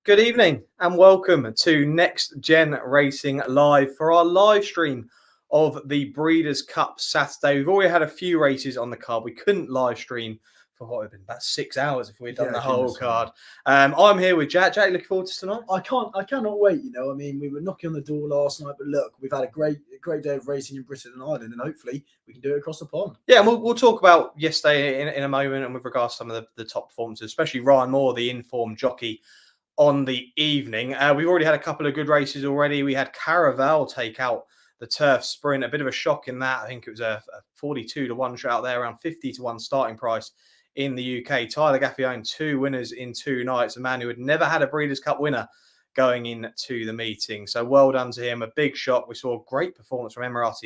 Good evening and welcome to Next Gen Racing Live for our live stream of the Breeders' Cup Saturday. We've already had a few races on the card. We couldn't live stream for what would have been about 6 hours if we'd done the whole card. I'm here with Jack. Jack, looking forward to tonight? I cannot wait. You know, I mean, we were knocking on the door last night, but look, we've had a great day of racing in Britain and Ireland, and hopefully we can do it across the pond. Yeah, and we'll talk about yesterday in a moment, and with regards to some of the top performances, especially Ryan Moore, the informed jockey on the evening. We've already had a couple of good races already. We had Caraval take out the Turf Sprint, a bit of a shock in that. I think it was a 42-1 shot there, around 50-1 starting price in the UK. Tyler Gaffey owned 2 winners in 2 nights, a man who had never had a Breeders' Cup winner going into the meeting. So well done to him. A big shock. We saw a great performance from Ante-Post.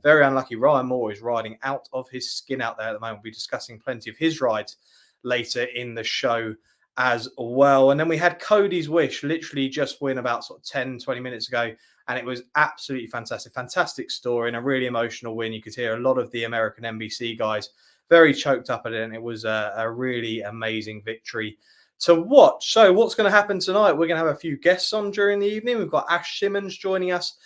Very unlucky. Ryan Moore is riding out of his skin out there at the moment. We'll be discussing plenty of his rides later in the show as well. And then we had Cody's Wish literally just win about sort of 10-20 minutes ago, and it was absolutely fantastic story and a really emotional win. You could hear a lot of the American NBC guys very choked up at it, and it was a really amazing victory to watch. So what's going to happen tonight? We're going to have a few guests on during the evening. We've got Ash Symonds joining us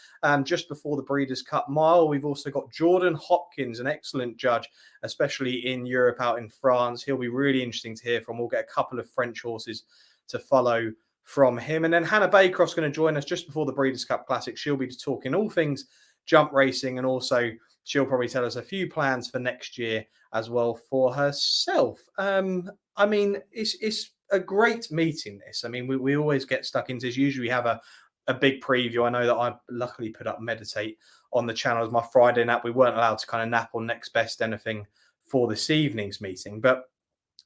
just before the Breeders' Cup Mile. We've also got Jordan Hopkins, an excellent judge, especially in Europe, out in France. He'll be really interesting to hear from. We'll get a couple of French horses to follow from him. And then Hannah Baycroft's going to join us just before the Breeders' Cup Classic. She'll be talking all things jump racing, and also she'll probably tell us a few plans for next year as well for herself. I mean, it's a great meeting, this. I mean, we always get stuck into this. Usually we have a big preview. I know that I luckily put up Meditate on the channel as my Friday nap. We weren't allowed to kind of nap on Next Best anything for this evening's meeting, but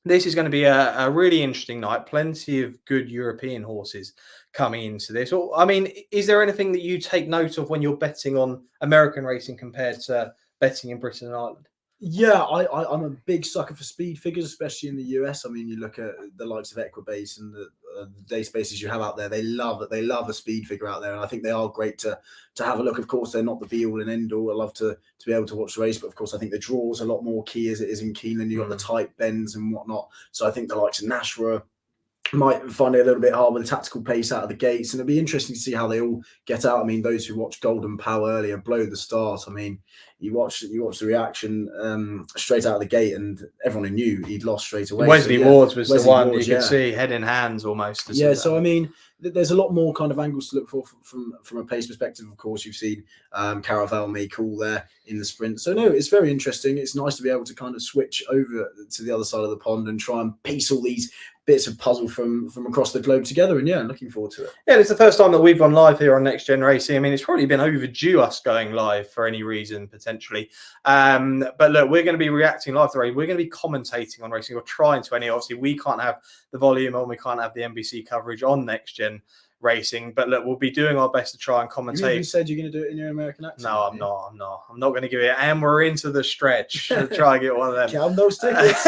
this is going to be a really interesting night. Plenty of good European horses coming into this. I mean, is there anything that you take note of when you're betting on American racing compared to betting in Britain and Ireland? Yeah, I'm a big sucker for speed figures, especially in the US. I mean, you look at the likes of Equibase and the day spaces you have out there. They love a speed figure out there, and I think they are great to have a look. Of course, they're not the be all and end all. I love to be able to watch the race, but of course, I think the draw is a lot more key as it is in Keeneland. You've got the tight bends and whatnot. So I think the likes of Nashua, might find it a little bit hard with the tactical pace out of the gates, and it'll be interesting to see how they all get out. I mean, those who watched Golden Pow earlier blow the start. I mean, you watch the reaction straight out of the gate, and everyone knew he'd lost straight away. Wesley Ward's was the one you could yeah. see head in hands almost. Yeah, so I mean, there's a lot more kind of angles to look for from a pace perspective. Of course, you've seen Caravel make all there in the sprint. So no, it's very interesting. It's nice to be able to kind of switch over to the other side of the pond and try and piece all these bits of puzzle from across the globe together. And yeah, I'm looking forward to it. Yeah, it's the first time that we've gone live here on Next Gen Racing. I mean, it's probably been overdue us going live for any reason potentially. But look, we're going to be reacting live to the race. We're going to be commentating on racing, or trying to. Obviously, we can't have the volume on, we can't have the NBC coverage on Next Gen Racing. But look, we'll be doing our best to try and commentate. You even said you're going to do it in your American accent. No, I'm not. I'm not going to give it. And we're into the stretch to try and get one of them. Count those tickets.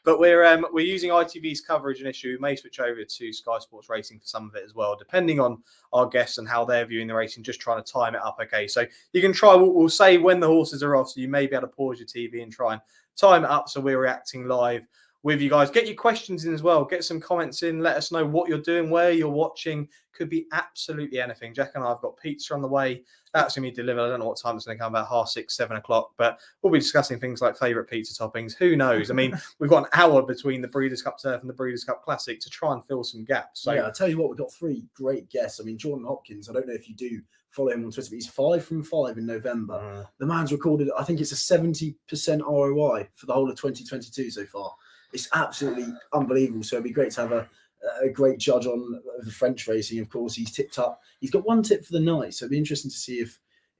But we're using ITV's coverage initially. We may switch over to Sky Sports Racing for some of it as well, depending on our guests and how they're viewing the racing. Just trying to time it up. Okay, so you can try. We'll say when the horses are off, so you may be able to pause your TV and try and time it up so we're reacting live with you guys. Get your questions in as well. Get some comments in. Let us know what you're doing, where you're watching. Could be absolutely anything. Jack and I have got pizza on the way. That's going to be delivered. I don't know what time it's going to come, about 6:30, 7 o'clock. But we'll be discussing things like favourite pizza toppings. Who knows? I mean, we've got an hour between the Breeders' Cup Turf and the Breeders' Cup Classic to try and fill some gaps. So yeah, I'll tell you what, we've got 3 great guests. I mean, Jordan Hopkins, I don't know if you do follow him on Twitter, but he's 5 from 5 in November. The man's recorded, I think it's a 70% ROI for the whole of 2022 so far. It's absolutely unbelievable. So it'd be great to have a great judge on the French racing. Of course, he's tipped up. He's got 1 tip for the night. So it'd be interesting to see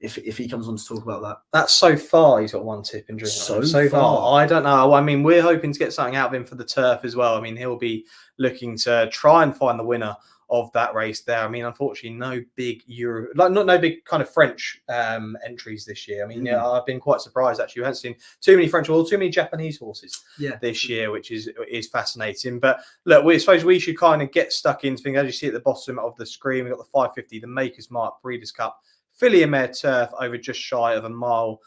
if he comes on to talk about that. That's so far he's got 1 tip in drinking. So far. I don't know. I mean, we're hoping to get something out of him for the turf as well. I mean, he'll be looking to try and find the winner of that race there. I mean, unfortunately, no big no big kind of French entries this year. I mean, yeah, I've been quite surprised actually. We haven't seen too many French or too many Japanese horses this year, which is fascinating. But look, I suppose we should kind of get stuck into things. As you see at the bottom of the screen, we've got the 550, the Maker's Mark Breeders' Cup filly and mare turf over just shy of 1.25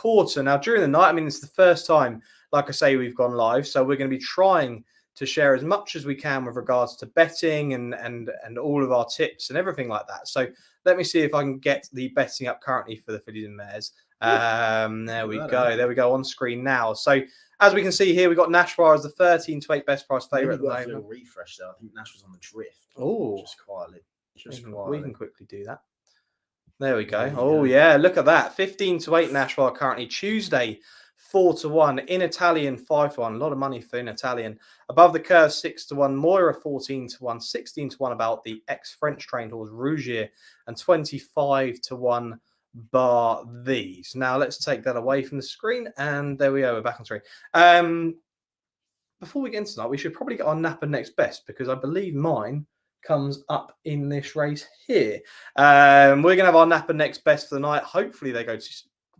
miles. Now, during the night, I mean, it's the first time, like I say, we've gone live, so we're going to be trying to share as much as we can with regards to betting and all of our tips and everything like that. So let me see if I can get the betting up currently for the fillies and mares. There we go on screen now. So as we can see here, we've got Nashvar as the 13-8 best price favourite at the moment. A little refresh there. I think Nash was on the drift. Oh, just quietly. We can quickly do that. There we go. Oh yeah, look at that. 15-8 Nashvar currently. Tuesday 4-1, in Italian 5-1. A lot of money for in Italian. Above the curve 6-1. Moira 14-1, 16-1 about the ex-French trained horse Rougier, and 25-1 bar these. Now let's take that away from the screen, and there we go. We're back on screen. Before we get into tonight, we should probably get our Napa next best, because I believe mine comes up in this race here. We're going to have our Napa next best for the night. Hopefully they go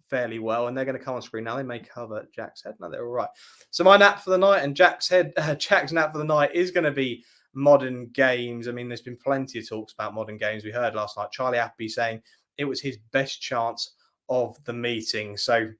fairly well, and they're going to come on screen now. They may cover Jack's head. No, they're all right. So my nap for the night and Jack's nap for the night is going to be Modern Games. I mean, there's been plenty of talks about Modern Games. We heard last night Charlie Appleby saying it was his best chance of the meeting. So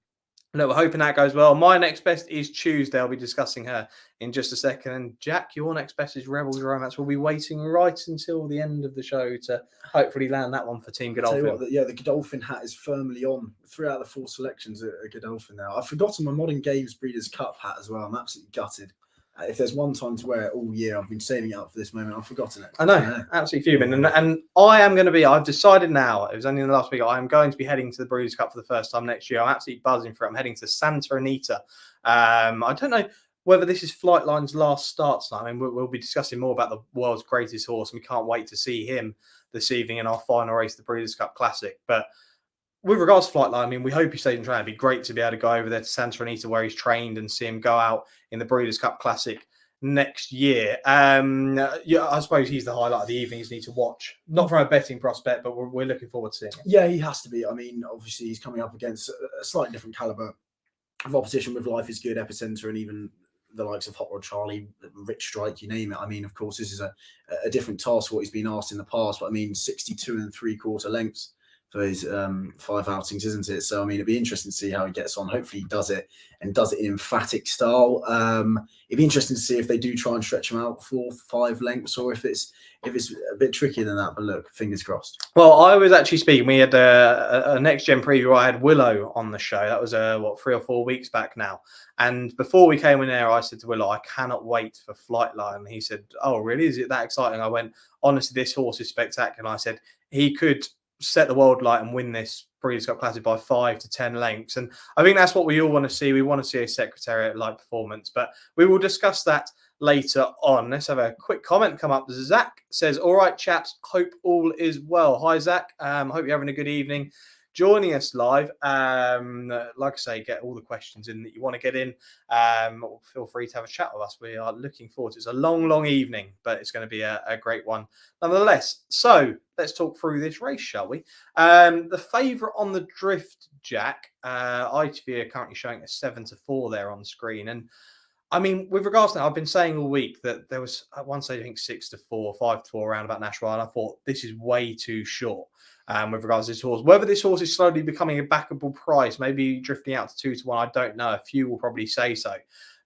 look, we're hoping that goes well. My next best is Tuesday. I'll be discussing her in just a second. And Jack, your next best is Rebels Romance. We'll be waiting right until the end of the show to hopefully land that one for Team Godolphin. The Godolphin hat is firmly on. 3 out of the 4 selections are Godolphin now. I've forgotten my Modern Games Breeders' Cup hat as well. I'm absolutely gutted. If there's one time to wear it all year, I've been saving it up for this moment. I've forgotten it. I know, absolutely fuming. And I am going to be, I've decided now, it was only in the last week, I am going to be heading to the Breeders' Cup for the first time next year. I'm absolutely buzzing for it. I'm heading to Santa Anita. I don't know whether this is Flightline's last start tonight. I mean, we'll be discussing more about the world's greatest horse, and we can't wait to see him this evening in our final race, the Breeders' Cup Classic. But with regards to Flightline, I mean, we hope he stays in training. It'd be great to be able to go over there to Santa Anita where he's trained and see him go out in the Breeders' Cup Classic next year. I suppose he's the highlight of the evening. You need to watch, not from a betting prospect, but we're looking forward to seeing it. Yeah, he has to be. I mean, obviously he's coming up against a slightly different caliber of opposition with Life is Good, Epicenter, and even the likes of Hot Rod Charlie, Rich Strike, you name it. I mean, of course, this is a different task to what he's been asked in the past, but I mean, 62 3/4 lengths his 5 outings, isn't it? So I mean, it'd be interesting to see how he gets on. Hopefully, he does it in emphatic style. It'd be interesting to see if they do try and stretch him out 4-5 lengths, or if it's a bit trickier than that. But look, fingers crossed. Well, I was actually speaking. We had a next gen preview. I had Willow on the show. That was 3 or 4 weeks back now. And before we came in there, I said to Willow, I cannot wait for FLIGHTLINE. And he said, "Oh, really? Is it that exciting?" I went, "Honestly, this horse is spectacular." And I said, he could set the world light and win this Breeders' Cup Classic by 5 to 10 lengths. And I think that's what we all want to see. We want to see a Secretariat-like performance. But we will discuss that later on. Let's have a quick comment come up. Zach says, "All right, chaps, hope all is well." Hi, Zach. Hope you're having a good evening. Joining us live, like I say, get all the questions in that you want to get in. Feel free to have a chat with us. We are looking forward to it. It's a long evening, but it's going to be a great one nonetheless. So let's talk through this race, shall we? The favourite on the drift, Jack, ITV are currently showing a 7-4 there on screen. And I mean, with regards to that, I've been saying all week that there was at one stage, I think 6-4, 5-4 around about Nashua, and I thought this is way too short with regards to this horse. Whether this horse is slowly becoming a backable price, maybe drifting out to 2-1, I don't know. A few will probably say so.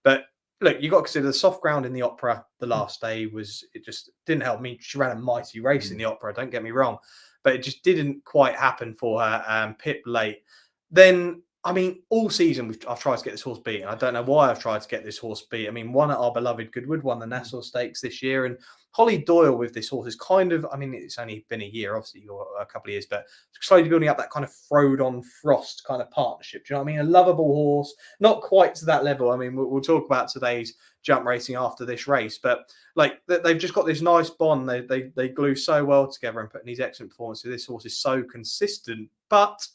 But look, you've got to consider the soft ground in the Opera the last day it just didn't help me. She ran a mighty race in the Opera, don't get me wrong, but it just didn't quite happen for her. Pip late. Then, I mean, all season I've tried to get this horse beaten. I don't know why I've tried to get this horse beat. I mean, won at our beloved Goodwood, won the Nassau Stakes this year. And Holly Doyle with this horse is kind of, I mean, it's only been a year, obviously, or a couple of years, but slowly building up that kind of Frodon Frost kind of partnership. Do you know what I mean? A lovable horse, not quite to that level. I mean, we'll talk about today's jump racing after this race, but like they've just got this nice bond. They glue so well together and putting these excellent performances. This horse is so consistent, but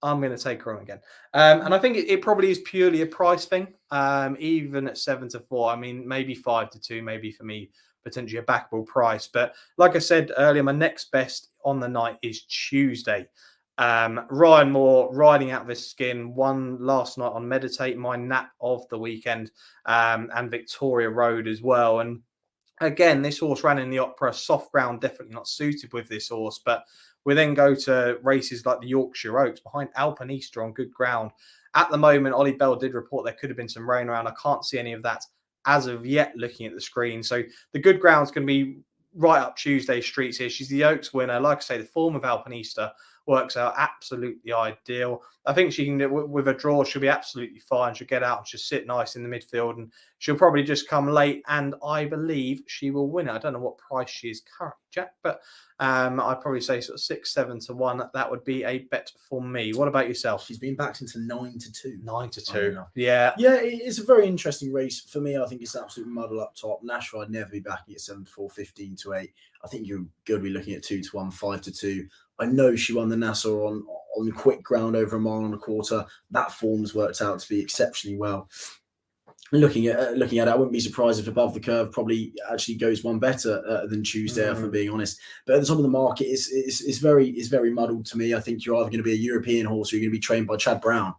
I'm going to take her on again. And I think it probably is purely a price thing, even at 7-4. I mean, maybe 5-2, maybe for me, potentially a backable price. But like I said earlier, my next best on the night is Tuesday. Ryan Moore riding out of his skin, won last night on Meditate, my nap of the weekend, and Victoria Road as well. And again, this horse ran in the Opera, soft ground, definitely not suited with this horse, but we then go to races like the Yorkshire Oaks behind Alpinista on good ground. At the moment, Ollie Bell did report there could have been some rain around. I can't see any of that as of yet looking at the screen. So the good ground's going to be right up Tuesday streets here. She's the Oaks winner. Like I say, the form of Alpinista works out absolutely ideal. I think she can, with a draw, she'll be absolutely fine. She'll get out and she'll sit nice in the midfield, and she'll probably just come late, and I believe she will win it. I don't know what price she is currently, Jack, but I'd probably say sort of 6-7-1. That would be a bet for me. What about yourself? She's been backed into 9-2. 9-2. Yeah. Yeah, it's a very interesting race. For me, I think it's an absolute muddle up top. Nashua, I'd never be backing at 7-4, 15-8. I think you're going to be looking at 2-1, 5-2. I know she won the Nassau on quick ground over a mile and a quarter. That form's worked out to be exceptionally well. Looking at it, I wouldn't be surprised if Above the Curve probably actually goes one better than Tuesday, if I'm being honest. But at the top of the market, it's very muddled to me. I think you're either going to be a European horse or you're going to be trained by Chad Brown.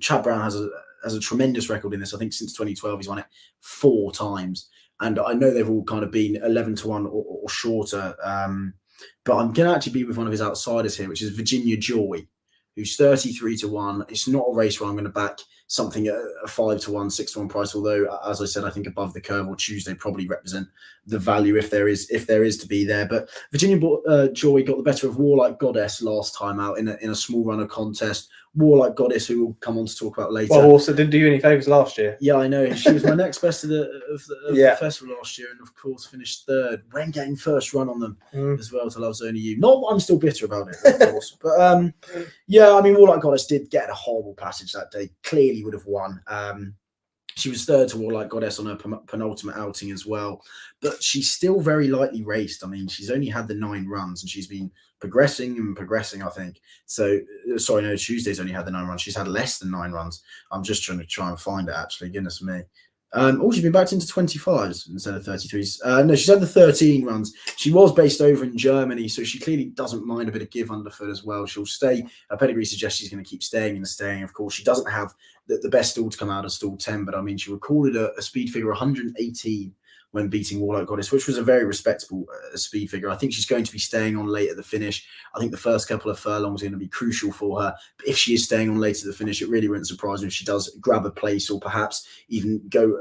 Chad Brown has a tremendous record in this. I think since 2012 he's won it 4 times, and I know they've all kind of been 11-1 or shorter. But I'm going to actually be with one of his outsiders here, which is Virginia Joy, who's 33-1. It's not a race where I'm going to back something at a 5-1, 6-1 price. Although, as I said, I think Above the Curve or Tuesday probably represent the value if there is to be there. But Virginia Joy got the better of Warlike Goddess last time out in a small runner contest. Warlike Goddess, who we'll come on to talk about later. Well, also didn't do you any favours last year. Yeah, I know. She was my next best of the festival last year, and of course finished third. When getting first run on them as well to Love's Only You. Not I'm still bitter about it, of course. But yeah, I mean, Warlike Goddess did get a horrible passage that day. Clearly would have won. She was third to Warlike Goddess on her penultimate outing as well. But she's still very lightly raced. I mean, she's only had the 9 runs, and she's been progressing, I think. So, sorry, no, Tuesday's only had the 9 runs. She's had less than 9 runs. I'm just trying to find it, actually. Goodness me. She's been backed into 25s instead of 33s. No, she's had the 13 runs. She was based over in Germany, so she clearly doesn't mind a bit of give underfoot as well. She'll stay. Her pedigree suggests she's going to keep staying and staying. Of course, she doesn't have the best stall to come out of stall 10, but I mean, she recorded a speed figure 118 when beating Warlock Goddess, which was a very respectable speed figure. I think she's going to be staying on late at the finish. I think the first couple of furlongs are going to be crucial for her. But if she is staying on late at the finish, it really wouldn't surprise me if she does grab a place, or perhaps even go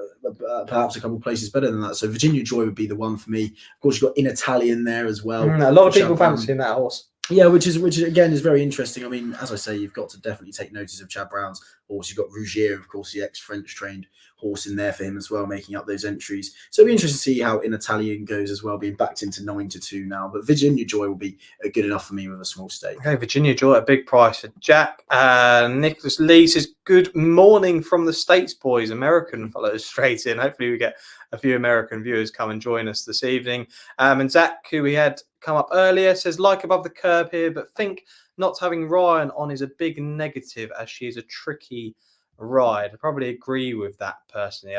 perhaps a couple of places better than that. So Virginia Joy would be the one for me. Of course, you've got In Italian there as well. A lot of people fancying that horse. Yeah, which again is very interesting. I mean, as I say, you've got to definitely take notice of Chad Brown's horse. You've got Rougier, of course, the ex-French trained horse in there for him as well, making up those entries. So it'll be interesting to see how In Italian goes as well, being backed into 9-2 now. But Virginia Joy will be good enough for me with a small stake. Okay, Virginia Joy, a big price for Jack. Nicholas Lee says, good morning from the States, boys. American follows straight in. Hopefully we get a few American viewers come and join us this evening. And Zach, who we had come up earlier, says, like above the curve here, but think not having Ryan on is a big negative, as she is a tricky ride. I probably agree with that personally.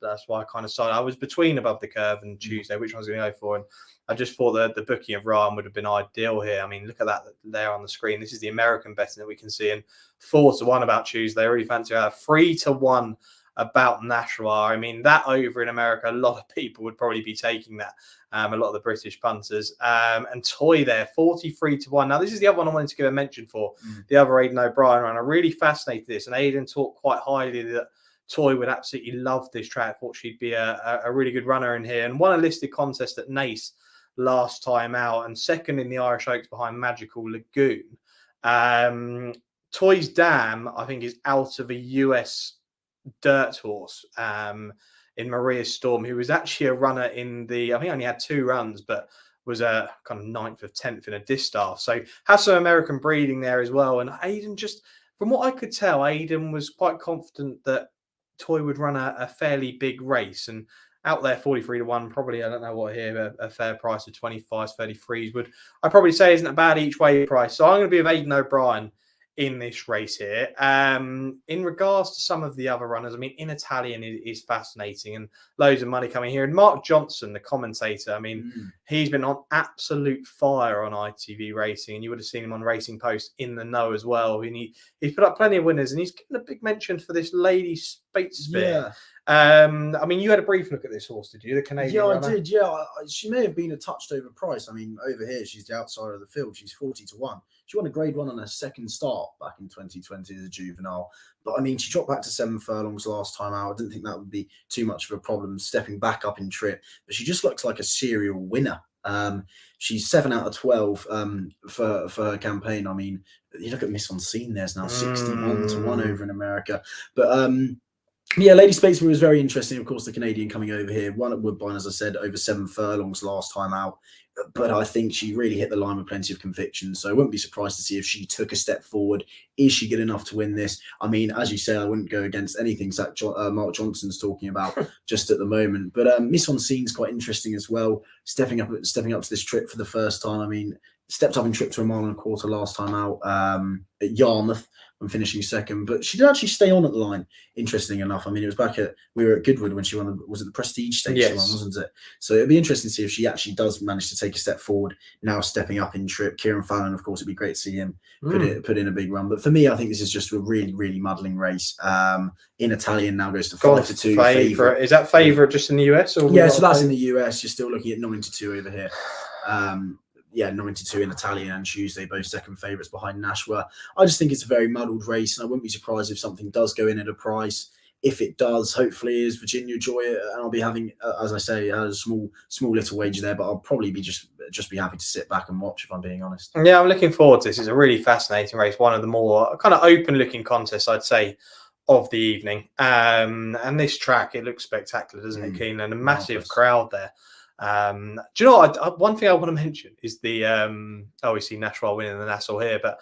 That's why I kind of started. I was between above the curve and Tuesday, which one's going to go for, and I just thought that the booking of Ryan would have been ideal here. I mean, look at that there on the screen. This is the American betting that we can see, and 4-1 about Tuesday. I really fancy her. 3-1 about Nashwa. I mean, that over in America, a lot of people would probably be taking that. A lot of the British punters. And Toy there, 43-1. Now, this is the other one I wanted to give a mention for. The other Aidan O'Brien run. I really fascinated this, and Aidan talked quite highly that Toy would absolutely love this track. Thought she'd be a really good runner in here, and won a listed contest at Nace last time out, and second in the Irish Oaks behind Magical Lagoon. Toy's Dam, I think, is out of a US dirt horse in Maria Storm, who was actually a runner in the, I think only had 2 runs, but was a kind of 9th or 10th in a distaff. So has some American breeding there as well. And Aidan, just from what I could tell, Aidan was quite confident that Toy would run a fairly big race, and out there 43-1, probably, I don't know what here, a fair price of 25s, 33s would, I'd probably say isn't a bad each way price. So I'm going to be with Aidan O'Brien in this race here. In regards to some of the other runners, I mean, In Italian is fascinating, and loads of money coming here. And Mark Johnson, the commentator, I mean, he's been on absolute fire on ITV Racing, and you would have seen him on Racing Post in the know as well. And he's put up plenty of winners, and he's given a big mention for this Lady Speightsphere. I mean, you had a brief look at this horse, did you? The Canadian runner? I did. Yeah, she may have been a touched over price. I mean, over here, she's the outsider of the field. She's 40-1. She won a Grade 1 on her second start back in 2020 as a juvenile. But I mean, she dropped back to 7 furlongs last time out. I didn't think that would be too much of a problem, stepping back up in trip. But she just looks like a serial winner. She's 7 out of 12 for her campaign. I mean, you look at Miss On Scene, there's now 61-1 over in America. But yeah, Lady Speightsphere was very interesting. Of course, the Canadian coming over here, won at Woodbine, as I said, over 7 furlongs last time out. But I think she really hit the line with plenty of conviction. So I wouldn't be surprised to see if she took a step forward. Is she good enough to win this? I mean, as you say, I wouldn't go against anything Zach Mark Johnson's talking about just at the moment. But Miss On Scene's quite interesting as well. Stepping up to this trip for the first time. I mean, stepped up in trip to 1.25 miles last time out at Yarmouth when finishing second, but she did actually stay on at the line. Interesting enough, I mean, it was we were at Goodwood when she won. Was it the Prestige Stakes? Yes. Wasn't it? So it'd be interesting to see if she actually does manage to take a step forward now, stepping up in trip. Kieran Fallon, of course, it'd be great to see him put in a big run. But for me, I think this is just a really, really muddling race. In Italian now goes to 5-2 favourite. Is that favourite just in the US? Or yeah, so that's in the US. You're still looking at 9-2 over here. Yeah, 9-2 in Italian and Tuesday, both second favourites behind Nashwa. I just think it's a very muddled race, and I wouldn't be surprised if something does go in at a price. If it does, hopefully, is Virginia Joy, and I'll be having, as I say, a small little wager there, but I'll probably be just be happy to sit back and watch, if I'm being honest. Yeah, I'm looking forward to this. It's a really fascinating race, one of the more kind of open-looking contests, I'd say, of the evening. And this track, it looks spectacular, doesn't it, Keenan? And a massive crowd there. Do you know what? One thing I want to mention is the we see Nashwa winning the Nassau here, but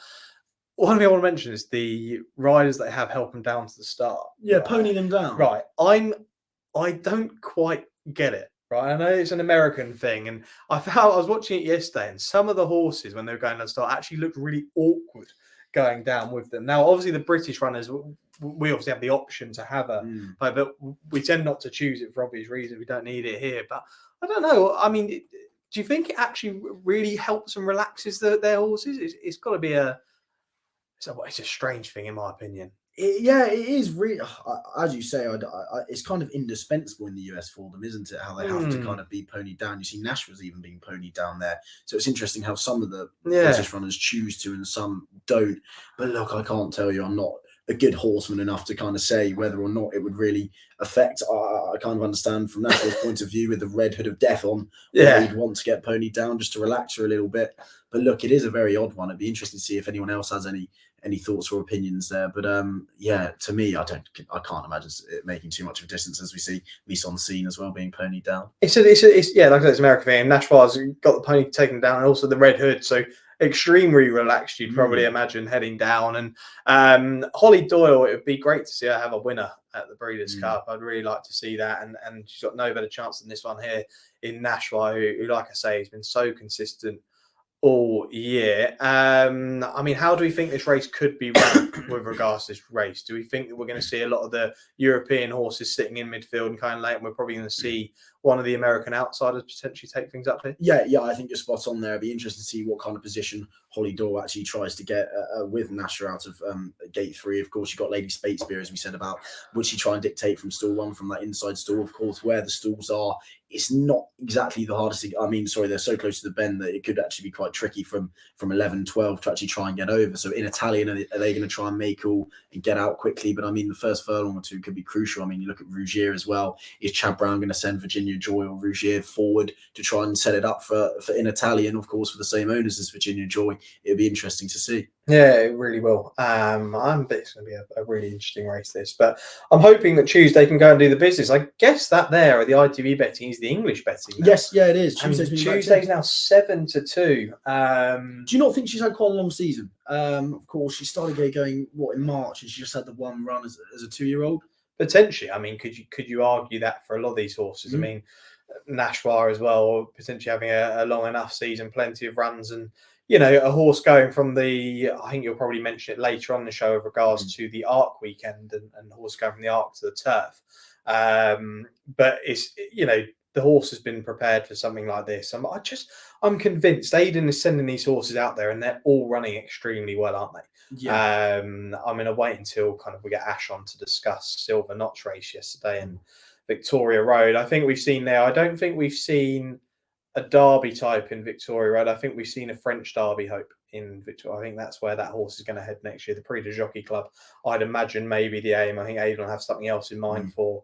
one thing I want to mention is the riders that have helped them down to the start. Yeah, pony them down. Right. I don't quite get it. Right. I know it's an American thing, and I was watching it yesterday, and some of the horses when they were going down the start actually looked really awkward going down with them. Now, obviously, the British runners, we obviously have the option to have but we tend not to choose it for obvious reasons. We don't need it here, but I don't know. I mean, do you think it actually really helps and relaxes their horses? It's got to be it's a strange thing, in my opinion. Yeah, it is really, as you say, it's kind of indispensable in the US for them, isn't it? How they have to kind of be ponied down. You see, Nashville's even being ponied down there. So it's interesting how some of the British runners choose to and some don't. But look, I can't tell you, I'm not a good horseman enough to kind of say whether or not it would really affect. I kind of understand from Nashville's point of view with the red hood of death on, why he'd want to get ponied down just to relax her a little bit. But look, it is a very odd one. It'd be interesting to see if anyone else has any thoughts or opinions there. But yeah, to me, I can't imagine it making too much of a distance as we see Mise en Scene as well being ponied down. It's yeah, like I said, it's American thing. Nashville's got the pony taken down and also the red hood. So extremely relaxed, you'd probably imagine heading down. And Holly Doyle, it would be great to see her have a winner at the Breeders' Cup. I'd really like to see that. And she's got no better chance than this one here in Nashville, who like I say, has been so consistent all year. I mean, how do we think this race could be run with regards to this race? Do we think that we're going to see a lot of the European horses sitting in midfield and kind of late, and we're probably going to see one of the American outsiders potentially take things up here? Yeah, I think you're spot on there. It'd be interesting to see what kind of position Holly Doyle actually tries to get with Nasher out of gate 3. Of course, you've got Lady Spatespear, as we said about, would she try and dictate from stall 1, from that inside stall? Of course, where the stalls are, it's not exactly the hardest thing. I mean, sorry, they're so close to the bend that it could actually be quite tricky from 11, 12 to actually try and get over. So in Italian, are they going to try and make all and get out quickly? But I mean, the first furlong or two could be crucial. I mean, you look at Rougier as well. Is Chad Brown going to send Virginia Joy or Rougier forward to try and set it up for in Italian, of course, for the same owners as Virginia Joy? It'll be interesting to see. Yeah, it really will. I bet it's going to be a really interesting race, this. But I'm hoping that Tuesday can go and do the business. I guess that there, the ITV betting, is the English betting now. Yes, yeah, it is. Tuesday's now 7-2. Do you not think she's had quite a long season? Of course, she started going, in March, and she just had the one run as a 2-year-old? Potentially. I mean, could you argue that for a lot of these horses? I mean, Nashwa as well, potentially having a long enough season, plenty of runs, and you know, a horse going from I think you'll probably mention it later on the show with regards to the Arc weekend and horse going from the Arc to the Turf. But it's, you know, the horse has been prepared for something like this. I'm convinced Aidan is sending these horses out there and they're all running extremely well, aren't they? Yeah. I'm going to wait until kind of we get Ash on to discuss Silver Notch race yesterday and Victoria Road. I think we've seen there. I don't think we've seen a Derby type in Victoria Road. I think we've seen a French Derby Hope in Victoria. I think that's where that horse is going to head next year. The Prix de Jockey Club, I'd imagine, maybe the aim. I think Aidan will have something else in mind for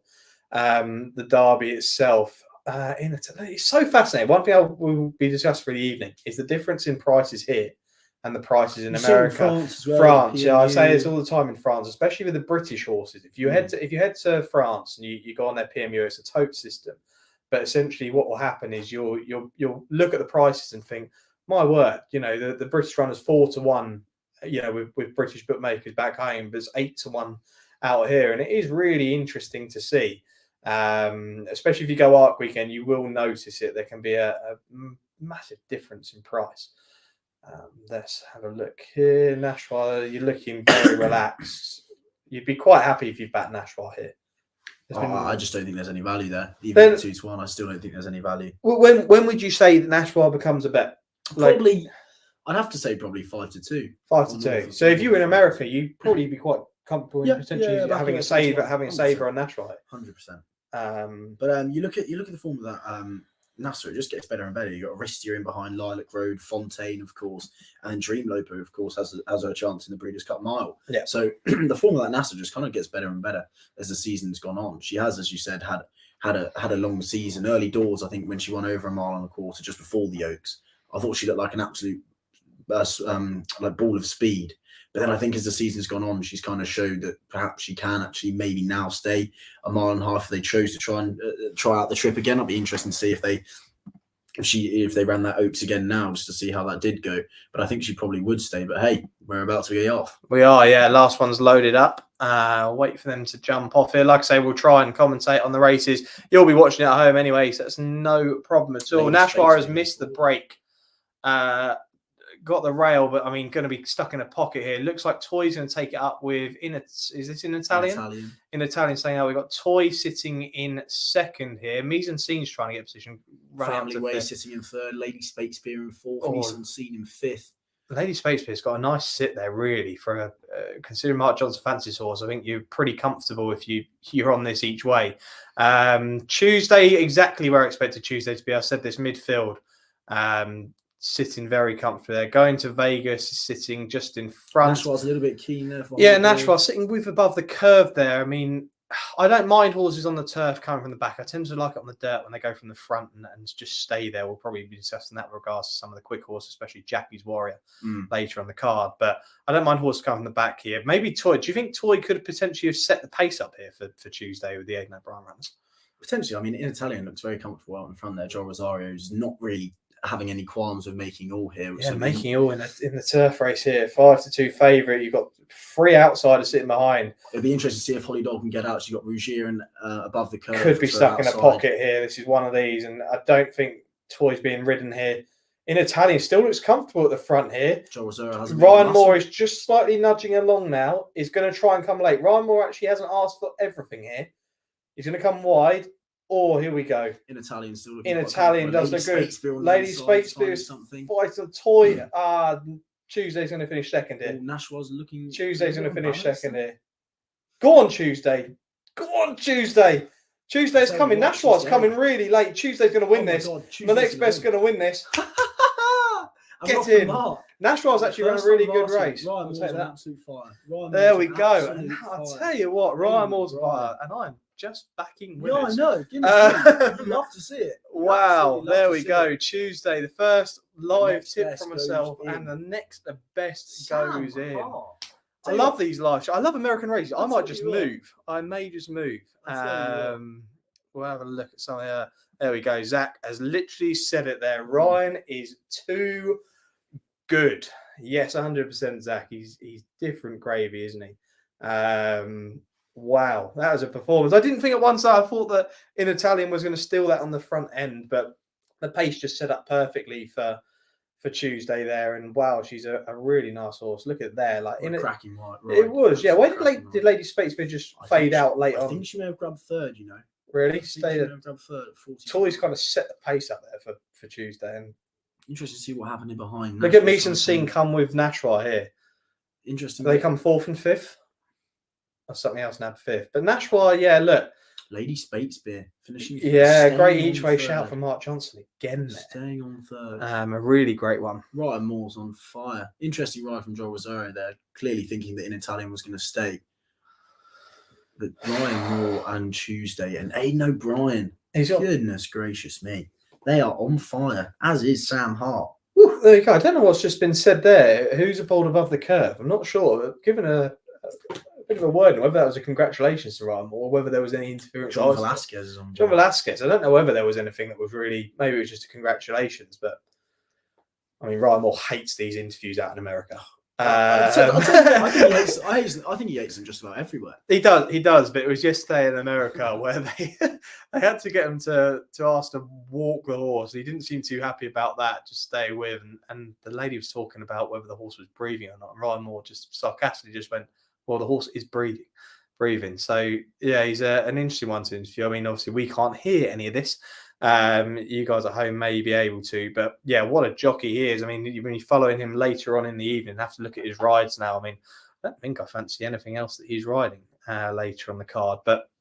the Derby itself. It's so fascinating. One thing I will be discussed for the evening is the difference in prices here and the prices in America. France as well. France, yeah, I say this all the time in France, especially with the British horses. If you head to France and you go on their PMU, it's a tote system. But essentially, what will happen is you'll look at the prices and think, my word, you know, the British runners 4-1, you know, with British bookmakers back home, but it's 8-1 out here, and it is really interesting to see. Especially if you go Arc weekend, you will notice it. There can be a massive difference in price. Let's have a look here. Nashwa, you're looking very relaxed. You'd be quite happy if you've backed Nashwa here. I just don't think there's any value there. Even at 2-1, I still don't think there's any value. When would you say that Nashwa becomes a bet? Probably, I'd have to say probably 5-2. 5-2. So if you were in America, you'd probably be quite comfortable in potentially having a saver on Nashwa. 100%. But you look at the form of that Nasser, it just gets better and better. You got Aristia in behind, Lilac Road, Fontaine, of course, and then Dream Loper, of course, has her chance in the Breeders' Cup Mile. Yeah. So the form of that Nasser just kind of gets better and better as the season's gone on. She has, as you said, had a long season. Early doors, I think, when she won over a mile and a quarter just before the Oaks, I thought she looked like an absolute like ball of speed. But then I think as the season's gone on, she's kind of showed that perhaps she can actually maybe now stay a mile and a half if they chose to try out the trip again. It'll be interesting to see if they ran that Oaks again now, just to see how that did go. But I think she probably would stay. But hey, we're about to get off. We are, yeah. Last one's loaded up. Wait for them to jump off here. Like I say, we'll try and commentate on the races. You'll be watching it at home anyway, so that's no problem at all. Nashwa has missed the break. Got the rail, but I mean, going to be stuck in a pocket here. Looks like Toy's going to take it up with is this in Italian? In Italian, saying out. We've got Toy sitting in second here. Mise en Scene's trying to get position. Family Way sitting in third. Lady Spatespear in fourth. Mise en Scene in fifth. Lady Shakespeare's got a nice sit there, really, for considering Mark Johnson fancies horse. I think you're pretty comfortable if you're on this each way. Tuesday, exactly where I expected Tuesday to be. I said this midfield, sitting very comfortably there. Going to Vegas, sitting just in front. Nashwa's a little bit keen there. Yeah, Nashwa sitting with above the curve there. I mean, I don't mind horses on the turf coming from the back. I tend to like it on the dirt when they go from the front and just stay there. We'll probably be discussing that with regards to some of the quick horses, especially Jackie's Warrior later on the card. But I don't mind horses coming from the back here. Maybe Toy. Do you think Toy could potentially have set the pace up here for Tuesday with the Aidan O'Brien runners? Potentially. I mean, in Italian looks very comfortable out in front there. Joel Rosario's not really having any qualms with making all here. Yeah, making all in the turf race here. 5-2 favourite. You've got 3 outsiders sitting behind. It'll be interesting to see if Holly Doll can get out. She's got Rougier and above the curve. Could be stuck in a pocket here. This is one of these, and I don't think Toy's being ridden here. In Italian, still looks comfortable at the front here. Joel Rosario has Ryan Moore is just slightly nudging along now. He's going to try and come late. Ryan Moore actually hasn't asked for everything here. He's going to come wide. Oh, here we go. In Italian, still in Italian does look good. Lady Shakespeare fight on Toy. Tuesday's going to finish second here. Nashwa's looking. Tuesday's going to finish second here. Go on, Tuesday. Go on, Tuesday. Tuesday's coming. Nashwa's coming really late. Tuesday's going to win this. The next best's going to win this. Get in. Nashwa's actually run a really good race. Ryan Moore's an absolute fire. There we go. And I'll tell you what, Ryan Moore's fire, and I'm just backing winners. Yeah, I know. Give me I'd love to see it. Wow, there we go. Tuesday, the first live tip from myself, and the next best goes in. I love these live shows. I love American races. I might just move. I may just move. We'll have a look at some of the. There we go. Zach has literally said it there. Ryan is too good. Yes, 100%, Zach. He's different gravy, isn't he? Wow, that was a performance. I didn't think at one side. I thought that in Italian was going to steal that on the front end, but the pace just set up perfectly for Tuesday there. And wow, she's a really nice horse. Look at there, like in a cracking right. It was, yeah. Why did Lady Shakespeare just fade out late on? I think she may have grabbed third. You know, really stayed. Grabbed third at 40. Toy's kind of set the pace up there for Tuesday. And interesting to see what happened in behind. Look at Mees and Singh come with Nashwa here. Interesting. They come 4th and 5th. Or something else now 5th. But Nashwa, yeah, look. Lady Shakespeare finishing. Yeah, great each way shout from Mark Johnson again there. Staying on third. A really great one. Ryan Moore's on fire. Interesting ride from Joel Rosario there. Clearly thinking that in Italian was going to stay. But Ryan Moore and Tuesday and Aidan O'Brien. Goodness gracious me. They are on fire, as is Sam Hart. Woo, there you go. I don't know what's just been said there. Who's bowled above the curve? I'm not sure. Given a bit of a word, whether that was a congratulations to Ryan Moore or whether there was any interference. John Velasquez is on. John Velasquez. I don't know whether there was anything that was really. Maybe it was just a congratulations, but I mean, Ryan Moore hates these interviews out in America. I think he hates them just about everywhere. He does. But it was yesterday in America where they had to get him to ask to walk the horse. He didn't seem too happy about that. Just stay with, and the lady was talking about whether the horse was breathing or not. And Ryan Moore just sarcastically just went, "Well, the horse is breathing." So yeah, he's an interesting one to interview. I mean, obviously we can't hear any of this. You guys at home may be able to, but yeah, what a jockey he is. I mean, when you're following him later on in the evening, have to look at his rides now. I mean, I don't think I fancy anything else that he's riding later on the card. But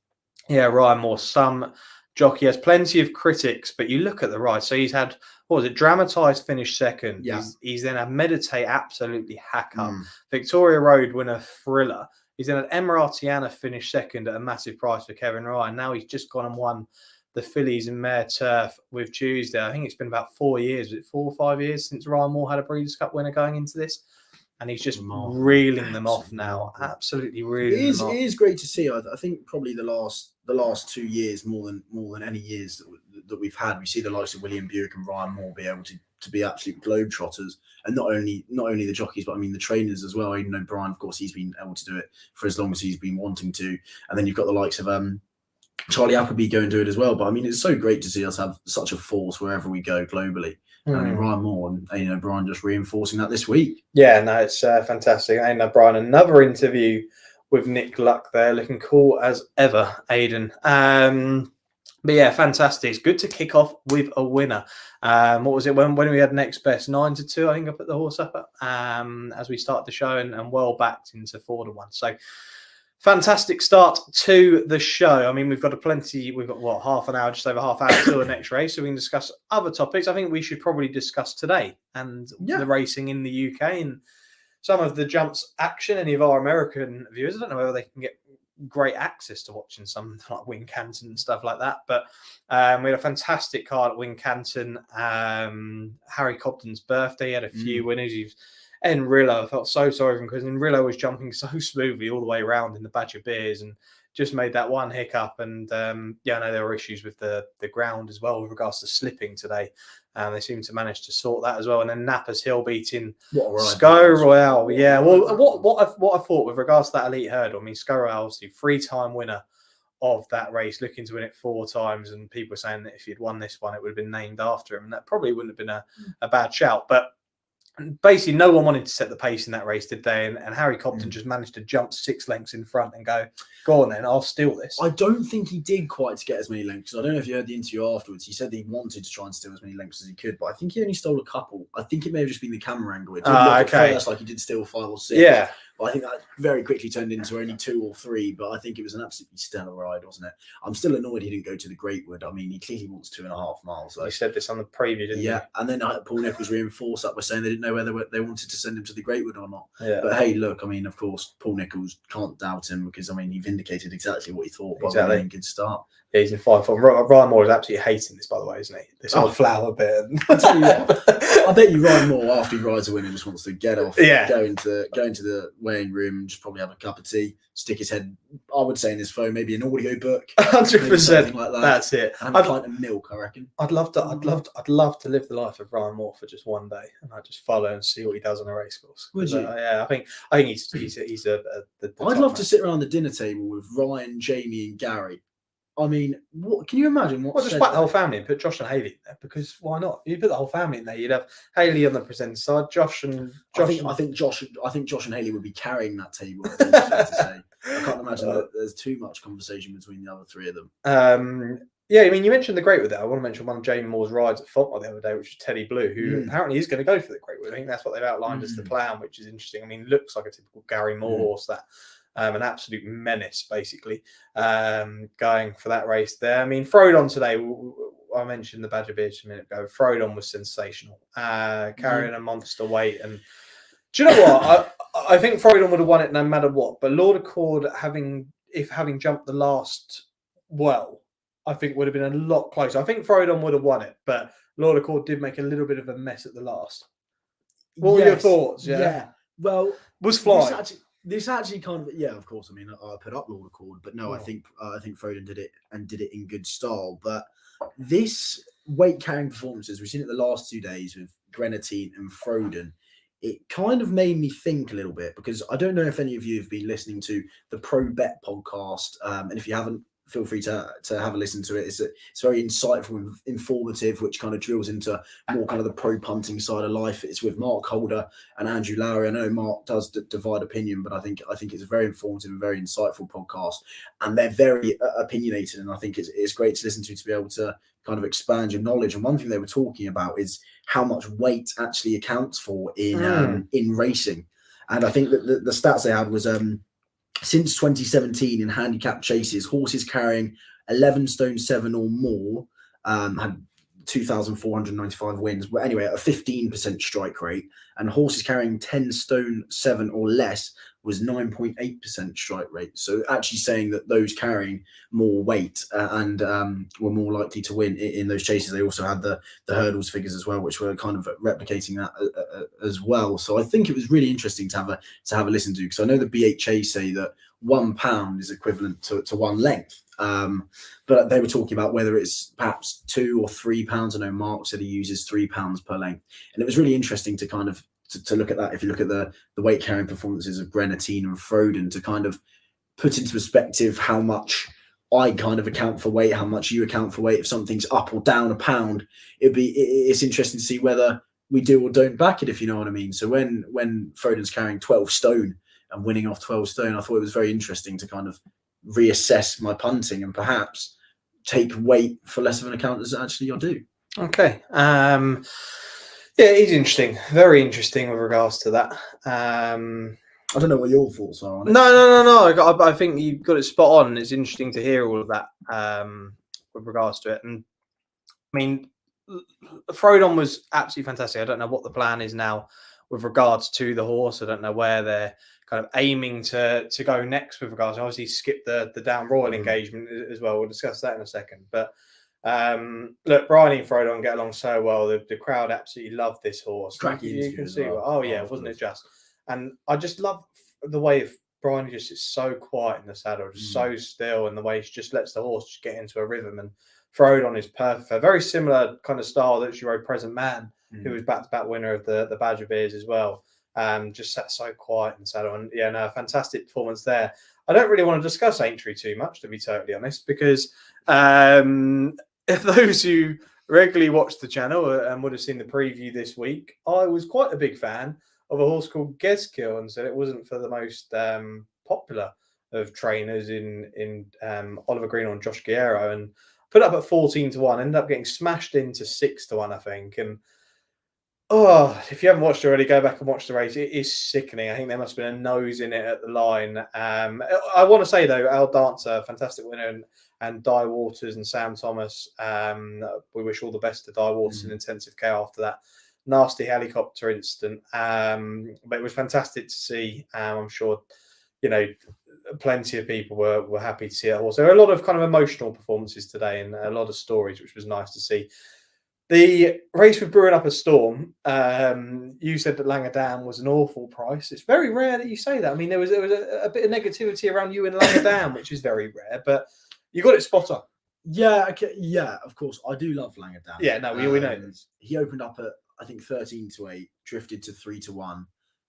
yeah, Ryan Moore, some jockey, has plenty of critics, but you look at the ride. So he's had, what was it, Dramatized finish second. Yeah. He's then had Meditate absolutely hack up. Victoria Road winner thriller. He's then had Emiratiana finish second at a massive price for Kevin Ryan. Now he's just gone and won the Fillies and Mare Turf with Tuesday. I think it's been about 4 years. Was it 4 or 5 years since Ryan Moore had a Breeders' Cup winner going into this? And he's just reeling them off now. Absolutely reeling them off. It is great to see. I think probably the last 2 years, more than any years that we've had, we see the likes of William Buick and Ryan Moore be able to be absolute globetrotters, and not only the jockeys, but I mean the trainers as well. Aidan O'Brien, of course, he's been able to do it for as long as he's been wanting to, and then you've got the likes of Charlie Appleby go and do it as well. But I mean, it's so great to see us have such a force wherever we go globally. I mean, Ryan Moore and Aidan O'Brien just reinforcing that this week. Yeah, no, it's fantastic. Aidan O'Brien, another interview with Nick Luck there, looking cool as ever, Aidan. But yeah, fantastic. It's good to kick off with a winner. What was it when we had next best? 9-2, I think I put the horse up at, as we start the show, and well backed into 4-1. So fantastic start to the show. I mean, we've got what, half an hour, just over half hour till the next race, so we can discuss other topics. I think we should probably discuss today and the racing in the UK and some of the jumps action. Any of our American viewers, I don't know whether they can get great access to watching some like Wincanton and stuff like that, but we had a fantastic card at Wincanton. Harry Cobden's birthday, he had a few winners. Enrillo, I felt so sorry for him because Enrillo was jumping so smoothly all the way around in the Badger Beers and just made that one hiccup. And I know there were issues with the ground as well with regards to slipping today. They seem to manage to sort that as well. And then Napper's Hill beating Sco Royale. Yeah, well, what I thought with regards to that elite hurdle, I mean, Sco Royale, obviously 3-time winner of that race, looking to win it 4 times. And people were saying that if he'd won this one, it would have been named after him. And that probably wouldn't have been a bad shout. But basically, no one wanted to set the pace in that race, did they? And Harry Cobden just managed to jump 6 lengths in front and go on then, I'll steal this. I don't think he did quite to get as many lengths. I don't know if you heard the interview afterwards. He said that he wanted to try and steal as many lengths as he could, but I think he only stole a couple. I think it may have just been the camera angle. It didn't look at first like he did steal 5 or 6. Yeah. But I think that very quickly turned into only 2 or 3. But I think it was an absolutely stellar ride, wasn't it? I'm still annoyed he didn't go to the Greatwood. I mean, he clearly wants 2.5 miles. You said this on the preview, didn't you? Yeah, and then Paul Nicholls reinforced that by saying they didn't know whether they wanted to send him to the Greatwood or not. Yeah. But hey, look, I mean, of course, Paul Nicholls can't doubt him because, I mean, he vindicated exactly what he thought. Exactly. By a good start. Yeah, he's in fine form. Ryan Moore is absolutely hating this, by the way, isn't he? This whole flower bit. I tell you what, I bet you Ryan Moore, after he rides a winner, just wants to get off, go into the weighing room, and just probably have a cup of tea, stick his head, I would say, in his phone, maybe an audio book, 100%. like that. That's it. And a pint of milk, I reckon. I'd love to live the life of Ryan Moore for just one day, and I'd just follow and see what he does on a race course. Would you? Yeah, I think he's the I'd love to sit around the dinner table with Ryan, Jamie, and Gary. I mean, what can you imagine? Well, just whack the whole family and put Josh and Hayley in there, because why not? You put the whole family in there. You'd have Hayley on the presenter side, Josh. I think Josh and Hayley would be carrying that table. I think it's fair to say. I can't imagine that there's too much conversation between the other 3 of them. Yeah, I mean, you mentioned the Greatwood there. I want to mention one of Jamie Moore's rides at Fontmore the other day, which is Teddy Blue, who apparently is going to go for the Greatwood. I think that's what they've outlined as the plan, which is interesting. I mean, looks like a typical Gary Moore horse, that. An absolute menace, basically, going for that race there. I mean, Frodon today, I mentioned the Badger Beers a minute ago. Frodon was sensational, carrying a monster weight. And do you know what? I think Frodon would have won it no matter what. But Lord Accord, having jumped the last I think would have been a lot closer. I think Frodon would have won it, but Lord Accord did make a little bit of a mess at the last. What were your thoughts? Yeah. Well, was flying. This actually kind of, of course. I mean, I put up Lord Accord, but no, I think Frodon did it in good style. But this weight carrying performances we've seen it the last 2 days with Grenadine and Frodon, it kind of made me think a little bit, because I don't know if any of you have been listening to the Pro Bet podcast, and if you haven't, feel free to have a listen to it. It's very insightful and informative, which kind of drills into more kind of the pro punting side of life. It's with Mark Holder and Andrew Lowry. I know Mark does divide opinion, but I think it's a very informative and very insightful podcast, and they're very opinionated. And I think it's great to listen to be able to kind of expand your knowledge. And one thing they were talking about is how much weight actually accounts for in racing. And I think that the stats they had was since 2017 in handicap chases, horses carrying 11 stone 7 or more had 2,495 wins. But anyway, a 15% strike rate, and horses carrying 10 stone 7 or less was 9.8% strike rate. So actually saying that those carrying more weight and were more likely to win in those chases. They also had the hurdles figures as well, which were kind of replicating that as well. So I think it was really interesting to have a listen to, because I know the BHA say that £1 is equivalent to 1 length. But they were talking about whether it's perhaps £2 or £3. I know Mark said he uses £3 per length, and it was really interesting to kind of to look at that. If you look at the weight carrying performances of Grenadine and Frodon, to kind of put into perspective how much I kind of account for weight, how much you account for weight. If something's up or down £1, it's interesting to see whether we do or don't back it, if you know what I mean. So when Frodon's carrying 12 stone and winning off 12 stone, I thought it was very interesting to kind of reassess my punting and perhaps take weight for less of an account as actually I do. Okay. Yeah, it is interesting. Very interesting with regards to that. I don't know what your thoughts are on it. No. I think you've got it spot on. It's interesting to hear all of that with regards to it. And I mean, Frodon was absolutely fantastic. I don't know what the plan is now with regards to the horse. I don't know where they're kind of aiming to go next with regards. Obviously, skip the Down Royal engagement as well. We'll discuss that in a second. But look, Bryony and Frodon get along so well. The crowd absolutely love this horse. You can see. Oh yeah, wasn't it just? And I just love the way Bryony just is so quiet in the saddle, just so still, and the way she just lets the horse just get into a rhythm. And Frodon is perfect. A very similar kind of style that she rode Present Man, who was back-to-back winner of the Badger Beers as well. Just sat so quiet in the saddle. And yeah, no, fantastic performance there. I don't really want to discuss Aintree too much, to be totally honest, because those who regularly watch the channel and would have seen the preview this week, I was quite a big fan of a horse called Gezkill, and said it wasn't for the most popular of trainers in Oliver Green and Josh Guerrero, and put up at 14-1, ended up getting smashed into 6-1, I think. And if you haven't watched it already, go back and watch the race. It is sickening. I think there must have been a nose in it at the line. I want to say though, Al Dancer, fantastic winner, and Di Waters and Sam Thomas. We wish all the best to Di Waters in intensive care after that nasty helicopter incident. But it was fantastic to see. I'm sure, plenty of people were happy to see that horse. There were a lot of kind of emotional performances today and a lot of stories, which was nice to see. The race with Brewing Up a Storm, you said that Langadam was an awful price. It's very rare that you say that. I mean, there was a bit of negativity around you and Langadam, which is very rare, but you got it spot on. Yeah, okay, yeah, of course. I do love Langadam. Yeah, no, we know this. He opened up at, I think, 13-8, drifted to 3-1,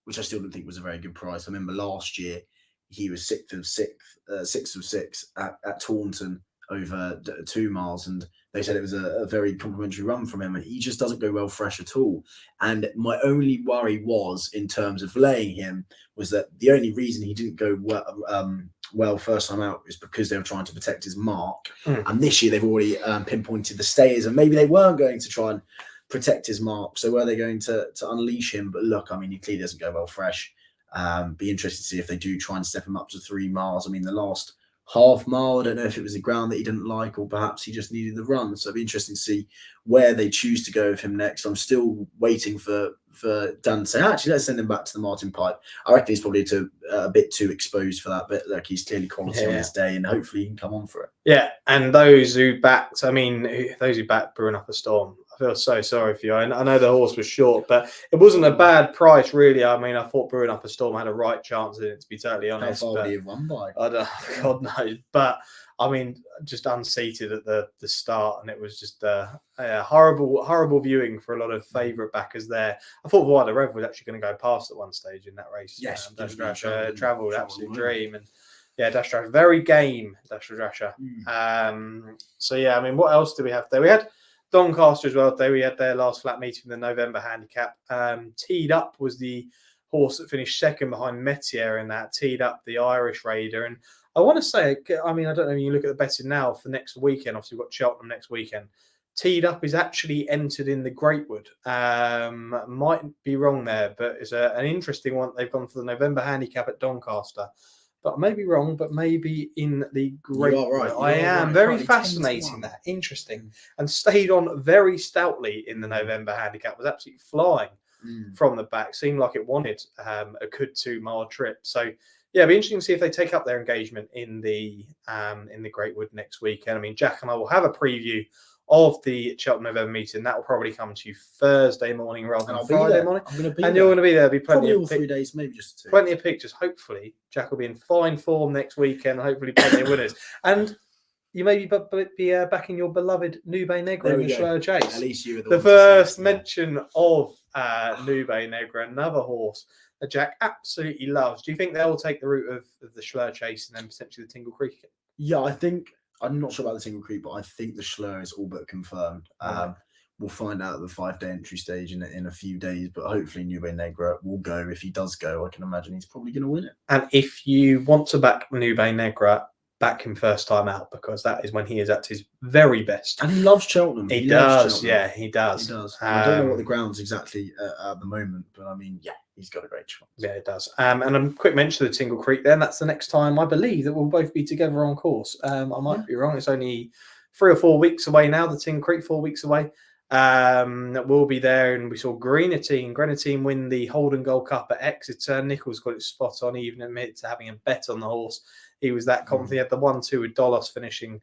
which I still don't think was a very good price. I remember last year he was 6 of 6 at Taunton over 2 miles, and they said it was a very complimentary run from him. He just doesn't go well fresh at all. And my only worry was, in terms of laying him, was that the only reason he didn't go well first time out is because they were trying to protect his mark. And this year they've already pinpointed the stayers, and maybe they weren't going to try and protect his mark. So were they going to unleash him? But look, I mean, he clearly doesn't go well fresh. Be interested to see if they do try and step him up to 3 miles. I mean, the last half mile, I don't know if it was the ground that he didn't like, or perhaps he just needed the run. So it'd be interesting to see where they choose to go with him next. I'm still waiting for Dan to say, actually, let's send him back to the Martin Pipe. I reckon he's probably a bit too exposed for that, but like, he's clearly quality on his day, and hopefully he can come on for it. Yeah, and those who backed Brewing Up a Storm, I feel so sorry for you. I know the horse was short, but it wasn't a bad price, really. I mean, I thought Brewing Up a Storm had a right chance in it, to be totally honest. How far would he have won by? I don't, God knows. But I mean, just unseated at the start, and it was just horrible viewing for a lot of favourite backers there. I thought Voila Rev was actually going to go past at one stage in that race. Yes, Dash Thrasher travelled absolute dream, and yeah, Dash Thrasher very game. Dash Thrasher. So yeah, I mean, what else do we have there? We had Doncaster as well today. We had their last flat meeting in the November handicap. Teed Up was the horse that finished second behind Metier in that. Teed Up, the Irish Raider. And I want to say, I mean, I don't know, you look at the betting now for next weekend. Obviously, we've got Cheltenham next weekend. Teed Up is actually entered in the Greatwood. Might be wrong there, but it's an interesting one. They've gone for the November handicap at Doncaster. But I may be wrong, but maybe in the Great. You are right. I am. Right. Very fascinating that. Interesting. And stayed on very stoutly in the November handicap. Was absolutely flying from the back. Seemed like it wanted a good 2 mile trip. So yeah, it'll be interesting to see if they take up their engagement in the Greatwood next weekend. I mean, Jack and I will have a preview of the Cheltenham November meeting. That will probably come to you Thursday morning rather than Friday morning. I'm going to be and you're going to be there. There'll be plenty probably of all 3 days, maybe just 2. Plenty of pictures. Hopefully, Jack will be in fine form next weekend. Hopefully, plenty of winners. And you may be backing your beloved Nube Negra in the Slow Chase. At least you were the first mention of Nube Negra, another horse that Jack absolutely loves. Do you think they'll take the route of the Schlur Chase and then potentially the Tingle Creek? Yeah, I think. I'm not sure about the Tingle Creek, but I think the Schlur is all but confirmed. We'll find out at the 5-day entry stage in a few days, but hopefully Nube Negra will go. If he does go, I can imagine he's probably going to win it. And if you want to back Nube Negra, back him first time out, because that is when he is at his very best. And he loves Cheltenham. He loves does, Cheltenham. yeah, he does. He does. I don't know what the ground's exactly at the moment, but I mean, yeah, he's got a great chance. Yeah, it does. And a quick mention of the Tingle Creek then. That's the next time, I believe, that we'll both be together on course. I might be wrong. It's only 3 or 4 weeks away now, the Tingle Creek, 4 weeks away. We'll be there, and we saw Grenadine win the Holden Gold Cup at Exeter. Nichols got it spot on. He even admitted to having a bet on the horse. He was that confident. He had the 1-2 with Dolos finishing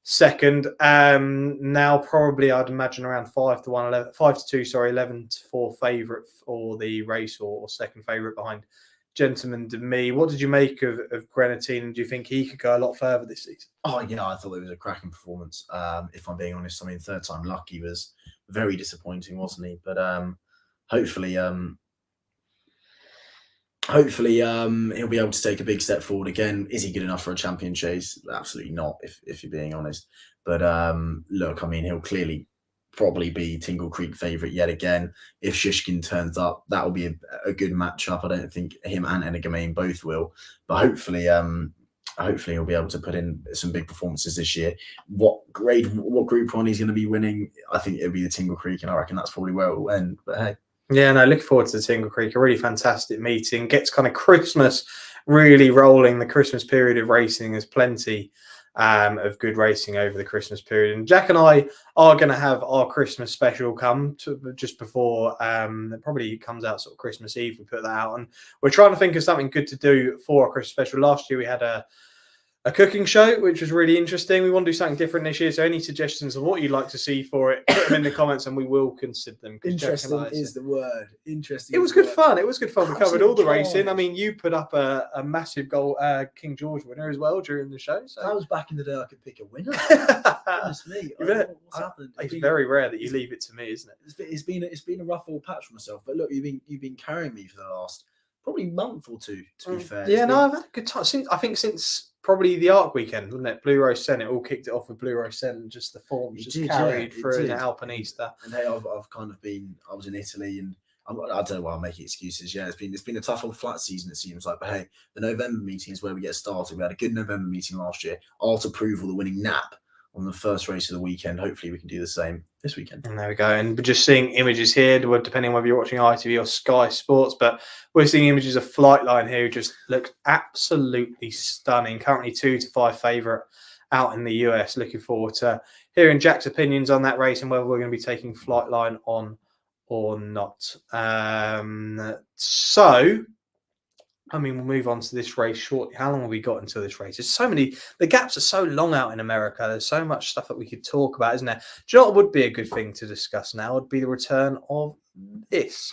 second. Now probably I'd imagine around 5-1, 5-2, 11-4 favourite for the race, or second favourite behind Gentleman de Me. What did you make of Grenadine? Do you think he could go a lot further this season? Oh yeah, I thought it was a cracking performance. If I'm being honest, I mean, third time lucky was very disappointing, wasn't he? But hopefully he'll be able to take a big step forward again. Is he good enough for a champion chase? Absolutely not, if you're being honest. But look, I mean, he'll clearly probably be Tingle Creek favourite yet again. If Shishkin turns up, that will be a good matchup. I don't think him and Energamain both will, but hopefully he'll be able to put in some big performances this year. What Group 1 he's going to be winning? I think it'll be the Tingle Creek, and I reckon that's probably where it will end. But hey. Yeah, no, looking forward to the Tingle Creek. A really fantastic meeting. Gets kind of Christmas really rolling. The Christmas period of racing. There's plenty of good racing over the Christmas period. And Jack and I are going to have our Christmas special come to just before. It probably comes out sort of Christmas Eve. We put that out. And we're trying to think of something good to do for our Christmas special. Last year we had a cooking show, which was really interesting. We want to do something different this year. So any suggestions of what you'd like to see for it, put them in the comments and we will consider them. Interesting is the word. Interesting. It was good fun. It was good fun. We covered all the Absolute racing. I mean, you put up a massive goal, King George winner as well during the show. So that was back in the day I could pick a winner. Goodness me. What's happened? It's very rare that you leave it to me, isn't it? It's been a rough old patch for myself. But look, you've been carrying me for the last probably month or two, to be fair. Yeah, I've had a good time since probably the Arc weekend, wasn't it? Blue Rose Sen, it all kicked it off with Blue Rose Sen, and just the forms carried through the Alpinista. And hey, I've kind of been. I was in Italy, and I don't know why I'm making excuses. Yeah, it's been a tough old flat season, it seems like. But hey, the November meeting is where we get started. We had a good November meeting last year. Art Approval, the winning nap on the first race of the weekend. Hopefully, we can do the same this weekend. And there we go. And we're just seeing images here, depending on whether you're watching ITV or Sky Sports, but we're seeing images of Flightline here, who just look absolutely stunning. Currently 2-5 favourite out in the US. Looking forward to hearing Jack's opinions on that race and whether we're going to be taking Flightline on or not. So, I mean, we'll move on to this race shortly. How long have we got until this race? There's so many, the gaps are so long out in America. There's so much stuff that we could talk about, isn't there? Do you know what would be a good thing to discuss now? Would be the return of this.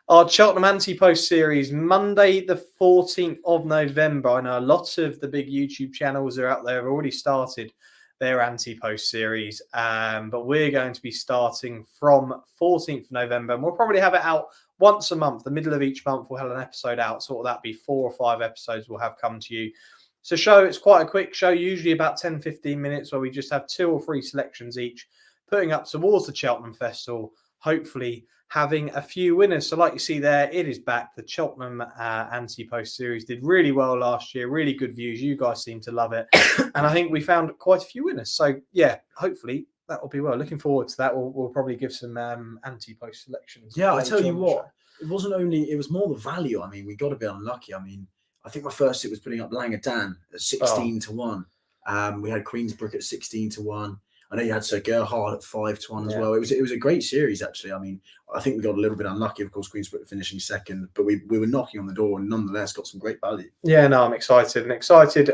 Our Cheltenham Ante-Post series, Monday, the 14th of November. I know lots of the big YouTube channels are out there, have already started their Ante-Post series, but we're going to be starting from 14th of November, and we'll probably have it out once a month. The middle of each month we'll have an episode out, so that'll be 4 or 5 episodes we'll have come to you. So it's quite a quick show, usually about 10-15 minutes, where we just have 2 or 3 selections each, putting up towards the Cheltenham Festival, hopefully having a few winners. So like you see there, it is back. The Cheltenham Ante-Post series did really well last year, really good views. You guys seem to love it. And I think we found quite a few winners. So yeah, hopefully that will be well. Looking forward to that. We'll probably give some Ante-Post selections. Yeah, I tell you what, it was more the value. I mean, we got to be unlucky. I mean, I think my first tip was putting up Langadan at 16-1. We had Queensbrook at 16-1. I know you had Sir Gerhard at 5-1 as well. It was a great series, actually. I mean, I think we got a little bit unlucky, of course, Queensbrook finishing second, but we were knocking on the door and nonetheless got some great value. Yeah, no, I'm excited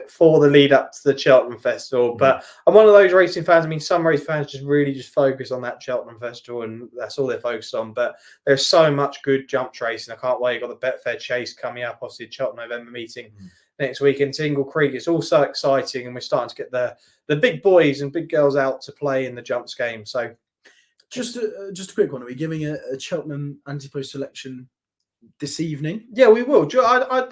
for the lead up to the Cheltenham Festival. But I'm one of those racing fans. I mean, some race fans just focus on that Cheltenham Festival and that's all they're focused on. But there's so much good jump racing. I can't wait. You've got the Betfair Chase coming up, obviously the Cheltenham November meeting next week in Tingle Creek. It's all so exciting, and we're starting to get the big boys and big girls out to play in the jumps game. So just a quick one. Are we giving a Cheltenham Ante-Post selection this evening? Yeah, we will. I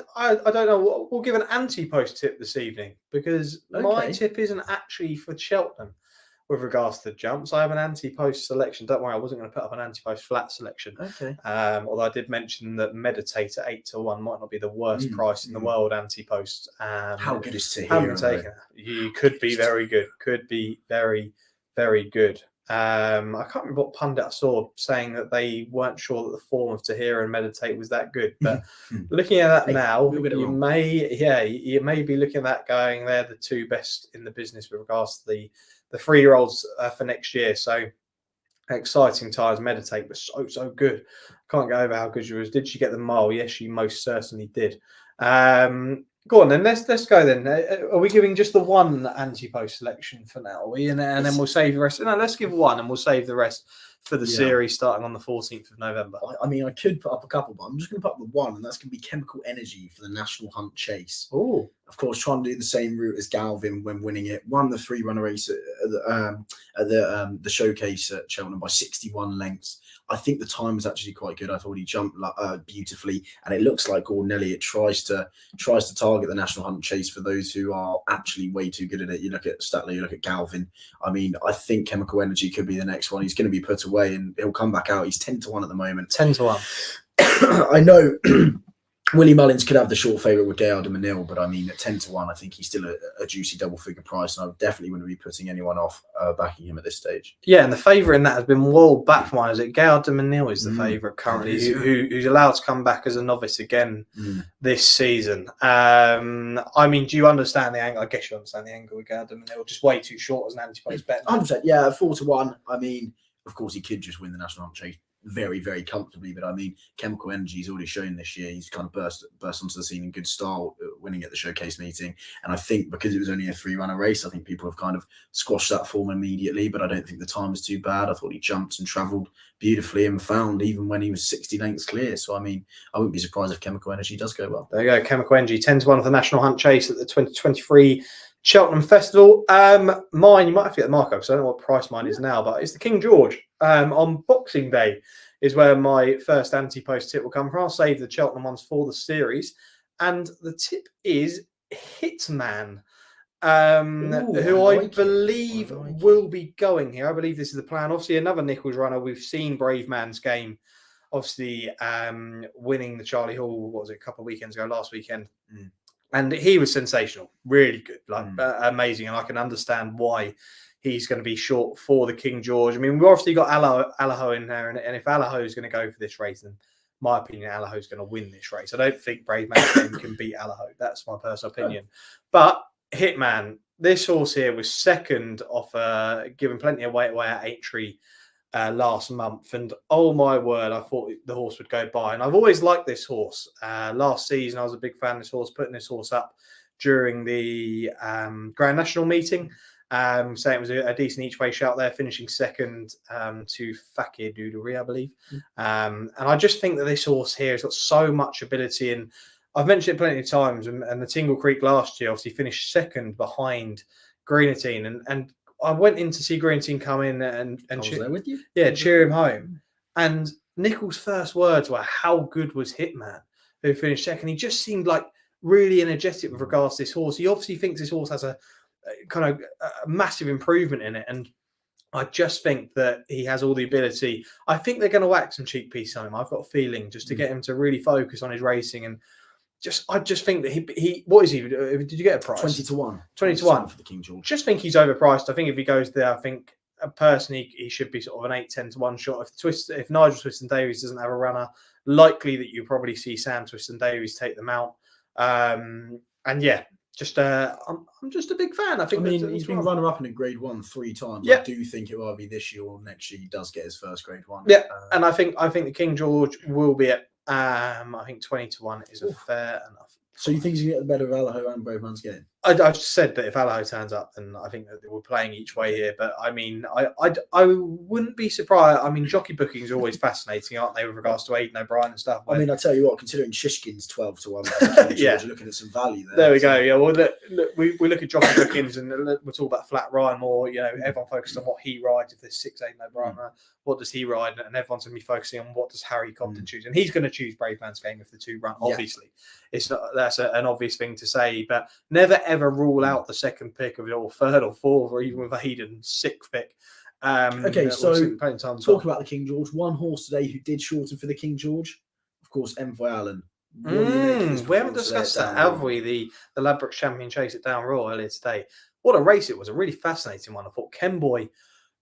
don't know. We'll give an Ante-Post tip this evening because my tip isn't actually for Cheltenham. with regards to jumps, I have an Ante-Post selection. Don't worry, I wasn't going to put up an Ante-Post flat selection. Okay. Although I did mention that Meditate at 8-1 might not be the worst price in the world. Ante-Post. How good is Haven't Tahira? taken it. You could be very good. Could be very, very good. I can't remember what pundit I saw saying that they weren't sure that the form of Tahira and Meditate was that good. But looking at that now, you may be looking at that going, they're the two best in the business with regards to the 3-year-olds for next year. So exciting times. Meditate was so good. Can't go over how good she was. Did she get the mile? Yes, she most certainly did. Go on then. Let's go then. Are we giving just the one Ante-Post selection for now? Are we and then we'll save the rest. No, let's give one and we'll save the rest for the series starting on the 14th of November. I mean, I could put up a couple, but I'm just going to put up the one, and that's going to be Chemical Energy for the National Hunt Chase. Oh, of course, trying to do the same route as Galvin when winning it. Won the 3-runner race at the showcase at Cheltenham by 61 lengths. I think the time was actually quite good. I thought he jumped beautifully, and it looks like Gordon Elliott tries to target the National Hunt Chase for those who are actually way too good at it. You look at Statler, you look at Galvin. I mean, I think Chemical Energy could be the next one. He's going to be put away, and he'll come back out. He's 10-1 at the moment. 10-1. I know Willie Mullins could have the short favourite with Gaillard and Manil, but I mean, at 10-1, I think he's still a juicy double-figure price, and I definitely wouldn't be putting anyone off backing him at this stage. Yeah, and the favourite in that has been well back for mine. Is it Gaillard and Manil is the favourite currently, who's allowed to come back as a novice again this season. I mean, do you understand the angle? I guess you understand the angle with Gaillard and Manil. Just way too short as an Ante-Post bet. 100%, yeah, 4-1. I mean, of course, he could just win the National Hunt Chase very, very comfortably. But I mean, Chemical Energy's already shown this year he's kind of burst onto the scene in good style, winning at the showcase meeting. And I think because it was only a 3-runner race, I think people have kind of squashed that form immediately. But I don't think the time was too bad. I thought he jumped and travelled beautifully and found even when he was 60 lengths clear. So I mean, I wouldn't be surprised if Chemical Energy does go well. There you go, Chemical Energy 10-1 for the National Hunt Chase at the 2023 Cheltenham Festival. Mine, you might have to get the markup because I don't know what price mine is now, but it's the King George. On Boxing Day is where my first Ante-Post tip will come from. I'll save the Cheltenham ones for the series. And the tip is Hitman, who I believe will be going here. I believe this is the plan. Obviously, another Nichols runner. We've seen Brave Man's Game, obviously winning the Charlie Hall, what was it, a couple of weekends ago, last weekend. And he was sensational, really good, like amazing. And I can understand why he's going to be short for the King George. I mean, we've obviously got Allaho in there. And if Allaho is going to go for this race, then in my opinion, Allaho is going to win this race. I don't think Brave Man's Game can beat Allaho. That's my personal opinion. But Hitman, this horse here was second off given plenty of weight away at Aintree last month, and oh my word, I thought the horse would go by. And I've always liked this horse. Last season I was a big fan of this horse, putting this horse up during the Grand National meeting, saying it was a decent each way shout there, finishing second to Fakir Doudourie, I believe. And I just think that this horse here has got so much ability, and I've mentioned it plenty of times, and the Tingle Creek last year obviously finished second behind Greenatine, and I went in to see Greenatine come in and there with you? Yeah, cheer him home. And Nichols' first words were, "How good was Hitman?" who finished second. He just seemed like really energetic with regards to this horse. He obviously thinks this horse has a kind of a massive improvement in it, and I just think that he has all the ability. I think they're going to whack some cheek pieces on him. I've got a feeling, just to get him to really focus on his racing. And I just think that he what is he? Did you get a price? 20-1. 20-1 for the King George. Just think he's overpriced. I think if he goes there, I think personally he should be sort of an 8-10-1 shot. If Nigel Twiston-Davies doesn't have a runner, likely that you probably see Sam Twiston-Davies take them out. And yeah, just I'm just a big fan. I mean, he's been runner up in a Grade 1 3 times. Yeah. I do think it will be this year or next year he does get his first Grade 1. Yeah, and I think the King George will be at I think 20-1 is a fair enough. So you think he's going to get the better of Allaho and Brave Man's Game? I've said that if Allaho turns up, then I think that we're playing each way here. But I mean, I wouldn't be surprised. I mean, jockey bookings are always fascinating, aren't they, with regards to Aidan O'Brien and stuff? I mean, I tell you what, considering Shishkin's 12-1, yeah, looking at some value there. There we go. Yeah, well, look, we look at jockey bookings, and we'll talk about Flat Ryan more. You know, everyone focuses on what he rides. If there's 6 Aidan O'Brien, what does he ride? And everyone's going to be focusing on what does Harry Cobden choose, and he's going to choose Brave Man's Game if the two run. Obviously, it's not that's an obvious thing to say, but never ever ever rule out the second pick of your third or fourth, or even with Aiden's sixth pick. Okay, so talk about the King George. One horse today who did shorten for the King George, of course, Envoy Allen. We haven't discussed that, have we? The Ladbrokes Champion Chase at Down Royal earlier today. What a race it was! A really fascinating one. I thought Ken Boy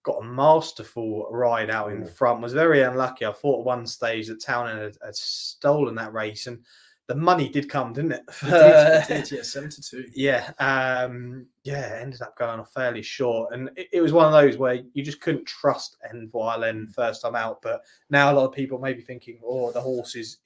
got a masterful ride out in front. Was very unlucky. I thought at one stage that Townend had stolen that race, and the money did come, didn't it? It did, yeah, 7-2. Yeah, ended up going off fairly short, and it was one of those where you just couldn't trust Envoy first time out. But now a lot of people may be thinking, "Oh, the horse is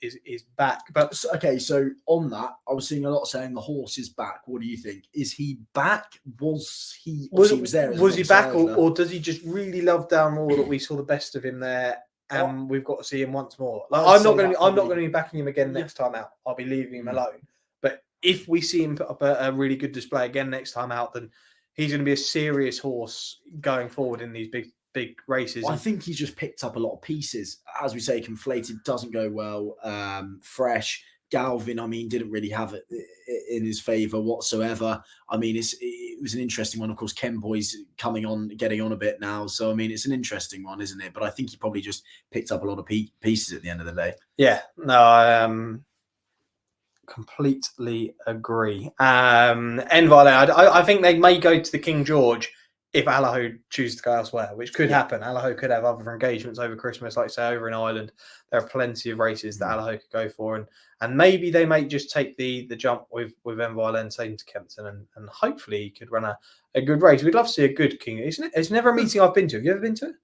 back." But so on that, I was seeing a lot saying the horse is back. What do you think? Is he back? Was he there? Was he back, or does he just really love Down Royal that we saw the best of him there? And we've got to see him once more. I'm not going to be backing him again next time out. I'll be leaving him alone. But if we see him put up a really good display again next time out, then he's going to be a serious horse going forward in these big races. I think he's just picked up a lot of pieces. As we say, Conflated doesn't go well. Fresh. Galvin, didn't really have it in his favour whatsoever. It was an interesting one. Of course, Ken Boy's getting on a bit now. So, it's an interesting one, isn't it? But I think he probably just picked up a lot of pieces at the end of the day. Yeah, no, I completely agree. Envale, I think they may go to the King George if Allaho chooses to go elsewhere, which could happen. Allaho could have other engagements over Christmas, like say over in Ireland. There are plenty of races that Allaho could go for, and maybe they may just take the jump with Envile same to Kempton, and hopefully he could run a good race. We'd love to see a good King. It's never a meeting I've been to. Have you ever been to it?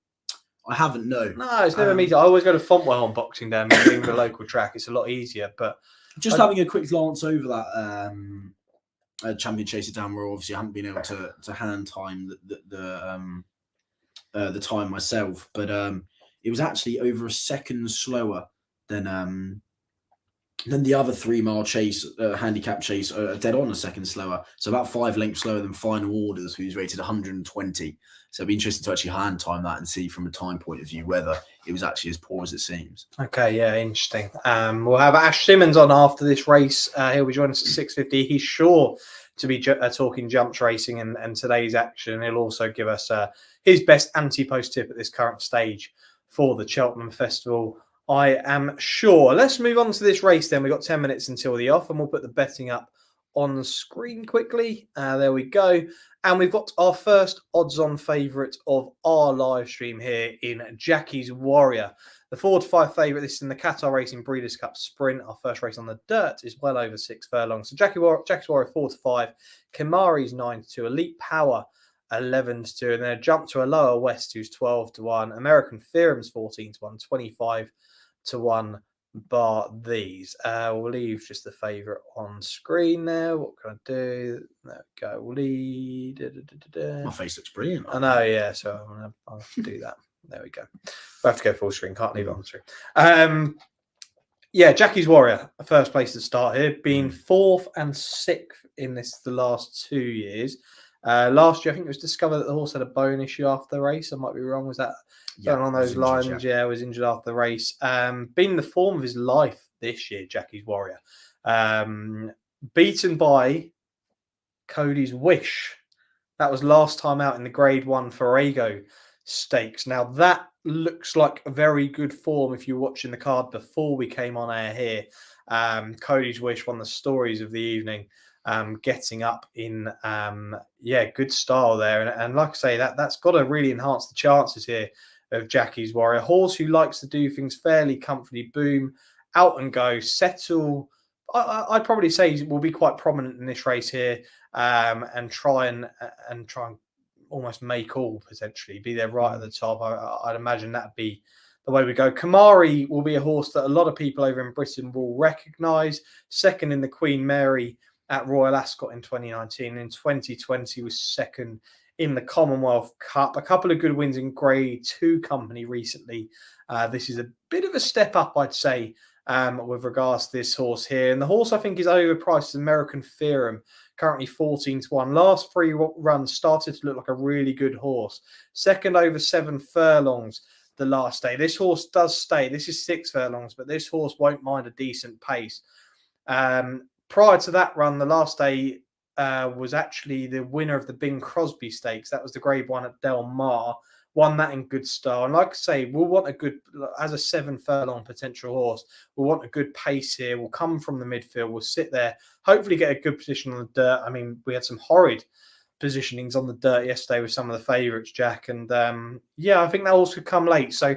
I haven't, no. No, it's never a meeting. I always go to Fontwell on Boxing Day, being the local track. It's a lot easier. But just having a quick glance over that Champion Chase at Down Royal, obviously I haven't been able to hand time the time myself, but it was actually over a second slower than the other 3 mile chase, handicap chase, dead on a second slower. So about 5 lengths slower than Final Orders, who's rated 120. So it'd be interesting to actually hand time that and see from a time point of view whether it was actually as poor as it seems. Okay, yeah, interesting. We'll have Ash Symonds on after this race. He'll be joining us at 6:50. He's sure to be talking jumps racing and today's action. He'll also give us his best Ante-Post tip at this current stage for the Cheltenham Festival, I am sure. Let's move on to this race then. We've got 10 minutes until the off, and we'll put the betting up on the screen quickly. There we go. And we've got our first odds-on favourite of our live stream here in Jackie's Warrior. The 4-5 favourite. This is in the Qatar Racing Breeders' Cup Sprint. Our first race on the dirt is well over 6 furlongs. So Jackie's Warrior 4-5. Kimari's 9-2. Elite Power 11-2. And then a jump to a lower West who's 12-1. American Theorem's 14-1. 25-1 bar these. We'll leave just the favourite on screen there. What can I do? There we go. We'll leave. My face looks brilliant. I know, yeah. So I'll have to do that. There we go. We have to go full screen. Can't leave it on the screen. Yeah, Jackie's Warrior, first place to start here, being 4th and 6th in the last 2 years. Last year, I think it was discovered that the horse had a bone issue after the race. I might be wrong. Was that on those lines? Yeah, was injured after the race. Been the form of his life this year, Jackie's Warrior. Beaten by Cody's Wish. That was last time out in the Grade 1 Farrago Stakes. Now, that looks like a very good form if you're watching the card before we came on air here. Cody's Wish, one of the stories of the evening. Getting up in good style there, and like I say, that's got to really enhance the chances here of Jackie's Warrior. Horse who likes to do things fairly comfortably, boom, out and go, settle. I'd probably say will be quite prominent in this race here, and try and almost make all, potentially be there right at the top. I'd imagine that'd be the way we go. Kamari will be a horse that a lot of people over in Britain will recognise. Second in the Queen Mary at Royal Ascot in 2019. In 2020 was second in the Commonwealth Cup. A couple of good wins in Grade 2 company recently. This is a bit of a step up, I'd say, with regards to this horse here. And the horse, I think, is overpriced. American Theorem, currently 14-1. Last 3 runs started to look like a really good horse. Second over 7 furlongs the last day. This horse does stay. This is 6 furlongs, but this horse won't mind a decent pace. Prior to that run, the last day, was actually the winner of the Bing Crosby Stakes. That was the Grade 1 at Del Mar. Won that in good style. And like I say, we'll want a good, as a 7 furlong potential horse, we'll want a good pace here. We'll come from the midfield. We'll sit there, hopefully get a good position on the dirt. I mean, we had some horrid positionings on the dirt yesterday with some of the favourites, Jack. And yeah, I think that also could come late. So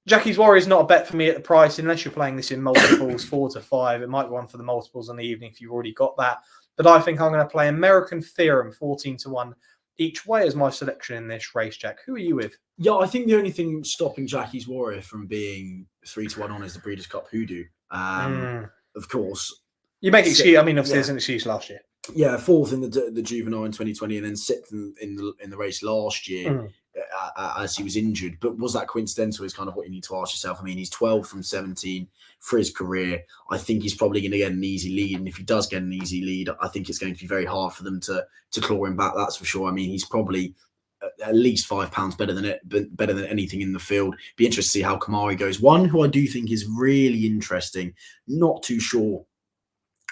Jackie's Warrior is not a bet for me at the price unless you're playing this in multiples, 4 to 5. It might be one for the multiples on the evening if you've already got that. But I think I'm going to play American Theorem, 14 to 1 each way as my selection in this race, Jack. Who are you with? Yeah, I think the only thing stopping Jackie's Warrior from being 3 to 1 on is the Breeders' Cup Hoodoo. Of course. You make excuse. I mean, obviously, there's an excuse last year. Yeah, 4th in the juvenile in 2020 and then 6th in the race last year as he was injured. But was that coincidental is kind of what you need to ask yourself. I mean, he's 12 from 17 for his career. I think he's probably going to get an easy lead. And if he does get an easy lead, I think it's going to be very hard for them to claw him back. That's for sure. I mean, he's probably at least £5 better than anything in the field. Be interested to see how Kamari goes. One who I do think is really interesting, not too sure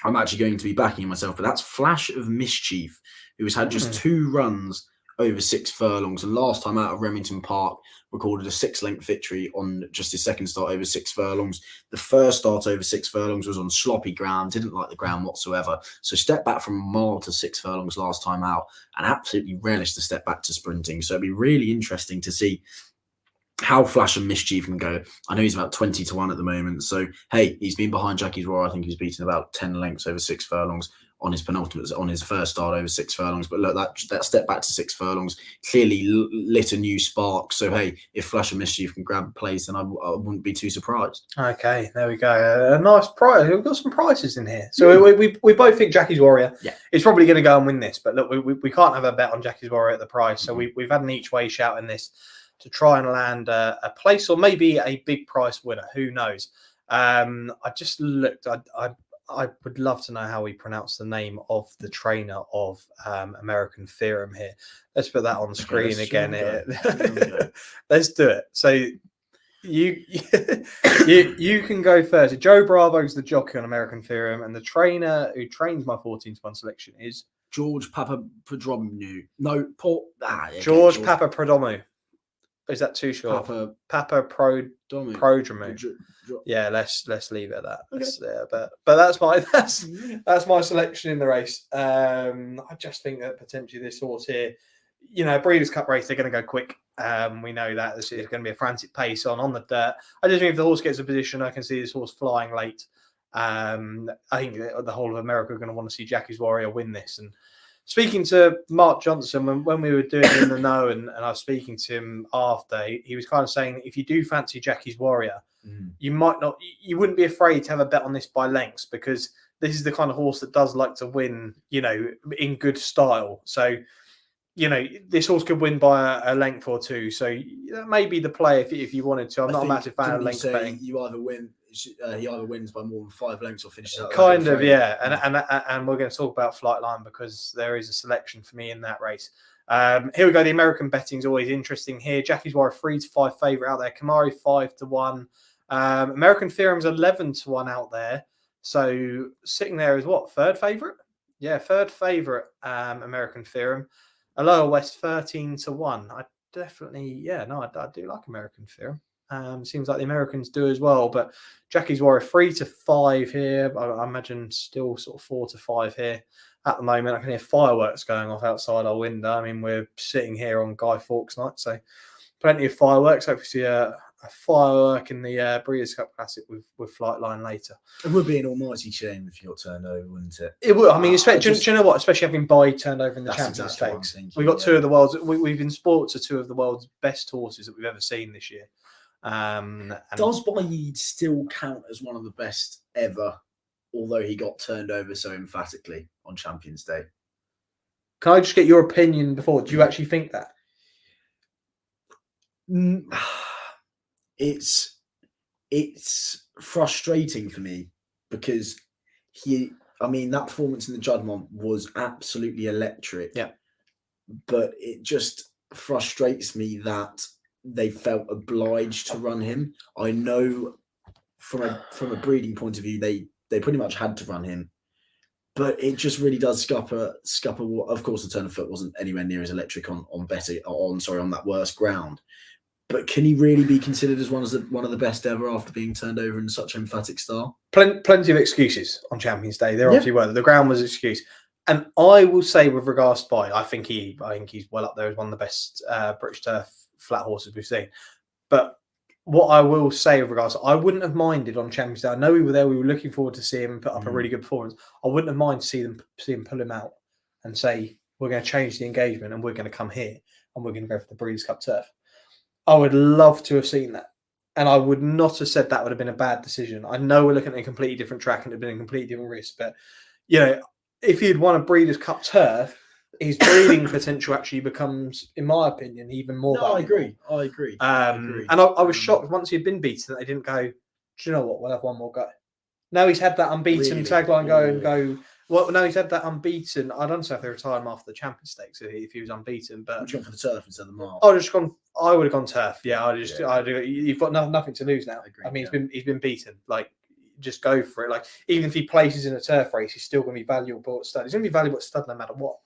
I'm actually going to be backing him myself, but that's Flash of Mischief, who has had just 2 runs over 6 furlongs. And last time out of Remington Park, recorded a 6-length victory on just his second start over 6 furlongs. The first start over 6 furlongs was on sloppy ground, didn't like the ground whatsoever. So step back from a mile to 6 furlongs last time out and absolutely relished the step back to sprinting. So it'd be really interesting to see how Flash and Mischief can go. I know he's about 20 to 1 at the moment. So, hey, he's been behind Jackie's Roar. I think he's beaten about 10 lengths over 6 furlongs on his penultimate, on his first start over 6 furlongs. But look, that step back to 6 furlongs clearly lit a new spark. So, hey, if Flash and Mischief can grab a place, then I wouldn't be too surprised. Okay, there we go. A nice price. We've got some prices in here. So we both think Jackie's Warrior is probably going to go and win this. But look, we can't have a bet on Jackie's Warrior at the price. So we've had an each way shout in this to try and land a place or maybe a big price winner. Who knows? I just looked. I would love to know how we pronounce the name of the trainer of American Theorem here. Let's put that on screen again. Let's do it. So you can go first. Joe Bravo's the jockey on American Theorem, and the trainer who trains my 14 to 1 selection is George Papaprodomou. No, Paul. George Papaprodomou. Is that too short? Papaprodomou. Yeah, let's leave it at that. Okay. But that's my selection in the race. I just think that potentially this horse here, Breeders' Cup race, they're going to go quick. We know that this is going to be a frantic pace on the dirt. I just think if the horse gets a position, I can see this horse flying late. I think the whole of America are going to want to see Jackie's Warrior win this. And speaking to Mark Johnson, when we were doing In the Know and I was speaking to him after, he was kind of saying, if you do fancy Jackie's Warrior, you wouldn't be afraid to have a bet on this by lengths, because this is the kind of horse that does like to win, in good style. So, this horse could win by a length or two. So that may be the play if you wanted to. I'm not a massive fan of length betting. You either win. He either wins by more than 5 lengths or finishes out. Kind of, yeah. And we're going to talk about FLIGHTLINE because there is a selection for me in that race. Here we go. The American betting is always interesting here. Jackie's Warrior 3 to 5 favourite out there. Kamari 5 to 1. American Theorem's 11 to 1 out there. So sitting there is what? 3rd favourite? Yeah, 3rd favourite. American Theorem. Aloha West 13 to 1. I definitely, I do like American Theorem. Seems like the Americans do as well, but Jackie's Warrior 3 to 5 here. I imagine still sort of 4 to 5 here at the moment. I can hear fireworks going off outside our window. I mean, we're sitting here on Guy Fawkes night, so plenty of fireworks. Hopefully see a firework in the Breeders' Cup Classic with FLIGHTLINE later. It would be an almighty shame if you got turned over, wouldn't it? It would. I mean, do you know what? Especially having Bay turned over in the Champions Stakes. We've got 2 of the world's. We've been spoiled to 2 of the world's best horses that we've ever seen this year. Does Bayeed still count as one of the best ever, although he got turned over so emphatically on Champions Day? Can I just get your opinion before? Do you actually think that? It's frustrating for me because that performance in the Judgment was absolutely electric. Yeah. But it just frustrates me that they felt obliged to run him. I know from a breeding point of view, they pretty much had to run him. But it just really does scupper. Of course, the turn of foot wasn't anywhere near as electric on that worst ground. But can he really be considered as one of the best ever after being turned over in such emphatic style? Plenty of excuses on Champions Day. There obviously were. The ground was an excuse. And I will say, with regards to I think he's well up there as one of the best British turf flat horses we've seen. But what I will say with regards to, I wouldn't have minded on Champions Day. I know we were there. We were looking forward to see him put up a really good performance. I wouldn't have minded see him pull him out and say, we're going to change the engagement and we're going to come here and we're going to go for the Breeders' Cup turf. I would love to have seen that. And I would not have said that would have been a bad decision. I know we're looking at a completely different track and it would have been a completely different risk. But, if he'd won a Breeders' Cup turf, his breeding potential actually becomes, in my opinion, even more valuable. I agree. And I was shocked once he'd been beaten that they didn't go, do you know what, we'll have one more go. Now he's had that unbeaten tagline go. Well, no, he's had that unbeaten. I don't know if they retired him after the Champions Stakes if he was unbeaten. But would you gone for the turf instead of the mile? I would have gone turf. Yeah, you've got nothing to lose now. I mean, he's been beaten. Like, just go for it. Like, even if he places in a turf race, he's still going to be valuable at stud. He's going to be valuable at stud no matter what.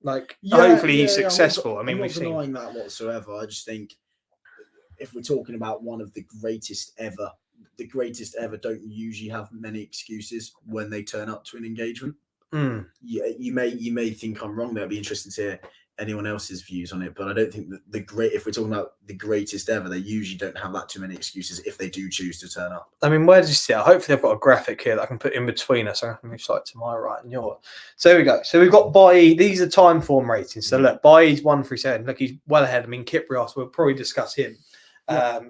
Like, hopefully he's successful. I'm not denying that whatsoever. I just think if we're talking about one of the greatest ever don't usually have many excuses when they turn up to an engagement. You may think I'm wrong there. It'd be interesting to hear anyone else's views on it, but I don't think that if we're talking about the greatest ever, they usually don't have that too many excuses if they do choose to turn up. I mean, where does he sit? Hopefully I've got a graphic here that I can put in between us. I can move slightly to my right and yours. So there we go. So we've got Bailly. These are time form ratings. So look, Bailly's 137. Look, he's well ahead. I mean, Kyprios, we'll probably discuss him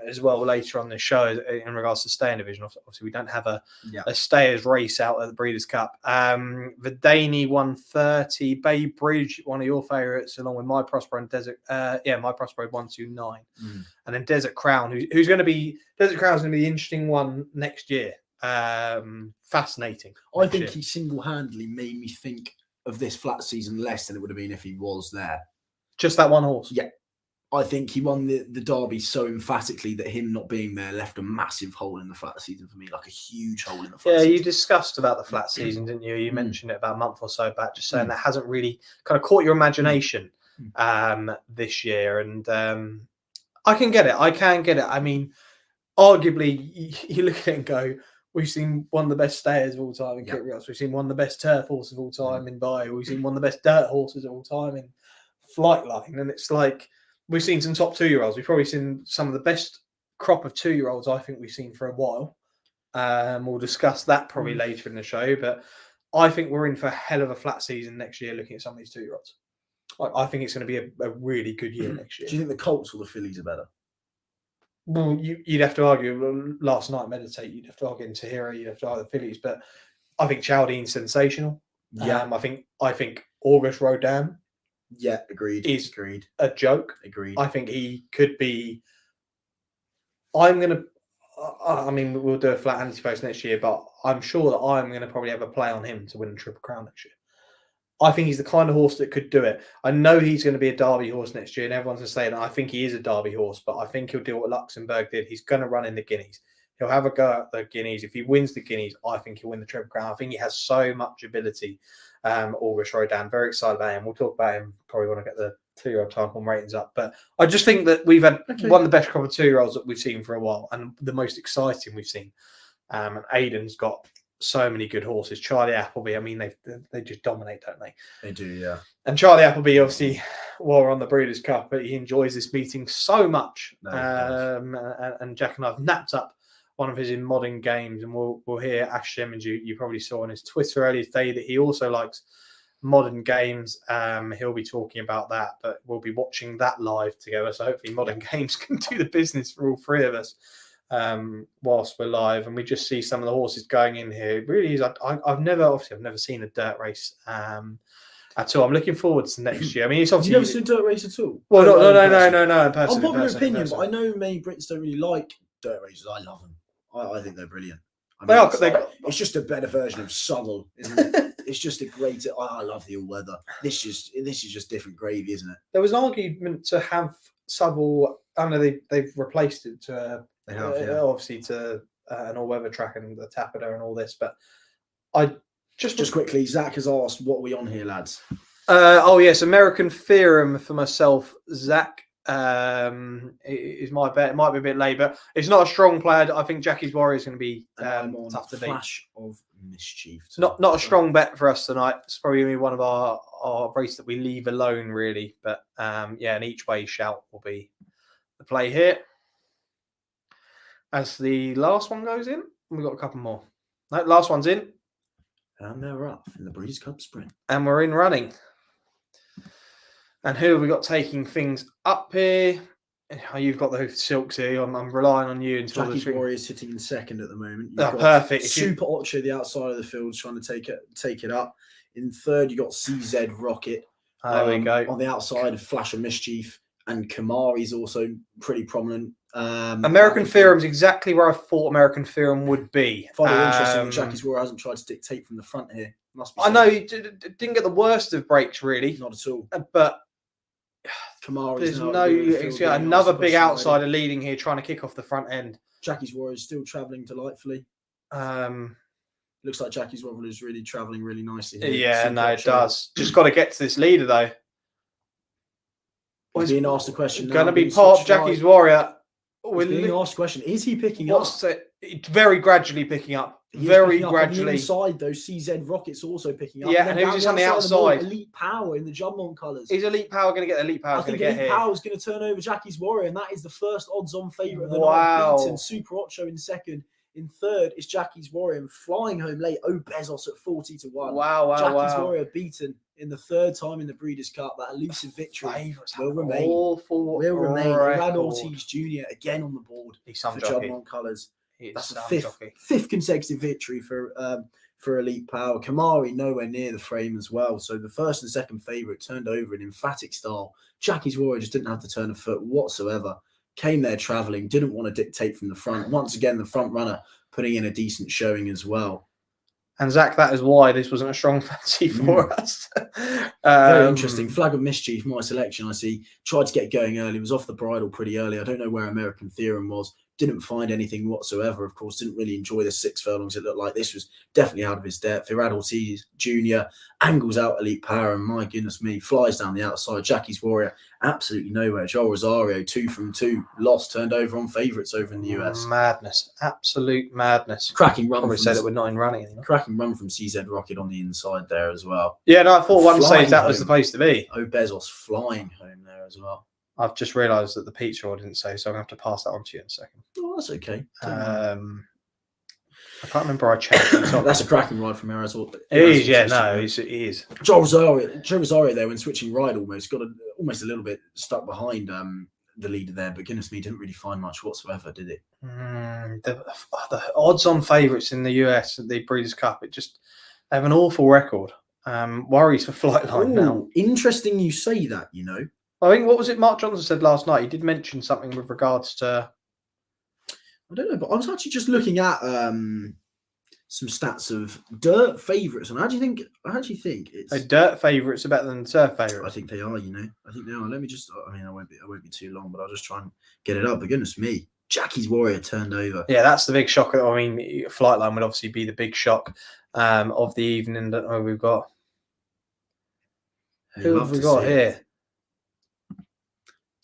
as well later on the show in regards to staying division. Obviously, we don't have a stayers race out at the Breeders' Cup. Verdani 130, Bay Bridge, one of your favourites, along with My Prospero and Desert. My Prospero 129, and then Desert Crown, who's going to be Desert Crown's going to be the interesting one next year. Fascinating. I think he single-handedly made me think of this flat season less than it would have been if he was there. Just that one horse. Yeah. I think he won the Derby so emphatically that him not being there left a massive hole in the flat season for me, like a huge hole in the flat season. Yeah, you discussed about the flat season, didn't you? You mentioned it about a month or so back, just saying that hasn't really kind of caught your imagination this year. And I can get it. I mean, arguably, you look at it and go, we've seen one of the best stayers of all time in Kyprios. We've seen one of the best turf horses of all time in Bailly. We've seen one of the best dirt horses of all time in Flightline. And it's like, we've seen some top 2-year-olds. We've probably seen some of the best crop of 2-year-olds I think we've seen for a while. We'll discuss that probably later in the show. But I think we're in for a hell of a flat season next year looking at some of these 2-year-olds. I think it's going to be a really good year next year. Do you think the Colts or the Fillies are better? Well, you'd have to argue. Last night, Meditate, you'd have to argue into Hero, you'd have to argue the Fillies. But I think Chaldean's sensational. Yeah. I think August Rodin. Yeah, agreed. Agreed. A joke. Agreed. I think he could be. I mean, we'll do a flat Ante-Post next year, but I'm sure that I'm going to probably have a play on him to win the Triple Crown next year. I think he's the kind of horse that could do it. I know he's going to be a Derby horse next year, and everyone's going to say that. I think he is a Derby horse, but I think he'll do what Luxembourg did. He's going to run in the Guineas. He'll have a go at the Guineas. If he wins the Guineas, I think he'll win the Triple Crown. I think he has so much ability. August Rodin, very excited about him. We'll talk about him probably when I get the 2-year-old time form ratings up. But I just think that we've had one of the best crop of 2-year-olds that we've seen for a while, and the most exciting we've seen. And Aidan's got so many good horses. Charlie Appleby, I mean, they just dominate, don't they? They do, yeah. And Charlie Appleby, obviously, while we're on the Breeders' Cup, but he enjoys this meeting so much. And Jack and I have napped up one of his in modern games, and we'll hear Ash Symonds, you probably saw on his Twitter earlier today that he also likes modern games. He'll be talking about that, but we'll be watching that live together. So hopefully modern games can do the business for all three of us whilst we're live. And we just see some of the horses going in here. It really is. I've never seen a dirt race at all. I'm looking forward to next year. I mean, it's obviously you've never seen a dirt race at all. Well, no. Unpopular opinion, but I know many Brits don't really like dirt races. I love them. I think they're brilliant. I mean, it's just a better version of Southall, isn't it? It's just a greater. I love the all weather. This is just different gravy, isn't it? There was an argument to have Southall. I know they've replaced it to obviously to an all weather track and the Tappeta and all this, but I Just quickly, Zach has asked, what are we on here, lads? Oh yes, American Theorem for myself, Zach. Is my bet. It might be a bit late, but it's not a strong player. I think Jackie's Warrior is going to be tough to beat. Flash of Mischief. Not a strong bet for us tonight. It's probably going to be one of our race that we leave alone, really. But yeah, an each way shout will be the play here. As the last one goes in, we've got a couple more. No, last one's in. And they're up in the Breeders' Cup Sprint. And we're in running. And who have we got taking things up here? Oh, you've got the Silks here. I'm relying on you until Jackie's Warrior is sitting in second at the moment. Oh, perfect. Super Ocho, the outside of the field, trying to take it up. In third, you got CZ Rocket. There we go. On the outside, Flash of Mischief. And Kamari's also pretty prominent. American Theorem's exactly where I thought American Theorem would be. Find it interesting that Jackie's Warrior hasn't tried to dictate from the front here. Must be I know he didn't get the worst of breaks, really. Not at all. But Kamari's there's another big outsider leading here, trying to kick off the front end. Jackie's Warrior is still travelling delightfully. Looks like Jackie's Warrior is really travelling really nicely here. Yeah, it does. Just got to get to this leader, though. He's being asked a question now. Going to be part of Jackie's Warrior. He's being asked a question. Is he picking up? Very gradually picking up. Very gradually. On the inside, though, CZ Rocket's also picking up. Yeah, and who's just on the outside? Elite Power in the Jumpmont colours. Is Elite Power going to get Elite Power? I think Elite Power is going to turn over Jackie's Warrior, and that is the first odds-on favourite of the night. Beaten. Super Ocho in second. In third is Jackie's Warrior, and flying home late, Bezos at 40-1. Wow. Jackie's Warrior beaten in the third time in the Breeders' Cup. That elusive victory will remain. Brad Ortiz Jr. again on the board for Jumpmont colours. That's the fifth consecutive victory for Elite Power. Kamari nowhere near the frame as well. So the first and second favourite turned over in emphatic style. Jackie's Warrior just didn't have to turn a foot whatsoever. Came there travelling, didn't want to dictate from the front. Once again, the front runner putting in a decent showing as well. And Zach, that is why this wasn't a strong fancy for us. Very interesting. Flag of Mischief, my selection, I see. Tried to get going early, was off the bridle pretty early. I don't know where American Theorem was. Didn't find anything whatsoever. Of course, didn't really enjoy the 6 furlongs. It looked like this was definitely out of his depth. Brad Ortiz Jr. angles out Elite Power, and my goodness me, flies down the outside. Jackie's Warrior, absolutely nowhere. Joel Rosario, 2 from 2, lost, turned over on favourites over in the US. Madness, absolute madness. Cracking run. Probably said that we're not in running anymore. Cracking run from CZ Rocket on the inside there as well. Yeah, no, I thought one stage that was the place to be. Bezos flying home there as well. I've just realised that the pizza order didn't say, so I'm going to have to pass that on to you in a second. Oh, that's okay. I can't remember I checked. That's a cracking ride from Mare. It is, yeah, no, it is. Joe Rosario there, when switching ride, almost got almost a little bit stuck behind the leader there, but goodness me, didn't really find much whatsoever, did it? The odds-on favourites in the US at the Breeders' Cup, they have an awful record. Worries for Flightline now. Interesting you say that, you know. I think, what was it Mark Johnson said last night? He did mention something with regards to... I don't know, but I was actually just looking at some stats of dirt favourites, and I actually think it's... dirt favourites are better than turf favourites. I think they are, you know. I think they are. Let me just... I mean, I won't be too long, but I'll just try and get it up. But goodness me, Jackie's Warrior turned over. Yeah, that's the big shock. I mean, Flightline would obviously be the big shock of the evening that we've got. Who have we got here?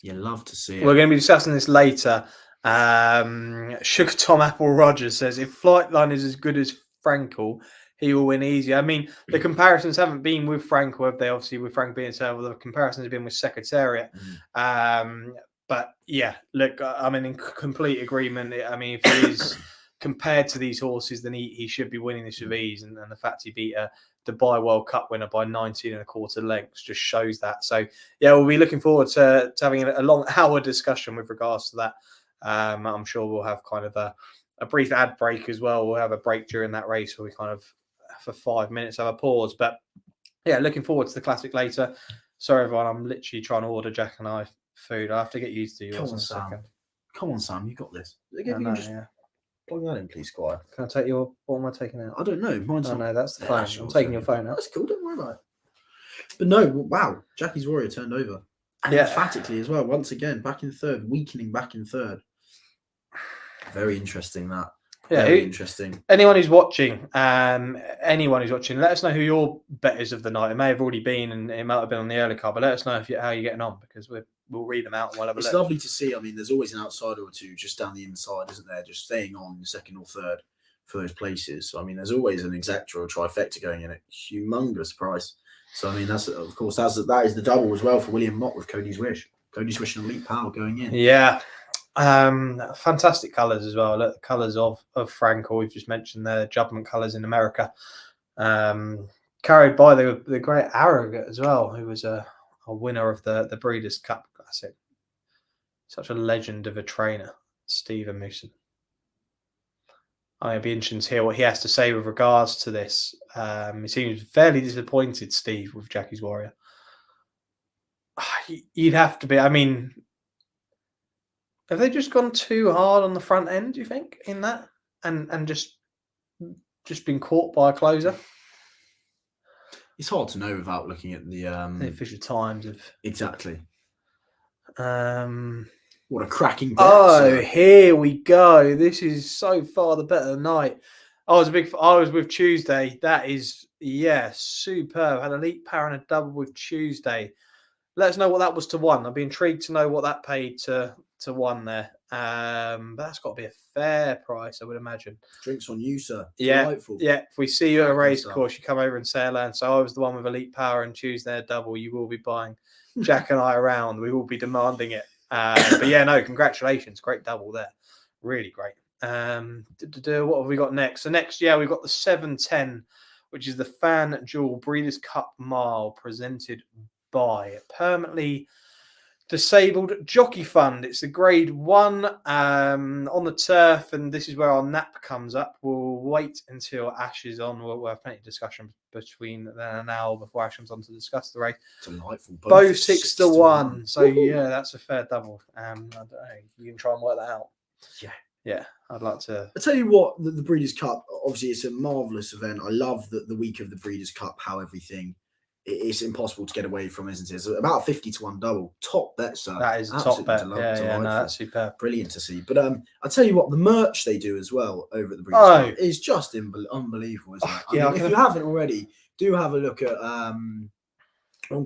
You love to see it. We're going to be discussing this later. Sugar Tom Apple Rogers says, if Flightline is as good as Frankel, he will win easy. I mean, the comparisons haven't been with Frankel, have they? Obviously, with Frank being served, the comparisons have been with Secretariat. But yeah, look, I'm in complete agreement. I mean, if he is compared to these horses, then he should be winning this with ease. And the fact he beat a Dubai World Cup winner by 19 1/4 lengths just shows that. So yeah, we'll be looking forward to having a long hour discussion with regards to that. I'm sure we'll have kind of a brief ad break as well. We'll have a break during that race where we kind of, for 5 minutes, have a pause. But yeah, looking forward to the Classic later. Sorry, everyone, I'm literally trying to order Jack and I food. I have to get used to yours. Come on, in a Sam. second. Come on, Sam, you got this. Yeah. Plug that in, please, Squire. Can I take your... What am I taking out? I don't know. Mine's no, that's the phone. I'm taking your phone out. That's cool. Don't worry about it. But no, wow. Jackie's Warrior turned over. And emphatically as well. Once again, back in third. Weakening back in third. Very interesting, that. Yeah, very interesting. Anyone who's watching, let us know who your betters of the night. It may have already been, and it might have been on the early card, but let us know how you're getting on, because we'll read them out and we'll have a look. It's lovely to see. I mean, there's always an outsider or two just down the inside, isn't there? Just staying on second or third for those places. So I mean, there's always an exacta or a trifecta going in at humongous price. So I mean, that is the double as well for William Mott with Cody's Wish. Cody's Wish and Elite Power going in. Yeah. Fantastic colours as well. Look, the colours of Frankel, we've just mentioned the Jubbment colours in America. Carried by the great Arrogate as well, who was a winner of the Breeders' Cup Classic. Such a legend of a trainer, Stephen Mooson. It'd be interesting to hear what he has to say with regards to this. He seems fairly disappointed, Steve, with Jackie's Warrior. You'd have to be. I mean, have they just gone too hard on the front end, do you think, in that? And just been caught by a closer? It's hard to know without looking at the official times of exactly. What a cracking bet, sir. Here we go. This is so far the better night. I was with Tuesday. That is, superb. Had Elite Power and a double with Tuesday. Let us know what that was to 1. I'd be intrigued to know what that paid to 1 there. But that's got to be a fair price, I would imagine. Drinks on you, sir. Yeah. Delightful. Yeah. If we see you at a race course, you come over and say hello. And so I was the one with Elite Power and Tuesday a double. You will be buying Jack and I around. We will be demanding it. But yeah, no, congratulations. Great double there. Really great. What have we got next? So next, we've got the 710, which is the Fan Jewel Breeders' Cup Mile, presented by Permanently Disabled Jockey Fund. It's a grade 1 on the turf, and this is where our nap comes up. We'll wait until Ash is on. We'll have plenty of discussion between then and now before Ash comes on to discuss the race. Delightful. Both 6-1. So yeah, that's a fair double. I don't know. You can try and work that out. Yeah. I'd like to. I tell you what, the Breeders' Cup, obviously, it's a marvellous event. I love the week of the Breeders' Cup, how everything. It's impossible to get away from, isn't it? It's about 50-1 double. Top bet, sir. That is a top bet. Yeah, no, that's superb. Brilliant to see. But I tell you what, the merch they do as well over at the Breeders' Cup is just unbelievable, isn't it? I mean, if you haven't already, do have a look at on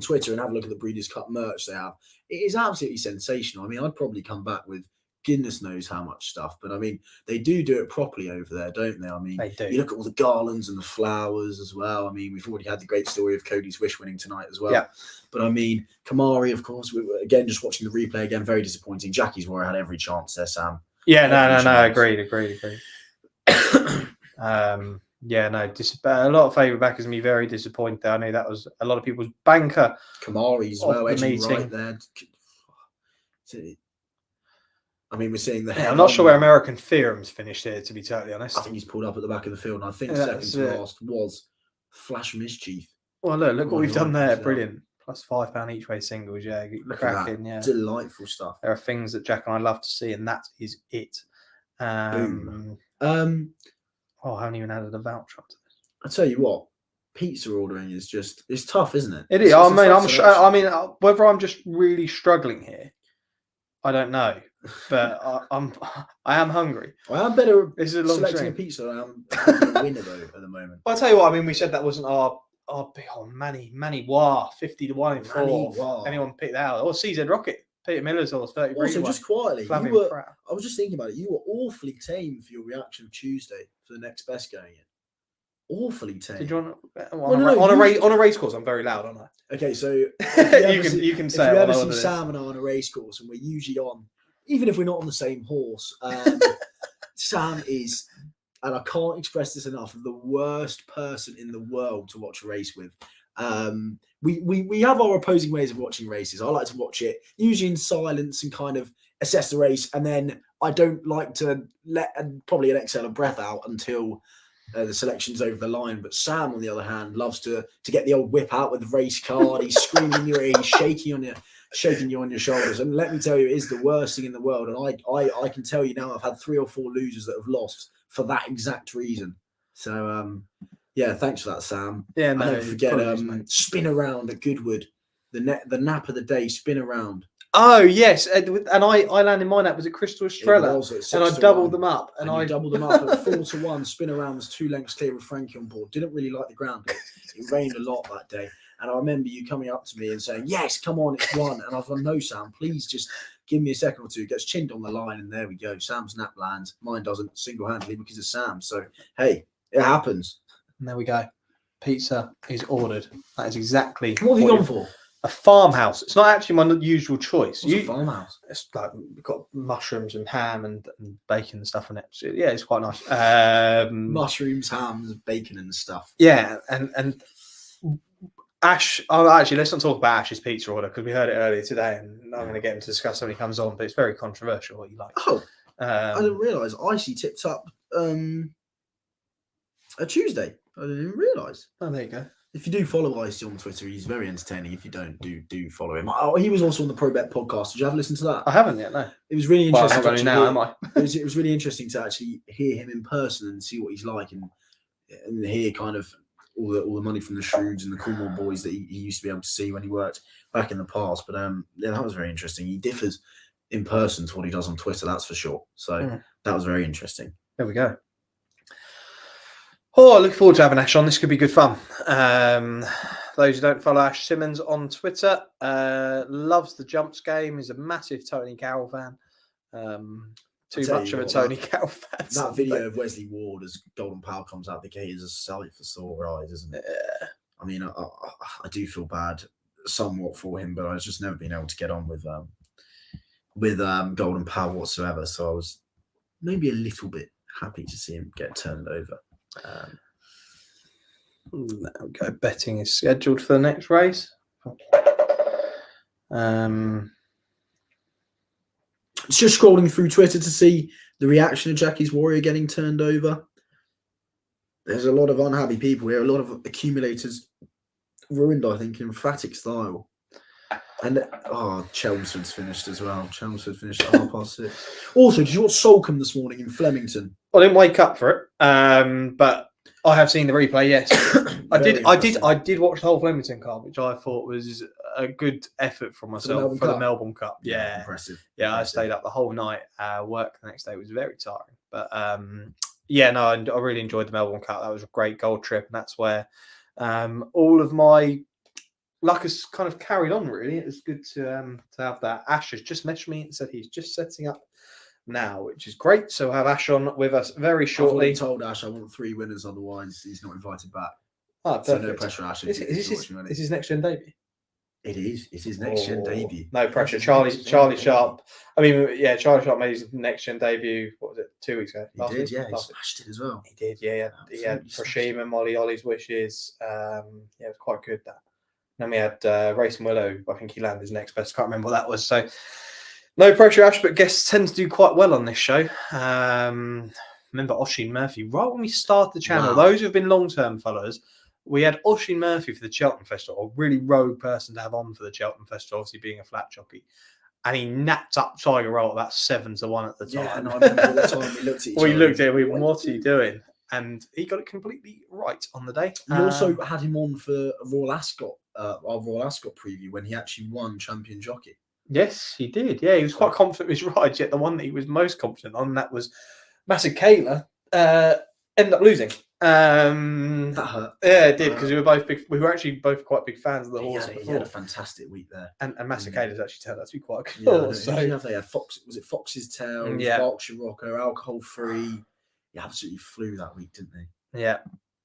Twitter and have a look at the Breeders' Cup merch they have. It is absolutely sensational. I mean, I'd probably come back with goodness knows how much stuff, but I mean, they do it properly over there, don't they? I mean, they do. You look at all the garlands and the flowers as well. I mean, we've already had the great story of Cody's Wish winning tonight as well. Yeah. But I mean, Kamari, of course, again, just watching the replay again, very disappointing. Jackie's Warrior had every chance there, Sam. Yeah, no, agreed. A lot of favourite backers me very disappointed. I know that was a lot of people's banker. Kamari as well, edging right there. I mean, we're seeing the. I'm not sure where American Theorem's finished here, to be totally honest. I think he's pulled up at the back of the field, and I think second to last was Flash Mischief. Well, look what we've done there. Brilliant. Plus £5 each way singles. Yeah, cracking. Yeah, delightful stuff. There are things that Jack and I love to see, and that is it. Boom. I haven't even added a voucher onto this. I tell you what, pizza ordering is it's tough, isn't it? It is. I mean, whether I'm just really struggling here, I don't know. But I am hungry. I am better. This is a long selecting string. A pizza. I'm a winner though at the moment. I'll tell you what. I mean, we said that wasn't our Manny War 50-1 in 4. Anyone picked that out? Or CZ Rocket, Peter Miller's horse 33. Also, just quietly, I was just thinking about it. You were awfully tame for your reaction of Tuesday for the next best going in. Awfully tame. Did you want on a race course? I'm very loud, aren't I? Okay, so you can say. If you ever see Sam and I on a race course, and we're usually on. Even if we're not on the same horse, Sam is, and I can't express this enough, the worst person in the world to watch a race with. We have our opposing ways of watching races. I like to watch it usually in silence and kind of assess the race, and then I don't like to let probably an exhale of breath out until the selection's over the line. But Sam, on the other hand, loves to get the old whip out with the race card. He's screaming in your ear, he's shaking you on your shoulders, and let me tell you, it is the worst thing in the world. And I can tell you now, I've had 3 or 4 losers that have lost for that exact reason. So thanks for that, Sam. Yeah, no, don't forget spin around at Goodwood, the nap of the day, spin around. Oh yes, and I landed mine at, was it Crystal Estrella? And I doubled them up, and I doubled them up at 4-1. Spin around was 2 lengths clear with Frankie on board. Didn't really like the ground. It rained a lot that day, and I remember you coming up to me and saying, "Yes, come on, it's won." And I was like, "No, Sam, please just give me a second or two." Gets chinned on the line, and there we go. Sam's nap lands. Mine doesn't, single-handedly because of Sam. So hey, it happens. And there we go. Pizza is ordered. That is exactly what have you gone for. A farmhouse. It's not actually my usual choice. What's a farmhouse? It's like we've got mushrooms and ham and bacon and stuff in it. So, yeah, it's quite nice. Mushrooms, hams, bacon and stuff. Yeah, and Ash. Oh, actually, let's not talk about Ash's pizza order because we heard it earlier today, and I'm going to get him to discuss when he comes on. But it's very controversial what you like. Oh, I didn't realise Icy tipped up a Tuesday. I didn't even realise. Oh, there you go. If you do follow Icy on Twitter, he's very entertaining. If you don't, do follow him. Oh, he was also on the Pro Bet podcast. Did you have a listen to that? I haven't yet, no. It was really interesting. Well, I'm not now, am I? It was really interesting to actually hear him in person and see what he's like, and hear kind of all the money from the Shrewds and the Coolmore boys that he used to be able to see when he worked back in the past. But yeah, that was very interesting. He differs in person to what he does on Twitter, that's for sure. So that was very interesting. There we go. Oh, I look forward to having Ash on. This could be good fun. Those who don't follow Ash Symonds on Twitter, loves the jumps game. He's a massive Tony Carroll fan. Too much of a Tony Carroll fan. That video of Wesley Ward as Golden Pal comes out the gate is a sight for sore eyes, isn't it? I mean, I do feel bad somewhat for him, but I've just never been able to get on with Golden Pal whatsoever. So I was maybe a little bit happy to see him get turned over. There we go. Betting is scheduled for the next race. Just scrolling through Twitter to see the reaction of Jackie's Warrior getting turned over. There's a lot of unhappy people here. A lot of accumulators ruined, I think, in emphatic style. And Chelmsford's finished as well. Chelmsford finished at 6:30. Also, did you watch Solcombe this morning in Flemington? I didn't wake up for it, but I have seen the replay. Yes, I did watch the whole Flemington card, which I thought was a good effort from myself for the Melbourne Cup. Yeah, impressive. Yeah, I stayed up the whole night. Work the next day was very tiring, but yeah, no, I really enjoyed the Melbourne Cup. That was a great gold trip, and that's where all of my luck has kind of carried on. Really, it was good to have that. Ash has just messaged me and said he's just setting up now, which is great. So we'll have Ash on with us very shortly. I've told Ash I want 3 winners, otherwise he's not invited back. Oh, so no pressure, Ash. Is his next gen debut? It is. It's his next gen debut. No pressure. Charlie Sharp. I mean, yeah, Charlie Sharp made his next gen debut. What was it? 2 weeks ago. He did. Yeah, he smashed it as well. He did. Yeah. He had Proshima, Molly Ollie's Wishes. Yeah, it was quite good that. And then we had Racing Willow. I think he landed his next best. Can't remember what that was. So no pressure, Ash, but guests tend to do quite well on this show. Remember Oisin Murphy right when we started the channel. Wow. Those who have been long-term followers, we had Oisin Murphy for the Cheltenham Festival, a really rogue person to have on for the Cheltenham Festival, obviously being a flat jockey. And he napped up Tiger Roll about 7-1 at the time. Yeah, and I remember at the time we looked at each other. We looked at him, what are you doing? And he got it completely right on the day. We also had him on for Royal Ascot, our Royal Ascot preview when he actually won Champion Jockey. Yes, he did. Yeah, he was quite confident with his rides, yet the one that he was most confident on, that was Massive Kayla, ended up losing. That hurt. Yeah, it did, because we were actually both quite big fans of the horse. He had a fantastic week there. And Massive Kayla's actually turned out to be quite good. Yeah, they had Fox's Tail, Berkshire Rocker, Alcohol Free. He absolutely flew that week, didn't they? Yeah.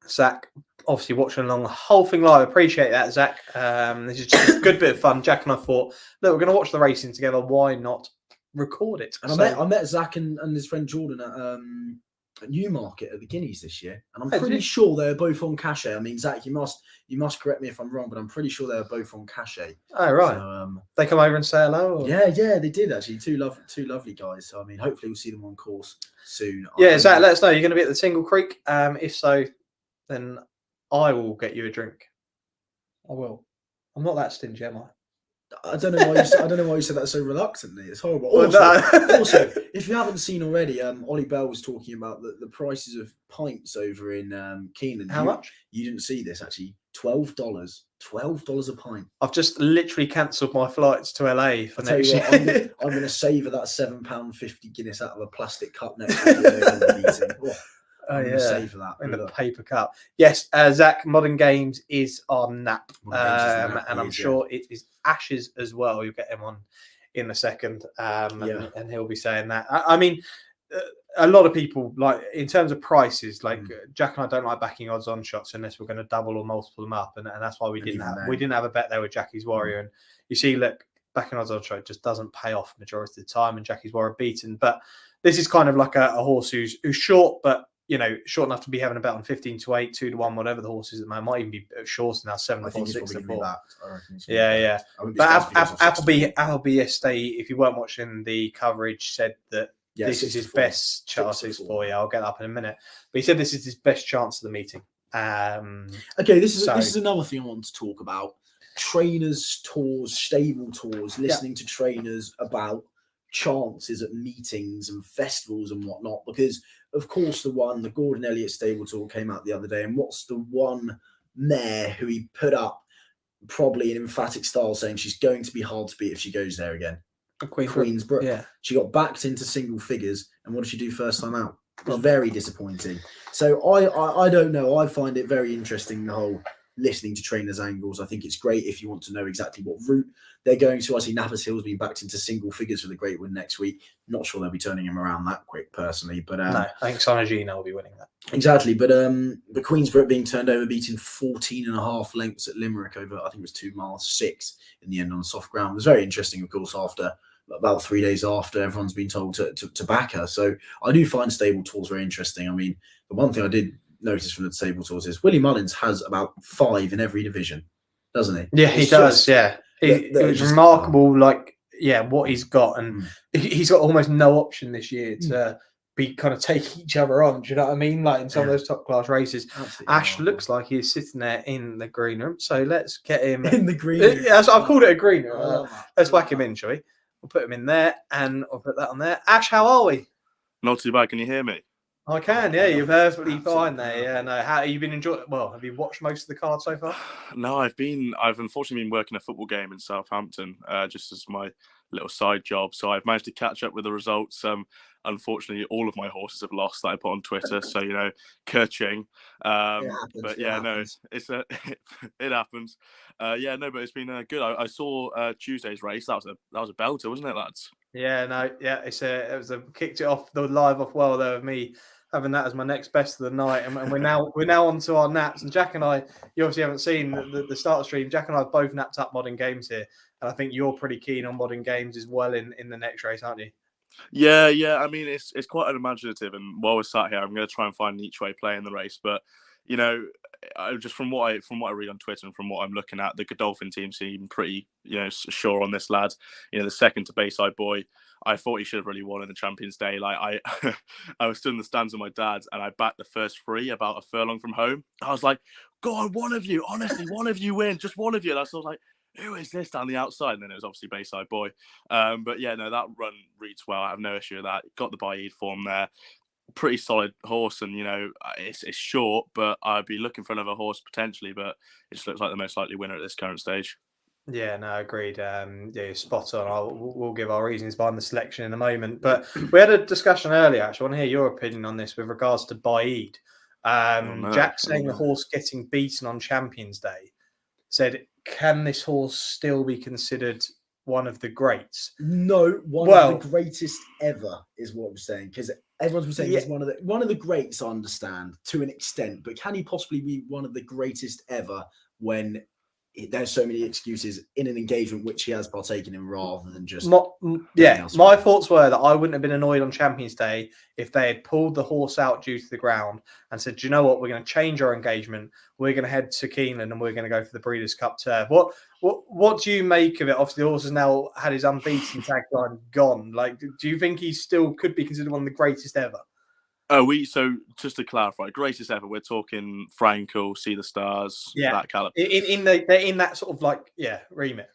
Zach, obviously watching along the whole thing live. Appreciate that, Zach. This is just a good bit of fun. Jack and I thought, look, we're going to watch the racing together. Why not record it? And I met Zach and his friend Jordan at Newmarket at the Guineas this year, and I'm pretty sure they were both on cachet. I mean, Zach, you must correct me if I'm wrong, but I'm pretty sure they were both on cachet. Oh right. So, they come over and say hello. Or? Yeah, they did actually. Two lovely guys. So I mean, hopefully we'll see them on course soon. Yeah, Zach, let us know. You're going to be at the Tingle Creek. If so, then I will get you a drink. I will. I'm not that stingy, am I? I don't know why you said that so reluctantly. It's horrible. Also, if you haven't seen already, Ollie Bell was talking about the prices of pints over in Keenan. How much? You didn't see this actually. $12 $12 a pint. I've just literally cancelled my flights to LA for I'll tell next you what, year. I'm going to savour that £7.50 Guinness out of a plastic cup next week. I'm going to savour that. In the paper cup. Yes, Zach, Modern Games is on nap. And I'm sure it is Ash's as well. You'll get him on in a second. And he'll be saying that. I mean, a lot of people, like, in terms of prices, like Jack and I don't like backing odds on shots unless we're going to double or multiple them up. And that's why we didn't have a bet there with Jackie's Warrior. And you see, look, backing odds on shot just doesn't pay off majority of the time, and Jackie's Warrior beaten. But this is kind of like a horse who's short, but short enough to be having a bet on 15-8, 2-1, whatever the horse is at the moment. Might even be shorter now, 7-4, 6-4. Yeah. But Appleby yesterday, if you weren't watching the coverage, said that this is his best chances for you. I'll get up in a minute. But he said this is his best chance of the meeting. Okay, this is another thing I want to talk about. Trainers' tours, stable tours, listening to trainers about chances at meetings and festivals and whatnot, because of course the Gordon Elliott stable tour came out the other day, and what's the one mare who he put up probably in emphatic style saying she's going to be hard to beat if she goes there again? Queensbrook. Yeah. She got backed into single figures, and what did she do first time out? It was very disappointing. So I don't know. I find it very interesting, the whole listening to trainers' angles. I think it's great if you want to know exactly what route they're going to. I see Napas Hill's being backed into single figures for the great win next week. Not sure they'll be turning him around that quick, personally. But no, I think Sonagina will be winning that. Exactly. But the Queensbrook being turned over, beating 14.5 lengths at Limerick over, I think it was 2 miles 6 in the end on soft ground. It was very interesting, of course, after about 3 days after everyone's been told to back her. So I do find stable tours very interesting. I mean, the one thing I did notice from the stable tours is Willie Mullins has about 5 in every division, doesn't he? Yeah, he does. Yeah, it was remarkable. What he's got, and he's got almost no option this year to be kind of take each other on. Do you know what I mean? Like in some of those top class races, absolutely Ash looks like he's sitting there in the green room. So let's get him in the green room. Yeah, so I've called it a green room. Let's whack him in, shall we? We'll put him in there, and I'll put that on there. Ash, how are we? Not too bad. Can you hear me? I can, yeah. You're perfectly fine there. Yeah, no. How have you been enjoying? Well, have you watched most of the card so far? No, I've unfortunately been working a football game in Southampton, just as my little side job. So I've managed to catch up with the results. Unfortunately, all of my horses have lost that I put on Twitter. So Kerching. But yeah, no, it's it happens. But it's been good. I saw Tuesday's race. That was a belter, wasn't it, lads? Yeah, no, yeah, kicked it off the live off well there with me having that as my next best of the night, and we're now on to our naps. And Jack and I, you obviously haven't seen the start stream. Jack and I have both napped up Modern Games here, and I think you're pretty keen on Modern Games as well in the next race, aren't you? Yeah. I mean, it's quite unimaginative, and while we're sat here, I'm going to try and find an each way play in the race. But just from what I read on Twitter and from what I'm looking at, the Godolphin team seem pretty sure on this lad. The second to Bayside Boy, I thought he should have really won in the Champions Day. Like I was stood in the stands with my dad, and I backed the first 3 about a furlong from home. I was like, go on, one of you, honestly, one of you win, just one of you. And I was like, who is this down the outside? And then it was obviously Bayside Boy. But yeah, no, that run reads well. I have no issue with that. Got the Baid form there. Pretty solid horse, and it's short, but I'd be looking for another horse potentially, but it just looks like the most likely winner at this current stage. Yeah, no, agreed. You're spot on. We'll give our reasons behind the selection in a moment, but we had a discussion earlier. Actually, I want to hear your opinion on this with regards to Baid. Jack saying the horse getting beaten on Champions Day said, can this horse still be considered one of the greats? No, one of the greatest ever is what I'm saying, because everyone's been saying he's one of the greats. I understand to an extent, but can he possibly be one of the greatest ever when there's so many excuses in an engagement which he has partaken in rather than just my thoughts were that I wouldn't have been annoyed on Champions Day if they had pulled the horse out due to the ground and said, do you know what, we're going to change our engagement, we're going to head to Keeneland and we're going to go for the Breeders' Cup turf. What do you make of it? Obviously the horse has now had his unbeaten tagline gone. Like, do you think he still could be considered one of the greatest ever? So just to clarify, greatest ever, we're talking Frankel, See the Stars, that caliber. In that sort of remit.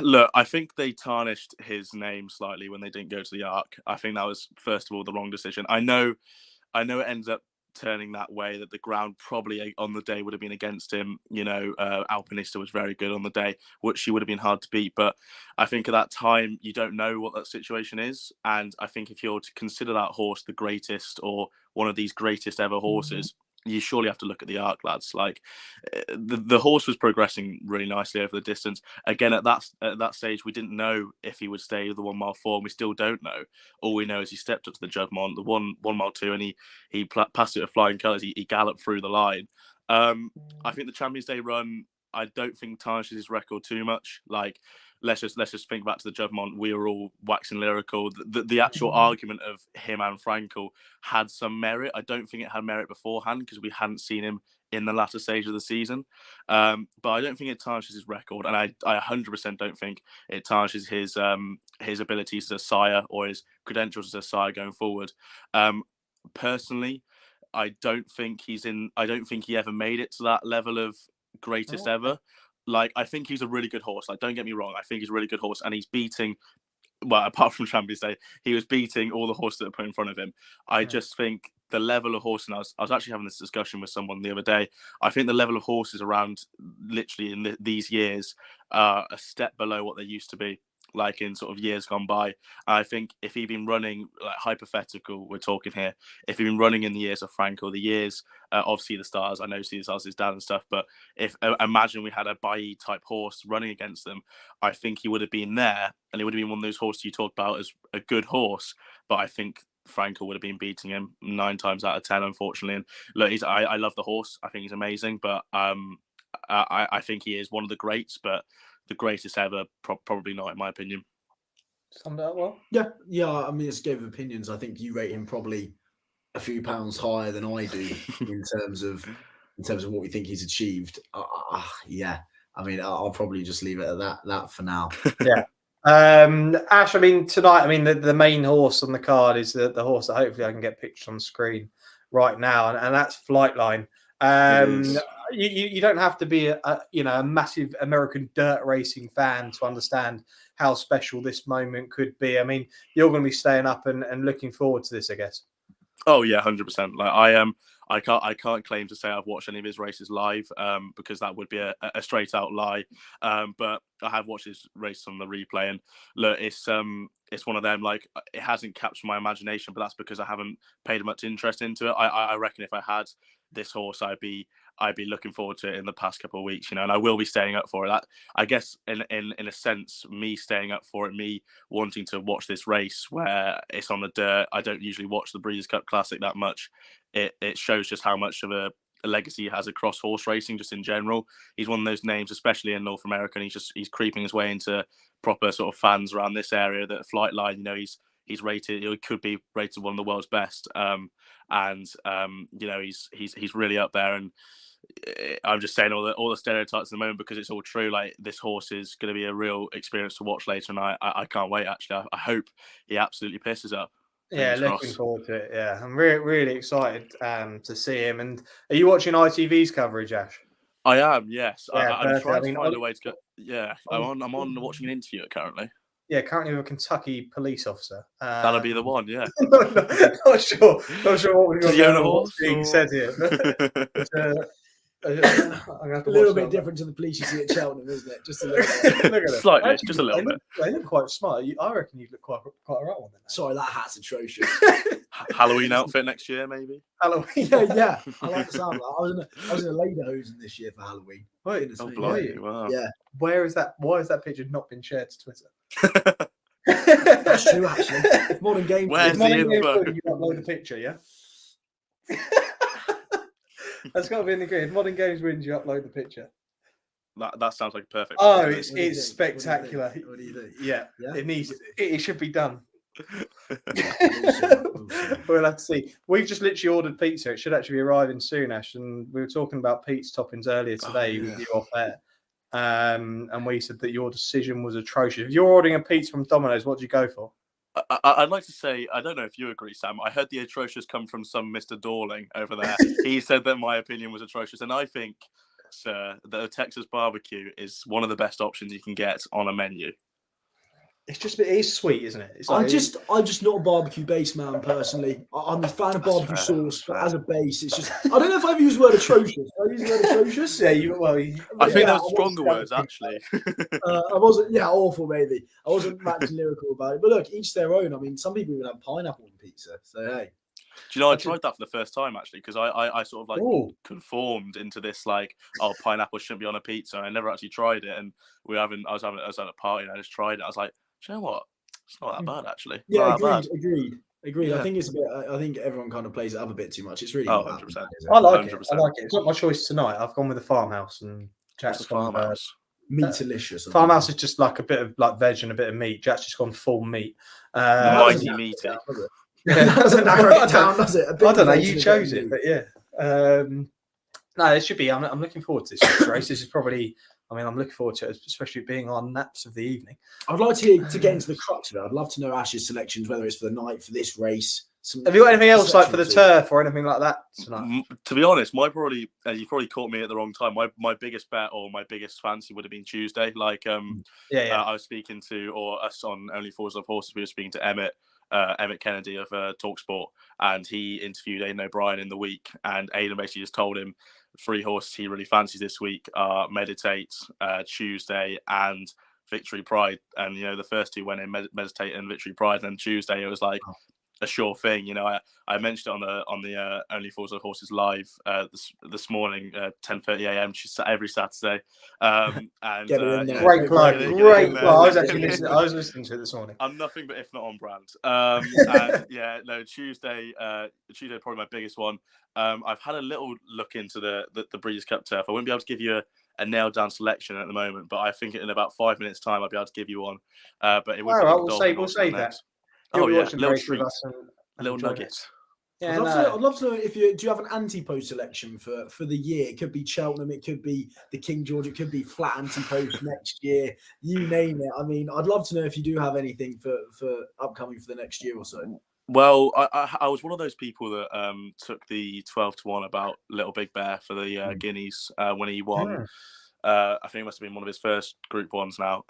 Look, I think they tarnished his name slightly when they didn't go to the Arc. I think that was, first of all, the wrong decision. I know it ends up turning that way, that the ground probably on the day would have been against him. Alpinista was very good on the day, which she would have been hard to beat. But I think at that time, you don't know what that situation is. And I think if you're to consider that horse the greatest or one of these greatest ever horses, you surely have to look at the arc, lads. Like the horse was progressing really nicely over the distance. Again, at that stage, we didn't know if he would stay with the 1 mile form. We still don't know. All we know is he stepped up to the Jugmont, the one mile 2, and he passed it with flying colours. He galloped through the line. I think the Champions Day run, I don't think tarnishes his record too much. Like, let's just think back to the Jugmont. We were all waxing lyrical. The actual argument of him and Frankel had some merit. I don't think it had merit beforehand because we hadn't seen him in the latter stage of the season. But I don't think it tarnishes his record, and I 100% don't think it tarnishes his abilities as a sire or his credentials as a sire going forward. Personally, I don't think he ever made it to that level of greatest ever. Like, I think he's a really good horse. Like, don't get me wrong. I think he's a really good horse, and he's beating, well, apart from Champions Day, he was beating all the horses that are put in front of him. I just think the level of horse, and I was actually having this discussion with someone the other day. I think the level of horses around literally in these years are a step below what they used to be, like in sort of years gone by. I think if he'd been running, like, hypothetical, we're talking here, if he'd been running in the years of Frankel, the years of See the Stars, I know See the Stars is dad and stuff, but if imagine we had a Bailly type horse running against them, I think he would have been there, and he would have been one of those horses you talk about as a good horse, but I think Frankel would have been beating him 9 times out of 10, unfortunately. And look, I love the horse. I think he's amazing, but I think he is one of the greats, but the greatest ever, probably not, in my opinion. Summed that well? Yeah. I mean, it's a game of opinions. I think you rate him probably a few pounds higher than I do in terms of what we think he's achieved. Yeah. I mean, I'll probably just leave it at that for now. Yeah. Ash, I mean, tonight, I mean, the main horse on the card is the horse that hopefully I can get pictured on screen right now, and that's FLIGHTLINE. You don't have to be a massive American dirt racing fan to understand how special this moment could be. I mean, you're going to be staying up and looking forward to this, I guess. Oh yeah, 100%. Like I can't claim to say I've watched any of his races live, because that would be a straight out lie. But I have watched his race on the replay, and look, it's one of them. Like, it hasn't captured my imagination, but that's because I haven't paid much interest into it. I reckon if I had this horse, I'd be looking forward to it in the past couple of weeks, and I will be staying up for it. That, I guess, in a sense, me staying up for it, me wanting to watch this race where it's on the dirt. I don't usually watch the Breeders' Cup Classic that much. It shows just how much of a legacy he has across horse racing, just in general. He's one of those names, especially in North America, and he's creeping his way into proper sort of fans around this area. That FLIGHTLINE, he's rated. He could be rated one of the world's best, he's really up there. And I'm just saying all the stereotypes at the moment because it's all true. Like, this horse is going to be a real experience to watch later, and I can't wait. Actually, I hope he absolutely pisses up. Yeah, looking forward to it. Yeah, I'm really excited to see him. And are you watching ITV's coverage, Ash? I am, yes. Yeah, I'm trying to find a way to go. Yeah, I'm on watching an interview currently. Yeah, currently with a Kentucky police officer. That'll be the one, yeah. Not sure what we've got going on being said here. But, a little bit different to the police you see at Cheltenham, isn't it? Just a little bit. Look at slightly, actually, just a little bit. They look quite smart. I reckon you look quite a right one. Sorry, that hat's atrocious. Halloween outfit next year, maybe. Halloween. Yeah. I like the sound of that. I was in a lederhosen this year for Halloween. Wait, wow. Yeah. Why has that picture not been shared to Twitter? That's true, actually. If Modern Games, where's the info? You upload the picture, yeah. That's got to be in the grid. If Modern Games wins, you upload the picture. That sounds like a perfect. Oh, it's spectacular. What do you think? Yeah, it should be done. Awesome. We'll have to see. We've just literally ordered pizza. It should actually be arriving soon, Ash. And we were talking about pizza toppings earlier today with you off air. And we said that your decision was atrocious. If you're ordering a pizza from Domino's, what do you go for? I'd like to say, I don't know if you agree, Sam. I heard the atrocious come from some Mr. Dorling over there. He said that my opinion was atrocious. And I think, sir, that a Texas barbecue is one of the best options you can get on a menu. It's just it is sweet, isn't it? It's I'm just not a barbecue base man personally. I'm a fan of barbecue fair, sauce, but fair. as a base, it's just I don't know if I've used the word atrocious. I use the word atrocious. yeah, I think there was stronger words actually. I wasn't, awful maybe. I wasn't much lyrical about it, but look, each their own. I mean, some people even have pineapple on pizza, so hey. Do you know, I tried that for the first time actually because I sort of like conformed into this like, oh, pineapple shouldn't be on a pizza. I never actually tried it, and I was at a party and I just tried it. I was like, do you know what? It's not that bad actually. Yeah, Agreed. Yeah. Yeah. I think it's a bit. I think everyone kind of plays it up a bit too much. It's really 100%. I like 100%. it. I like it. It's not my choice tonight. I've gone with the farmhouse and What's Jack's the farmhouse? Meatalicious. Farmhouse is just like a bit of like veg and a bit of meat. Jack's just gone full meat. Mighty meaty. That doesn't narrow it down, does it? I don't know. You chose it, but yeah. No, it should be. I'm looking forward to this race. This is probably. I mean, I'm looking forward to it, especially being our naps of the evening. I'd like to get into the crux of it. I'd love to know Ash's selections, whether it's for the night, for this race. Have you got anything else like for the turf or anything like that tonight? To be honest, you probably caught me at the wrong time. My biggest bet or my biggest fancy would have been Tuesday. Like, I was speaking to, or us on Only Fools Love Horses, we were speaking to Emmett Kennedy of TalkSport, and he interviewed Aidan O'Brien in the week, and Aidan basically just told him 3 horses he really fancies this week are Meditate, Tuesday, and Victory Pride. And the first 2 went in, Meditate and Victory Pride, and then Tuesday it was like a sure thing. I mentioned it on the Only Fools Love Horses live this morning, 10:30 a.m. every Saturday. And great plug. I was listening to it this morning. I'm nothing but if not on brand. Tuesday probably my biggest one. I've had a little look into the Breeders' Cup turf. I wouldn't be able to give you a nailed down selection at the moment, but I think in about 5 minutes time I'll be able to give you one. But it would we'll save that. Oh yeah, little treat, little nugget. Yeah, I'd love to know if do you have an Ante-Post selection for the year? It could be Cheltenham, it could be the King George, it could be flat Ante-Post next year. You name it. I mean, I'd love to know if you do have anything for upcoming for the next year or so. Well, I was one of those people that took the 12-1 about Little Big Bear for the Guineas when he won. I think it must have been one of his first Group 1s now.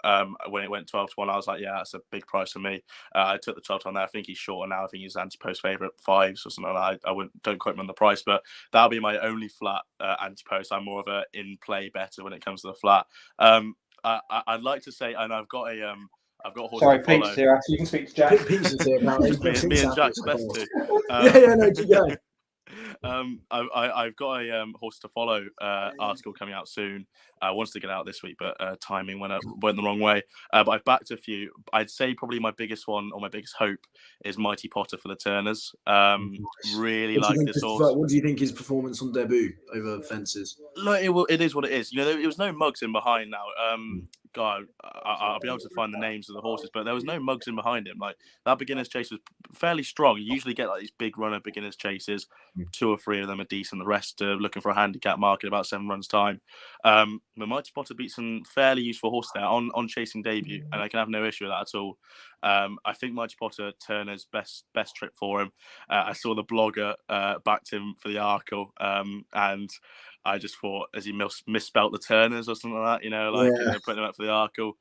When it went 12-1, I was like, yeah, that's a big price for me. I took the 12-1 there. I think he's shorter now. I think he's Ante-Post favourite 5s or something like that. Don't quote me on the price, but that'll be my only flat Ante-Post. I'm more of a in-play better when it comes to the flat. I'd like to say, and I've got a horse to follow. Pete's here. Actually, you can speak to Jack. Pete's here. me and Jack's best too. Keep going. I've got a horse to follow article coming out soon. I wanted to get out this week, but timing went the wrong way. But I've backed a few. I'd say probably my biggest one or my biggest hope is Mighty Potter for the Turners. Really like this horse. What do you think his performance on debut over fences? Look, it is what it is. There was no mugs in behind now. God, I'll be able to find the names of the horses, but there was no mugs in behind him. Like that beginner's chase was fairly strong. You usually get like these big runner beginners chases. 2 or 3 of them are decent. The rest are looking for a handicap mark in about 7 runs time. The Mighty Potter beat some fairly useful horse there on chasing debut, and I can have no issue with that at all. I think Mighty Potter Turner's best trip for him. I saw the blogger backed him for the Arkle, and I just thought, as he misspelt the Turners or something like that, putting him up for the Arkle.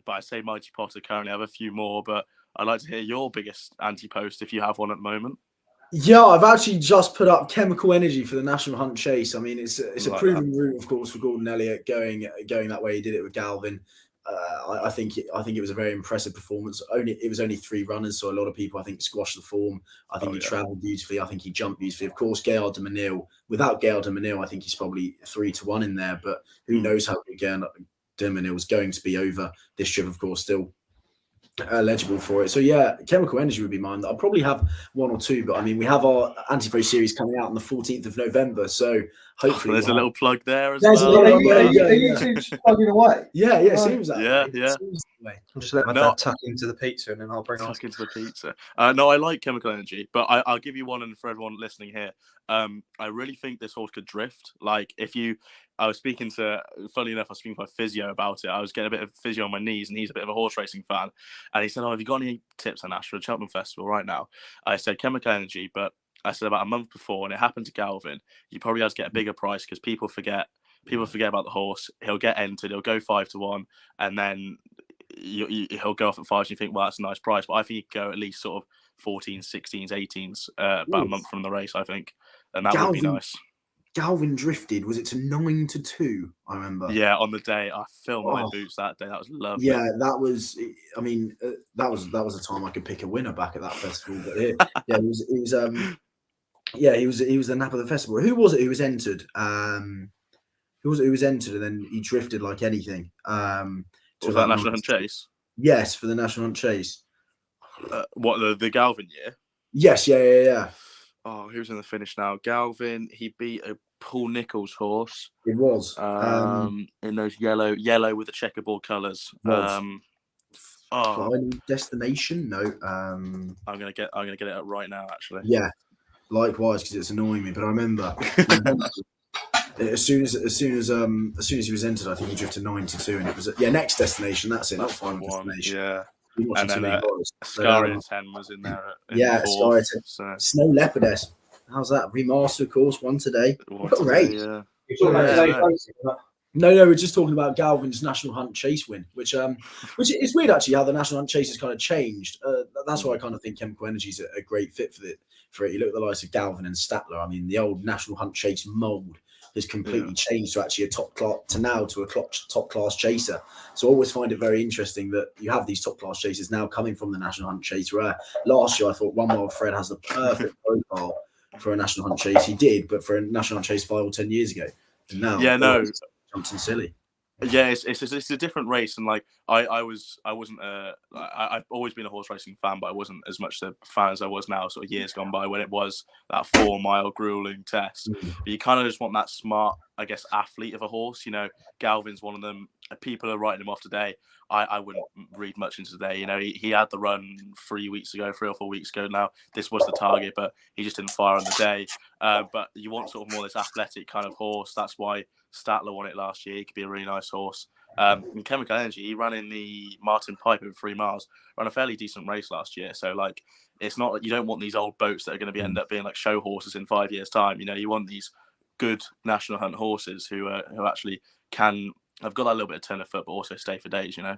But I say Mighty Potter currently. I have a few more, but I'd like to hear your biggest Ante-Post if you have one at the moment. Yeah, I've actually just put up Chemical Energy for the National Hunt Chase. I mean, it's a proven route, of course, for Gordon Elliott going that way. He did it with Galvin. I think it was a very impressive performance. It was only 3 runners, so a lot of people I think squashed the form. I think he travelled beautifully. I think he jumped beautifully. Of course, Gaillard de Menil. Without Gaillard de Menil, I think he's probably 3-1 in there. But who knows how good Gaillard de Menil is going to be over this trip? Of course, still eligible for it. So yeah, Chemical Energy would be mine. I'll probably have 1 or 2, but I mean, we have our Ante-Post series coming out on the 14th of November, so hopefully there's a little plug there as well. Are you two plugging away? Yeah, it seems that way. Yeah. I'm just letting my dad tuck into the pizza, and then I'll bring tuck into the pizza. No, I like Chemical Energy, but I'll give you one, and for everyone listening here, I really think this horse could drift. Like I was speaking to my physio about it. I was getting a bit of physio on my knees, and he's a bit of a horse racing fan. And he said, have you got any tips on Ash for the Cheltenham Festival right now? I said, Chemical Energy, but I said about a month before, and it happened to Galvin, you probably have to get a bigger price because people forget about the horse. He'll get entered, he'll go 5-1, and then he'll go off at 5s and you think, well, that's a nice price. But I think he'd go at least sort of 14s, 16s, 18s about a month from the race, I think. And that would be nice. Galvin drifted, was it to 9-2? I remember. Yeah, on the day I filmed my boots that day. That was lovely. Yeah, that was. I mean, that was the time I could pick a winner back at that festival. But yeah, he was the nap of the festival. Who was it who was entered? Who was it who was entered and then he drifted like anything? Was that National Hunt Chase? Yes, for the National Hunt Chase. What the Galvin year? Yes, yeah. Oh, who's in the finish now? Galvin. He beat a Paul Nichols horse. It was in those yellow with the checkerboard colours. Final Destination? No. I'm gonna get it up right now. Actually. Yeah. Likewise, because it's annoying me. But I remember as soon as he was entered, I think he drifted 9-2, and it was Next Destination. That's it. Not Final Destination. Yeah. And then Scaria 10 was in there. Scaria 10. So. Snow Leopardess. How's that? Remaster, of course, one today. Great. Yeah. No, we're just talking about Galvin's National Hunt Chase win, which is weird actually how the National Hunt Chase has kind of changed. That's why I kind of think Chemical Energy is a great fit for it. You look at the likes of Galvin and Statler. I mean, the old National Hunt Chase mould has completely changed to actually a top class chaser. So I always find it very interesting that you have these top class chasers now coming from the National Hunt Chase. Where last year I thought One Wild Fred has the perfect profile for a National Hunt Chase. He did, but for a National Hunt Chase 5 or 10 years ago. And now, something silly. Yeah, it's a different race, and like I've always been a horse racing fan, but I wasn't as much a fan as I was now. Sort of years gone by when it was that 4-mile grueling test. But you kind of just want that smart, I guess, athlete of a horse. You know, Galvin's one of them. People are writing him off today. I wouldn't read much into today. You know, he had the run 3 or 4 weeks ago. Now this was the target, but he just didn't fire on the day. But you want sort of more this athletic kind of horse. That's why Statler won it last year. He could be a really nice horse. In Chemical Energy, he ran in the Martin Pipe over 3 miles. Ran a fairly decent race last year. So like, it's not, you don't want these old boats that are going to end up being like show horses in 5 years' time. You know, you want these good National Hunt horses who actually have got that little bit of turn of foot, but also stay for days. You know.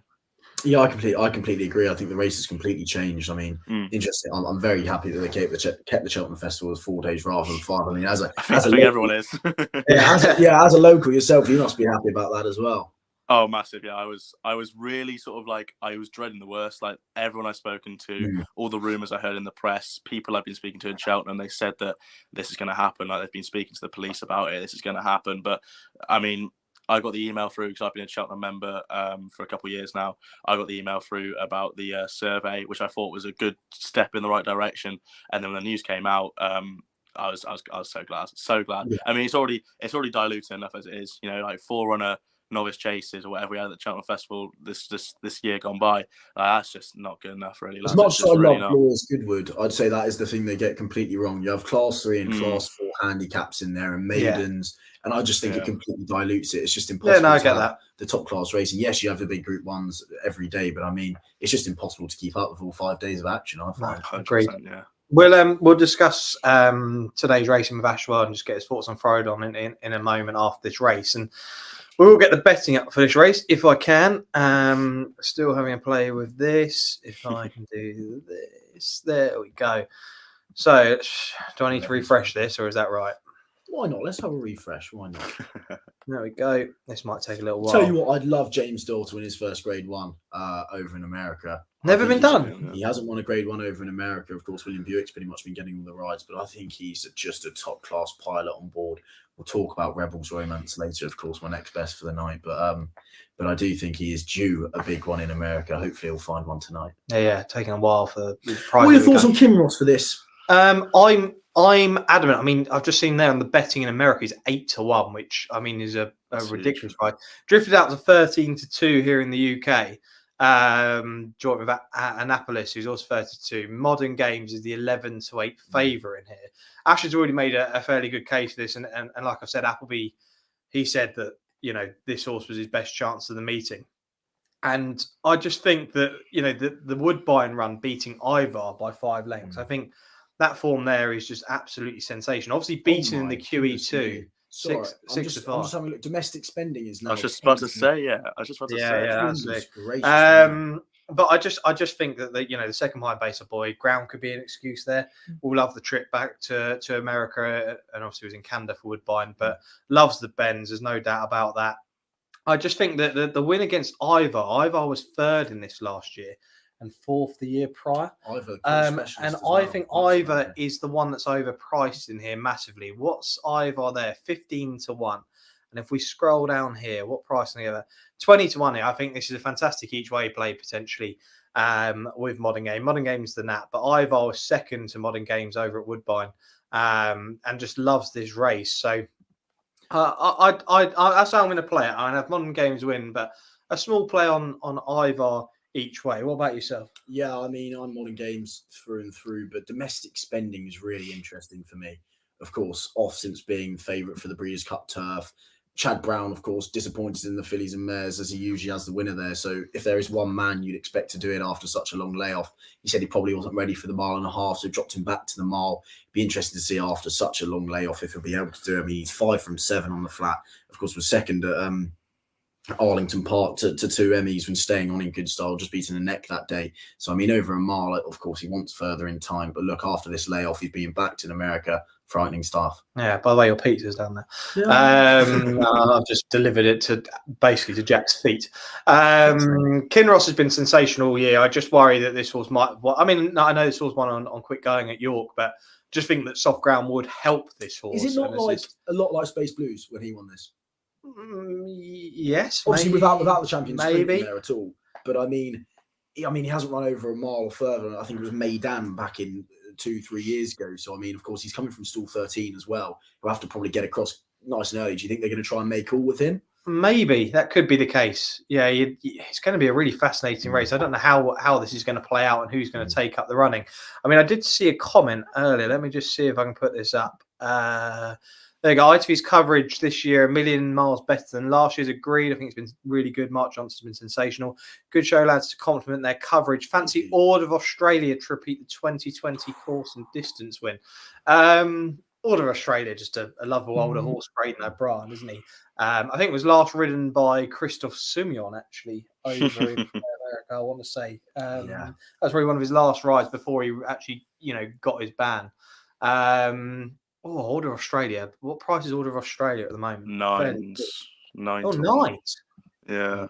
Yeah, I completely agree. I think the race has completely changed. I mean, interesting. I'm very happy that they kept the Cheltenham Festival as 4 days rather than 5. I mean, I think everyone is. as a local yourself, you must be happy about that as well. Oh, massive! Yeah, I was really sort of like, I was dreading the worst. Like everyone I've spoken to, all the rumours I heard in the press, people I've been speaking to in Cheltenham, they said that this is going to happen. Like they've been speaking to the police about it. This is going to happen. But I mean, I got the email through because I've been a Cheltenham member for a couple of years now. I got the email through about the survey, which I thought was a good step in the right direction. And then when the news came out, I was so glad. Yeah. I mean, it's already diluted enough as it is. You know, like 4-runner novice chases or whatever we had at the Cheltenham Festival this year gone by. That's just not good enough, really. As much as I love Glorious Goodwood, I'd say that is the thing they get completely wrong. You have Class 3 and Class 4 handicaps in there and maidens. And I just think it completely dilutes it. It's just impossible. Yeah, no, I get that. The top class racing. Yes, you have the big Group 1s every day, but I mean, it's just impossible to keep up with all 5 days of action. I find. Agreed. Yeah. We'll discuss today's racing with Ash and just get his thoughts on Frodon in a moment after this race, and we will get the betting up for this race if I can. Still having a play with this. If I can do this, there we go. So, do I need to refresh this, or is that right? Why not? Let's have a refresh. Why not? There we go. This might take a little while. Tell you what, I'd love James Doyle to win his first Grade 1 over in America. Never been done. He hasn't won a Grade 1 over in America. Of course, William Buick's pretty much been getting all the rides, but I think he's just a top-class pilot on board. We'll talk about Rebels Romance later, of course, my next best for the night. But I do think he is due a big one in America. Hopefully he'll find one tonight. Yeah, taking a while for the prize. What are your thoughts on Kinross for this? I'm adamant. I mean, I've just seen there on the betting in America is 8-1, which I mean is a ridiculous price. Drifted out to 13-2 here in the UK. Joint with Annapolis, who's also 32. Modern Games is the 11-8 favourite in here. Ash has already made a fairly good case for this, and like I said, Appleby, he said that this horse was his best chance of the meeting, and I just think that the Woodbine run beating Ivar by 5 lengths. I think that form there is just absolutely sensational. Obviously, beaten in the QE2 Sorry, I'm Six to just five. having a look. Domestic spending is now. I was just about to say, yeah. I was just about to say. That's Goodness it. gracious, But I just think that the second high base of boy ground could be an excuse there. We'll love the trip back to America, and obviously he was in Canada for Woodbine, but loves the bends. There's no doubt about that. I just think that the win against Ivar was third in this last year and fourth the year prior. And I think Ivar is the one that's overpriced in here massively. What's Ivar there? 15 to 1. And if we scroll down here, what price on the other? 20 to 1 here. I think this is a fantastic each way play potentially with Modern Game. Modern Game's the nat, but Ivar was second to Modern Games over at Woodbine and just loves this race. So that's how I'm going to play it. I have Modern Games win, but a small play on Ivar each way. What about yourself? Yeah, I mean, I'm Modern Games through and through, but domestic spending is really interesting for me. Of course, off since being favourite for the Breeders' Cup turf. Chad Brown, of course, disappointed in the Fillies and Mares as he usually has the winner there. So if there is one man you'd expect to do it after such a long layoff, he said he probably wasn't ready for the 1.5 miles, so dropped him back to the mile. Be interesting to see after such a long layoff if he'll be able to do it. I mean, he's 5 from 7 on the flat. Of course, was second at Arlington Park to 2 Emmys when staying on in good style, just beating the neck that day. So, I mean, over a mile, of course, he wants further in time. But look, after this layoff, he's being backed in America. Frightening stuff. Yeah, by the way, your pizza's down there. Yeah. I've just delivered it to Jack's feet. Kinross has been sensational all year. I just worry that this horse might. I mean, I know this horse won on quick going at York, but just think that soft ground would help this horse. Is it not like a lot like Space Blues when he won this? Yes, obviously maybe, without the champion sprint maybe in there at all. But I mean, he hasn't run over a mile or further. I think it was Maidan back in 2-3 years ago. So, I mean, of course, he's coming from stall 13 as well. He'll have to probably get across nice and early. Do you think they're going to try and make all with him? Maybe that could be the case. Yeah, it's going to be a really fascinating race. I don't know how this is going to play out and who's going to take up the running. I mean, I did see a comment earlier. Let me just see if I can put this up. There you go. ITV's coverage this year, 1 million miles better than last year's. Agreed. I think it's been really good. Mark Johnson's been sensational. Good show, lads, to compliment their coverage. Fancy Order of Australia to repeat the 2020 course and distance win. Order of Australia, just a lovable older horse, Braden O'Brien, isn't he? I think it was last ridden by Christophe Soumillon, actually, over in America, I want to say. That's probably one of his last rides before he actually, got his ban. Order of Australia. What price is Order of Australia at the moment? Nines. Oh, nines. Yeah.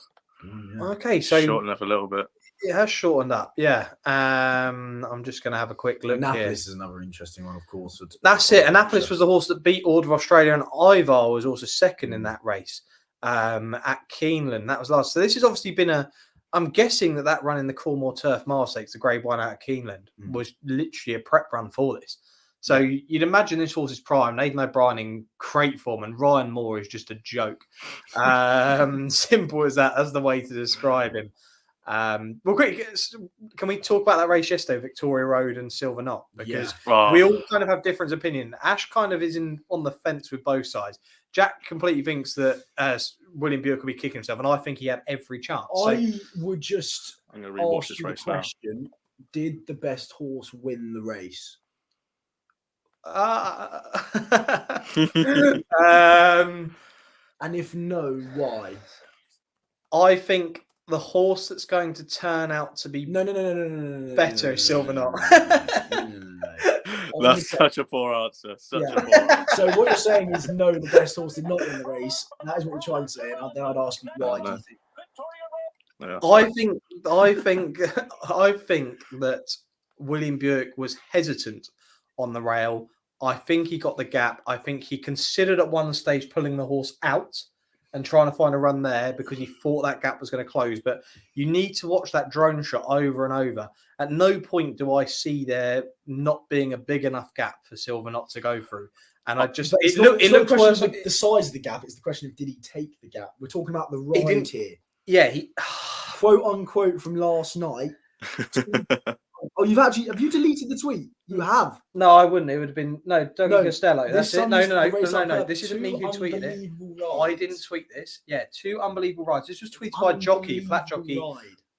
Okay, so shortened up a little bit. It has shortened up, yeah. I'm just going to have a quick look Annapolis here. is another interesting one, of course. That's it. Annapolis was the horse that beat Order of Australia, and Ivar was also second in that race at Keeneland. That was last. So this has obviously been I'm guessing that run in the Coolmore Turf Mile Stakes, the Grade 1 out of Keeneland, was literally a prep run for this. So you'd imagine this horse is prime. Nathan O'Brien in great form, and Ryan Moore is just a joke. Simple as that. That's the way to describe him. Well, quick, can we talk about that race yesterday, Victoria Road and Silver Knot? Because we all kind of have different opinion. Ash kind of is on the fence with both sides. Jack completely thinks that William Buick will be kicking himself, and I think he had every chance. I would just I'm going to rewatch this ask you race the question: did the best horse win the race? And if no, why? I think the horse that's going to turn out to be better is Silver Knot. That's such a poor answer. Such a poor answer. So what you're saying is no, the best horse did not win the race. That is what you're trying to say, and then I'd ask you why. Do you think? I think that William Buick was hesitant on the rail. I think he got the gap. I think he considered at one stage pulling the horse out and trying to find a run there because he thought that gap was going to close. But you need to watch that drone shot over and over. At no point do I see there not being a big enough gap for Silver Knot to go through. And I just it looked worse. The size of the gap. It's the question of did he take the gap? We're talking about the ride here. Yeah, he quote unquote from last night. Oh, have you deleted the tweet? You have. No, I wouldn't. It would have been Dougie Costello. That's it. No. This isn't me who tweeted it. I didn't tweet this. Yeah, 2 unbelievable rides. This was tweeted by Jockey, Flat Jockey,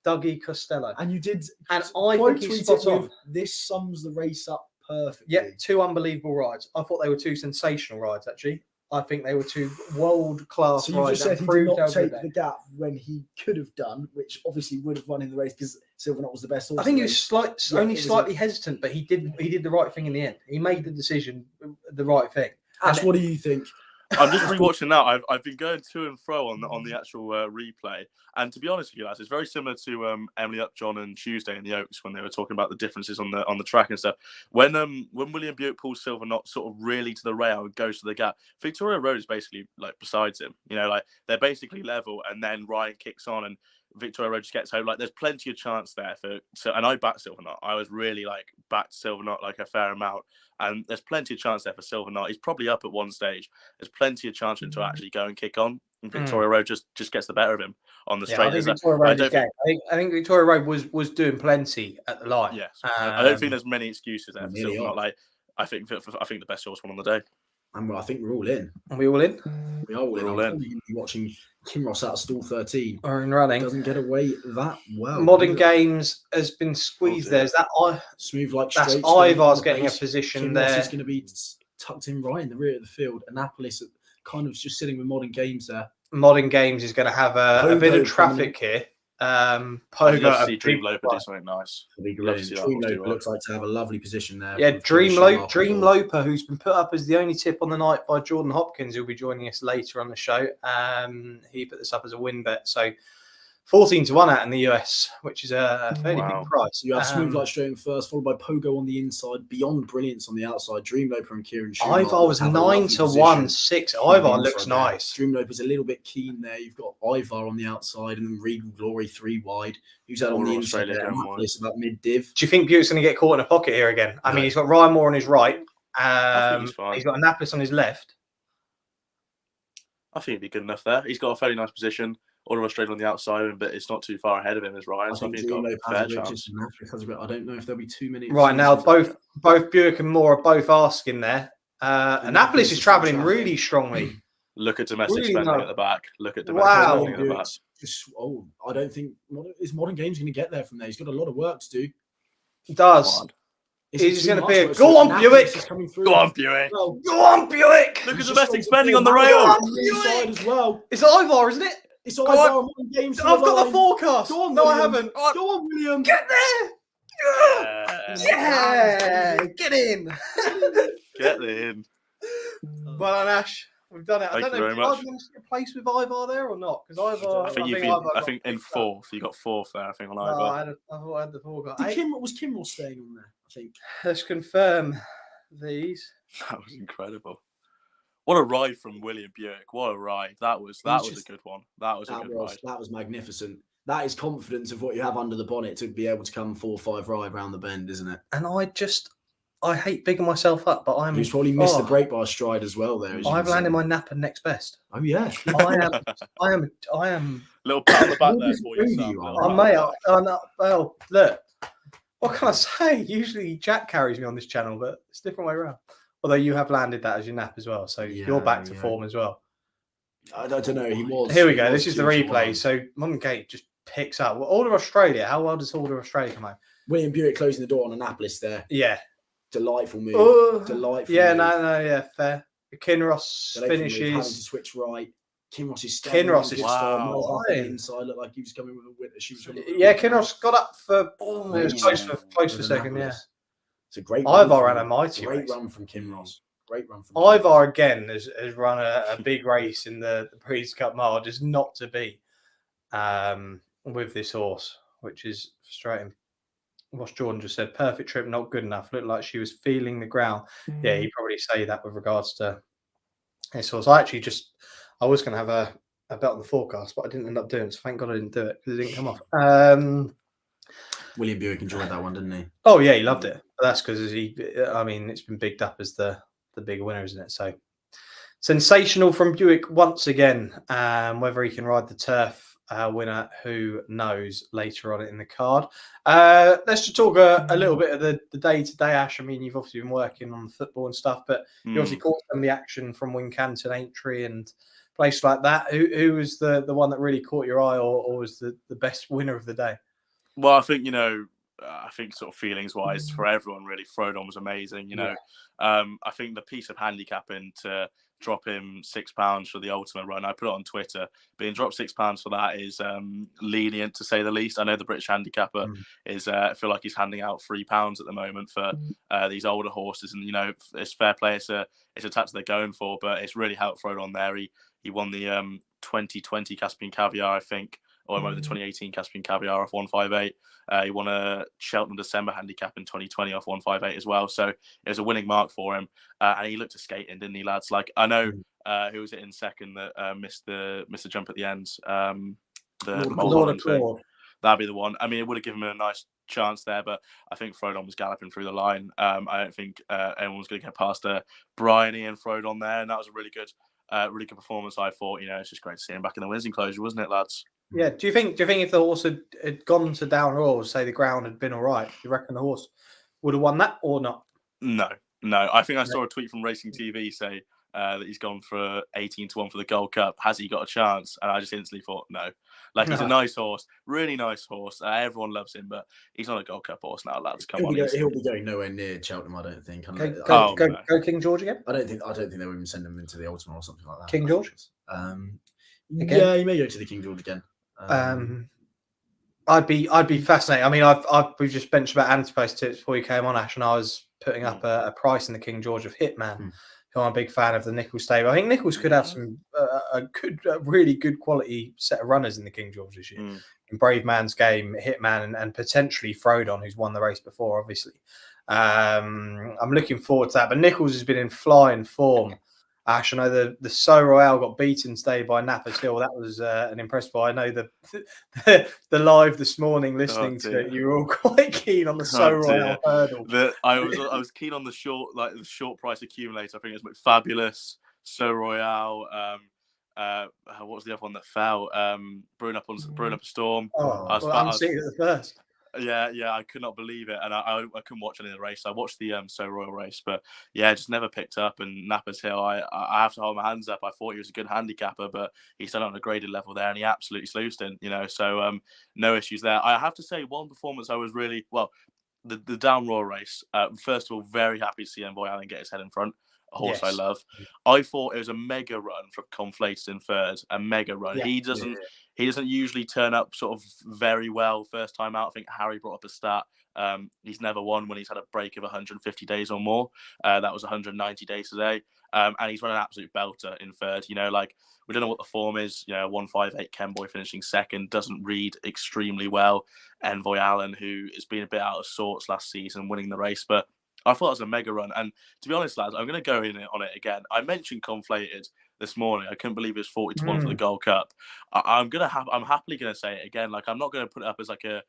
Dougie Costello. And you did. And I think he's spot on. This sums the race up perfectly. Yeah, 2 unbelievable rides. I thought they were 2 sensational rides, actually. I think they were two world-class So you riders. just said that he did proved not how take good the gap when he could have done, which obviously would have won in the race because Silverknot was the best horse. I think he was only it was slightly hesitant, but he did the right thing in the end. He made the decision, the right thing. Ash, what do you think? I'm just rewatching now. I've been going to and fro on the actual replay, and to be honest with you, lads, it's very similar to Emily Upjohn and Tuesday in the Oaks when they were talking about the differences on the track and stuff. When William Buick pulls Silverknot sort of really to the rail and goes to the gap, Victoria Road is basically like besides him. You know, like they're basically level, and then Ryan kicks on and Victoria Road just gets home. Like there's plenty of chance there and I backed Silverknot. I was really backed Silverknot like a fair amount. And there's plenty of chance there for Silverknot. He's probably up at one stage. There's plenty of chance for him to actually go and kick on. And Victoria Road just gets the better of him on the straight. I think Victoria Road is game. I think Victoria Road was doing plenty at the line. Yes, I don't think there's many excuses there for Silverknot. I think the best horse won on the day. And I think we're all in. Are we all in? We are all in. I'm probably going to be watching Kinross out of stall 13. Or in running. Doesn't get away that well. Modern Games has been squeezed there. Is that smooth like that's straight? Ivar's getting a position Kinross there. Is going to be tucked in right in the rear of the field. Annapolis kind of just sitting with Modern Games there. Modern Games is going to have a bit of traffic here. Pogo, see Dream Loper do something nice. Dream Loper looks like to have a lovely position there. Yeah, Dream Loper, who's been put up as the only tip on the night by Jordan Hopkins, who'll be joining us later on the show. He put this up as a win bet, so 14-1 out in the US, which is a fairly big price. You have Smooth Like Straight in first, followed by Pogo on the inside, Beyond Brilliance on the outside, Dream Loper and Kieran Schumacher. Ivar was 9-1, 6. Ivar looks nice. Dream Loper's a little bit keen there. You've got Ivar on the outside and then Regal Glory 3 wide. Who's out on the inside there? It's about mid-div. Do you think Buick's going to get caught in a pocket here again? I mean, he's got Ryan Moore on his right. He's got Annapolis on his left. I think he'd be good enough there. He's got a fairly nice position. Order of Australia on the outside, but it's not too far ahead of him as Ryan. So I think he's got a fair chance. I don't know if there'll be too many. Right now, both Buick and Moore are both asking there. Annapolis is travelling really strongly. Look at domestic spending at the back. Look at domestic spending at the back. I don't think is Modern Games going to get there from there. He's got a lot of work to do. He does. He's going to be a go on, Buick. Go on, Buick. Go on, Buick. Look at domestic spending on the rail. As well. It's Ivar, isn't it? It's Ivar on Games. I've got the forecast. Go on, no, William. I haven't. Go on, William. Get there. Yeah. Get in. Get in. Well done, Ash. We've done it. Thank I don't know if I've managed to get a place with Ivar there or not. Because Ivar, I think in fourth. You got fourth there, I think, on Ivar. I thought I had the forecast. Was Kinross staying on there? I think. Let's confirm these. That was incredible. What a ride from William Buick. What a ride. That was a good one. That was a good ride. That was magnificent. That is confidence of what you have under the bonnet to be able to come 4-5 ride round the bend, isn't it? And I hate bigging myself up, but He's probably missed the brake bar stride as well there. I've landed my nap at next best. Oh yeah. I am little pat on the back there for you. Well, look. What can I say? Usually Jack carries me on this channel, but it's a different way around. Although you have landed that as your nap as well, so you're back to form as well. I don't know. He was. Here we go. This is the replay. So Modern Gate just picks up. Well, Order of Australia. How well does Order of Australia come out? William Buick closing the door on Annapolis there. Yeah. Delightful move. Delightful. Yeah, move. yeah, fair. Kinross finishes. Having to switch right. Kinross is Kinross is inside. Looked like he was coming with a winter shoes. Yeah, Kinross got up for it was close for a second. Yeah. It's a great Ivar ran a mighty great race. run from Kinross. Great run from Ivar again has run a big race in the Breeders' Cup Mile, just not to be with this horse, which is frustrating. What Jordan just said, perfect trip, not good enough. Looked like she was feeling the ground. Yeah, he'd probably say that with regards to this horse. I was going to have a bet on the forecast, but I didn't end up doing it. So thank God I didn't do it because it didn't come off. William Buick enjoyed that one, didn't he? Oh yeah, he loved it. But that's because it's been bigged up as the big winner, isn't it? So sensational from Buick once again. Whether he can ride the turf winner, who knows, later on in the card. Let's just talk a little bit of the day-to-day, Ash. I mean, you've obviously been working on the football and stuff, but you obviously caught some of the action from Wincanton, Aintree and places like that. Who was the one that really caught your eye or was the best winner of the day? Well, I think, I think sort of feelings wise for everyone really, Frodon was amazing. I think the piece of handicapping to drop him £6 for the ultimate run, I put it on Twitter, being dropped £6 for that is lenient to say the least. I know the British handicapper is I feel like he's handing out £3 at the moment for these older horses, and it's fair play, it's a tax they're going for, but it's really helped Frodon there. He won the 2020 Caspian Caviar, I think, or the 2018 Caspian Caviar off 158. He won a Cheltenham December handicap in 2020 off 158 as well. So it was a winning mark for him. And he looked to skating, didn't he, lads? Like, I know who was it in second that missed the jump at the end? Lord That'd be the one. I mean, it would have given him a nice chance there, but I think Frodon was galloping through the line. I don't think anyone was going to get past Bryony and Frodon there, and that was a really good performance. I thought, it's just great to see him back in the winner's enclosure, wasn't it, lads? Yeah. Do you think if the horse had gone to Down Royal, say the ground had been all right, do you reckon the horse would have won that or not? No. I think I saw a tweet from Racing TV say that he's gone for 18-1 for the Gold Cup. Has he got a chance? And I just instantly thought, no. Like, he's a nice horse, really nice horse. Everyone loves him, but he's not a Gold Cup horse now, lads. Come on. He'll be going nowhere near Cheltenham, I don't think. Go King George again? I don't think they would even send him into the Ultimate or something like that. King George? Yeah, he may go to the King George again. I'd be fascinated. I mean, we've just mentioned about Ante-Post tips before you came on, Ash, and I was putting up a price in the King George of Hitman, who I'm a big fan of the Nichols stable. I think Nichols could have some really good quality set of runners in the King George this year. In Brave Man's Game, Hitman, and potentially Frodon, who's won the race before, obviously. I'm looking forward to that. But Nichols has been in flying form. Ash, I know the So Royale got beaten today by Napa's Hill. That was an impressive. I know the live this morning listening to it, you were all quite keen on the So Royale hurdle. I was keen on the short price accumulator. I think it was Fabulous, So Royale. What was the other one that fell? Brewing Up a Storm. I'm seeing it at the first. Yeah, I could not believe it, and I couldn't watch any of the race. I watched the So Royal race, but yeah, just never picked up. And Napa's Hill, I have to hold my hands up. I thought he was a good handicapper, but he's done it on a graded level there, and he absolutely sluiced in. So no issues there. I have to say, one performance I was really the Down Royal race. First of all, very happy to see Envoy Allen get his head in front. A horse I love. I thought it was a mega run from Conflated in third. A mega run. Yeah. He doesn't usually turn up sort of very well first time out. I think Harry brought up a stat. He's never won when he's had a break of 150 days or more. That was 190 days today. And he's run an absolute belter in third. We don't know what the form is. 158 Kenboy finishing second doesn't read extremely well. Envoy Allen, who has been a bit out of sorts last season, winning the race, but I thought it was a mega run. And to be honest, lads, I'm going to go in on it again. I mentioned Conflated this morning. I couldn't believe it was 40-1 for the Gold Cup. I'm happily going to say it again. Like, I'm not going to put it up as like a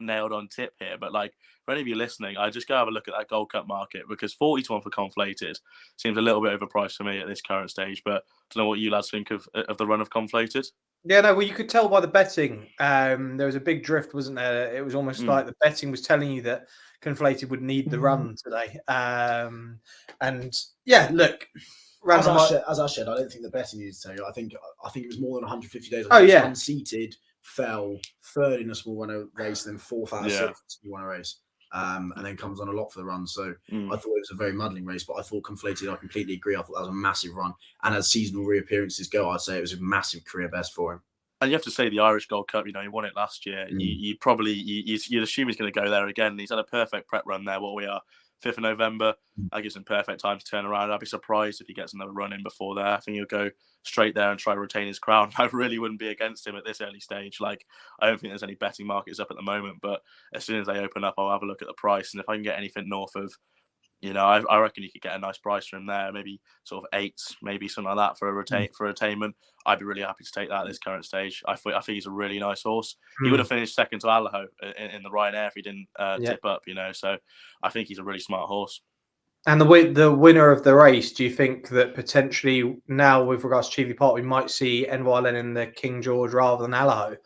nailed on tip here, but like, for any of you listening, I just go have a look at that Gold Cup market, because 40-1 for Conflated seems a little bit overpriced for me at this current stage. But I don't know what you lads think of the run of Conflated. Yeah, no, well, you could tell by the betting. There was a big drift, wasn't there? It was almost like the betting was telling you that Conflated would need the run today. And yeah, look, as I said, I don't think the betting needs to tell you. I think it was more than 150 days. Unseated, fell third in a small runner race, then fourth out of sixth in a small runner race. And then comes on a lot for the run. So I thought it was a very muddling race, but I thought Conflated, I completely agree. I thought that was a massive run. And as seasonal reappearances go, I'd say it was a massive career best for him. And you have to say the Irish Gold Cup, he won it last year. You'd assume he's going to go there again. He's had a perfect prep run there. What we are, 5th of November. That gives him perfect time to turn around. I'd be surprised if he gets another run in before there. I think he'll go straight there and try to retain his crown. I really wouldn't be against him at this early stage. Like, I don't think there's any betting markets up at the moment, but as soon as they open up, I'll have a look at the price. And if I can get anything north of, I reckon you could get a nice price from there, maybe sort of 8s, maybe something like that for a retainment. I'd be really happy to take that at this current stage. I think he's a really nice horse. He would have finished second to Allaho in the Ryanair if he didn't tip up, So I think he's a really smart horse. And the winner of the race, do you think that potentially now, with regards to Cheevy Park, we might see Envoy Allen in the King George rather than Allaho?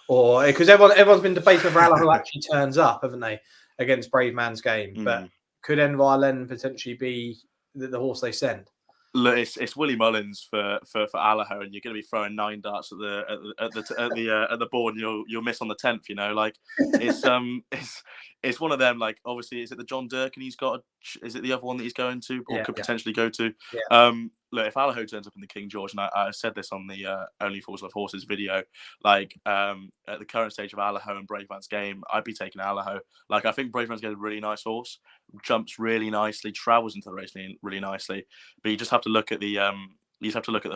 Or because everyone's been debating whether Allaho actually turns up, haven't they, against Brave Man's Game? But could Envoy Allen potentially be the horse they send? Look, it's Willie Mullins for Allaho, and you're going to be throwing 9 darts at the board, and you'll miss on the 10th. You know, like it's one of them. Like, obviously, is it the John Durkin he's got? Is it the other one that he's going to or could potentially go to? Yeah. Look, if Allaho turns up in the King George, and I said this on the Only Fools Love Horses video, like at the current stage of Allaho and Braveman's game, I'd be taking Allaho. Like, I think Braveman's got a really nice horse, jumps really nicely, travels into the race really nicely, but you just have to look at the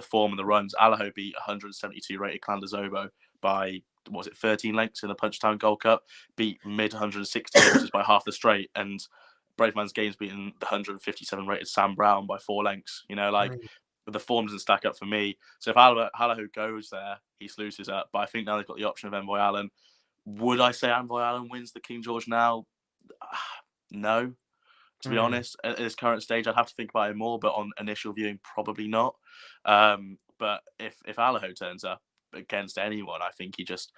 form and the runs. Allaho beat 172 rated Clanderzobo by 13 lengths in the Punchtown Gold Cup, beat mid 160 horses by half the straight, and Braveman's game's beaten the 157 rated Sam Brown by 4 lengths. You know, like the form doesn't stack up for me. So if Allaho goes there, he sluices up. But I think now they've got the option of Envoy Allen. Would I say Envoy Allen wins the King George now? No. To be honest, at this current stage, I'd have to think about it more. But on initial viewing, probably not. But if Allaho turns up against anyone, I think he just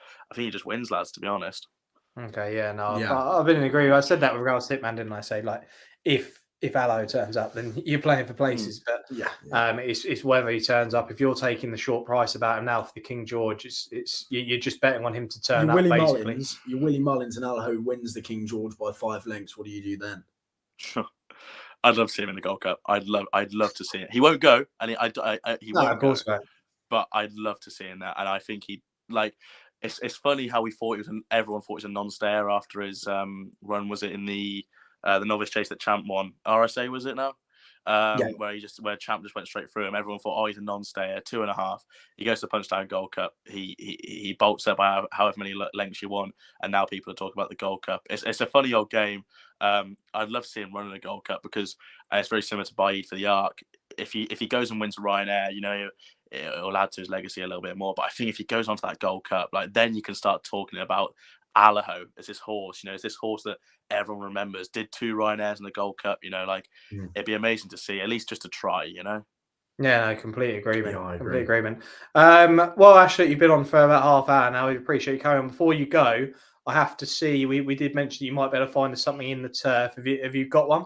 wins, lads. To be honest. Okay, yeah, no, I've been in agreement. I said that with regards to Hitman, didn't I? Say, like, if Allaho turns up, then you're playing for places. But it's whether he turns up. If you're taking the short price about him now for the King George, you're just betting on him to turn up. Basically, you're Willie Mullins, and Allaho wins the King George by 5 lengths. What do you do then? I'd love to see him in the Gold Cup. I'd love to see it. He won't go, and he won't. Of course, go, but I'd love to see him there, and I think he like. It's funny how everyone thought he was a non-stayer after his run. Was it in the novice chase that Champ won? RSA, was it now? Where Champ just went straight through him. Everyone thought, he's a non-stayer, 2.5. He goes to the Punchtown Gold Cup. He bolts up by however many lengths you want, and now people are talking about the Gold Cup. It's a funny old game. I'd love to see him running a Gold Cup because it's very similar to Baid for the Arc. If he goes and wins Ryanair, you know, it'll add to his legacy a little bit more. But I think if he goes on to that Gold Cup, like, then you can start talking about Allaho as this horse. You know, is this horse that everyone remembers, did 2 Ryanairs in the Gold Cup. You know, like it'd be amazing to see, at least just to try. You know. Yeah, no, complete agreement. Yeah, I agree. Complete agreement. Well, Ashley, you've been on for about half hour now. We appreciate you coming on. Before you go, I have to see. We did mention you might be able to find us something in the turf. Have you got one?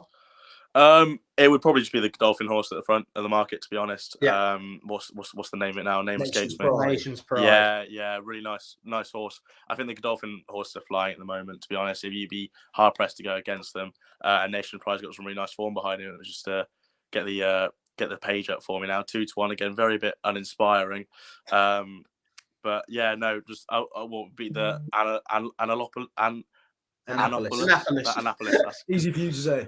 It would probably just be the Godolphin horse at the front of the market, to be honest. Yeah. What's the name of it now? Name escapes me. Nation's Pride. Yeah, really nice horse. I think the Godolphin horses are flying at the moment, to be honest. If you'd be hard pressed to go against them, and Nation's Pride's got some really nice form behind it. It was just get the page up for me now. 2-1 again, very bit uninspiring. But yeah, no, just I will be the Annapolis. Easy for you to say.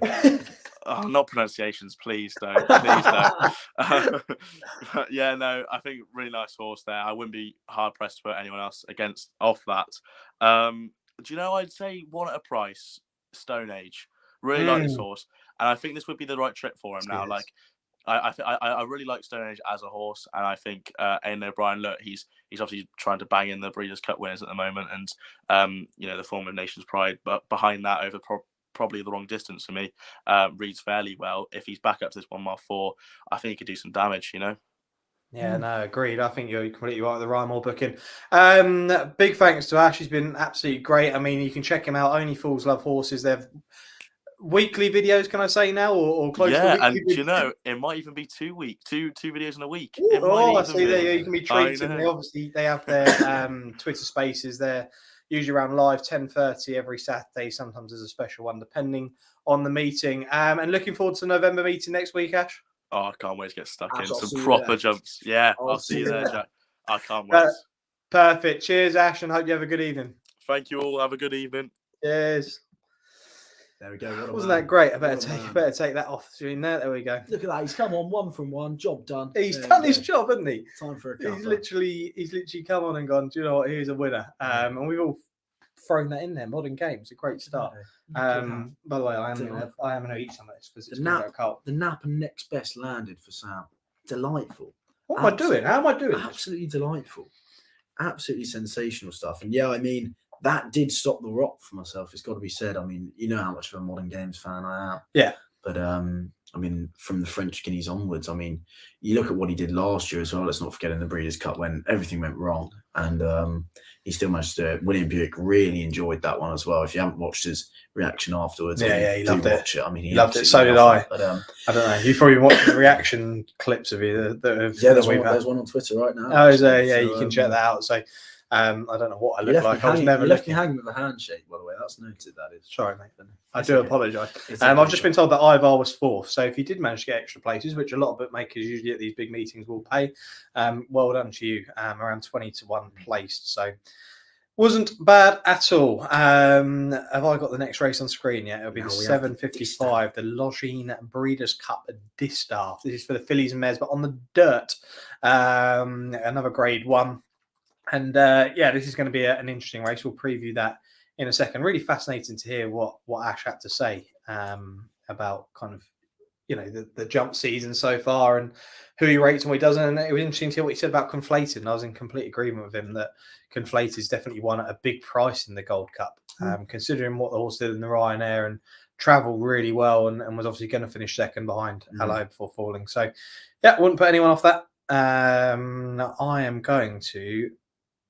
Oh, not pronunciations, please don't. Please don't. Yeah, no, I think really nice horse there. I wouldn't be hard pressed to put anyone else off that. Do you know? I'd say one at a price. Stone Age. Really like this horse, and I think this would be the right trip for him now. Like, I really like Stone Age as a horse, and I think Aidan O'Brien, look, he's obviously trying to bang in the Breeders' Cup winners at the moment, and you know, the form of Nation's Pride, but behind that, over probably the wrong distance for me, reads fairly well. If he's back up to this 1 mile 4, I think he could do some damage, you know. Yeah, no, agreed. I think you're completely right with the Ryan Moore booking. Big thanks to Ash. He's been absolutely great. I mean, you can check him out. Only Fools Love Horses. They've weekly videos, can I say now, or close to weekly? And you know, it might even be 2 videos in a week. I see there. You can be treated. They have their Twitter Spaces. They're usually around live 10:30 every Saturday. Sometimes there's a special one depending on the meeting. And looking forward to the November meeting next week, Ash. Oh, I can't wait to get stuck in some proper jumps. Yeah, I'll see you there, Jack. I can't wait. Perfect. Cheers, Ash, and hope you have a good evening. Thank you all. Have a good evening. Cheers. There we go. Wasn't that great? I better take that off screen there. There we go. Look at that. He's come on 1 from 1. Job done. He's done his job, hasn't he? Time for a couple. He's literally come on and gone, do you know what? Here's a winner. And we've all thrown that in there. Modern Games, a great start. By the way, I am going to eat some of this because it's going to go cold. The nap and next best landed for Sam. Delightful. What am I doing? How am I doing? Absolutely delightful. Absolutely sensational stuff. And yeah, I mean, that did stop the rock for myself. It's got to be said. I mean, you know how much of a Modern Games fan I am. Yeah. But I mean, from the French Guineas onwards, I mean, you look at what he did last year as well. Let's not forget in the Breeders' Cup when everything went wrong, and he still managed to do it. William Buick really enjoyed that one as well. If you haven't watched his reaction afterwards, he loved it. Watch it. I mean, he loved it. So did I. But, I don't know. You've probably watched the reaction clips of you there's one on Twitter right now. Oh, is there? Yeah, you can check that out. So. I don't know what I look like. I was never left me hanging with a handshake, by the way. That's noted. That is. Sorry, Nathan. I do apologise. I've just been told that Ivar was 4th. So if you did manage to get extra places, which a lot of bookmakers usually at these big meetings will pay, well done to you. Around 20 to 1 placed. So wasn't bad at all. Have I got the next race on screen yet? It'll be the 7:55, the Longines Breeders' Cup at Distaff. This is for the fillies and mares, but on the dirt. Another Grade 1. And this is going to be an interesting race. We'll preview that in a second. Really fascinating to hear what Ash had to say about kind of, the jump season so far and who he rates and what he doesn't. And it was interesting to hear what he said about Conflated. And I was in complete agreement with him that Conflated is definitely won at a big price in the Gold Cup, considering what the horse did in the Ryanair and travelled really well and was obviously going to finish second behind Hello before falling. So, wouldn't put anyone off that.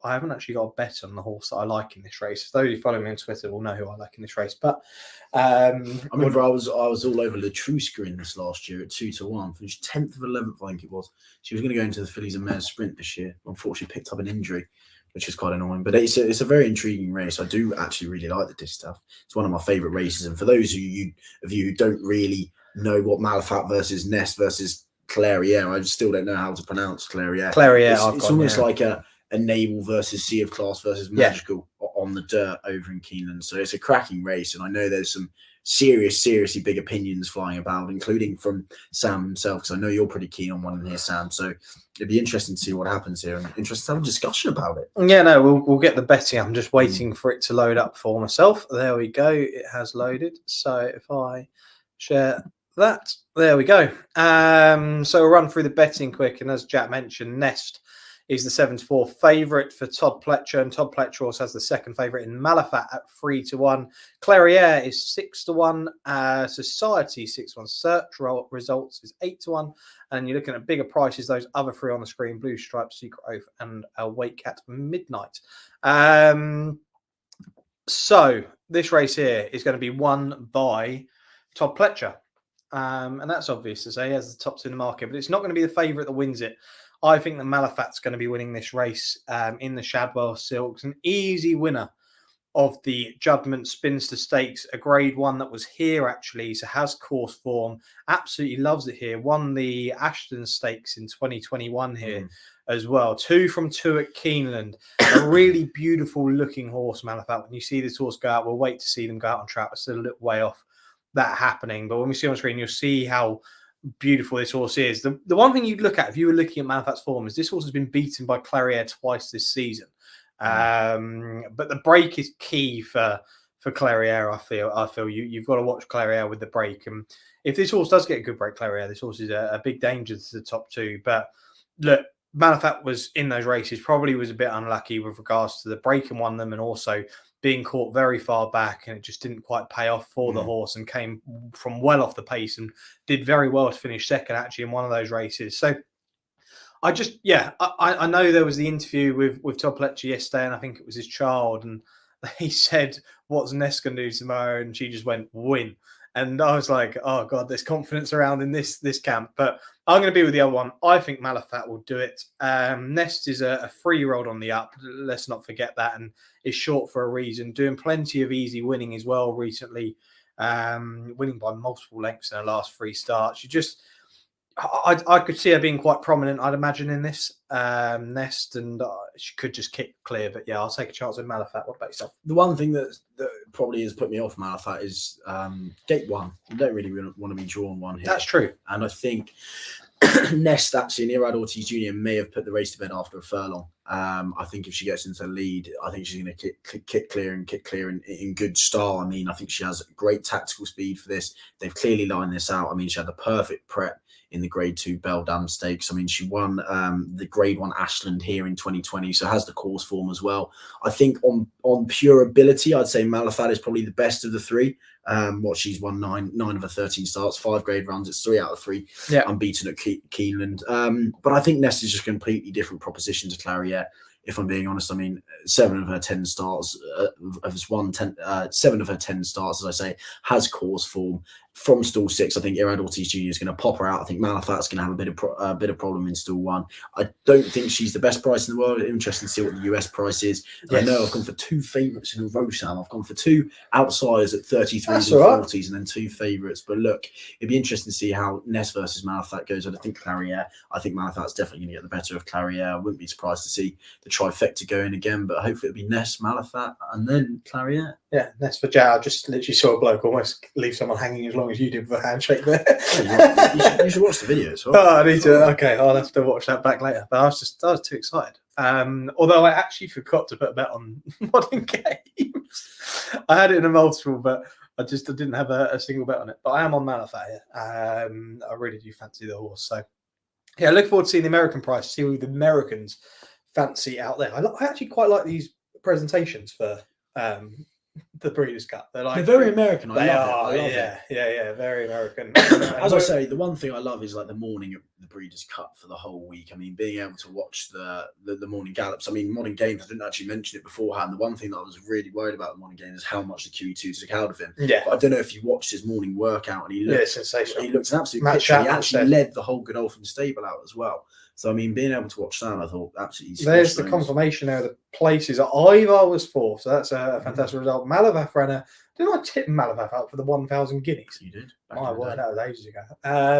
I haven't actually got a bet on the horse that I like in this race. Those who follow me on Twitter will know who I like in this race. But I remember I was all over Latruska in this last year at 2 to 1. Finished 10th of 11th, I think it was. She was going to go into the fillies and mares sprint this year. Unfortunately, picked up an injury, which is quite annoying. But it's a very intriguing race. I do actually really like the Distaff. It's one of my favourite races. And for those of you who don't really know what Malafat versus Nest versus Clairiere, I still don't know how to pronounce Clairiere. It's almost like a Naval versus Sea of Class versus Magical on the dirt over in Keeneland. So it's a cracking race. And I know there's some seriously big opinions flying about, including from Sam himself, because I know you're pretty keen on one in here, Sam. So it'd be interesting to see what happens here and interesting to have a discussion about it. Yeah, no, we'll get the betting. I'm just waiting for it to load up for myself. There we go. It has loaded. So if I share that, there we go. So we'll run through the betting quick. And as Jack mentioned, Nest is the 7-4 favourite for Todd Pletcher, and Todd Pletcher also has the second favourite in Malafat at 3 to 1. Clairiere is 6 to 1. Society 6-1. Search Results is 8 to 1. And you're looking at bigger prices. Those other three on the screen: Blue Stripe, Secret Oath, and Wake at Midnight. So this race here is going to be won by Todd Pletcher, and that's obvious to say. He has the top 2 in the market, but it's not going to be the favourite that wins it. I think that Malafat's going to be winning this race in the Shadwell Silks. An easy winner of the Judgment Spinster Stakes, a Grade 1 that was here actually, so has course form, absolutely loves it here. Won the Ashton Stakes in 2021 here as well. 2 from 2 at Keeneland. A really beautiful looking horse, Malafat. When you see this horse go out, we'll wait to see them go out on track. We're still a little way off that happening. But when we see on screen, you'll see how beautiful this horse is. The one thing you'd look at if you were looking at Malafat's form is this horse has been beaten by Clairiere twice this season. But the break is key for Clairiere. I feel you've got to watch Clairiere with the break. And if this horse does get a good break, Clairiere, this horse is a big danger to the top 2. But look, Malafat was in those races, probably was a bit unlucky with regards to the break and won them, and also being caught very far back, and it just didn't quite pay off for the horse, and came from well off the pace and did very well to finish second actually in one of those races. So I know there was the interview with Todd Pletcher yesterday, and I think it was his child, and he said, "What's Ness going to do tomorrow?" And she just went, "Win." And I was like, oh God, there's confidence around in this camp. But I'm going to be with the other one. I think Malafat will do it. Nest is a 3-year-old on the up. Let's not forget that. And is short for a reason. Doing plenty of easy winning as well recently. Winning by multiple lengths in her last 3 starts. I could see her being quite prominent, I'd imagine, in this Nest, and she could just kick clear. But yeah, I'll take a chance with Malafat. What about yourself? The one thing that probably has put me off Malafat is Gate 1. You don't really want to be drawn one here. That's true. And I think Nest, actually, Nearad Ortiz Jr. may have put the race to bed after a furlong. I think if she gets into the lead, I think she's going to kick clear in good style. I mean, I think she has great tactical speed for this. They've clearly lined this out. I mean, she had the perfect prep in the Grade 2 Beldam Stakes. I mean, she won the Grade 1 Ashland here in 2020, so has the course form as well. I think on pure ability, I'd say Malafat is probably the best of the 3. She's won nine of her 13 starts, 5 grade runs. It's 3 out of 3 unbeaten at Keeneland. But I think Ness is just a completely different proposition to Clariette. If I'm being honest, I mean, 7 of her 10 starts has won 7 of her 10 starts, as I say, has course form. From stall 6, I think Irad Ortiz Jr. is going to pop her out. I think Malafat's going to have a bit of problem in stall 1. I don't think she's the best price in the world. Interesting to see what the US price is. Yes. I know I've gone for 2 favourites in a row, Sam. I've gone for 2 outsiders at 33s and 40s, and then 2 favourites. But look, it'd be interesting to see how Ness versus Malafat goes. I think Clarière. I think Malafat's definitely going to get the better of Clarière. I wouldn't be surprised to see the trifecta going again, but hopefully it'll be Ness, Malafat, and then Clarière. Yeah, Ness for Jao. I just literally saw a bloke almost leave someone hanging as long as you did with a handshake there. You should watch the video as well. Oh, I need to. Okay, I'll have to watch that back later. But I was too excited. Although I actually forgot to put a bet on modern games. I had it in a multiple, but I didn't have a single bet on it. But I am on Malafat here. I really do fancy the horse. So yeah, look forward to seeing the American price, see what the Americans fancy out there. I actually quite like these presentations for the Breeders' Cup. They're very American. I love it. Yeah, very American. As I say, the one thing I love is like the morning of the Breeders' Cup for the whole week. I mean, being able to watch the morning gallops. I mean, modern games, I didn't actually mention it beforehand. The one thing that I was really worried about in modern games is how much the QE2 took out of him. Yeah. But I don't know if you watched his morning workout and he looked sensational. He looked an absolute picture. He actually led the whole Godolphin stable out as well. So, I mean, being able to watch that, I thought absolutely. There's the confirmation there. The places. Ivar was 4th, so that's a fantastic result. Malavath ran a. Didn't I tip Malavath out for the 1,000 guineas? You did. My word, that was ages ago.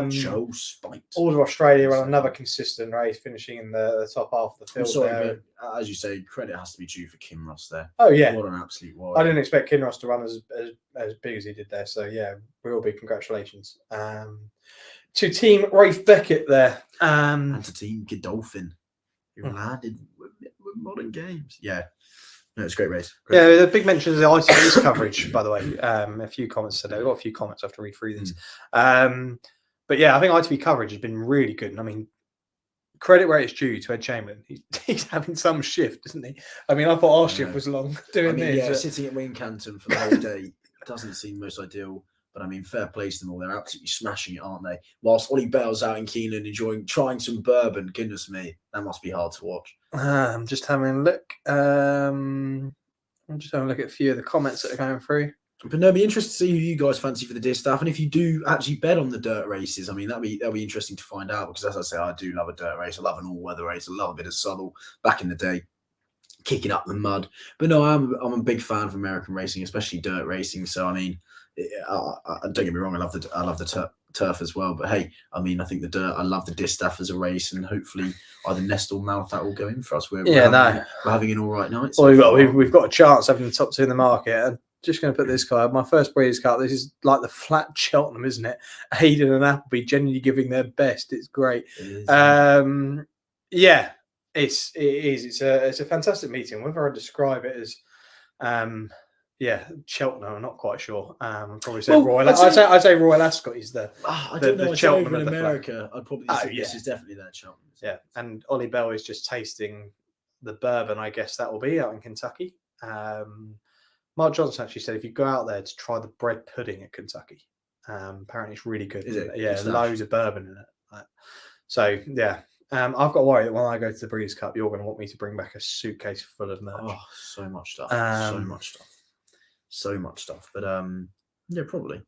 Joe Spite. Order of Australia ran another consistent race, finishing in the top half of the field. I'm sorry, but as you say, credit has to be due for Kinross there. Oh yeah, what an absolute warrior. I didn't expect Kinross to run as big as he did there. So yeah, real big congratulations. To Team Rafe Beckett there. And to Team Godolphin, who landed with modern games. Yeah. No, it's a great race. Yeah, the big mention of the ITV's coverage, by the way. A few comments today. I've got a few comments. I have to read through these. But yeah, I think ITV coverage has been really good. And I mean, credit where it's due to Ed Chamberlain. He's having some shift, isn't he? I mean, I thought our shift was long doing this. Yeah, sitting at Wincanton for the whole day doesn't seem most ideal. But I mean, fair play to them all. They're absolutely smashing it, aren't they? Whilst Ollie Bell's out in Keeneland trying some bourbon. Goodness me, that must be hard to watch. I'm just having a look. I'm just having a look at a few of the comments that are going through. But no, it'd be interesting to see who you guys fancy for the Distaff, and if you do actually bet on the dirt races. I mean, that'll be interesting to find out, because as I say, I do love a dirt race. I love an all-weather race. I love a bit of Southall back in the day, kicking up the mud. But no, I'm a big fan of American racing, especially dirt racing. So I mean, don't get me wrong, I love the turf as well. But hey, I mean, I think the dirt. I love the Distaff as a race, and hopefully either Nest or Malafat will go in for us. We're having an all right night. So we've got a chance having the top 2 in the market. And just going to put this card, my first Breeders' Cup. This is like the flat Cheltenham, isn't it? Hayden and Appleby genuinely giving their best. It's great. Yeah, it is. It's a fantastic meeting. Whether I describe it as Cheltenham, I'm not quite sure. Probably say Royal. I'd say Royal Ascot is the. I don't know. Cheltenham in America, I'd probably say this is definitely their Cheltenham. Yeah, and Ollie Bell is just tasting the bourbon. I guess that will be out in Kentucky. Mark Johnson actually said if you go out there to try the bread pudding at Kentucky, apparently it's really good. Is it? Yeah, loads of bourbon in it. So yeah. I've got to worry that when I go to the Breeders' Cup, you're going to want me to bring back a suitcase full of merch. Oh, so much stuff. So much stuff. But yeah, probably.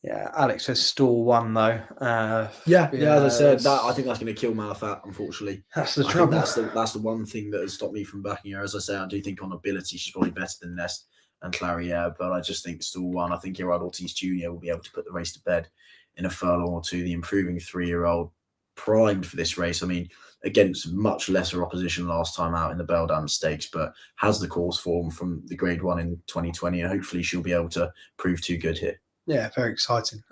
Yeah, Alex says stall 1 though. As I said, I think that's going to kill Malafat. Unfortunately, that's the trouble. That's the one thing that has stopped me from backing her. As I say, I do think on ability she's probably better than Nest and Clarière, but I just think stall 1. I think Irad Ortiz Jr. will be able to put the race to bed in a furlong or 2. The improving 3-year-old, primed for this race. I mean, against much lesser opposition last time out in the Beldam Stakes, but has the course form from the Grade 1 in 2020, and hopefully she'll be able to prove too good here. Yeah, very exciting.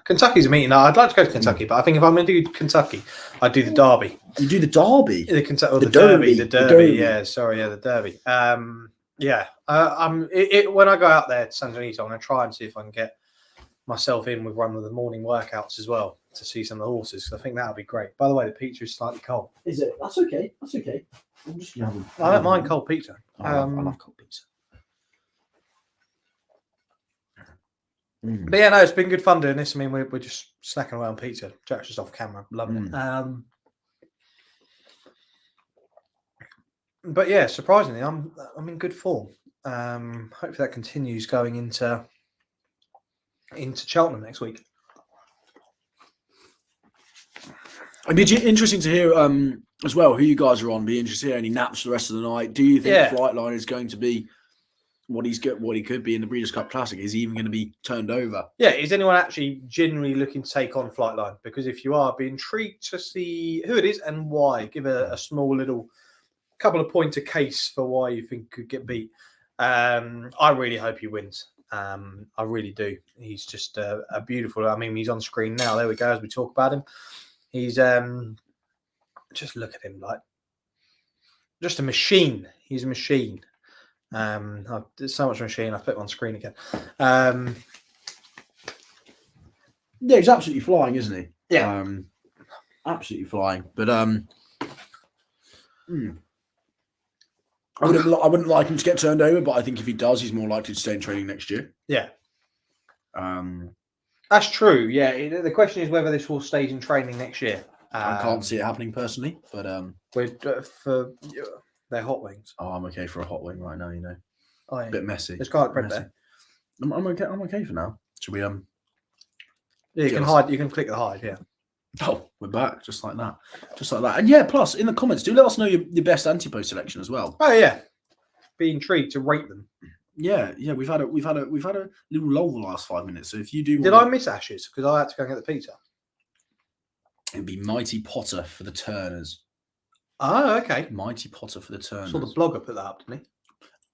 Kentucky's a meeting. I'd like to go to Kentucky, but I think if I'm going to do Kentucky, I'd do the Derby. You do the Derby? The Derby. The Derby. Yeah, sorry, the Derby. When I go out there to San Benito, I'm going to try and see if I can get myself in with one of the morning workouts as well to see some of the horses. I think that would be great. By the way, the pizza is slightly cold. Is it? That's okay. I'm just I don't mind cold pizza. I love cold pizza. But yeah, no, it's been good fun doing this. I mean, we're just snacking away on pizza. Jack's just off camera, loving it. But yeah, surprisingly, I'm in good form. Hopefully that continues going into Cheltenham next week. It'd be interesting to hear as well who you guys are on. Be interested to hear any naps for the rest of the night. Do you think FLIGHTLINE is going to be what he could be in the Breeders' Cup Classic? Is he even going to be turned over? Yeah, is anyone actually genuinely looking to take on FLIGHTLINE? Because if you are, be intrigued to see who it is and why. Give a small little couple of pointer case for why you think could get beat. I really hope he wins. I really do. He's just a beautiful. I mean, he's on screen now. There we go. As we talk about him, he's just look at him, like just a machine. He's a machine. There's so much machine. I put him on screen again. Yeah, he's absolutely flying, isn't he? Yeah, absolutely flying. But I wouldn't like him to get turned over, but I think if he does, he's more likely to stay in training next year. Yeah. That's true. Yeah. The question is whether this will stay in training next year. I can't see it happening personally, but for their hot wings. Oh, I'm okay for a hot wing right now. You know, a bit messy. There's garlic bread there. I'm okay. I'm okay for now. Should we Yeah, you can hide. You can click the hide. Yeah. Oh, we're back, just like that, And yeah, plus in the comments, do let us know your best Ante-Post selection as well. Oh yeah, be intrigued to rate them. Yeah. We've had a little lull the last 5 minutes. So if you do, did I miss Ash's because I had to go and get the pizza? It'd be Mighty Potter for the Turners. Oh, okay. Mighty Potter for the Turners. I saw the blogger put that up, didn't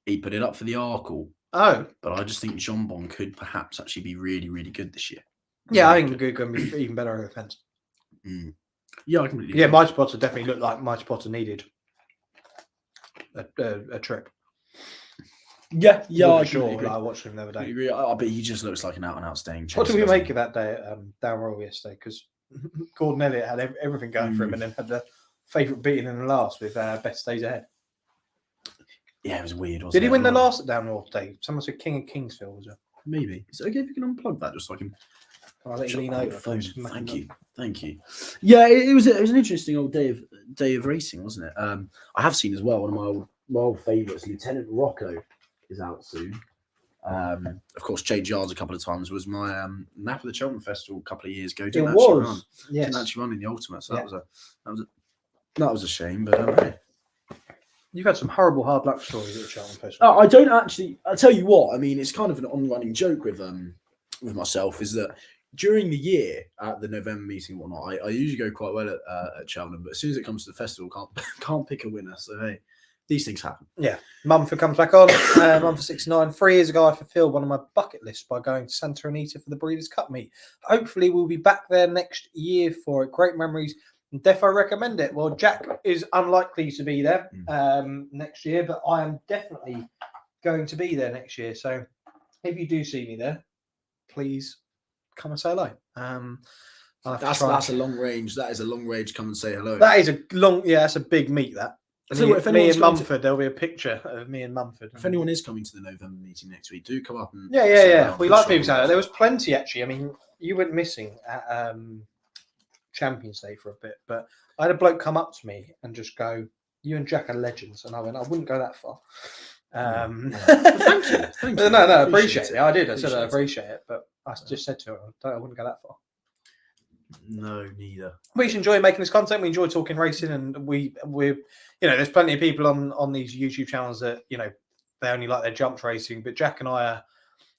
he? He put it up for the Arkle. Oh, but I just think John Bon could perhaps actually be really, really good this year. Yeah, I think good going to be even better over the fence. Yeah, I completely. Yeah, Mighty Potter definitely looked like Mighty Potter needed a trip. Yeah, I sure. Like, I watched him the other day. Agree. I bet he just looks like an out-and-out staying. What did we make of that day at Down Royal yesterday? Because Gordon Elliott had everything going for him, and then had the favourite beating in the last with Best Days Ahead. Yeah, it was weird. Did he win the last at Down Royal day? Someone said King of Kingsfield was it? Maybe. Is it okay if you can unplug that just so I can? I'll let you lean over. Thank you. Yeah, it was an interesting old day of racing, wasn't it? I have seen as well one of my old favourites, Lieutenant Rocco, is out soon. Of course, changed yards a couple of times. Was my nap at the Cheltenham Festival a couple of years ago. Didn't actually run in the ultimate, so that was a shame. But hey. You've had some horrible hard luck stories at the Cheltenham Festival. I don't actually. I tell you what. I mean, it's kind of an on-running joke with myself is that during the year at the November meeting and whatnot, I usually go quite well at Cheltenham, but as soon as it comes to the festival, can't pick a winner. So hey, these things happen. Yeah, Mumford comes back on. Mumford 69. 3 years ago, I fulfilled one of my bucket lists by going to Santa Anita for the Breeders' Cup meet. Hopefully, we'll be back there next year for it. Great memories. Defo recommend it. Well, Jack is unlikely to be there next year, but I am definitely going to be there next year. So if you do see me there, please come and say hello. That's a long range. That is a long range. Come and say hello. That is a long. Yeah, that's a big meet. That. Me and Mumford. There'll be a picture of me and Mumford. If anyone is coming to the November meeting next week, do come up and. Yeah. We like people saying that. There was plenty actually. I mean, you went missing at Champions Day for a bit, but I had a bloke come up to me and just go, "You and Jack are legends," and I went, "I wouldn't go that far." Thank you. No, I appreciate it. I did. I said I appreciate it, but I just said to her, I wouldn't go that far. No, neither. We just enjoy making this content. We enjoy talking racing, and we're there's plenty of people on these YouTube channels that they only like their jumps racing, but Jack and I are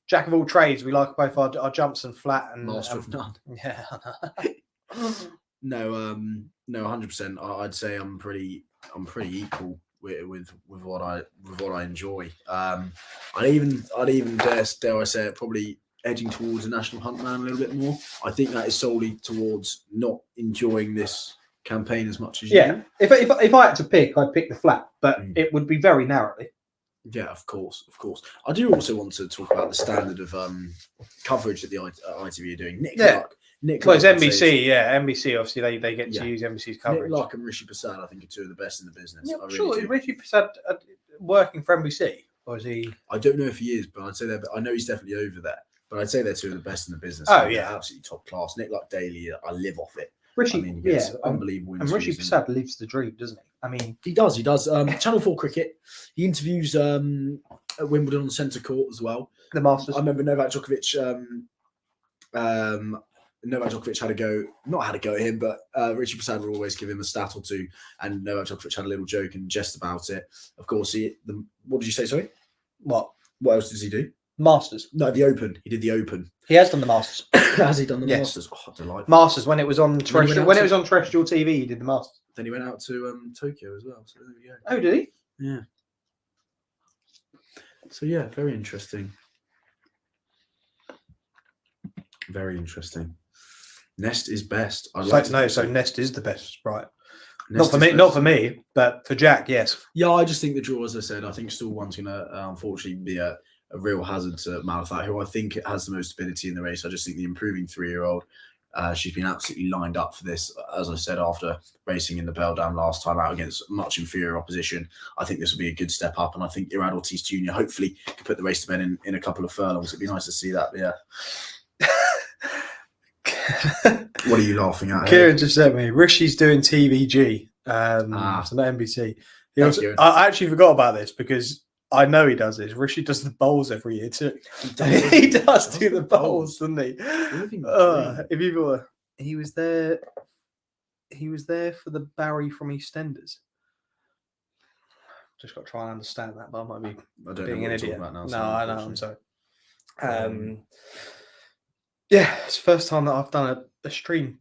jack of all trades. We like both our jumps and flat and master of none. Yeah. No, 100%. I'd say I'm pretty equal with what I enjoy. I'd even dare I say it, probably edging towards a national hunt man a little bit more. I think that is solely towards not enjoying this campaign as much as you do. If I had to pick, I'd pick the flat, but it would be very narrowly. Yeah, of course. I do also want to talk about the standard of coverage that the ITV are doing. Nick Clark, it's NBC, NBC. Obviously, they get to use NBC's coverage. Nick Clark and Rishi Prasad, I think, are two of the best in the business. Yeah, sure. Is Rishi Prasad working for NBC, or is he? I don't know if he is, but I'd say that. But I know he's definitely over there. But I'd say they're two of the best in the business. Oh, They're yeah. absolutely top class. Nick like Daly, I live off it. Rishi, I mean, he gets yeah, unbelievable and Rishi interviews. Prasad lives the dream, doesn't he? I mean, He does. Channel 4 cricket. He interviews at Wimbledon on centre court as well. the Masters. I remember Novak Djokovic. Novak Djokovic had a go at him, but Richie Prasad would always give him a stat or two, and Novak Djokovic had a little joke and jest about it. Of course, what did you say? Sorry, What else does he do? Masters? No, the Open. He did the Open. He has done the Masters. Has he done the Yes. Masters? Oh, delightful. Masters when it was on terrestrial. When it was to- on terrestrial TV, he did the Masters. Then he went out to Tokyo as well. So there we go. Oh, did he? Yeah. So yeah, very interesting. Very interesting. Nest is best. So Nest is the best, right? Nest Not for is me, best. not for me, but for Jack, yes. Yeah, I just think the draw, as I said, I think still one's going to unfortunately be a real hazard to Malathat, who I think has the most ability in the race. I just think the improving 3-year-old, she's been absolutely lined up for this. As I said, after racing in the Bell Dam last time out against much inferior opposition, I think this will be a good step up. And I think Irad Ortiz Jr. hopefully can put the race to bed in a couple of furlongs. It'd be nice to see that. But yeah. What are you laughing at? Kieran just said me. Rishi's doing TVG, so not NBC. I actually forgot about this because I know he does this. Rishi does the bowls every year too. He does do the bowls, doesn't he? If you were, he was there. He was there for the Barry from EastEnders. Just got to try and understand that, but I might be being an idiot. Now, no, I know. I'm sorry. Yeah, it's the first time that I've done a stream.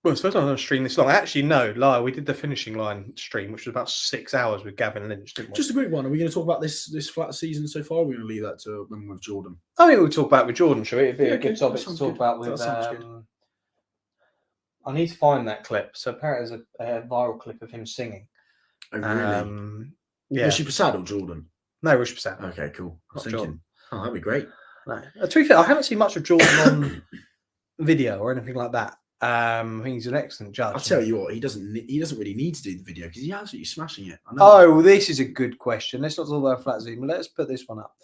Well, it's the first time I've done a stream this long. Actually, no, lie. We did the finishing line stream, which was about 6 hours with Gavin Lynch, didn't we? Just a quick one. Are we going to talk about this flat season so far? Or are we going to leave that to when we're with Jordan? I think we'll talk about it with Jordan, shall we? It'd be a good topic to talk good. about That with. sounds good. I need to find that clip. So apparently, there's a viral clip of him singing. Oh, really? Yeah. Rishi Prasad or Jordan? No, Rishi Prasad. Okay, cool. I was Not thinking, Jordan. oh, that'd be great. No. To be fair, I haven't seen much of Jordan on video or anything like that. I think he's an excellent judge. I'll tell you what, he doesn't really need to do the video because he's absolutely smashing it. I know. Oh, well, this is a good question. Let's not talk about flat zoom. Let's put this one up.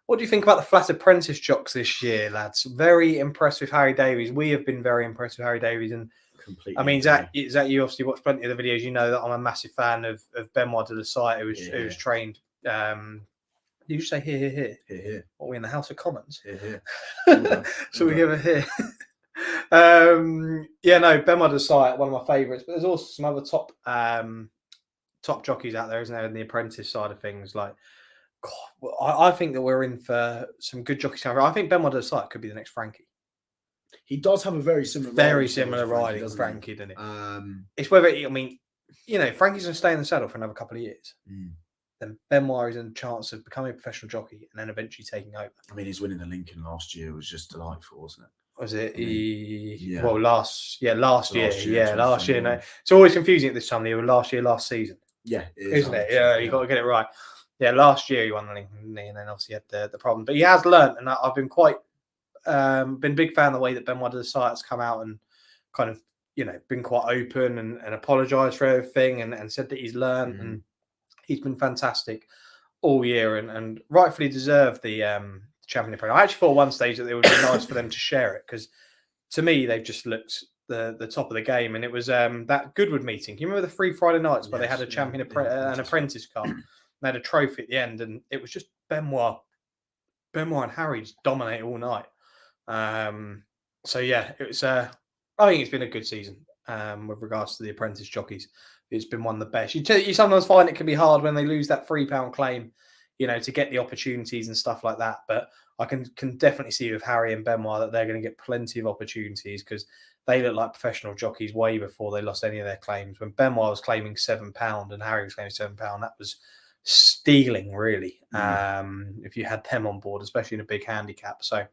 What do you think about the flat apprentice jocks this year, lads? Very impressed with Harry Davies. We have been very impressed with Harry Davies. And completely. I mean, Zach, you obviously watched plenty of the videos. You know that I'm a massive fan of Benoit de la Site, who was trained. Did you say here, here, here? Here, here. What, are we in the House of Commons? Here, here. So we give it here. Benoit de la Site, one of my favourites. But there's also some other top jockeys out there, isn't there, in the apprentice side of things? Like, God, I think that we're in for some good jockeys. I think Benoit de la Site could be the next Frankie. He does have a very similar riding, Frankie, doesn't it? It's whether, I mean, Frankie's going to stay in the saddle for another couple of years. Then Benoit is in a chance of becoming a professional jockey and then eventually taking over. I mean, he's winning the Lincoln last year was just delightful, wasn't it? Was it? Yeah. Well, last year. Last year. No, it's always confusing at this time of the year. Last year, last season. Yeah, isn't it? Yeah, you got to get it right. Yeah, last year he won the Lincoln, and then obviously had the problem. But he has learnt, and I've been quite been a big fan of the way that Benoit de la Site has come out and kind of been quite open and apologised for everything and said that he's learnt and he's been fantastic all year and rightfully deserved the champion apprentice. I actually thought at one stage that it would be nice for them to share it because to me they've just looked the top of the game, and it was that Goodwood meeting. Can you remember the free Friday nights where they had a champion an apprentice cup? They had a trophy at the end, and it was just Benoit and Harry just dominate all night. So yeah, it was. I think it's been a good season with regards to the apprentice jockeys. It's been one of the best. You sometimes find it can be hard when they lose that £3 claim, to get the opportunities and stuff like that. But I can definitely see with Harry and Benoit that they're going to get plenty of opportunities because they look like professional jockeys way before they lost any of their claims. When Benoit was claiming £7 and Harry was claiming £7, that was stealing, really. If you had them on board, especially in a big handicap. So.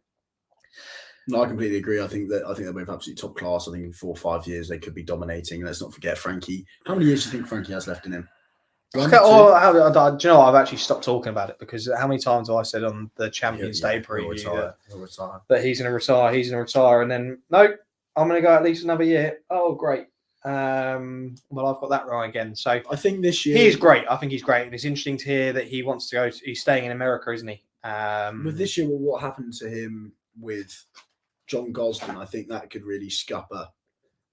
No, I completely agree. I think they're both absolutely top class. I think in 4 or 5 years they could be dominating. Let's not forget Frankie. How many years do you think Frankie has left in him? Do you know what? I've actually stopped talking about it because how many times have I said on the Champions Day preview that he's going to retire, and then no, I'm going to go at least another year. Oh, great. Well, I've got that wrong again. So I think this year he's great. I think he's great, and it's interesting to hear that he wants to go. He's staying in America, isn't he? With this year, what happened to him? with John Gosden, I think that could really scupper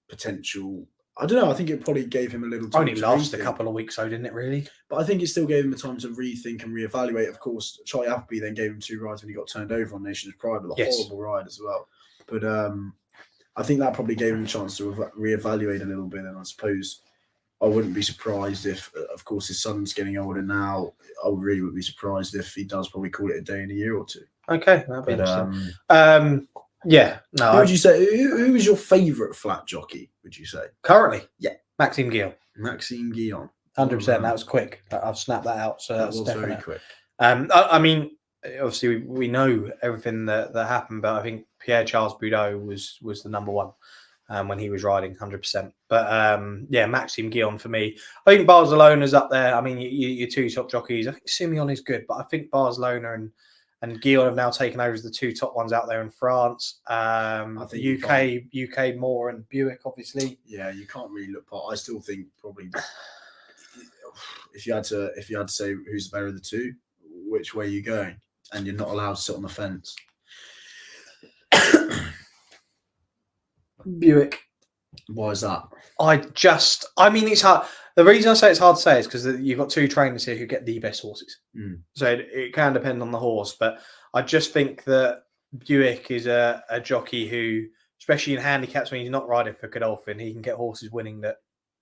potential. I don't know. I think it probably gave him a little time Only to lasted rethink. a couple of weeks, though, didn't it? Really. But I think it still gave him a time to rethink and reevaluate. Of course, Charlie Appleby then gave him 2 rides when he got turned over on Nation's Pride, with a horrible ride as well. But I think that probably gave him a chance to reevaluate a little bit. And I suppose I wouldn't be surprised if, of course, his son's getting older now. I really wouldn't be surprised if he does probably call it a day in a year or two. Okay, that'd be interesting. Yeah, no. Who would you say? Who is your favourite flat jockey? Would you say Currently? Yeah, Maxime Guillon. Maxime Guillon. 100%. That was quick. I've snapped that out. So That that's was definite. very quick. I mean, obviously we know everything that happened, but I think Pierre Charles Boudot was the number one when he was riding 100%. But yeah, Maxime Guillon for me. I think Barcelona's up there. I mean, your 2 top jockeys. I think Simeon is good, but I think Barcelona and Guillon have now taken over as the 2 top ones out there in France. I think UK Moore and Buick, obviously. Yeah, you can't really look past. I still think probably if you had to say who's the better of the 2, which way are you going? And you're not allowed to sit on the fence. Buick. Why is that? I mean, it's hard. The reason I say it's hard to say is because you've got 2 trainers here who get the best horses. So it can depend on the horse. But I just think that Buick is a jockey who, especially in handicaps when he's not riding for Godolphin, he can get horses winning that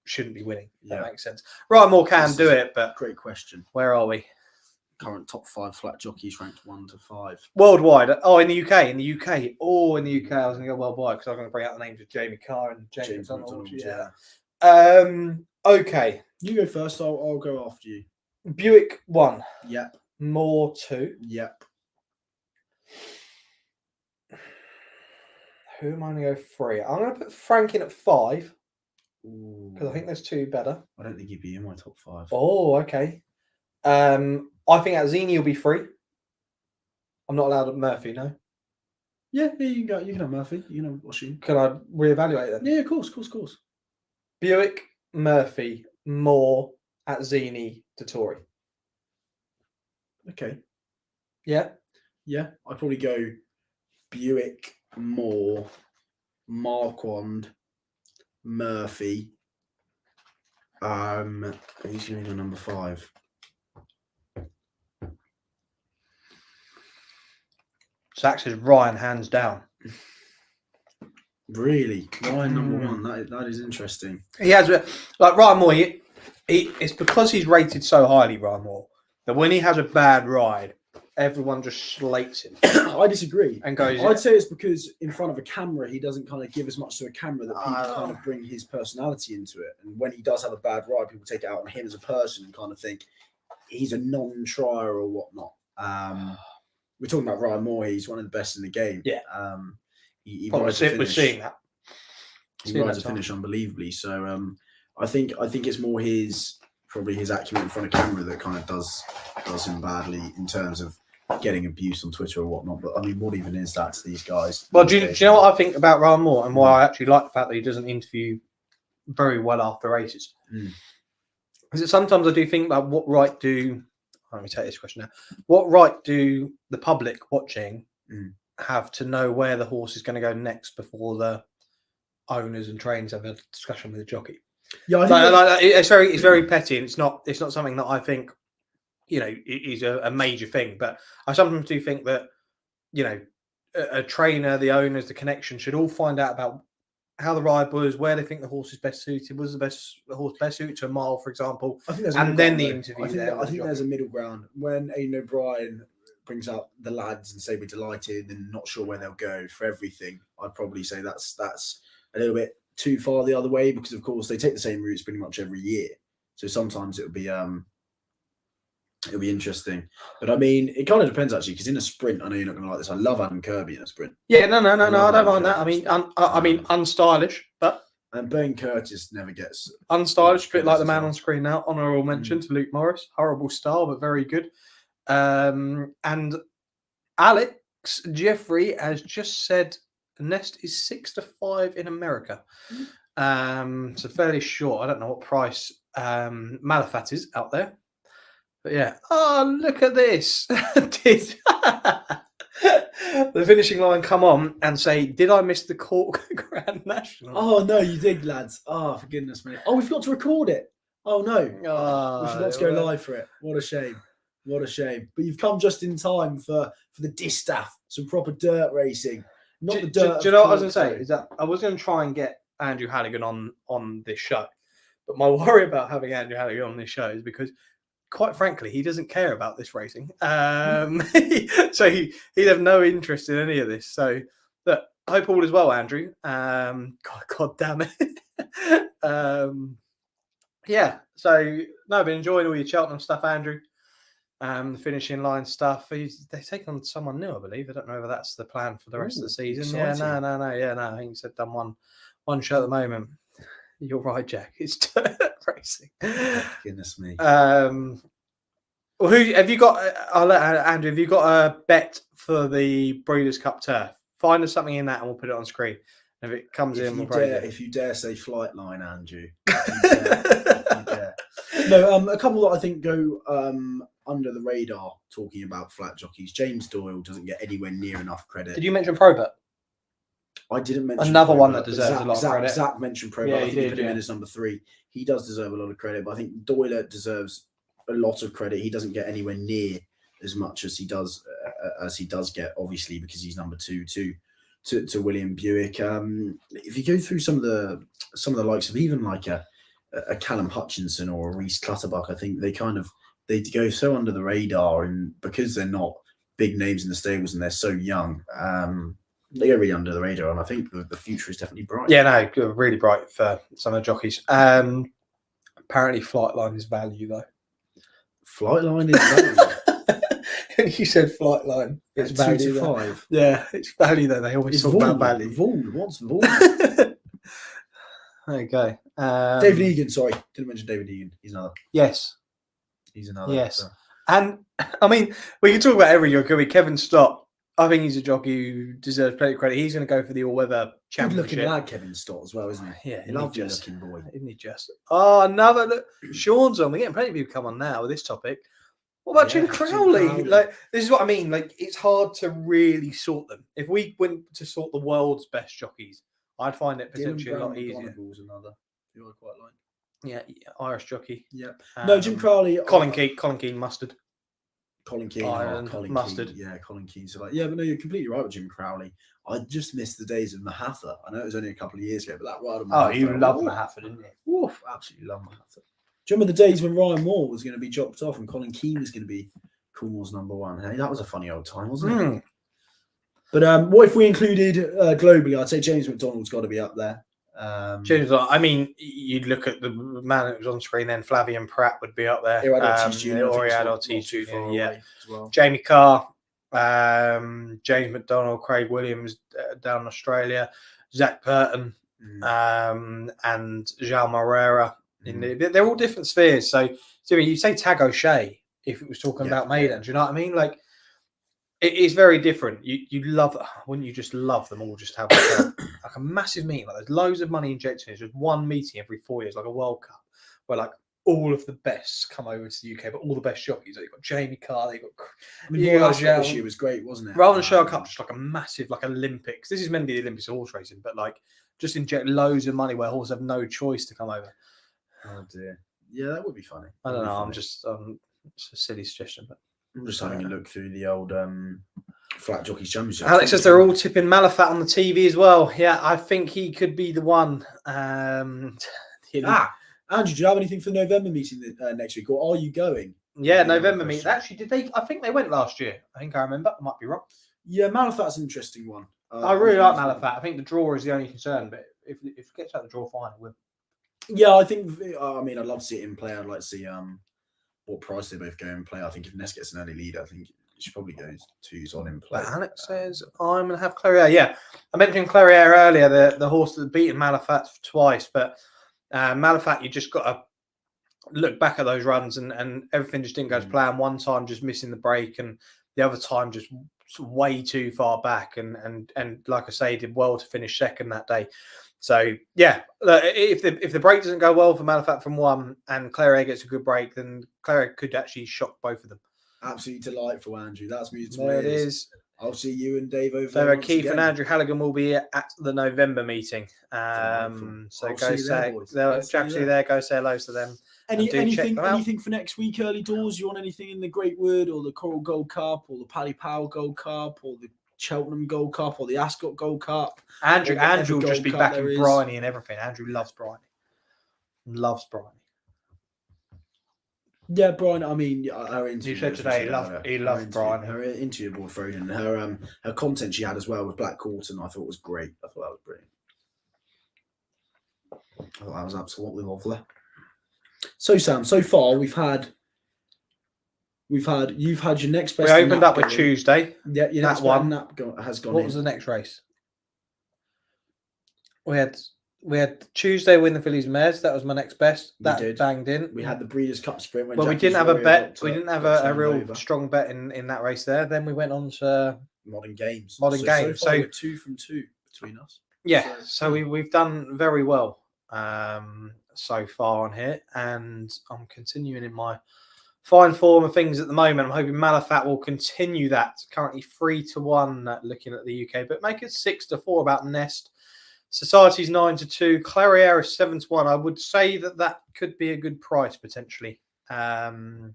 shouldn't be winning. That makes sense. Ryan Moore can do it, but great question. Where are we? Current top 5 flat jockeys ranked 1 to 5 worldwide. Oh, in the UK. Oh, in the UK, I was going to go worldwide because I was going to bring out the names of Jamie Carr and James McDonald. Yeah. Okay. You go first. I'll go after you. Buick 1. Yep. Moore 2. Yep. Who am I going to go 3? I'm going to put Frank in at 5 because I think there's 2 better. I don't think he'd be in my top 5. Oh, okay. I think Azzini will be 3. I'm not allowed at Murphy, no? Yeah, you can go. You can have Murphy. You can have Washington. Can I reevaluate then? Yeah, of course. Buick, Murphy, Moore, Azzini, Dettori. Okay. Yeah? Yeah. I'd probably go Buick, Moore, Marquand, Murphy. Who's going to number 5? Sax is Ryan, hands down. Really? Ryan number 1? That is interesting. He has, like Ryan Moore, it's because he's rated so highly, Ryan Moore, that when he has a bad ride, everyone just slates him. I disagree. And goes, I'd say it's because in front of a camera, he doesn't kind of give as much to a camera that people kind of bring his personality into it. And when he does have a bad ride, people take it out on him as a person and kind of think he's a non-trier or whatnot. We're talking about Ryan Moore. He's one of the best in the game. Yeah. We're seeing that. He rides a finish unbelievably. So I think it's more probably his acumen in front of camera that kind of does him badly in terms of getting abuse on Twitter or whatnot. But I mean, what even is that to these guys? Well, do you know what I think about Ryan Moore and why I actually like the fact that he doesn't interview very well after races? Is that sometimes I do think about what right do. Let me take this question now. What right do the public watching have to know where the horse is going to go next before the owners and trainers have a discussion with the jockey? Yeah, I think it's very petty, and it's not something that I think is a major thing. But I sometimes do think that a trainer, the owners, the connection should all find out about how the ride was, where they think the horse is best suited. Was the horse best suited to a mile, for example? I think there's and then the interview. I think there's a middle ground when Aidan O'Brien brings up the lads and say we're delighted and not sure where they'll go for everything. I'd probably say that's a little bit too far the other way because of course they take the same routes pretty much every year. So sometimes it'll be interesting. But I mean, it kind of depends actually because in a sprint, I know you're not going to like this. I love Adam Kirby in a sprint. Yeah, no, I don't mind that. I mean, unstylish, but. And Ben Curtis never gets unstylish, a bit like the man on screen now. Honourable mention to Luke Morris. Horrible style, but very good. And Alex Jeffrey has just said the nest is 6 to 5 in America. So fairly short. I don't know what price Malafat is out there. But yeah. Oh, look at this. the finishing line come on and say, "Did I miss the Cork Grand National?" Oh no, you did, lads. Oh, for goodness me. Oh, we forgot to record it. Oh no, we forgot to go live for it. What a shame. What a shame. But you've come just in time for the Distaff, some proper dirt racing. Not the dirt. Do you know what I was going to say? Is that I was going to try and get Andrew Halligan on this show, but my worry about having Andrew Halligan on this show is because, quite frankly, he doesn't care about this racing. So he'd have no interest in any of this. So, look, I hope all is well, Andrew. God damn it. Yeah. So, no, I've been enjoying all your Cheltenham stuff, Andrew. The finishing line stuff. They've taken on someone new, I believe. I don't know whether that's the plan for the rest of the season. Exciting. Yeah, no. Yeah, no. I think he's done one show at the moment. You're right, Jack. It's racing. Goodness me. Well, who have you got? I'll let Andrew. Have you got a bet for the Breeders' Cup turf? Find us something in that, and we'll put it on screen. If it comes in, we'll probably if you dare say FLIGHTLINE, Andrew. If you dare. No, a couple that I think go under the radar talking about flat jockeys. James Doyle doesn't get anywhere near enough credit. Did you mention Probert? I didn't mention another Probert, one that deserves a lot of credit. Zach mentioned Probert. Yeah, I think he put him in as number 3. He does deserve a lot of credit, but I think Doyle deserves a lot of credit. He doesn't get anywhere near as much as he does get, obviously, because he's number 2 to William Buick. If you go through some of the likes of even like a Callum Hutchinson or a Reece Clutterbuck, I think they go so under the radar, and because they're not big names in the stables and they're so young, they go really under the radar. And I think the future is definitely bright. Yeah, no, really bright for some of the jockeys. Apparently, FLIGHTLINE is value though. FLIGHTLINE is value. You said FLIGHTLINE. It's value. 2 to 5. Yeah, it's value though. They always talk about value. Vaughan. What's Vaughan? There you go. David Egan. Sorry, didn't mention David Egan. He's another. Yes. He's another. Yes. And I mean, we can talk about every jockey. Kevin Stott. I think he's a jockey who deserves plenty of credit. He's going to go for the all-weather championship. Good looking lad, Kevin Stott, as well, isn't he? Yeah, lovely looking boy. Isn't he just? Oh, another look. Sean's on. We're getting plenty of people come on now with this topic. What about Jim Crowley? Like, this is what I mean. Like, it's hard to really sort them. If we went to sort the world's best jockeys, I'd find it potentially a lot easier. Another who I quite like. Yeah, Irish jockey. Yeah. No, Jim Crowley. Colin Keane, Mustard. Colin Keane, Colin Mustard. Keane. Yeah, Colin Keane. So like, yeah, but no, you're completely right with Jim Crowley. I just missed the days of Mahatha. I know it was only a couple of years ago, but that ride on Mahatha. Oh, you loved Mahatha, didn't you? Oof, absolutely love Mahatha. Do you remember the days when Ryan Moore was going to be chopped off and Colin Keane was going to be Coolmore's number 1? Hey, that was a funny old time, wasn't it? But what if we included globally? I'd say James McDonald's got to be up there. James, I mean, you'd look at the man that was on screen then. Flavian Pratt would be up there. Oriad Ortiz Jr. Yeah, well. Jamie Carr, James McDonald, Craig Williams down in Australia, Zach Burton, and João Moreira. They're all different spheres. So you say Tag O'Shea if it was talking about maiden. Do you know what I mean? Like, it is very different. You love, wouldn't you just love them all? Just have like a massive meeting, like there's loads of money injected in it. Just one meeting every 4 years, like a World Cup, where like all of the best come over to the UK, but all the best jockeys. Like, you've got Jamie Carr, you've got. I mean, this year was great, wasn't it? Rather than Show Cup, just like a massive, like Olympics. This is meant to be the Olympics of horse racing, but like just inject loads of money where horses have no choice to come over. Oh dear. Yeah, that would be funny. I don't know. It's a silly suggestion, but. I'm just having a look through the old Flat Jockeys Championship. Alex says they're all tipping Malafat on the TV as well. Yeah, I think he could be the one. Andrew, do you have anything for the November meeting next week, or are you going? Yeah, November meeting. Actually, did they? I think they went last year. I think I remember. I might be wrong. Yeah, Malafat's an interesting one. I really like Malafat. I think the draw is the only concern, but if it gets out the draw final, we'll. Yeah, I think. I mean, I'd love to see it in play. I'd like to see what price they both go in play. I think if Ness gets an early lead, I think it should probably go 2's on in play. But Alex says I'm going to have Clariere. Yeah, I mentioned Clariere earlier, the horse that's beaten Malafat twice, but Malafat, you just got to look back at those runs and everything just didn't go to plan. One time just missing the break, and the other time just way too far back. And like I say, did well to finish second that day. So yeah, if the break doesn't go well for Malafat from 1 and Clariere gets a good break, then Clariere could actually shock both of them. Absolutely delightful, Andrew. That's music to my ears. It is. I'll see you and Dave over So there. once Keith again. and Andrew Halligan will be at the November meeting. So I'll go see you there, say, boys. they'll I'll see you actually there. Go say hello to them. And do check Anything them out. anything for next week, early doors? You want anything in the Great Wood or the Coral Gold Cup or the Paddy Powell Gold Cup or the Cheltenham Gold Cup or the Ascot Gold Cup? Andrew will just Gold be Cup backing there is. Bryony and everything. Andrew loves Bryony. Loves Bryony. Yeah, Brian. I mean, her interview. You said today he loved Brian. Her interview aboard Froden and her content she had as well with Black Quarton, I thought was great. I thought that was brilliant. I thought that was absolutely lovely. So Sam, so far you've had your next best. We opened up with Tuesday. Yeah, your next one has gone. What was the next race? We had Tuesday win the Fillies Mares. That was my next best. That banged in. We had the Breeders' Cup Sprint. Well, we didn't have a bet. We didn't have a real strong bet in that race there. Then we went on to Modern Games. So far we're 2 from 2 between us. Yeah, so we've done very well so far on here, and I'm continuing in my fine form of things at the moment. I'm hoping Malafat will continue that. Currently 3-1 looking at the UK, but make it 6-4 about Nest. Society's 9-2. Clariere is 7-1. I would say that could be a good price potentially. That's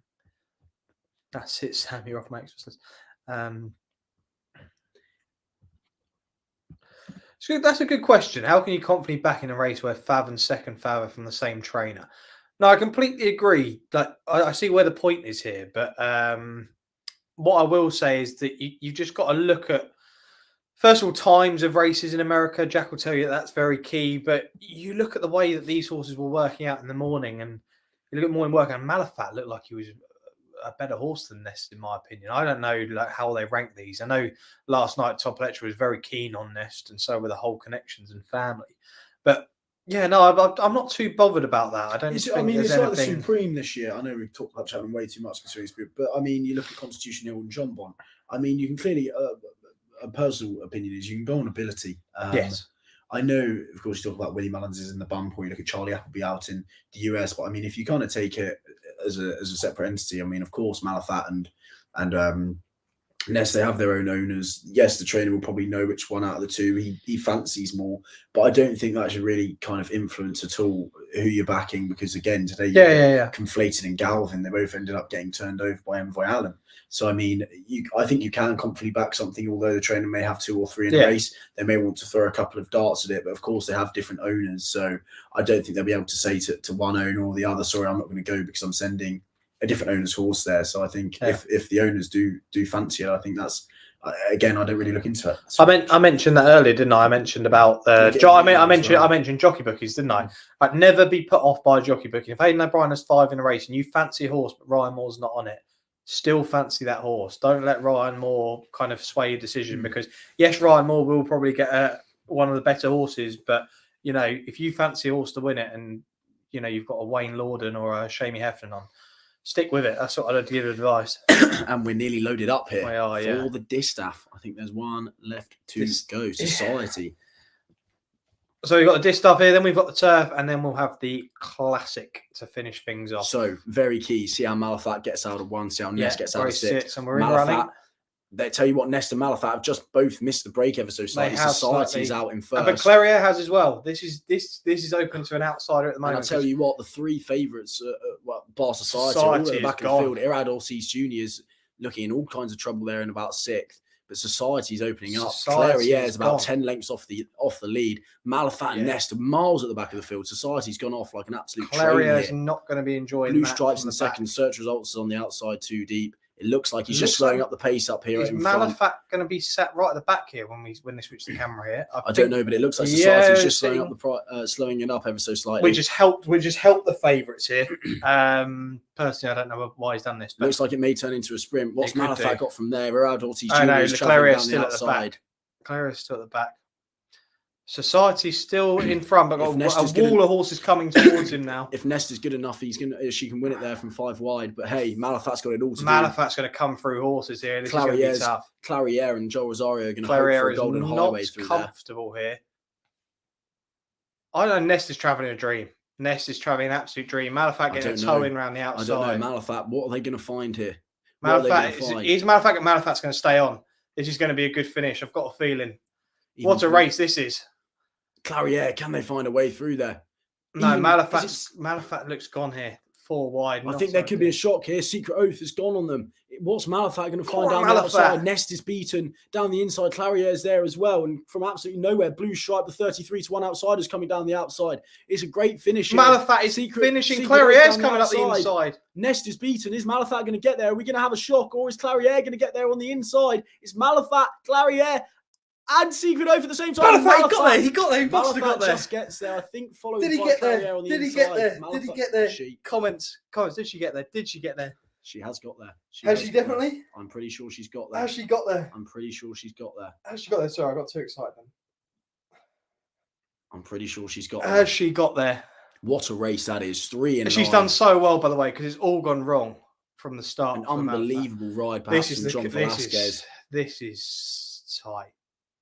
it, Sam. You're off my exercise. So that's a good question. How can you confidently back in a race where Fav and second Fav are from the same trainer? No, I completely agree. Like I see where the point is here, but what I will say is that you've just got to look at, first of all, times of races in America. Jack will tell you that's very key, but you look at the way that these horses were working out in the morning, and you look at morning work, and Malafat looked like he was a better horse than Nest, in my opinion. I don't know how they rank these. I know last night Tom Fletcher was very keen on Nest, and so were the whole connections and family. But yeah, no, I'm not too bothered about that. I don't. It's think like anything... the Supreme this year. I know we've talked about Cheltenham way too much, but I mean, you look at Constitution Hill and John Bon. I mean, you can clearly. A personal opinion is you can go on ability. Yes. I know, of course, you talk about Willie Mullins is in the bump, or you look at Charlie Appleby out in the US. But I mean, if you kind of take it as a separate entity, I mean, of course, Malafat and Nest, they have their own owners. Yes, the trainer will probably know which one out of the two he fancies more, but I don't think that should really kind of influence at all who you're backing, because again, today conflated and Galvin, they both ended up getting turned over by Envoy Allen. So I mean, I think you can confidently back something, although the trainer may have 2 or 3 in a race. They may want to throw a couple of darts at it, but of course they have different owners. So I don't think they'll be able to say to one owner or the other, sorry, I'm not going to go because I'm sending a different owner's horse there. So I think if the owners do fancy it, I think that's, again, I don't really look into it. I mentioned that earlier, didn't I? I mentioned about I mentioned jockey bookies, didn't I? I'd never be put off by a jockey booking. If Aidan O'Brien has 5 in a race and you fancy a horse but Ryan Moore's not on it, still fancy that horse. Don't let Ryan Moore kind of sway your decision, because yes, Ryan Moore will probably get one of the better horses, but you know, if you fancy a horse to win it and you know you've got a Wayne Lorden or a Shamey Heffernan on, stick with it. That's what I'd give advice. And we're nearly loaded up here for the Distaff. I think there's one left to go. Society. So we've got the Distaff here, then we've got the Turf, and then we'll have the Classic to finish things off. So very key. See how Malafat gets out of 1, see how Nest gets out of 6. And we're in running. They tell you what, Nest and Malafat have just both missed the break ever so slightly. Society's out in first. But Clariere has as well. This is open to an outsider at the moment. And I'll tell you what, the 3 favourites, Bar Society are all at the back of the field. Irad Ortiz Jr. is looking in all kinds of trouble there in about 6th. But Society's opening up. Clariere is about 10 lengths off the lead. Malafat and Nest are miles at the back of the field. Society's gone off like an absolute train. Clariere is not going to be enjoying Blue Stripes in the second. Search Results on the outside, too deep. It looks like he's just slowing up the pace up here. Is Malafat going to be sat right at the back here when they switch the camera here? I don't know, but it looks like Society's just slowing it up ever so slightly. We just helped the favourites here. Personally, I don't know why he's done this. But looks like it may turn into a sprint. What's Malafat got from there? Irad Ortiz Jr. is travelling down the outside. Clariere's still at the back. Society's still in front, but got a wall of horses coming towards him now. If Nest is good enough, she can win it there from 5 wide. But hey, Malafat's got it all to do. Malafat's going to come through horses here. This is going to be tough. Clariere and Joel Rosario are going to hope for a golden highway through there. Comfortable here. I know Nest is travelling a dream. Nest is travelling an absolute dream. Malafat getting a toe in around the outside. I don't know. Malafat, what are they going to find here? Malafat's going to stay on. This is going to be a good finish. I've got a feeling. What a race this is. Clariere, can they find a way through there? No, Malafat looks gone here. 4 wide. I think there could be a shock here. Secret Oath has gone on them. What's Malafat going to find down the outside? Nest is beaten down the inside. Clariere's there as well. And from absolutely nowhere, Blue Stripe, the 33-1 outsiders coming down the outside. It's a great finish. Malafat is finishing. Clariere's coming up the inside. Nest is beaten. Is Malafat going to get there? Are we going to have a shock? Or is Clariere going to get there on the inside? It's Malafat, Clariere, and Secret Oath at the same time. Malafat, he got there. He must have got there. Just gets there, I think, followed by Clariere on the inside. Did he get there? Did he get there? Comments. Did she get there? Did she get there? She has got there. Has she definitely? I'm pretty sure she's got there. Has she got there? I'm pretty sure she's got there. Has she got there? Sorry, I got too excited then. I'm pretty sure she's got there. Has she got there? What a race that is. 3 and she's done so well, by the way, because it's all gone wrong from the start. An unbelievable ride, perhaps, from John Velasquez. This is tight.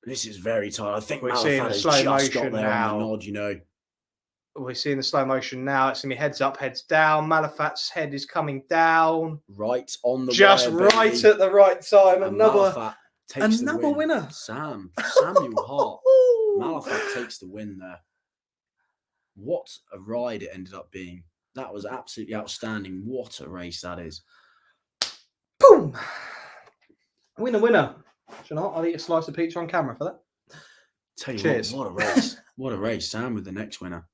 This is very tight. I think we're seeing the slow motion now. On the nod, you know. We're seeing the slow motion now. It's going to be heads up, heads down. Malafat's head is coming down. Right on the just wire, right baby. At the right time. And another win. Winner. Samuel Hart. Malafat takes the win there. What a ride it ended up being. That was absolutely outstanding. What a race that is. Boom. Winner. Do you know what? I'll eat a slice of pizza on camera for that. Tell you Cheers. What a race. What a race. Sam with the next winner.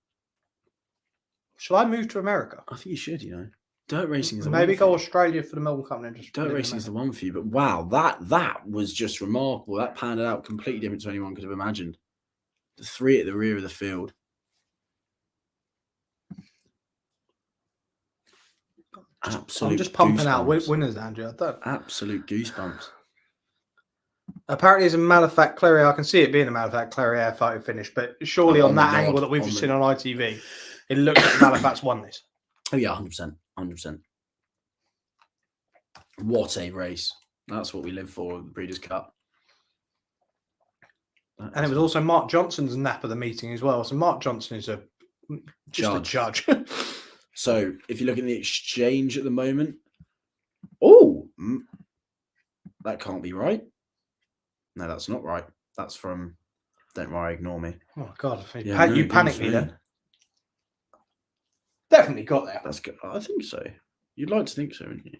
Shall I move to America? I think you should, you know. Dirt racing is the maybe one go Australia for the Melbourne Cup and just dirt racing is the one for you, but wow, that was just remarkable. That panned out completely different to anyone could have imagined. The 3 at the rear of the field. Absolute. I'm just pumping out winners, Andrew. Absolute goosebumps. Apparently, it's a Malafat Clariere. I can see it being a Malafat Clariere photo finish, but surely on that angle that we've just seen on ITV, it looks like Malafat's won this. Oh yeah, 100%. What a race! That's what we live for, the Breeders' Cup. And it was also Mark Johnson's nap of the meeting as well. So Mark Johnson is a judge. So if you look at the exchange at the moment, that can't be right. No, that's not right. That's from. Don't worry, ignore me. Oh God! You panicked me then. Definitely got there. That's good. I think so. You'd like to think so, wouldn't you?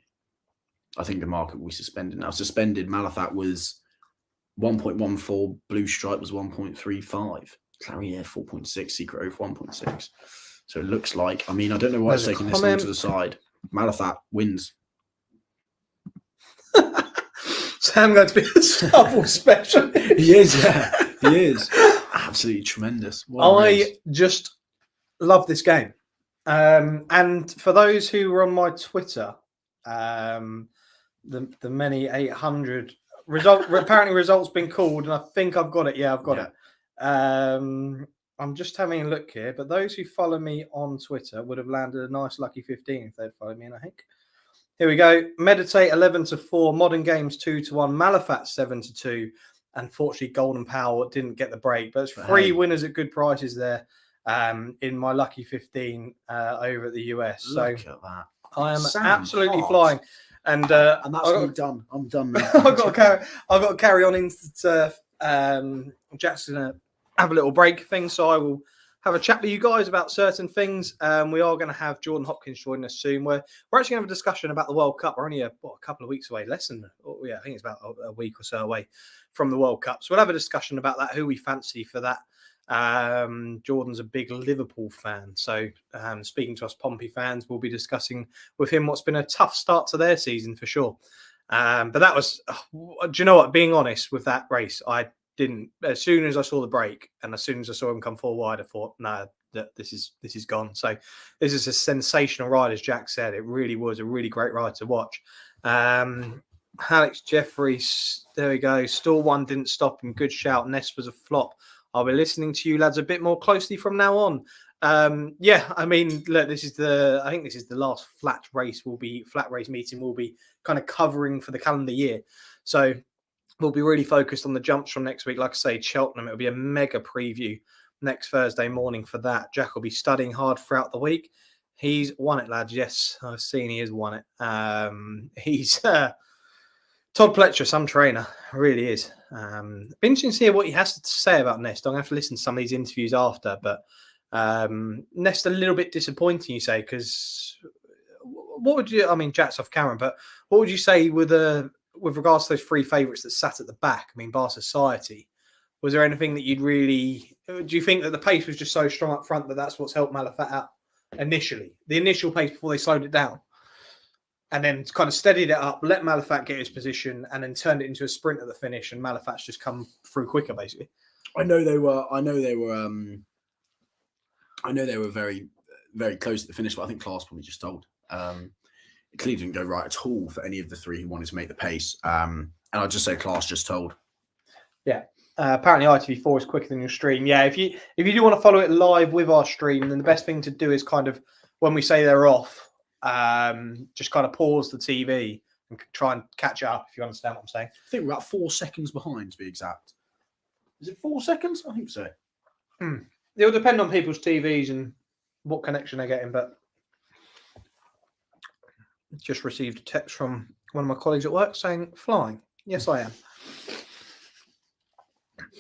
I think the market will be suspended now. Suspended. Malafat was 1.14. Blue Stripe was 1.35. Clariere 4.6. Secret Oath 1.6. So it looks like. I mean, I don't know why it's taking this long to the side. Malafat wins. Sam going to be a Southall special. He is, yeah. He is. Absolutely tremendous. I just love this game. And for those who were on my Twitter, the many 800 apparently results been called, and I think I've got it. Yeah, I've got it. I'm just having a look here, but those who follow me on Twitter would have landed a nice lucky 15 if they'd followed me in, I think. Here we go. Meditate 11-4, Modern Games 2-1, Malafat 7-2, and fortunately Golden Power didn't get the break. But it's 3 winners at good prices there in my lucky 15 over at the US. Look at that. I am absolutely flying. And that's me done. I'm done now. I've got to carry on into the turf. Jack's gonna have a little break thing, so I will have a chat with you guys about certain things. We are going to have Jordan Hopkins join us soon. We're actually going to have a discussion about the World Cup. We're only a couple of weeks away, I think it's about a week or so away from the World Cup. So we'll have a discussion about that, who we fancy for that. Jordan's a big Liverpool fan. So speaking to us Pompey fans, we'll be discussing with him what's been a tough start to their season for sure. But that was, do you know what, being honest with that race, I didn't, as soon as I saw the break and as soon as I saw him come 4 wide, I thought, no, this is gone. So this is a sensational ride, as Jack said. It really was a really great ride to watch. Alex Jeffries, there we go. Stall 1 didn't stop him. Good shout. Ness was a flop. I'll be listening to you lads a bit more closely from now on. Yeah, I mean, look, I think this is the last flat race meeting we'll be kind of covering for the calendar year. So we'll be really focused on the jumps from next week. Like I say, Cheltenham, it'll be a mega preview next Thursday morning for that. Jack will be studying hard throughout the week. He's won it, lads. Yes, I've seen he has won it. He's Todd Pletcher, some trainer, really is. Be interesting to hear what he has to say about Nest. I'm going to have to listen to some of these interviews after, but Nest a little bit disappointing, you say, because what would you? I mean, Jack's off Cameron, but what would you say with regards to those three favourites that sat at the back? I mean, Bar Society. Was there anything that you'd really? Do you think that the pace was just so strong up front that that's what's helped Malafat out initially? The initial pace before they slowed it down, and then kind of steadied it up, let Malafat get his position, and then turned it into a sprint at the finish, and Malafat's just come through quicker, basically. I know they were very, very close to the finish, but I think class probably just told. It clearly didn't go right at all for any of the three who wanted to make the pace. And I'd just say class just told. Yeah. Apparently ITV4 is quicker than your stream. Yeah, if you do want to follow it live with our stream, then the best thing to do is kind of, when we say they're off, just kind of pause the TV and try and catch it up, if you understand what I'm saying. I think we're about 4 seconds behind, to be exact. Is it 4 seconds? I think so. It'll depend on people's TVs and what connection they're getting, but just received a text from one of my colleagues at work saying flying. Yes, I am.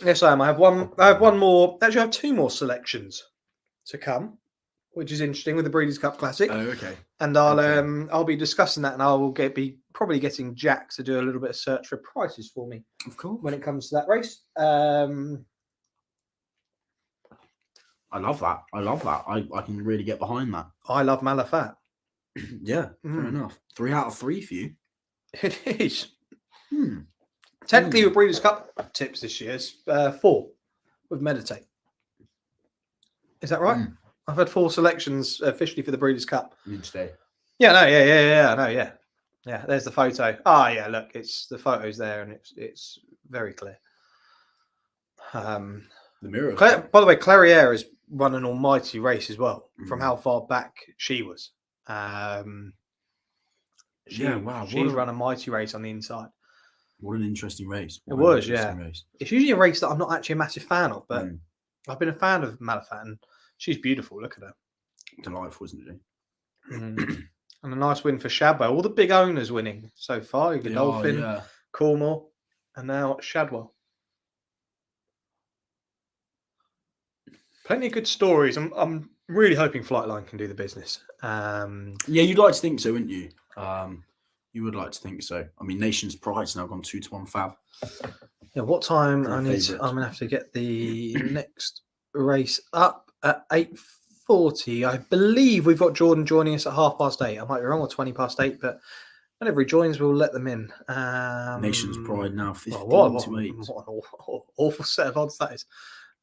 Yes, I am. I have one more. Actually, I have two more selections to come, which is interesting with the Breeders' Cup Classic. Oh, okay. And I'll be discussing that, and I will be probably getting Jack to do a little bit of search for prices for me. Of course. When it comes to that race. I love that. I can really get behind that. I love Malafat. Yeah, fair enough. 3 out of 3 for you. It is. Technically, with Breeders' Cup tips this year, it's 4 with Meditate. Is that right? I've had 4 selections officially for the Breeders' Cup. Today. Yeah, no, yeah, no, yeah. Yeah, there's the photo. Yeah, look, the photo's there and it's very clear. The mirror. By the way, Clairiere has run an almighty race as well, from how far back she was. She's run a mighty race on the inside. What an interesting race. It was, yeah. It's usually a race that I'm not actually a massive fan of, but I've been a fan of Malafat, and she's beautiful. Look at her. Delightful, isn't she? And a nice win for Shadwell. All the big owners winning so far. Godolphin, Cornwall, and now Shadwell. Plenty of good stories. I'm really hoping Flightline can do the business. Yeah, you'd like to think so, wouldn't you? You would like to think so. I mean, Nation's Pride's now gone 2-1 Fav. Yeah, what time I'm going to have to get the next race up at 8:40. I believe we've got Jordan joining us at 8:30. I might be wrong, or 8:20, but whenever he joins, we'll let them in. Nation's Pride now 15-8. What an awful set of odds that is.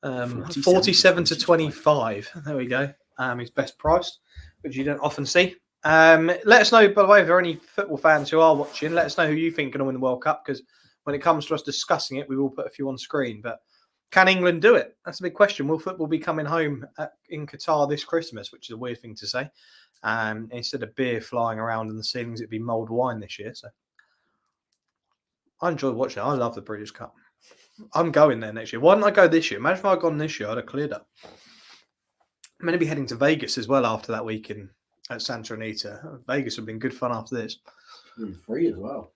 47-25. There we go. His best price, which you don't often see. Let us know, by the way, if there are any football fans who are watching. Let us know who you think are going to win the World Cup, because when it comes to us discussing it, we will put a few on screen. But can England do it? That's a big question. Will football be coming home in Qatar this Christmas, which is a weird thing to say? Instead of beer flying around in the ceilings, it'd be mulled wine this year. So I enjoy watching it. I love the British Cup. I'm going there next year. Why didn't I go this year? Imagine if I'd gone this year, I'd have cleared up. I'm going to be heading to Vegas as well after that week at Santa Anita. Vegas would have been good fun after this. Free as well.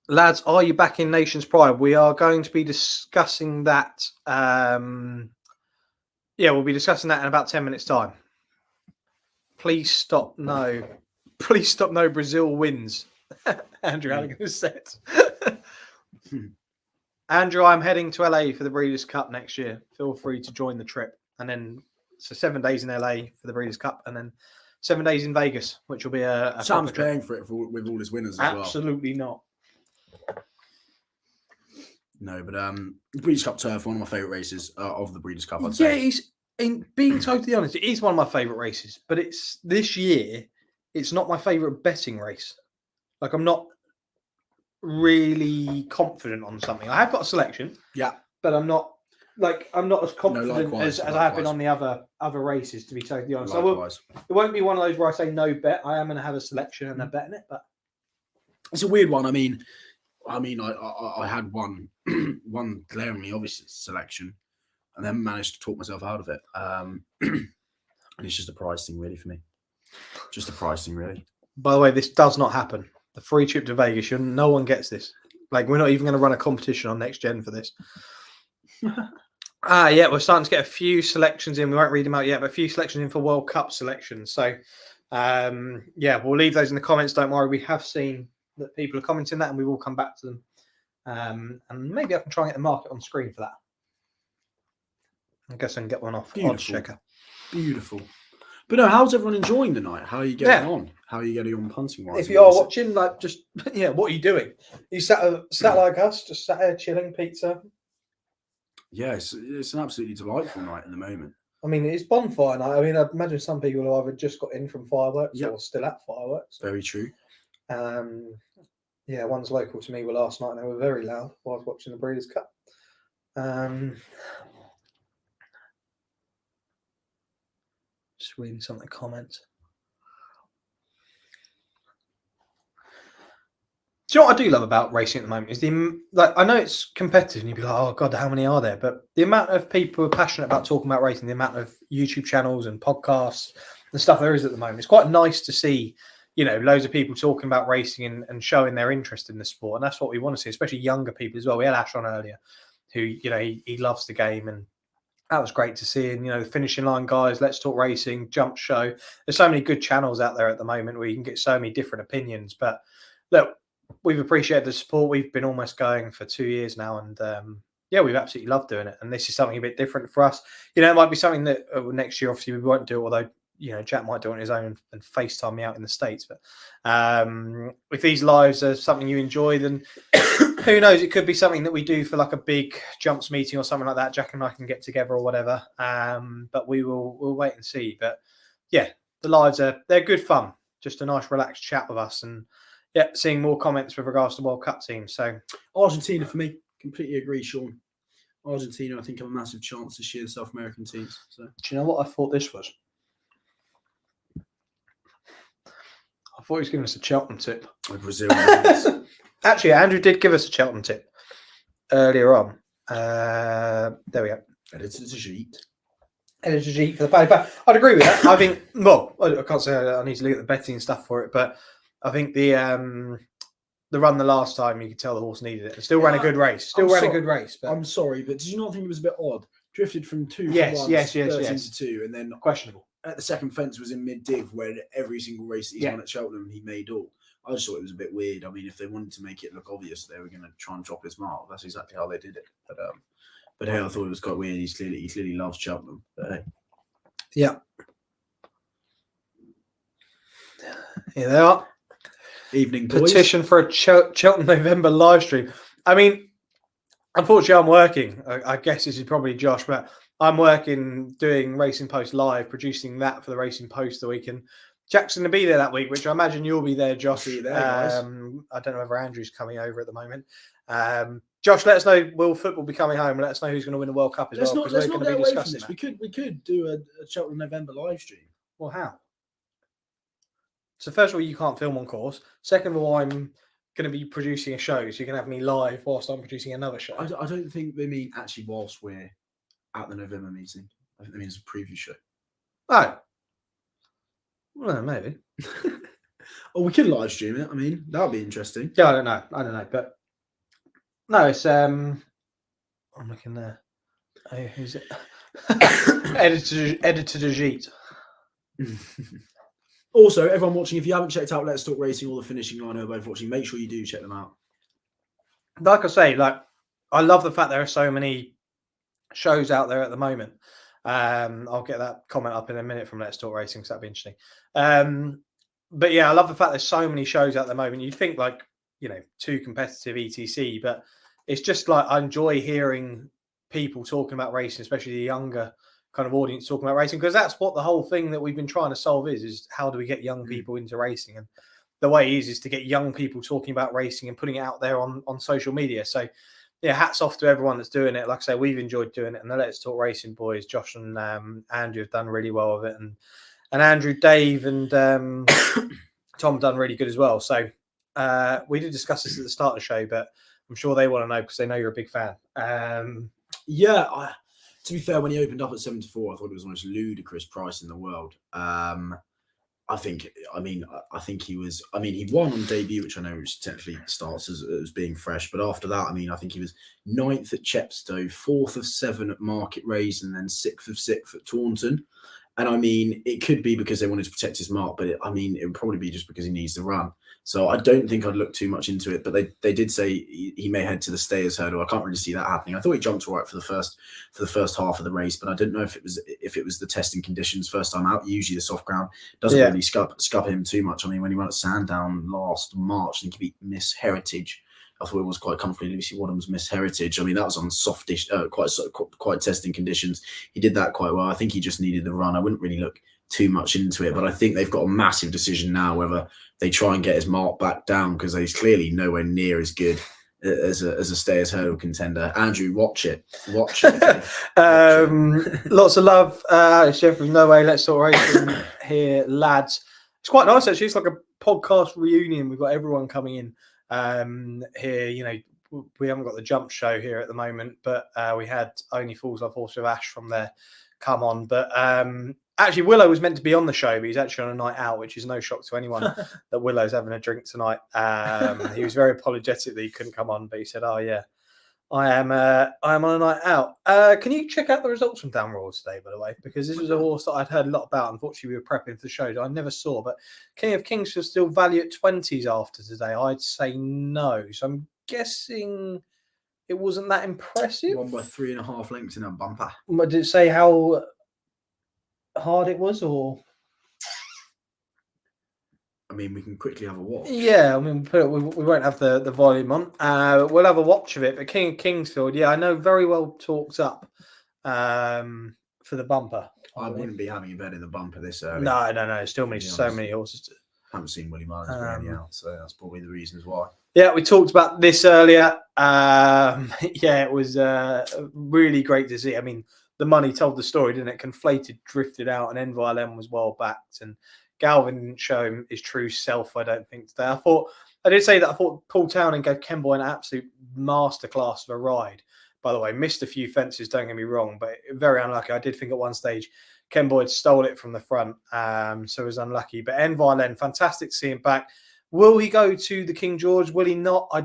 Lads, are you back in Nation's Pride? We are going to be discussing that. We'll be discussing that in about 10 minutes' time. Please stop. No. Brazil wins. Andrew Halligan has said. Andrew, I'm heading to LA for the Breeders' Cup next year. Feel free to join the trip. And then, 7 days in LA for the Breeders' Cup, and then 7 days in Vegas, which will be a Sam's paying for it with all his winners as well. Absolutely not. No, but the Breeders' Cup Turf, one of my favourite races of the Breeders' Cup, I'd say. Yeah, in being totally honest, it is one of my favourite races, but this year, it's not my favourite betting race. Like, I'm not really confident on something. I have got a selection, but I'm not as confident as I have been on the other races, to be totally honest. It won't be one of those where I say no bet. I am going to have a selection and a bet in it, but it's a weird one. I mean, I had one glaringly obvious selection, and then managed to talk myself out of it. And it's just a price thing, really, for me. Just a price thing, really. By the way, this does not happen. The free trip to Vegas. No one gets this. Like, we're not even going to run a competition on Next Gen for this. Yeah, we're starting to get a few selections in. We won't read them out yet, but a few selections in for World Cup selections. So, yeah, we'll leave those in the comments. Don't worry. We have seen that people are commenting that, and we will come back to them. And maybe I can try and get the market on screen for that. I guess I can get one off Odds Checker. Beautiful. But no, how's everyone enjoying the night? How are you getting on? How are you getting on punting wise? If you are watching, like, just, yeah, what are you doing? You sat like us, just sat here chilling, pizza? Yeah, it's an absolutely delightful night at the moment. I mean, it's bonfire night. I mean, I imagine some people have either just got in from fireworks or still at fireworks. Very true. Yeah, one's local to me were last night and they were very loud while I was watching the Breeders' Cup. Just reading some of the comments. Do you know what I do love about racing at the moment is I know it's competitive and you'd be like, oh God, how many are there? But the amount of people who are passionate about talking about racing, the amount of YouTube channels and podcasts and stuff there is at the moment, it's quite nice to see, loads of people talking about racing and showing their interest in the sport. And that's what we want to see, especially younger people as well. We had Ash on earlier who, he loves the game, and that was great to see. And, the Finishing Line guys, Let's Talk Racing, Jump Show. There's so many good channels out there at the moment where you can get so many different opinions. But look, we've appreciated the support. We've been almost going for 2 years now. And yeah, we've absolutely loved doing it. And this is something a bit different for us. It might be something that next year, obviously, we won't do, although, Jack might do it on his own and FaceTime me out in the States. But if these lives are something you enjoy, then who knows? It could be something that we do for like a big jumps meeting or something like that. Jack and I can get together or whatever. But we'll wait and see. But yeah, the lives they're good fun. Just a nice relaxed chat with us, and yeah, seeing more comments with regards to World Cup teams. So Argentina for me, completely agree, Sean. Argentina, I think, have a massive chance this year, the South American teams. So do you know what I thought this was? I thought he was giving us a Cheltenham tip. Brazil. Actually, Andrew did give us a Cheltenham tip earlier on. There we go. Editor to sheet. Editor to sheet for the paddy. But I'd agree with that. I think, well, I can't say I need to look at the betting and stuff for it, but I think the run the last time, you could tell the horse needed it. It still ran a good race. A good race. But I'm sorry, but did you not think it was a bit odd? Drifted from 2 yes, to 1, yes, 13 to 2, and then questionable. At the second fence was in mid-div, where every single race that he's won at Cheltenham, he made all. I just thought it was a bit weird. I mean, if they wanted to make it look obvious, they were going to try and drop his mark. That's exactly how they did it. But hey, I thought it was quite weird. He clearly loves Cheltenham. But hey. Yeah. Here they are. Evening, boys. Petition for a Cheltenham November live stream. I mean, unfortunately, I'm working. I guess this is probably Josh, but I'm working doing Racing Post Live, producing that for the Racing Post the week. And Jack's going to be there that week, which I imagine you'll be there, Josh. See you there, guys. I don't know whether Andrew's coming over at the moment. Josh, let us know, will football be coming home? Let us know who's going to win the World Cup as well. Let's not get away from this. We could do a Cheltenham November live stream. Well, how? So first of all, you can't film on course. Second of all, I'm going to be producing a show, so you can have me live whilst I'm producing another show. I don't think they mean actually whilst we're at the November meeting. I think they mean it's a preview show. Oh. Well, maybe. Or we could live stream it. I mean, that would be interesting. Yeah, I don't know. But no, it's I'm looking there. Oh, who's it? Editor de Gite. Also, everyone watching, if you haven't checked out Let's Talk Racing or the Finishing Line, who are both watching, make sure you do check them out. Like I say, I love the fact there are so many shows out there at the moment. I'll get that comment up in a minute from Let's Talk Racing, because that'd be interesting. But yeah, I love the fact there's so many shows at the moment. You'd think too competitive etc, but it's just I enjoy hearing people talking about racing, especially the younger kind of audience talking about racing, because that's what the whole thing that we've been trying to solve is how do we get young people into racing? And the way is to get young people talking about racing and putting it out there on social media. So yeah, hats off to everyone that's doing it. Like I say, we've enjoyed doing it, and the Let's Talk Racing boys, Josh and Andrew, have done really well with it, and Andrew, Dave, and Tom have done really good as well. So we did discuss this at the start of the show, but I'm sure they want to know because they know you're a big fan. To be fair, when he opened up at 74, I thought it was the most ludicrous price in the world. I think he was. I mean, he won on debut, which I know which technically starts as being fresh. But after that, I mean, I think he was 9th at Chepstow, 4th of 7 at Market Race, and then 6th of 6 at Taunton. And I mean, it could be because they wanted to protect his mark, but it would probably be just because he needs to run. So I don't think I'd look too much into it. But they did say he may head to the stayers hurdle. I can't really see that happening. I thought he jumped all right for the first half of the race, but I didn't know if it was the testing conditions first time out. Usually the soft ground doesn't really scupper him too much. I mean, when he went at Sandown last March, I think he beat Miss Heritage. I thought it was quite comfortably Lucy Wadham's Miss Heritage. I mean, that was on softish, quite testing conditions. He did that quite well. I think he just needed the run. I wouldn't really look too much into it, but I think they've got a massive decision now whether they try and get his mark back down, because he's clearly nowhere near as good as a stayers hurdle contender. Andrew, watch it. Lots of love. It's Jeffrey. No way. Let's talk racing here, lads. It's quite nice actually. It's like a podcast reunion. We've got everyone coming in here. You know, we haven't got the jump show here at the moment, but we had Only Fools Love Horse with Ash from there come on. But actually, Willow was meant to be on the show, but he's actually on a night out, which is no shock to anyone that Willow's having a drink tonight. He was very apologetic that he couldn't come on, but he said, "Oh yeah, I am on a night out." Can you check out the results from Down Royal today, by the way? Because this was a horse that I'd heard a lot about. Unfortunately, we were prepping for the show that I never saw. But King of Kings was still value at 20s after today. I'd say no. So I'm guessing it wasn't that impressive. Won by 3.5 lengths in a bumper. But did it say how hard it was, or? I mean, we can quickly have a watch. Yeah, I mean, we won't have the volume on. We'll have a watch of it. But King of Kingsfield, yeah, I know, very well talked up for the bumper. I wouldn't be having a bet in the bumper this early. No. Still so many horses. Haven't seen Willie Martin's really out, so that's probably the reasons why. Yeah, we talked about this earlier. Yeah, it was really great to see. I mean, the money told the story, didn't it? Conflated, drifted out, and NVLM was well backed, and Galvin didn't show him his true self, I don't think, today. I did say that I thought Paul Townend gave Ken Boy an absolute masterclass of a ride. By the way, missed a few fences, don't get me wrong, but very unlucky. I did think at one stage Ken Boyd stole it from the front, so it was unlucky. But NVLM, fantastic to see him back. Will he go to the King George? Will he not? I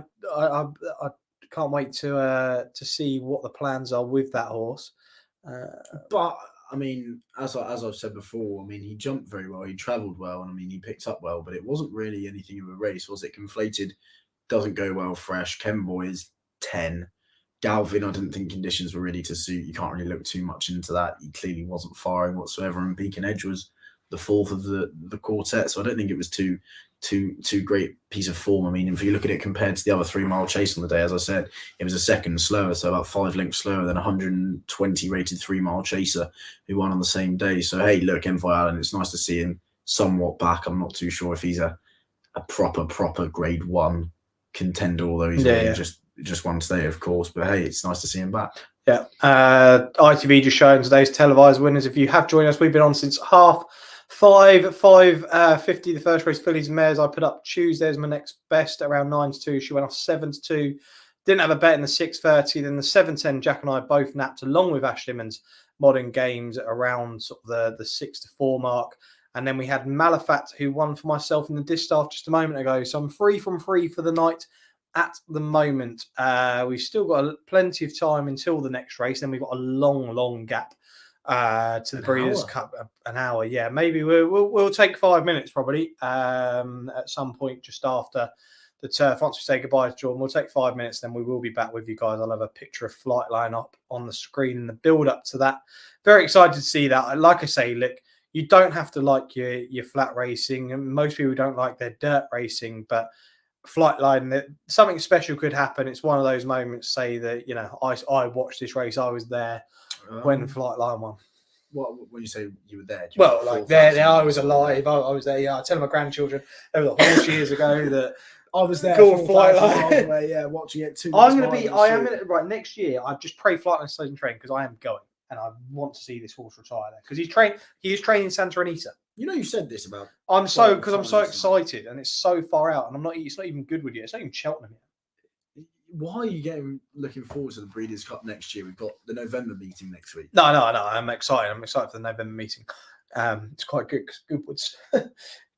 can't wait to see what the plans are with that horse. But I mean, as I've said before, I mean, he jumped very well, he travelled well, and I mean, he picked up well, but it wasn't really anything of a race, was it? Conflated doesn't go well fresh. Ken Boy is 10. Galvin, I didn't think conditions were ready to suit. You can't really look too much into that. He clearly wasn't firing whatsoever, and Beacon Edge was the fourth of the quartet, so I don't think it was too great piece of form. I mean, if you look at it compared to the other 3 mile chase on the day, as I said, it was a second slower, so about 5 lengths slower than 120 rated 3 mile chaser who won on the same day. So hey, look, Envoy Allen, it's nice to see him somewhat back. I'm not too sure if he's a proper grade 1 contender, although he's just one today, of course. But hey, it's nice to see him back. Yeah. ITV just showing today's televised winners. If you have joined us, we've been on since 5:50. The first race, Fillies and Mares, I put up Tuesday as my next best at around 9-2. She went off 7-2. Didn't have a bet in the 6:30. Then the 7:10, Jack and I both napped along with Ash Symonds, Modern Games, at around sort of the 6-4 mark. And then we had Malafat, who won for myself in the Distaff just a moment ago. So I'm free from free for the night at the moment. We've still got plenty of time until the next race. Then we've got a long gap to the Breeders' Cup. An hour, yeah. Maybe we'll take 5 minutes probably at some point just after the turf. Once we say goodbye to Jordan, we'll take 5 minutes, then we will be back with you guys. I'll have a picture of Flightline up on the screen in the build-up to that. Very excited to see that. Like I say, look, you don't have to like your flat racing, and most people don't like their dirt racing, but Flightline, something special could happen. It's one of those moments, say that, you know, I watched this race, I was there when Flightline won. What when you say you were there? Well, like there, I was alive. I was there. Yeah, I tell my grandchildren there was a horse years ago that I was there. Called Flightline. Away, yeah, watching it too. I'm going to be. I am going to right next year. I just pray Flightline stays in train because I am going and I want to see this horse retire there because he's trained. He is training Santa Anita. You know, you said this about. I'm so excited and it's so far out and I'm not. It's not even Goodwood yet. It's not even Cheltenham yet. Why are you looking forward to the Breeders' Cup next year? We've got the November meeting next week. No. I'm excited. I'm excited for the November meeting. It's quite good because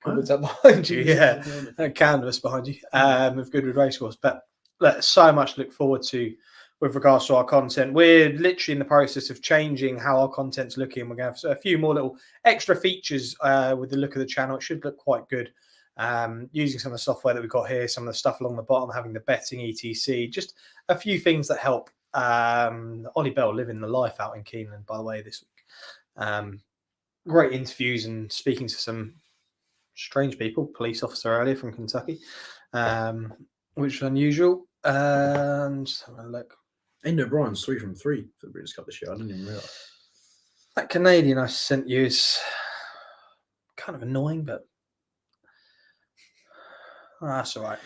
Goodwood's up behind you, yeah, a canvas behind you with Goodwood Racecourse. But look, so much to look forward to with regards to our content. We're literally in the process of changing how our content's looking. We're going to have a few more little extra features with the look of the channel. It should look quite good. Using some of the software that we've got here, some of the stuff along the bottom, having the betting etc. Just a few things that help. Ollie Bell living the life out in Keeneland, by the way, this week. Great interviews and speaking to some strange people, police officer earlier from Kentucky, which was unusual. Just have a look. Aidan O'Brien's 3 from 3 for the Breeders' Cup this year. I didn't even realise. That Canadian I sent you is kind of annoying, but that's all right.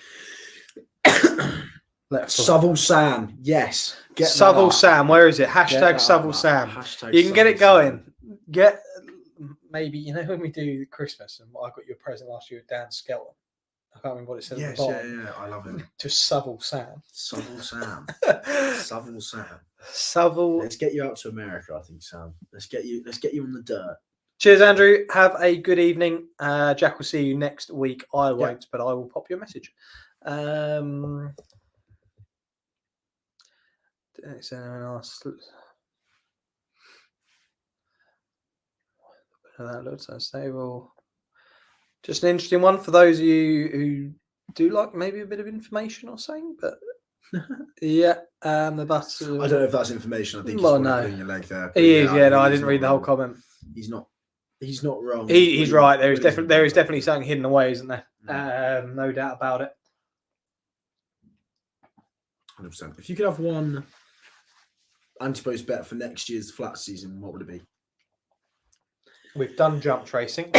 Southall Sam, yes. Get Southall Sam, where is it? Hashtag Southall Sam. You can get it going. Get maybe, you know, when we do Christmas and I got you a present last year with Dan Skelton. I can't remember what it said at the bottom. Yeah, I love him. Just Southall Sam. Southall Sam. Southall Sam. Southall. Let's get you out to America, I think, Sam. Let's get you on the dirt. Cheers, Andrew. Have a good evening. Jack will see you next week. I won't, but I will pop you a message. Is anyone else? That looks unstable. Just an interesting one for those of you who do like maybe a bit of information or something, but yeah, the bus. I don't know if that's information. I think he's putting your leg there. He is, no, I didn't read the whole comment. He's not wrong. He's right. There is definitely something hidden away, isn't there? No doubt about it. 100%. If you could have one Ante-Post bet for next year's flat season, what would it be? We've done jump tracing.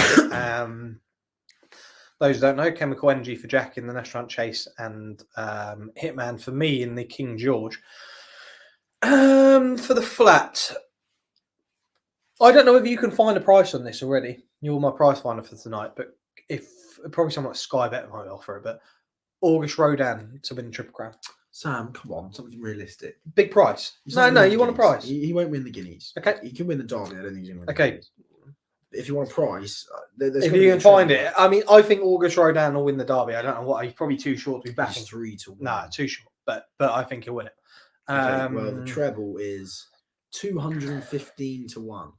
Those who don't know, Chemical Energy for Jack in the National Hunt Chase and Hitman for me in the King George. For the flat, I don't know whether you can find a price on this already. You're my price finder for tonight, but if probably someone like Sky Bet might offer it, but August Rodin to win the Triple Crown. Sam, come on, something realistic. Big price. No, you want a price. He won't win the Guineas. Okay. He can win the Derby. I don't think he's going to win okay. the Guineas. If you want a price, if you can find it. I mean, I think August Rodin will win the Derby. I don't know what. He's probably too short to be backing. 3 to 1. Nah, too short. But I think he'll win it. Okay, well, the treble is 215 to 1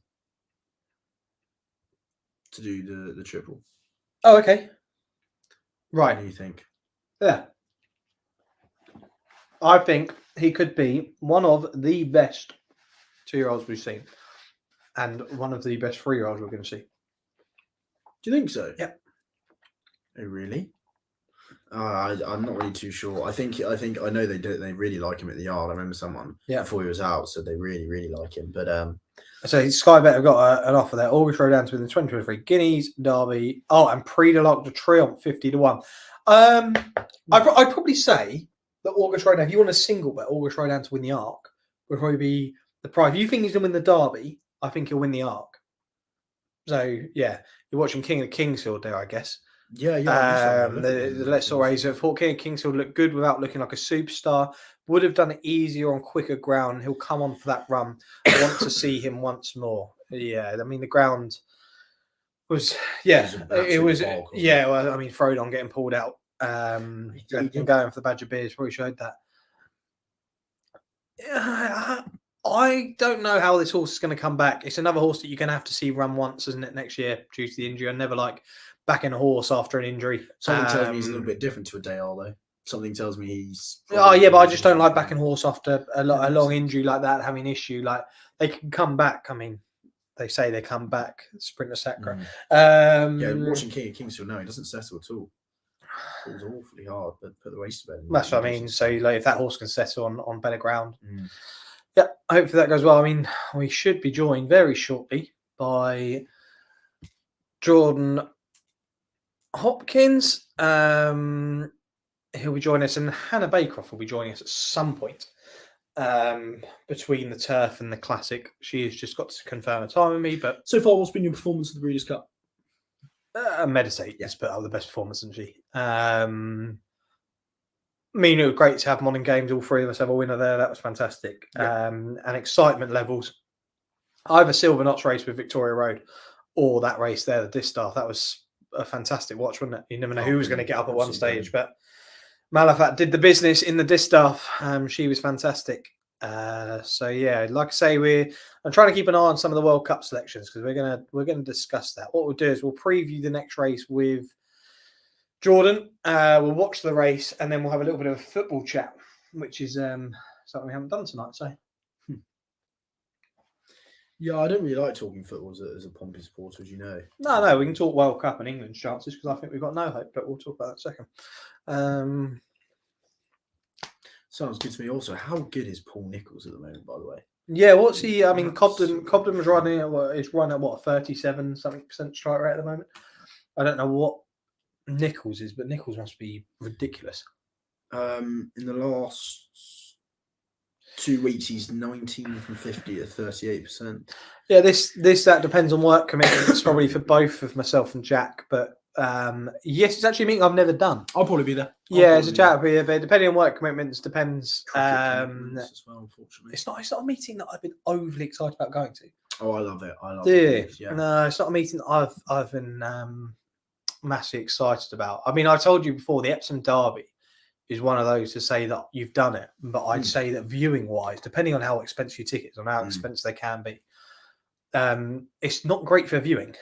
to do the triple. Oh, okay. Right. What do you think? Yeah. I think he could be one of the best 2-year-olds we've seen. And one of the best 3-year-olds we're going to see. Do you think so? Yeah. Oh, really? I'm not really too sure. I think I know they do. They really like him at the yard. I remember someone before he was out said they really like him. But so Sky Bet have got an offer there. August Rodin to win the 2023 Guineas Derby. Oh, and Prix de l'Arc de Triomphe 50 to 1. I'd probably say that August Rodin, if you want a single bet, August Rodin to win the Arc would probably be the price. If you think he's going to win the Derby, I think he'll win the Arc. So yeah, you're watching King of Kingsfield there, I guess. Yeah. The Let's All Raise. I thought King of Kingsfield looked good without looking like a superstar. Would have done it easier on quicker ground. He'll come on for that run. I want to see him once more. Yeah, I mean the ground was it was well, I mean Frodon getting pulled out. Going for the Badger Beers probably showed that. I don't know how this horse is going to come back. It's another horse that you're going to have to see run once, isn't it, next year due to the injury? I never like backing a horse after an injury. Something tells me he's a little bit different to a Dale, though. Something tells me he's... but I just don't like backing a horse after a long injury like that, having an issue. Like, they can come back. I mean, they say they come back, Sprinter Sacra. Watching King of Kingsfield now, he doesn't settle at all. It was awfully hard, but put the race to bed. That's what I mean. So, like, if that horse can settle on better ground... Yeah, hopefully that goes well. I mean, we should be joined very shortly by Jordan Hopkins. He'll be joining us, and Hannah Baycroft will be joining us at some point between the turf and the classic. She has just got to confirm a time with me. But so far, what's been your performance of the Breeders' Cup? Meditate, yes, but the best performance, isn't she? I mean, it was great to have Modern Games. All three of us have a winner there. That was fantastic. And excitement levels. I have a Silver Knots race with Victoria Road or that race there, the Distaff. That was a fantastic watch, wasn't it? You never know who was going to get up at one stage, but Malafat did the business in the Distaff. She was fantastic. So yeah, like I say, I'm trying to keep an eye on some of the World Cup selections because we're gonna discuss that. What we'll do is we'll preview the next race with Jordan. We'll watch the race and then we'll have a little bit of a football chat, which is something we haven't done tonight. So yeah, I don't really like talking football as a Pompey supporter, as you know. no, we can talk World Cup and England's chances because I think we've got no hope, but we'll talk about that in a second. Sounds good to me. Also, how good is Paul Nicholls at the moment, by the way? Yeah, what's he? I mean, Cobden was riding at what? Is running at what 37% strike rate at the moment. I don't know what Nicholls is, but Nicholls must be ridiculous. In the last 2 weeks, he's 19 from 50 at 38%. Yeah, that depends on work commitments, probably for both of myself and Jack. But yes, it's actually a meeting I've never done. I'll probably be there. Yeah, it's a chat here, but depending on work commitments, depends. Commitments as well, unfortunately. It's not a meeting that I've been overly excited about going to. Oh, I love it. Do you? Yeah. No, it's not a meeting that I've been massively excited about. I mean, I told you before, the Epsom Derby is one of those to say that you've done it, but I'd say that viewing wise, depending on how expensive your tickets and how expensive they can be, it's not great for viewing.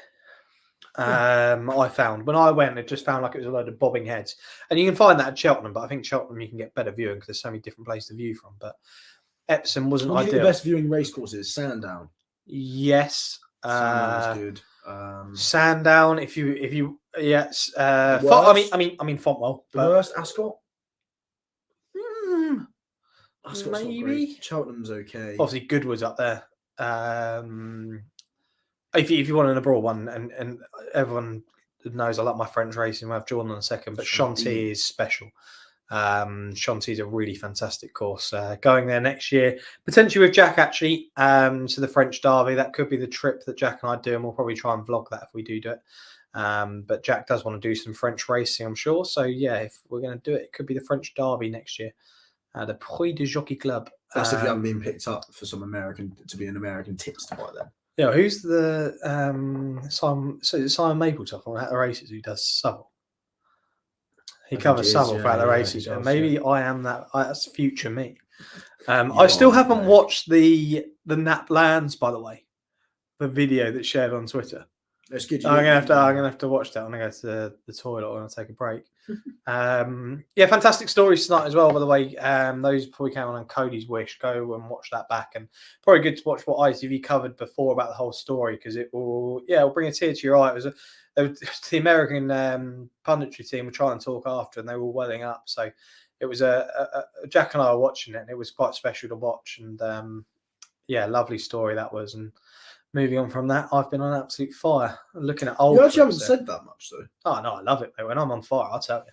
I found when I went, it just found like it was a load of bobbing heads, and you can find that at Cheltenham, but I think Cheltenham you can get better viewing because there's so many different places to view from. But Epsom wasn't ideal. The best viewing race course is Sandown. Yes, Sandown was good. Sandown, if you yes, I mean Fontwell. The worst, Ascot. Ascot's maybe. Cheltenham's okay. Obviously, Goodwood's up there. If you want an abroad one, and everyone knows I like my French racing, we'll have Jordan in a second, but Chantilly is special. Chantilly is a really fantastic course. Going there next year, potentially with Jack actually, to the French Derby. That could be the trip that Jack and I do, and we'll probably try and vlog that if we do it. But Jack does want to do some French racing, I'm sure. So yeah, if we're going to do it, it could be the French Derby next year. The Prix de Jockey Club. That's if you haven't been picked up for some American tips to buy them. Yeah, who's the Simon Mapletop on the races who does Southall? He covers Southall throughout the races. Maybe I am that. That's future me. I still haven't watched the Nap Lands, by the way, the video that's shared on Twitter. That's good. I'm gonna have to watch that when I go to the toilet or when I take a break. Yeah, fantastic stories tonight as well. By the way, those probably came on Cody's wish. Go and watch that back, and probably good to watch what ITV covered before about the whole story because it'll bring a tear to your eye. It was the American punditry team were trying to talk after, and they were welling up. So it was Jack and I were watching it, and it was quite special to watch. And lovely story that was. And moving on from that, I've been on absolute fire. Looking at old. You actually haven't said that much, though. Oh, no, I love it, mate. When I'm on fire, I'll tell you.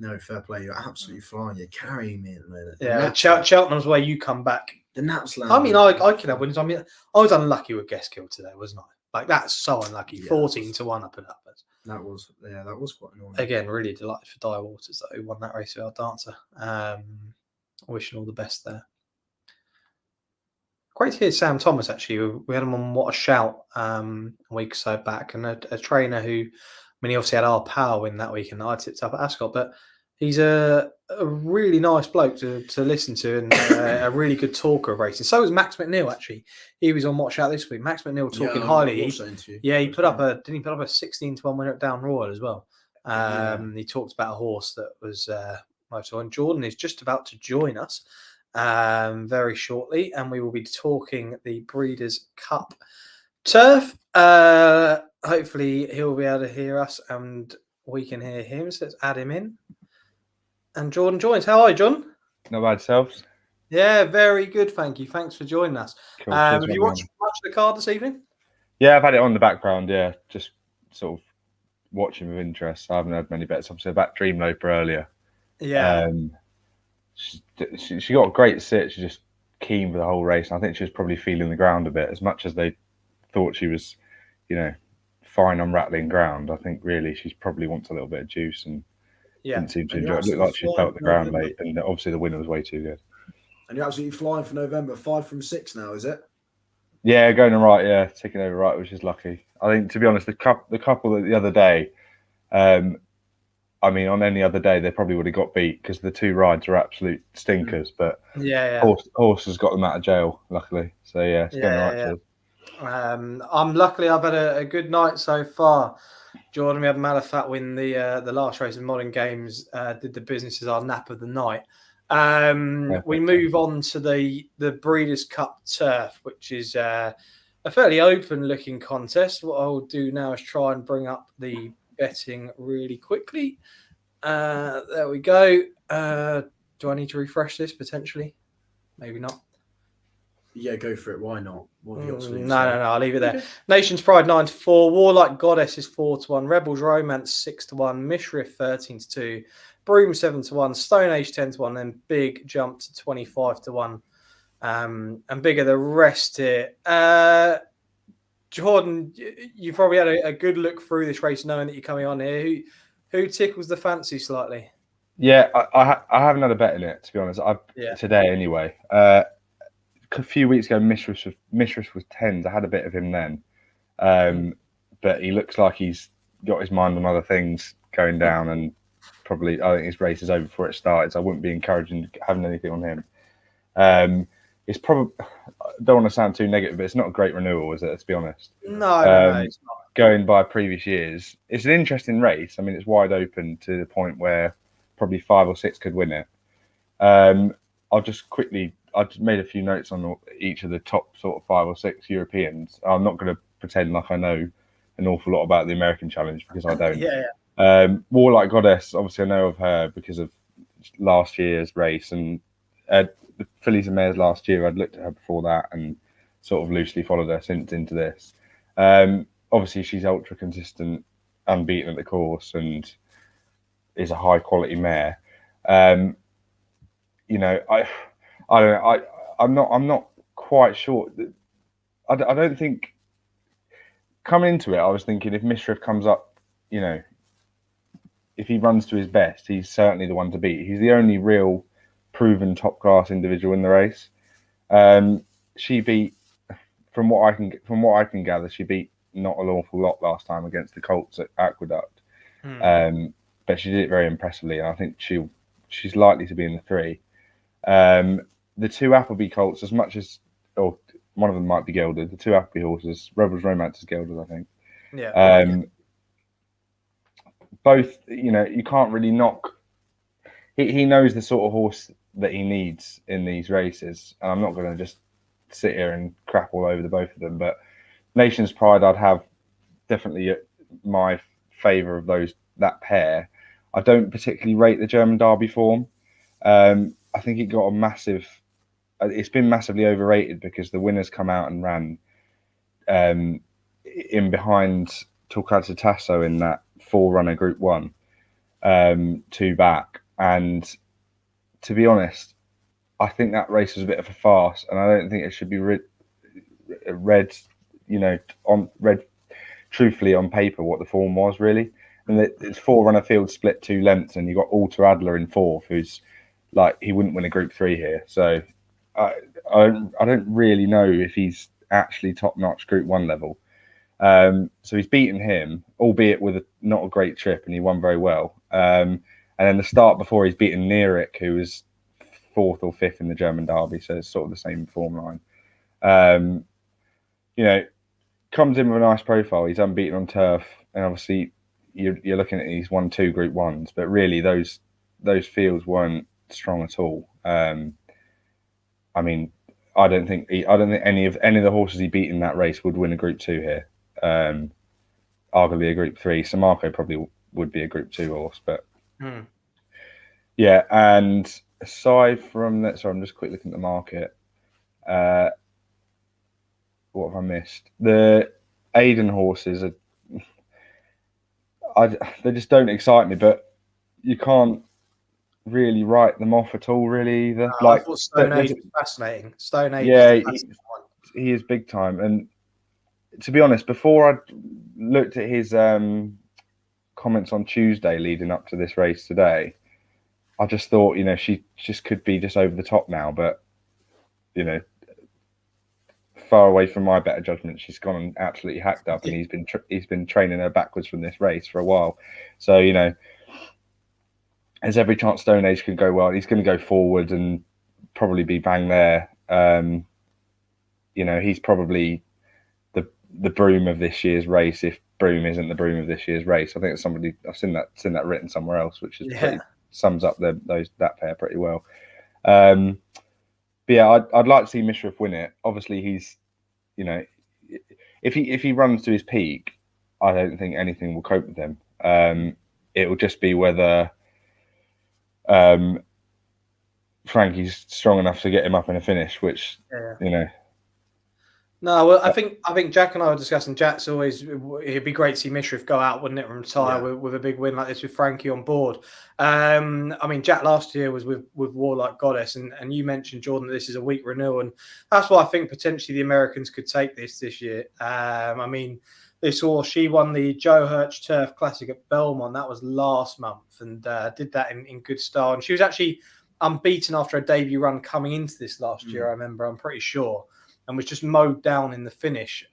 No, fair play. You're absolutely flying. You're carrying me at the moment. Yeah, Cheltenham's where you come back. The Naps land. I mean, I can have wins. I mean, I was unlucky with Guestkill today, wasn't I? Like, that's so unlucky. Yeah, 14-1 up and up. That was quite annoying. Again, really delighted for Dire Waters, though, who won that race with our dancer. Wishing all the best there. Great to hear Sam Thomas, actually. We had him on What a Shout a week or so back, and a trainer who, I mean, he obviously had our power win that week, and I tipped up at Ascot, but he's a really nice bloke to listen to and a really good talker of racing. So was Max McNeil, actually. He was on What a Shout this week. Max McNeil talking highly. He put up a 16-1 winner at Down Royal as well. He talked about a horse that was motor, and Jordan is just about to join us very shortly, and we will be talking the Breeders' Cup turf. Hopefully he'll be able to hear us and we can hear him, so let's add him in. And Jordan joins. How are you, John? Not bad yourselves. Yeah, very good, thank you. Thanks for joining us. Cool. Have you watched much of the card this evening? Yeah, I've had it on the background, just sort of watching with interest. I haven't had many bets. Obviously, about Dreamloper earlier. Yeah. She got a great sit. She's just keen for the whole race. And I think she was probably feeling the ground a bit. As much as they thought she was, fine on rattling ground, I think really she probably wants a little bit of juice and didn't seem to enjoy it. It looked like she felt the ground late, and obviously the winner was way too good. And you're absolutely flying for November. 5 from 6 now, is it? Yeah, going to right, yeah, taking over right, which is lucky. I think, to be honest, the couple the other day, I mean, on any other day, they probably would have got beat because the two rides are absolute stinkers. But Yeah. horse has got them out of jail, luckily. So yeah, it's going right. Luckily I've had a good night so far. Jordan, we had Malafat win the last race of Modern Games. Did the business as our nap of the night. We move on to the Breeders' Cup Turf, which is a fairly open-looking contest. What I'll do now is try and bring up the betting really quickly. There we go. Do I need to refresh this potentially? Maybe not. Yeah, go for it. Why not? What have you got to lose? No. I'll leave it there. Okay. Nation's Pride 9-4. Warlike Goddess is 4-1. Rebels Romance 6-1. Mishriff 13-2. Broom 7-1. Stone Age 10-1. Then Big Jump to 25-1. And bigger the rest here. Jordan, you probably had a good look through this race, knowing that you're coming on here. Who tickles the fancy slightly? Yeah, I haven't had a bet in it, to be honest. Today anyway. A few weeks ago, Mishriff was 10s. I had a bit of him then, but he looks like he's got his mind on other things going down, and probably I think his race is over before it started. So I wouldn't be encouraging having anything on him. It's probably, I don't want to sound too negative, but it's not a great renewal, is it? Let's be honest. No, it's not. Going by previous years, it's an interesting race. I mean, it's wide open to the point where probably 5 or 6 could win it. I just made a few notes on each of the top sort of 5 or 6 Europeans. I'm not going to pretend like I know an awful lot about the American Challenge because I don't. Warlike Goddess, obviously I know of her because of last year's race, and the Fillies and Mares last year, I'd looked at her before that and sort of loosely followed her since into this. Obviously she's ultra consistent, unbeaten at the course, and is a high quality mare. You know, I don't know. I'm not quite sure. I don't think coming into it, I was thinking if Mishriff comes up, you know, if he runs to his best, he's certainly the one to beat. He's the only real proven top class individual in the race. She beat, from what I can gather, she beat not an awful lot last time against the Colts at Aqueduct. But she did it very impressively, and I think she's likely to be in the 3. The 2 Appleby Colts, as much as, or one of them might be gelded, the 2 Appleby horses, Rebels Romance is gelded, I think. Yeah. Both, you know, you can't really knock. He knows the sort of horse that he needs in these races, and I'm not going to just sit here and crap all over the both of them. But Nation's Pride, I'd have definitely my favour of that pair. I don't particularly rate the German Derby form. I think it got a massive. It's been massively overrated because the winners come out and ran in behind Torquato Tasso in that 4-runner Group 1, 2 back. And to be honest, I think that race was a bit of a farce, and I don't think it should be read truthfully on paper what the form was really. And it's 4-runner field split 2 lengths, and you got Alter Adler in 4th, who's like, he wouldn't win a Group 3 here. So I don't really know if he's actually top-notch Group 1 level. So he's beaten him, albeit with not a great trip, and he won very well. And then the start before, he's beaten Nierik, who was 4th or 5th in the German Derby, so it's sort of the same form line. You know, comes in with a nice profile. He's unbeaten on turf, and obviously you're looking at he's won 2 Group 1s, but really those fields weren't strong at all. I mean, I don't think any of the horses he beat in that race would win a Group 2 here. Arguably a Group 3. Samarco probably would be a Group 2 horse, but yeah. And aside from that, sorry, I'm just quick looking at the market. What have I missed? The Aiden horses they just don't excite me, but you can't really write them off at all, really either. I thought Stone Age was fascinating. Stone Age, yeah, he is big time. And to be honest, before I looked at his comments on Tuesday leading up to this race today, I just thought, you know, she just could be just over the top now. But, you know, far away from my better judgment. She's gone and absolutely hacked up, and he's been training her backwards from this race for a while. So there's every chance Stone Age could go well. He's going to go forward and probably be bang there. He's probably the Broom of this year's race, if Broom isn't the Broom of this year's race. I think it's somebody I've seen that written somewhere else, which is pretty, sums up that pair pretty well. But yeah, I'd like to see Mishriff win it. Obviously, he's if he runs to his peak, I don't think anything will cope with him. It will just be whether Frankie's strong enough to get him up in a finish, which No, well, I think Jack and I were discussing. Jack's always, it'd be great to see Mishriff go out, wouldn't it, and retire with a big win like this with Frankie on board. I mean, Jack last year was with Warlike Goddess, and you mentioned, Jordan, that this is a weak renewal, and that's why I think potentially the Americans could take this year. I mean, she won the Joe Hirsch Turf Classic at Belmont. That was last month, and did that in good style. And she was actually unbeaten after a debut run coming into this last year. I remember, I'm pretty sure. And was just mowed down in the finish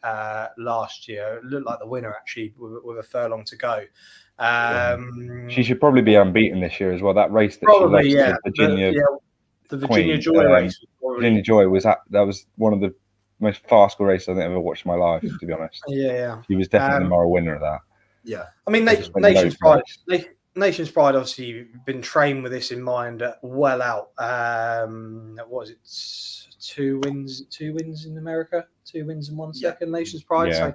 last year. It looked like the winner, actually, with a furlong to go. She should probably be unbeaten this year as well. That race that probably, she lost to Virginia, the Virginia Queen, Joy race. Virginia Joy that was one of the most farcical races I think I've ever watched in my life, to be honest. Yeah. She was definitely the moral winner of that. Yeah. I mean, Nation's Pride. Nation's Pride obviously been trained with this in mind well out. What was it? 2 wins in America, 2 wins in 1 second. Nation's Pride. Yeah. So,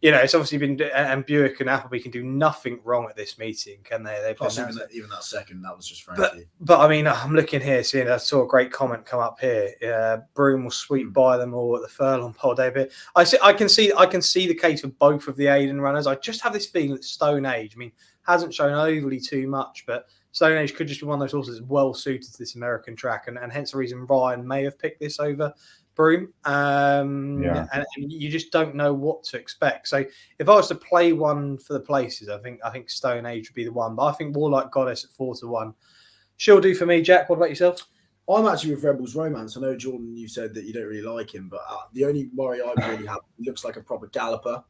it's obviously been, and Buick and Appleby can do nothing wrong at this meeting, can they? Plus, even that second, that was just Frankie. But I mean, I'm looking here, seeing I saw a great comment come up here. Broom will sweep by them all at the furlong pole day. But I can see the case for both of the Aiden runners. I just have this feeling that Stone Age, I mean, hasn't shown overly too much, but Stone Age could just be one of those horses well suited to this American track, and hence the reason Ryan may have picked this over Broom. And you just don't know what to expect. So if I was to play one for the places, I think Stone Age would be the one. But I think Warlike Goddess at 4-1. She'll do for me. Jack, what about yourself? I'm actually with Rebels Romance. I know, Jordan, you said that you don't really like him, but the only worry I really have, he looks like a proper galloper.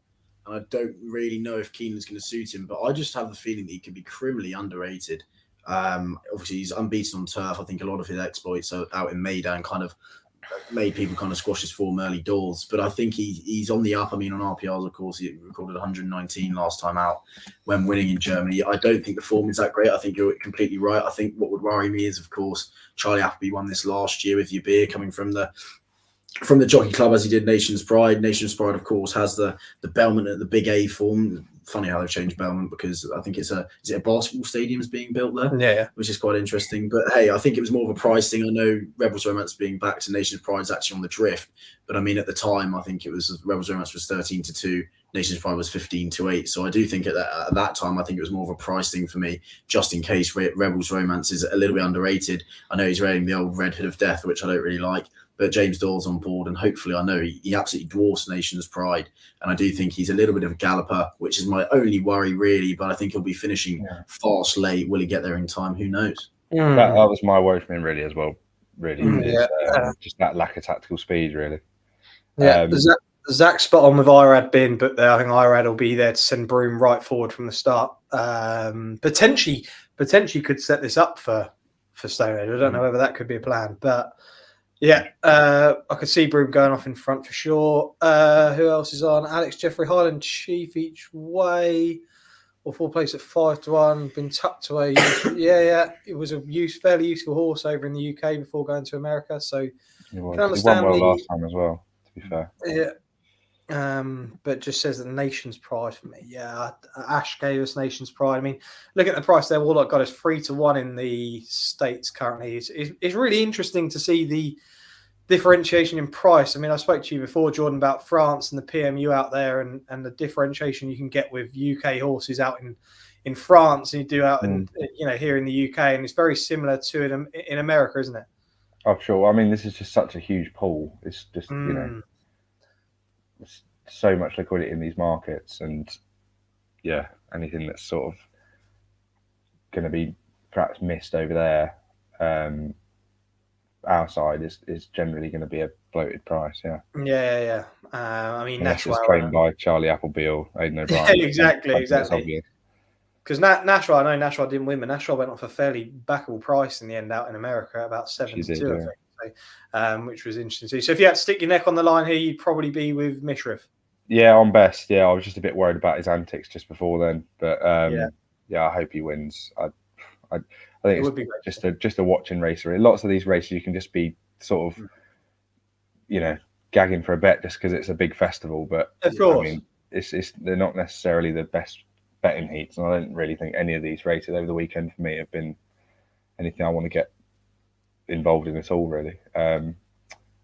And I don't really know if Keenan's going to suit him, but I just have the feeling that he could be criminally underrated. Obviously, he's unbeaten on turf. I think a lot of his exploits out in Maidan kind of made people kind of squash his form early doors. But I think he's on the up. I mean, on RPRs, of course, he recorded 119 last time out when winning in Germany. I don't think the form is that great. I think you're completely right. I think what would worry me is, of course, Charlie Appleby won this last year with Yabir coming from the Jockey Club as he did Nation's Pride. Nation's Pride, of course, has the Belmont at the Big A form. Funny how they've changed Belmont, because I think is it a basketball stadium is being built there? Which is quite interesting. But hey, I think it was more of a price thing. I know Rebels Romance being back to Nation's Pride is actually on the drift, but I mean at the time I think it was Rebels Romance was 13-2, Nation's Pride was 15-8. So I do think at that time I think it was more of a price thing for me, just in case Rebels Romance is a little bit underrated. I know he's wearing the old Red Hood of Death, which I don't really like. But James Doyle's on board, and hopefully, I know he absolutely dwarfs Nation's Pride. And I do think he's a little bit of a galloper, which is my only worry, really. But I think he'll be finishing fast late. Will he get there in time? Who knows? That was my worry for him, really, as well. Really, just that lack of tactical speed, really. Yeah, Zach's spot on with Irad bin, but I think Irad will be there to send Broom right forward from the start. Potentially could set this up for Stone Age. I don't know whether that could be a plan, but. Yeah, I could see Broom going off in front for sure. Who else is on? Alex Jeffrey Highland Chief each way, or 4 place at 5-1. Been tucked away. It was a fairly useful horse over in the UK before going to America. So he won well last time as well, to be fair. Yeah. But just says the Nation's Pride for me. Yeah, Ash gave us Nation's Pride. I mean, look at the price there. Warlock got us 3-1 in the States currently. It's really interesting to see the differentiation in price. I mean, I spoke to you before, Jordan, about France and the PMU out there, and the differentiation you can get with UK horses out in France and you do out in here in the UK, and it's very similar to it in America, isn't it? Oh, sure. I mean, this is just such a huge pool. It's just there's so much liquidity in these markets, and anything that's sort of going to be perhaps missed over there our side is generally going to be a bloated price. Yeah. Yeah. I mean, Unless Nashua, it's claimed by Charlie Appleby or Aidan O'Brien. exactly. That's obvious. Because Nashua, I know Nashua didn't win, but Nashua went off a fairly backable price in the end out in America, about 7-2, I think, so, which was interesting. So if you had to stick your neck on the line here, you'd probably be with Mishriff. Yeah, on best. Yeah, I was just a bit worried about his antics just before then, but yeah, I hope he wins. I think it would be just a watching race. Lots of these races you can just be sort of, gagging for a bet just because it's a big festival. But of course, I mean, they're not necessarily the best betting heats, and I don't really think any of these races over the weekend for me have been anything I want to get involved in at all, really. But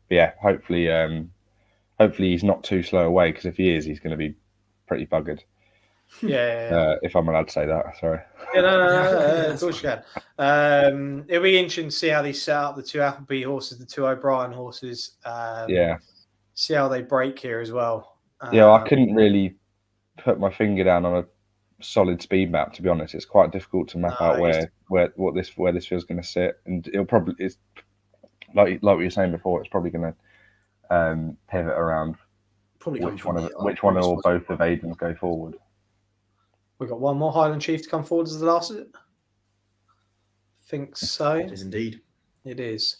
yeah, hopefully he's not too slow away, because if he is, he's going to be pretty buggered. Yeah. If I'm allowed to say that, sorry. Yeah, no, of course you can. It'll be interesting to see how they set up the two Appleby horses, the two O'Brien horses. See how they break here as well. I couldn't really put my finger down on a solid speed map, to be honest. It's quite difficult to map out where this field's going to sit, and it's like we were saying before, it's probably going to pivot around which one or both of Aidan's go forward. We've got one more Highland Chief to come forward as the last, is it? Think so. It is indeed. It is.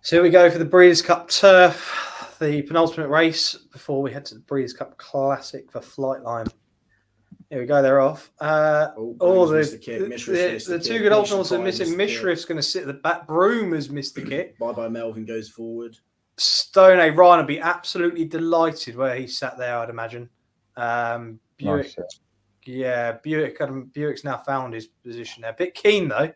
So here we go for the Breeders' Cup Turf, the penultimate race before we head to the Breeders' Cup Classic for Flightline. Here we go, they're off. The two good alternates are missing. Mishriff's going to sit at the back. Broome has missed the kit. Bye Melvin goes forward. Stone A. Ryan will be absolutely delighted where he sat there, I'd imagine. Buick. Nice. Yeah, Buick's now found his position there. A bit keen, though,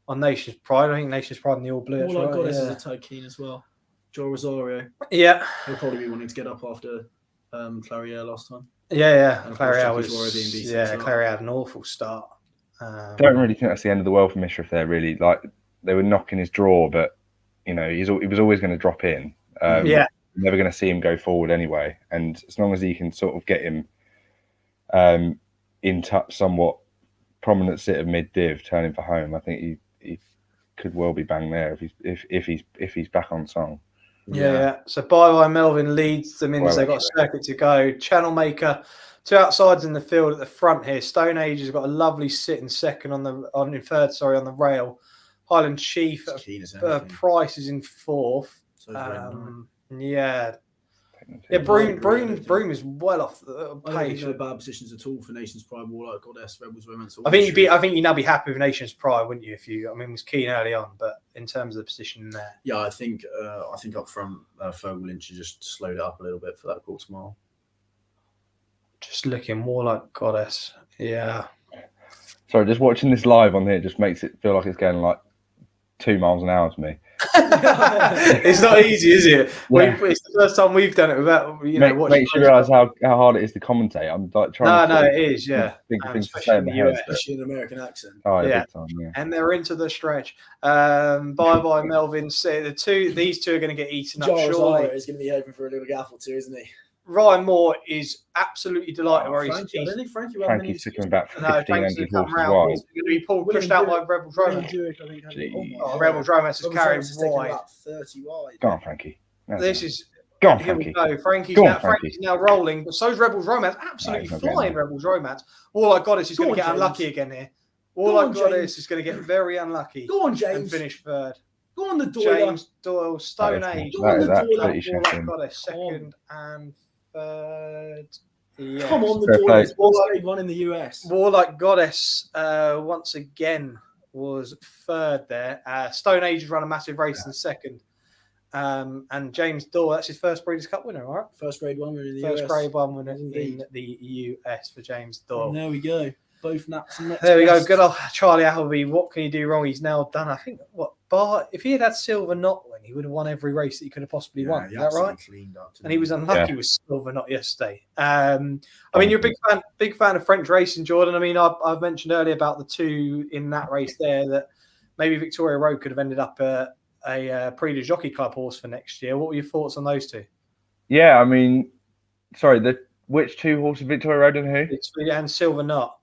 on Nation's Pride. I think Nation's Pride in the All Blue. All I've got is a toe keen as well. Joe Rosario. Yeah. He'll probably be wanting to get up after Clariere last time. Yeah. Clariere had an awful start. I don't really think that's the end of the world for Mishriff there, really. Like, they were knocking his draw, but, he was always going to drop in. Never going to see him go forward anyway. And as long as he can sort of get him in touch somewhat prominent sit of mid-div, turning for home, I think he could well be bang there if he's back on song. Yeah. So Bye Melvin leads them in as they've got a circuit to go. Channel Maker, two outsides in the field at the front here. Stone Age has got a lovely sit in second on the rail. Highland Chief Price is in fourth. Broome is well off the pace. I don't think no bad positions at all for Nation's Pride. More like Goddess, Rebels, Romance. I think you'd now be happy with Nation's Pride, wouldn't you? It was keen early on, but in terms of the position there, I think up front, Fogel Lynch just slowed it up a little bit for that quarter mile. Just looking more like Goddess. Yeah. Sorry, just watching this live on here just makes it feel like it's going like 2 miles an hour to me. It's not easy, is it? Yeah. It's the first time we've done it without, makes you realise how hard it is to commentate. I'm like trying to it is, yeah. Think of things to say in the US. Especially an American accent. Oh, yeah. Big time, yeah. And they're into the stretch. Bye Melvin. Say these two are going to get eaten up. Surely is going to be hoping for a little gap or two, isn't he? Ryan Moore is absolutely delighted where he's. I don't think Frankie's sticking about 1500 horses He's wide. going to be pushed out by Rebel Romance. Rebel Romance is carried wide. About 30 wide. Go on, Frankie. Go on, Frankie. Here we go. Frankie's now rolling, but so's Rebel's Romance. Absolutely flying Rebel's Romance. All I got is he's going to get unlucky again here. All I got is he's going to get very unlucky. Go on, James. And finish third. Go on the Doyle. James Doyle, Stone Age. Go on the Doyle. Got a second and third. Yes. Come on, the Doyle. Warlike one in the US. Warlike Goddess once again was third there. Stone Age has run a massive race in second. And James Doyle, that's his first Breeders' Cup winner, all right? First grade one winner in the US. First grade one winner in the US for James Doyle. And there we go. Both naps and next. There we go. Good old Charlie Appleby. What can you do wrong? He's now done. I think if he had Silver Knot win, he would have won every race that he could have possibly won. Is that right? And he was unlucky with Silver Knot yesterday. I mean, you're a big fan of French racing, Jordan. I mean, I've mentioned earlier about the two in that race there that maybe Victoria Road could have ended up a Prix de Jockey Club horse for next year. What were your thoughts on those two? Yeah, I mean, sorry, which two horses, Victoria Road and who? And Silver Knot.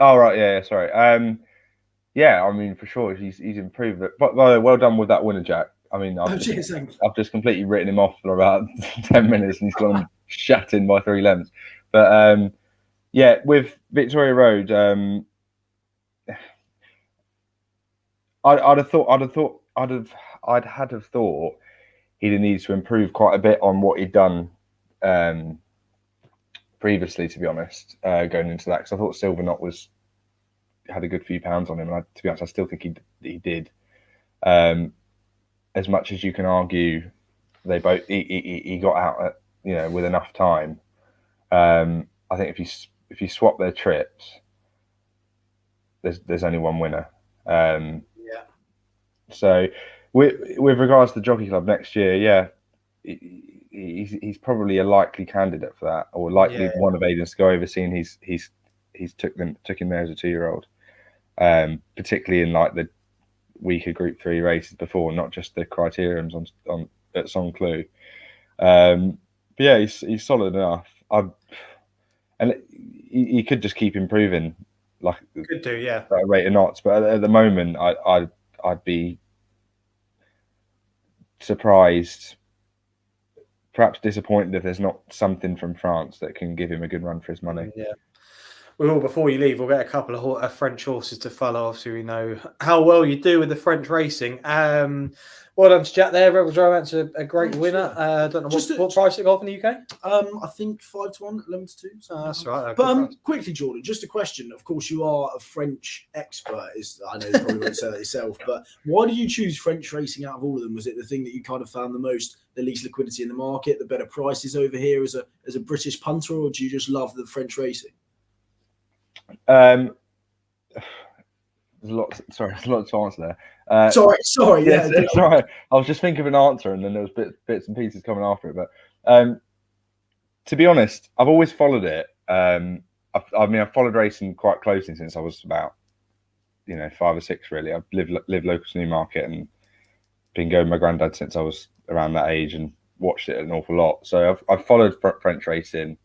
Oh, right, yeah, sorry. Yeah, I mean, for sure, he's improved it. But by the way, well done with that winner, Jack. I mean, Cheers, thanks. I've just completely written him off for about 10 minutes and he's gone shatting by 3 lengths. But yeah, with Victoria Road, I'd have thought he'd have needed to improve quite a bit on what he'd done previously, to be honest, going into that, because I thought Silver Knot had a good few pounds on him, and to be honest, I still think he did. As much as you can argue, he got out at, with enough time. I think if you swap their trips, there's only one winner. So with regards to the Jockey Club next year, yeah, he's probably a likely candidate for that, or likely one of Aidan's to go over, seeing he's took him there as a 2-year-old, particularly in like the weaker Group 3 races before, not just the criteriums on at Saint-Cloud. But yeah, he's solid enough. And he could just keep improving, like could do, yeah, at a rate of knots. But at the moment, I'd be surprised, perhaps disappointed, if there's not something from France that can give him a good run for his money. Yeah. Well, before you leave, we'll get a couple of French horses to follow. Obviously, we know how well you do with the French racing. Well done to Jack there. Rebel Giant's a great winner. I don't know what price it got in the UK. I think 5 to 1, 11 to 2. So that's right. But quickly, Jordan, just a question. Of course, you are a French expert. I know you probably won't say that yourself, but why did you choose French racing out of all of them? Was it the thing that you kind of found the least liquidity in the market, the better prices over here as a British punter, or do you just love the French racing? There's a lot to answer there. Sorry. Yes, sorry. I was just thinking of an answer, and then there was bits and pieces coming after it. But to be honest, I've always followed it. I've followed racing quite closely since I was about 5 or 6. Really, I've lived local to Newmarket and been going with my granddad since I was around that age, and watched it an awful lot. So I've followed French racing,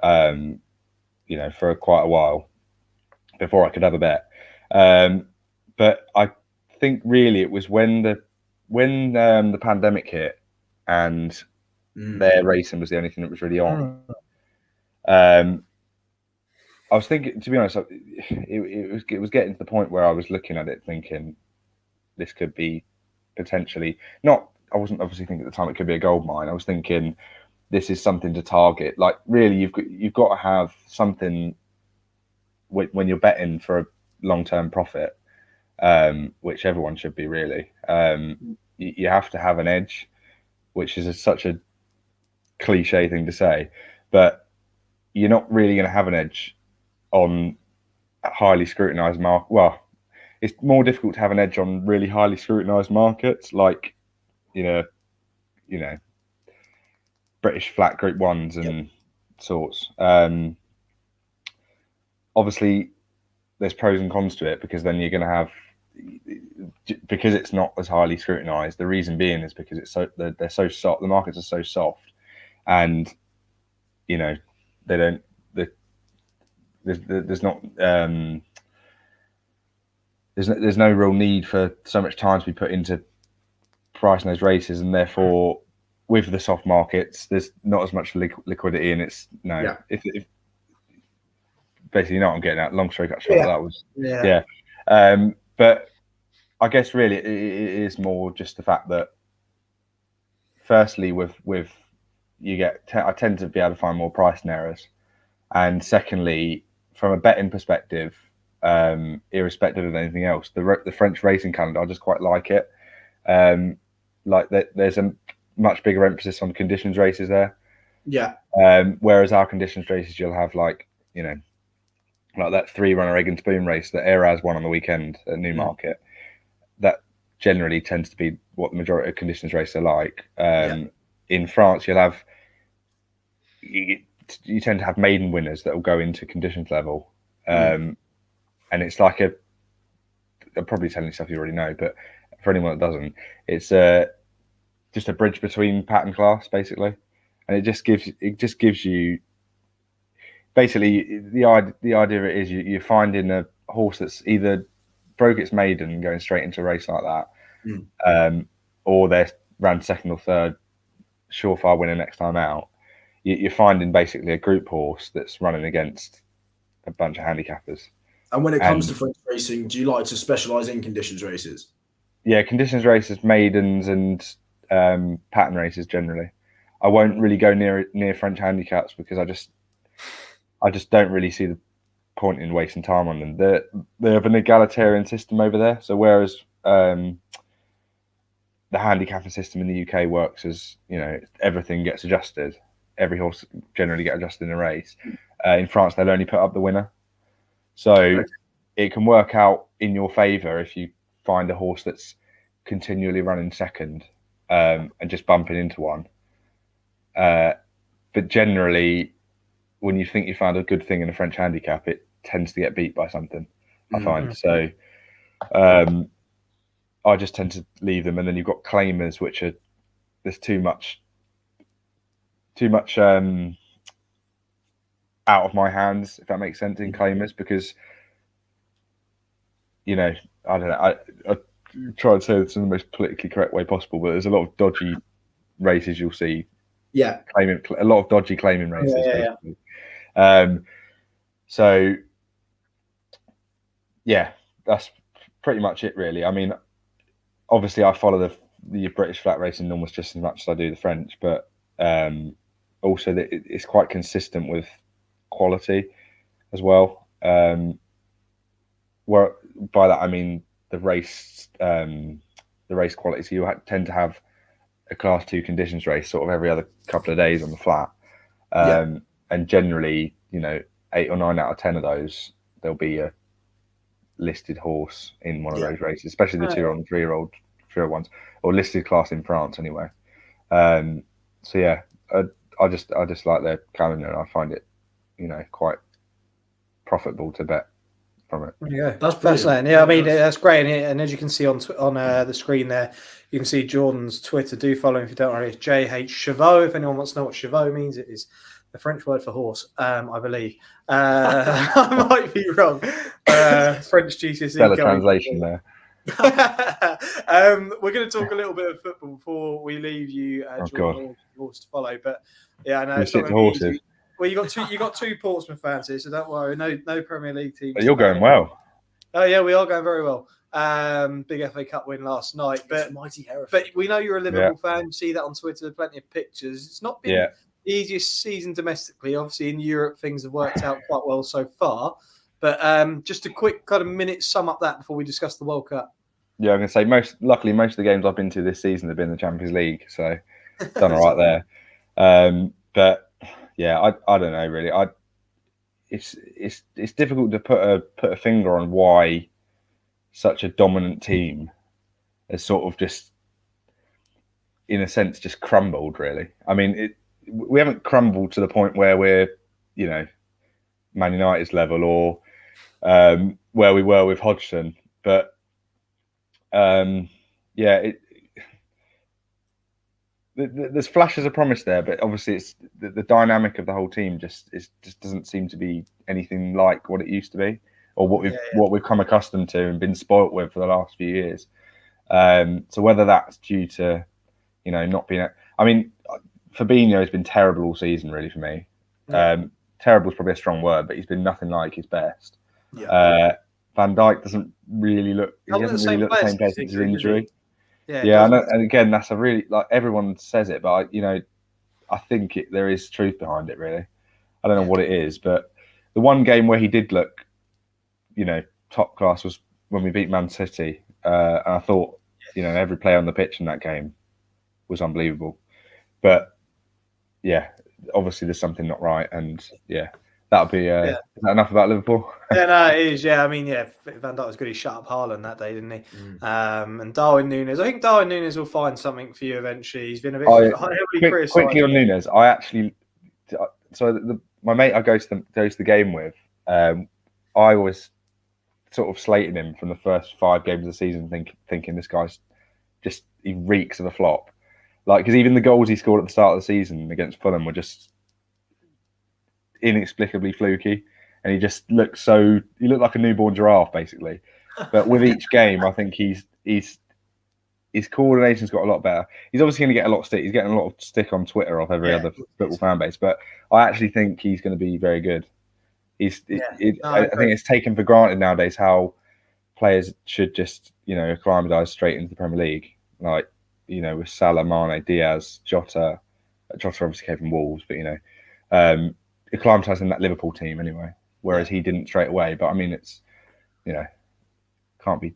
for quite a while before I could have a bet. But I think really it was when the pandemic hit and their racing was the only thing that was really on. I was thinking, to be honest, it was getting to the point where I was looking at it thinking this could be potentially not. I wasn't obviously thinking at the time it could be a gold mine. I was thinking this is something to target. Like, really, you've got to have something when you're betting for a long-term profit, which everyone should be really. You have to have an edge, which is such a cliche thing to say, but you're not really going to have an edge on a highly scrutinized market. Well, it's more difficult to have an edge on really highly scrutinized markets, like British flat Group 1s and sorts. Obviously, there's pros and cons to it, because then you're going to have, because it's not as highly scrutinized. The reason being is because they're so soft. The markets are so soft, and they don't. There's not. There's no real need for so much time to be put into pricing those races, and therefore, with the soft markets, there's not as much liquidity, and it's if basically, what I'm getting at. Long story short, that was but I guess really it is more just the fact that, firstly, with I tend to be able to find more pricing errors, and secondly, from a betting perspective, irrespective of anything else, the French racing calendar, I just quite like it. There's a much bigger emphasis on conditions races there. Yeah. Whereas our conditions races, you'll have like that 3-runner egg and spoon race that Eraz won on the weekend at Newmarket. That generally tends to be what the majority of conditions races are like. In France, you tend to have maiden winners that will go into conditions level, and it's like I'm probably telling you stuff you already know, but for anyone that doesn't, it's just a bridge between pattern class, basically, and it just gives you. Basically, the idea of it is you're finding a horse that's either broke its maiden going straight into a race like that, Mm. Or they're ran second or third, surefire winner next time out, you're finding basically a group horse that's running against a bunch of handicappers. And when it comes to French racing, do you like to specialise in conditions races? Yeah, conditions races, maidens, and pattern races generally. I won't really go near French handicaps because I just don't really see the point in wasting time on them. They have an egalitarian system over there. So whereas the handicapping system in the UK works as, everything gets adjusted, every horse generally get adjusted in a race. In France, they'll only put up the winner. So it can work out in your favour if you find a horse that's continually running second and just bumping into one. But generally, when you think you found a good thing in a French handicap, it tends to get beat by something, I find. So I just tend to leave them. And then you've got claimers, which are, there's too much out of my hands, if that makes sense, in claimers, because, I don't know, I try and say this in the most politically correct way possible, but there's a lot of dodgy races you'll see. Yeah. A lot of dodgy claiming races, basically. So, yeah, that's pretty much it, really. I mean, obviously, I follow the British flat racing almost just as much as I do the French, but also that it's quite consistent with quality as well. Where by that I mean the race quality. So you tend to have a Class 2 conditions race sort of every other couple of days on the flat, and generally, 8 or 9 out of 10 of those there'll be a listed horse in one of those races, especially the 2-year-old and 3-year-old ones, or listed class in France anyway. So yeah, I just like their calendar, and I find it, quite profitable to bet from it. Yeah, that's fascinating. Yeah, I mean, that's great. And as you can see on the screen there, you can see Jordan's Twitter. Do follow him if you don't already. It's JH Chevaux. If anyone wants to know what Chevaux means, it is the French word for horse, I believe. I might be wrong. French GCSE. Better translation there. We're going to talk a little bit of football before we leave you, Jordan, horse to follow. But yeah, I know it's not going to be easy. Well, you got two Portsmouth fans here, so don't worry. No Premier League teams. But you're going well. Oh yeah, we are going very well. Big FA Cup win last night, but mighty Hereford. But we know you're a Liverpool fan. You see that on Twitter. Plenty of pictures. It's not been the easiest season domestically. Obviously, in Europe, things have worked out quite well so far. But just a quick kind of minute sum up that before we discuss the World Cup. Yeah, I'm going to say luckily most of the games I've been to this season have been the Champions League, so done all right there. But yeah, I don't know really. It's difficult to put a finger on why such a dominant team has sort of just, in a sense, just crumbled. Really, I mean, we haven't crumbled to the point where we're, Man United's level or where we were with Hodgson, but there's flashes of promise there, but obviously it's the dynamic of the whole team just doesn't seem to be anything like what it used to be, or what we've come accustomed to and been spoilt with for the last few years. So whether that's due to not being, I mean, Fabinho has been terrible all season really for me. Terrible is probably a strong word, but he's been nothing like his best. Van Dijk doesn't really look. He doesn't really look the same place since his injury. Yeah, I know, and again, that's a really, like, everyone says it, but I think there is truth behind it. Really, I don't know what it is, but the one game where he did look, top class was when we beat Man City, and I thought, every player on the pitch in that game was unbelievable. But yeah, obviously there's something not right, and that'll be. Is that enough about Liverpool? Yeah, no, it is. Yeah, I mean, Van Dijk was good. He shut up Haaland that day, didn't he? And Darwin Núñez. I think Darwin Núñez will find something for you eventually. He's been a bit heavily criticised. Quickly on Núñez, I actually. So my mate I goes to the game with, I was sort of slating him from the first 5 games of the season, thinking this guy's he reeks of a flop. Like, because even the goals he scored at the start of the season against Fulham were just inexplicably fluky, and he looked like a newborn giraffe basically. But with each game, I think his coordination's got a lot better. He's obviously going to get a lot of stick. He's getting a lot of stick on Twitter off every other football fan base, but I actually think he's going to be very good. I think it's taken for granted nowadays how players should just, acclimatise straight into the Premier League. Like, with Salah, Mane, Diaz, Jota. Jota obviously came from Wolves, but, acclimatised in that Liverpool team anyway, whereas he didn't straight away. But, I mean, it's, can't be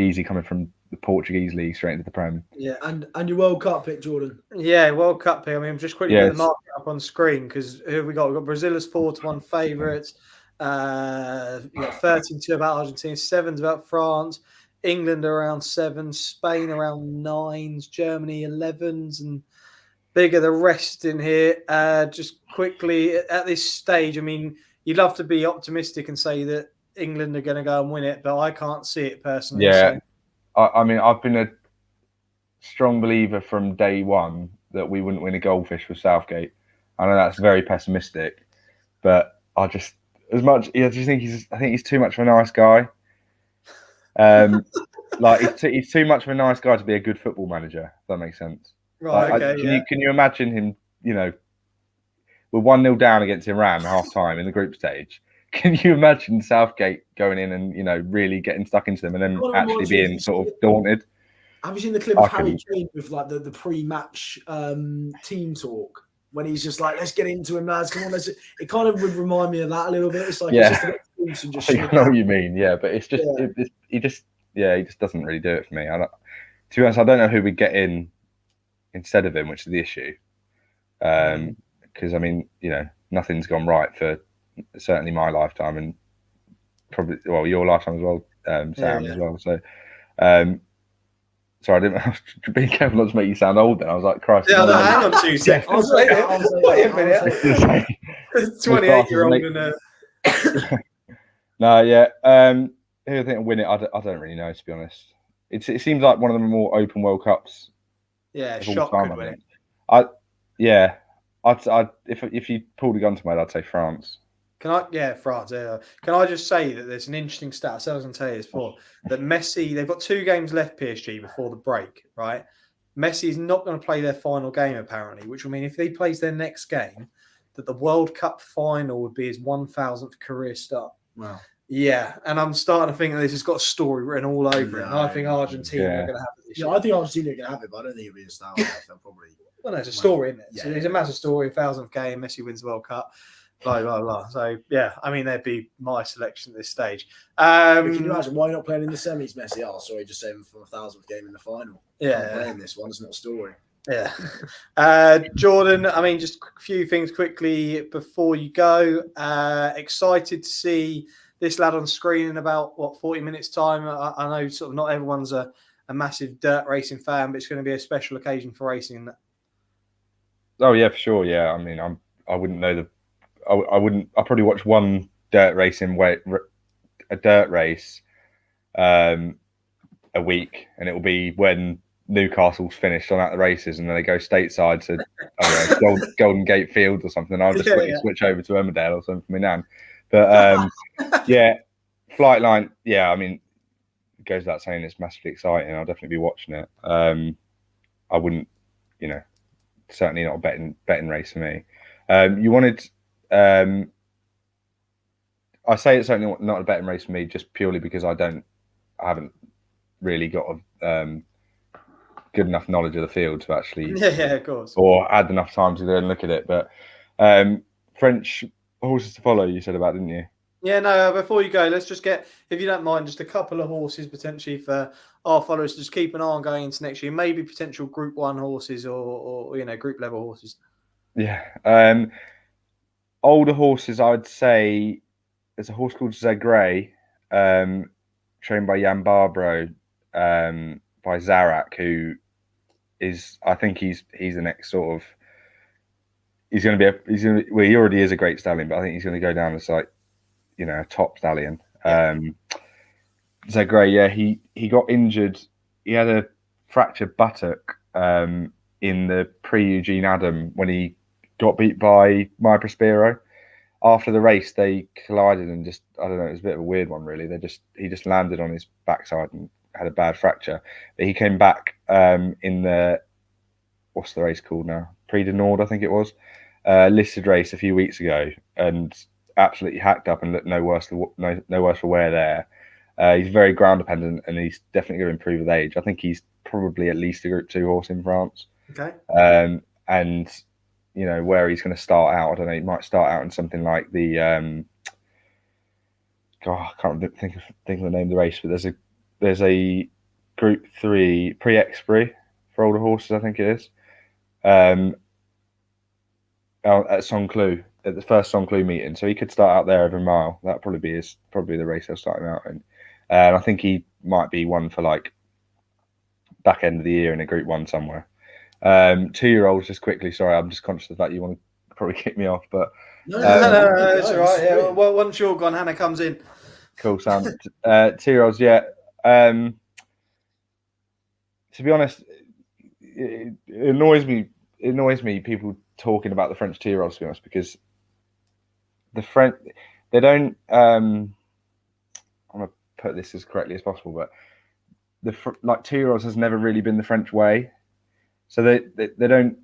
easy coming from the Portuguese league straight into the Prem. Yeah, and your World Cup pick, Jordan. Yeah, World Cup pick. I mean, just quickly get the market up on screen because who have we got? We've got Brazil as 4-1 favourites. 13-2 about Argentina, 7s about France, England around 7, Spain around 9s, Germany 11s, and bigger the rest in here. Just quickly at this stage, I mean, you'd love to be optimistic and say that England are going to go and win it, but I can't see it personally. Yeah, so. I mean, I've been a strong believer from day one that we wouldn't win a goldfish with Southgate. I know that's very pessimistic, but I think he's too much of a nice guy. He's too much of a nice guy to be a good football manager. If that makes sense. Right. Can you imagine him? We're 1-0 down against Iran at half time in the group stage. Can you imagine Southgate going in and really getting stuck into them and then actually being sort of daunted? Have you seen the clip of Harry Kane with like the pre-match team talk when he's just like, "Let's get into him, lads. Come on, let's." It kind of would remind me of that a little bit. It's like it's just a bit loose and just. I know what you mean, yeah, but it's just he just doesn't really do it for me. To be honest, I don't know who we get in instead of him, which is the issue. Because I mean, nothing's gone right for certainly my lifetime and probably your lifetime as well, Sam, as well. So, sorry, I was being careful not to make you sound old. Then I was like, Christ. Yeah, hang on 2 seconds. Wait a minute. 28-year-old and No, yeah. Who I think will win it? I don't really know, to be honest. It seems like one of the more open World Cups. Yeah, shock could win it. I'd if you pulled a gun to my head, I'd say France. France. Can I just say that there's an interesting stat? I said I was going to tell you this before. That Messi, they've got 2 games left, PSG, before the break, right? Messi is not going to play their final game, apparently, which will mean if he plays their next game, that the World Cup final would be his 1,000th career start. Wow. Yeah, and I'm starting to think that this has got a story written all over it. And I think Argentina are going to have it this year. I think Argentina are going to have it, but I don't think it'll be a style. They'll probably. Well, no, it's a story, isn't it? Yeah, so it's a massive story. 1,000th game, Messi wins the World Cup. Blah, blah, blah. So, yeah, I mean, that'd be my selection at this stage. Can you imagine why not playing in the semis, Messi? Oh, sorry, just saving for a 1,000th game in the final. Yeah. Playing this one, it's not a story. Yeah. Jordan, I mean, just a few things quickly before you go. Excited to see this lad on screen in about, 40 minutes' time. I know sort of not everyone's a massive dirt racing fan, but it's going to be a special occasion for racing. Oh, yeah, for sure. Yeah, I mean, I wouldn't know I'll probably watch one dirt race a dirt race a week, and it will be when Newcastle's finished on at the races, and then they go stateside to Golden Gate Field or something. I'll just quickly switch over to Emmerdale or something for me now. But FLIGHTLINE. Yeah, I mean, it goes without saying it's massively exciting. I'll definitely be watching it. I wouldn't, certainly not a betting race for me. You wanted. I say it's certainly not a betting race for me, just purely because I haven't really got a good enough knowledge of the field to actually, of course, or had enough time to go and look at it. But French horses to follow, you said about, didn't you? Yeah, no. Before you go, let's just get, if you don't mind, just a couple of horses potentially for our followers to just keep an eye on going into next year. Maybe potential Group 1 horses or group level horses. Yeah. Older horses, I would say there's a horse called Zegray, trained by Jan Barbro, by Zarak, who is, I think he's the next sort of, he already is a great stallion, but I think he's going to go down as like, a top stallion. Zegray, yeah, he got injured. He had a fractured buttock in the pre-Eugene Adam when he got beat by My Prospero. after the race they collided and just, I don't know, it was a bit of a weird one really. He just landed on his backside and had a bad fracture. But he came back in the, what's the race called now? Prix du Nord, I think it was, listed race a few weeks ago, and absolutely hacked up and looked no worse for wear there. He's very ground dependent, and he's definitely going to improve with age. I think he's probably at least a Group 2 horse in France. Okay. And you know where he's going to start out. I don't know. He might start out in something like the. I can't think of the name of the race, but there's a Group 3 Prix for older horses, I think it is. At Saint-Cloud, at the first Saint-Cloud meeting, so he could start out there every mile. That'd probably be the race he'll start him out in. And I think he might be one for like back end of the year in a Group 1 somewhere. 2-year-olds, just quickly. Sorry, I'm just conscious of that. You want to probably kick me off, but no, it's all right. Yeah, well, once you're gone, Hannah comes in. Cool, Sam. 2-year-olds, yeah. To be honest, it annoys me people talking about the French 2-year-olds, to be honest, because the French, they don't. I'm gonna put this as correctly as possible, but like 2-year-olds has never really been the French way, so they don't.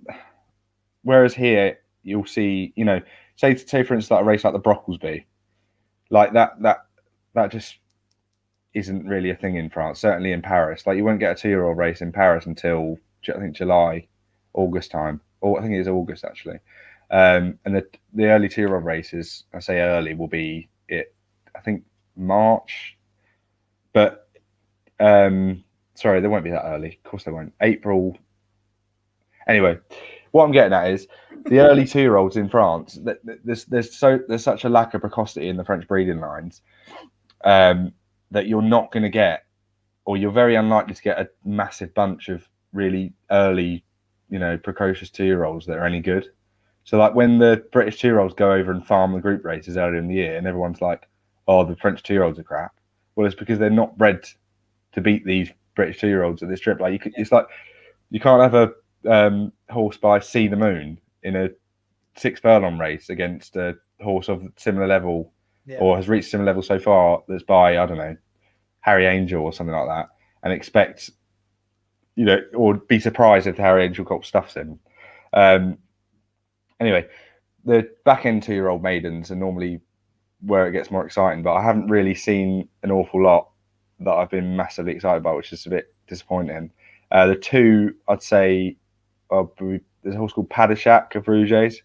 Whereas here you'll see, you know, say for instance like a race like the Brocklesby, like that just isn't really a thing in France. Certainly in Paris, like you won't get a 2-year-old race in Paris until I think July, August time, or I think it is August actually. And the early 2-year-old races, I say early, will be I think March, but sorry, they won't be that early. Of course they won't. April. Anyway, what I'm getting at is the early 2-year-olds in France. There's such a lack of precocity in the French breeding lines that you're not going to get, or you're very unlikely to get a massive bunch of really early, you know, precocious 2-year-olds that are any good. So like when the British 2-year-olds go over and farm the group races earlier in the year, and everyone's like, "Oh, the French 2-year-olds are crap." Well, it's because they're not bred to beat these British 2-year-olds at this trip. Like it's like you can't have a horse by See the Moon in a 6 furlong race against a horse of similar level, or has reached similar level so far, that's by, I don't know, Harry Angel or something like that, and expect, you know, or be surprised if Harry Angel got stuffs in. Anyway, the back end 2-year-old maidens are normally where it gets more exciting, but I haven't really seen an awful lot that I've been massively excited by, which is a bit disappointing. The two, I'd say, there's a horse called Padishak of Rouges.